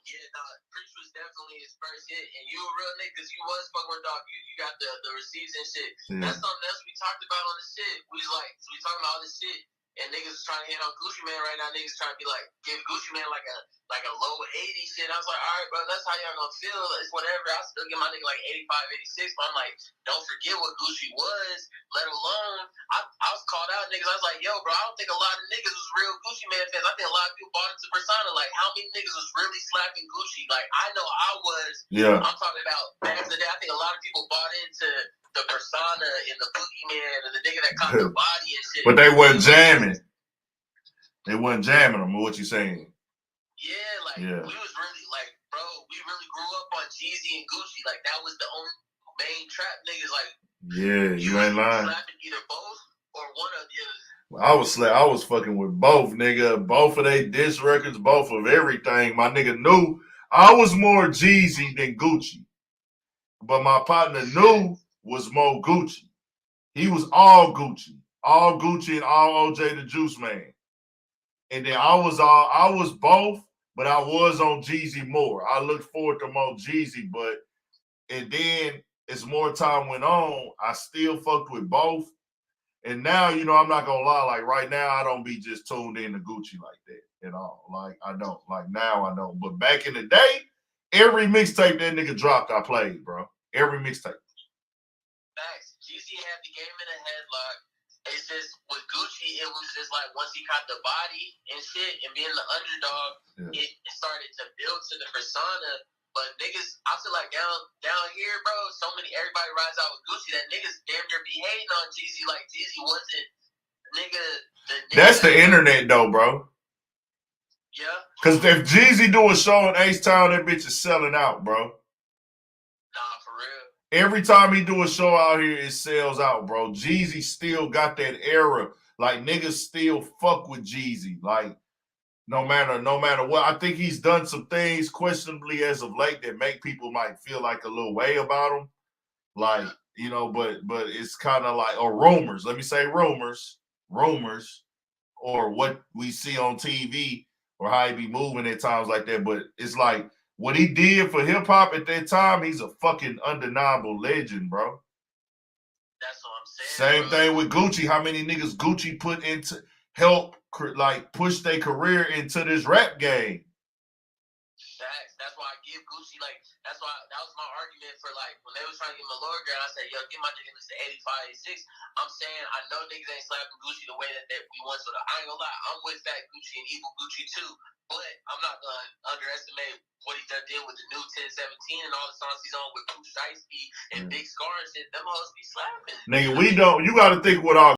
Yeah, Preach was definitely his first hit, and you a real nigga because you was fucking with Dolph. You got the receipts and shit. Yeah. That's something else we talked about on the shit. We talking about all this shit, and niggas is trying to hit on Gucci Mane right now. Niggas trying to be like, give Gucci Mane like a low 80 shit. I was like, all right, bro, that's how y'all gonna feel. It's whatever. I'll still give my nigga like 85, 86, but I'm like, don't forget what Gucci was, let alone. I was called out, niggas. I was like, yo, bro, I don't think a lot of niggas was real Gucci Mane fans. I think a lot of people bought into persona. Like, how many niggas was really slapping Gucci? Like, I know I was. Yeah. I'm talking about back in the day. I think a lot of people bought into the persona and the boogeyman and the nigga that caught the body and shit. But they wasn't jamming. They wasn't jamming them. What you saying? Yeah, like we was really like, bro, we really grew up on Jeezy and Gucci. Like, that was the only main trap niggas. Like, yeah, you ain't lying. Slapping either both or one of the other. I was fucking with both, nigga. Both of they diss records, both of everything. My nigga knew I was more Jeezy than Gucci, but my partner knew was more Gucci. He was all Gucci and all OJ the Juice Man. And then I was both, but I was on Jeezy more. I looked forward to more Jeezy, and then as more time went on, I still fucked with both. And now, you know, I'm not gonna lie, like right now, I don't be just tuned in to Gucci like that at all. Like, I don't. Like, now I don't. But back in the day, every mixtape that nigga dropped, I played, bro. Every mixtape. Facts. Jeezy had the game in a headlock. It's just with Gucci, it was just like once he caught the body and shit and being the underdog, it started to build to the persona. But niggas, I feel like down here, bro, everybody rides out with Gucci that niggas damn near be hating on Jeezy like Jeezy wasn't nigga. That's the internet though, bro. Yeah. Cause if Jeezy do a show in H-Town, that bitch is selling out, bro. Nah, for real. Every time he do a show out here, it sells out, bro. Jeezy still got that era. Like, niggas still fuck with Jeezy. Like, no matter what. I think he's done some things questionably as of late that make people might feel like a little way about him. Like, you know, but it's kind of like, or rumors. Let me say rumors, or what we see on TV, or how he be moving at times like that. But it's like, what he did for hip hop at that time, he's a fucking undeniable legend, bro. That's what I'm saying. Same thing with Gucci. How many niggas Gucci put into help, like, push their career into this rap game? That's why I give Gucci, like, that's why, that was my argument for, like, when they was trying to give him a lower grade, I said, yo, give my nigga at least an 85, 86. I'm saying, I know niggas ain't slapping Gucci the way that we want, so I ain't gonna lie, I'm with Fat Gucci and Evil Gucci too, but I'm not gonna underestimate what he done did with the new 1017 and all the songs he's on with Pooh Shiesty and Big Scar and shit. Them hoes be slapping. Nigga, we don't, you gotta think what our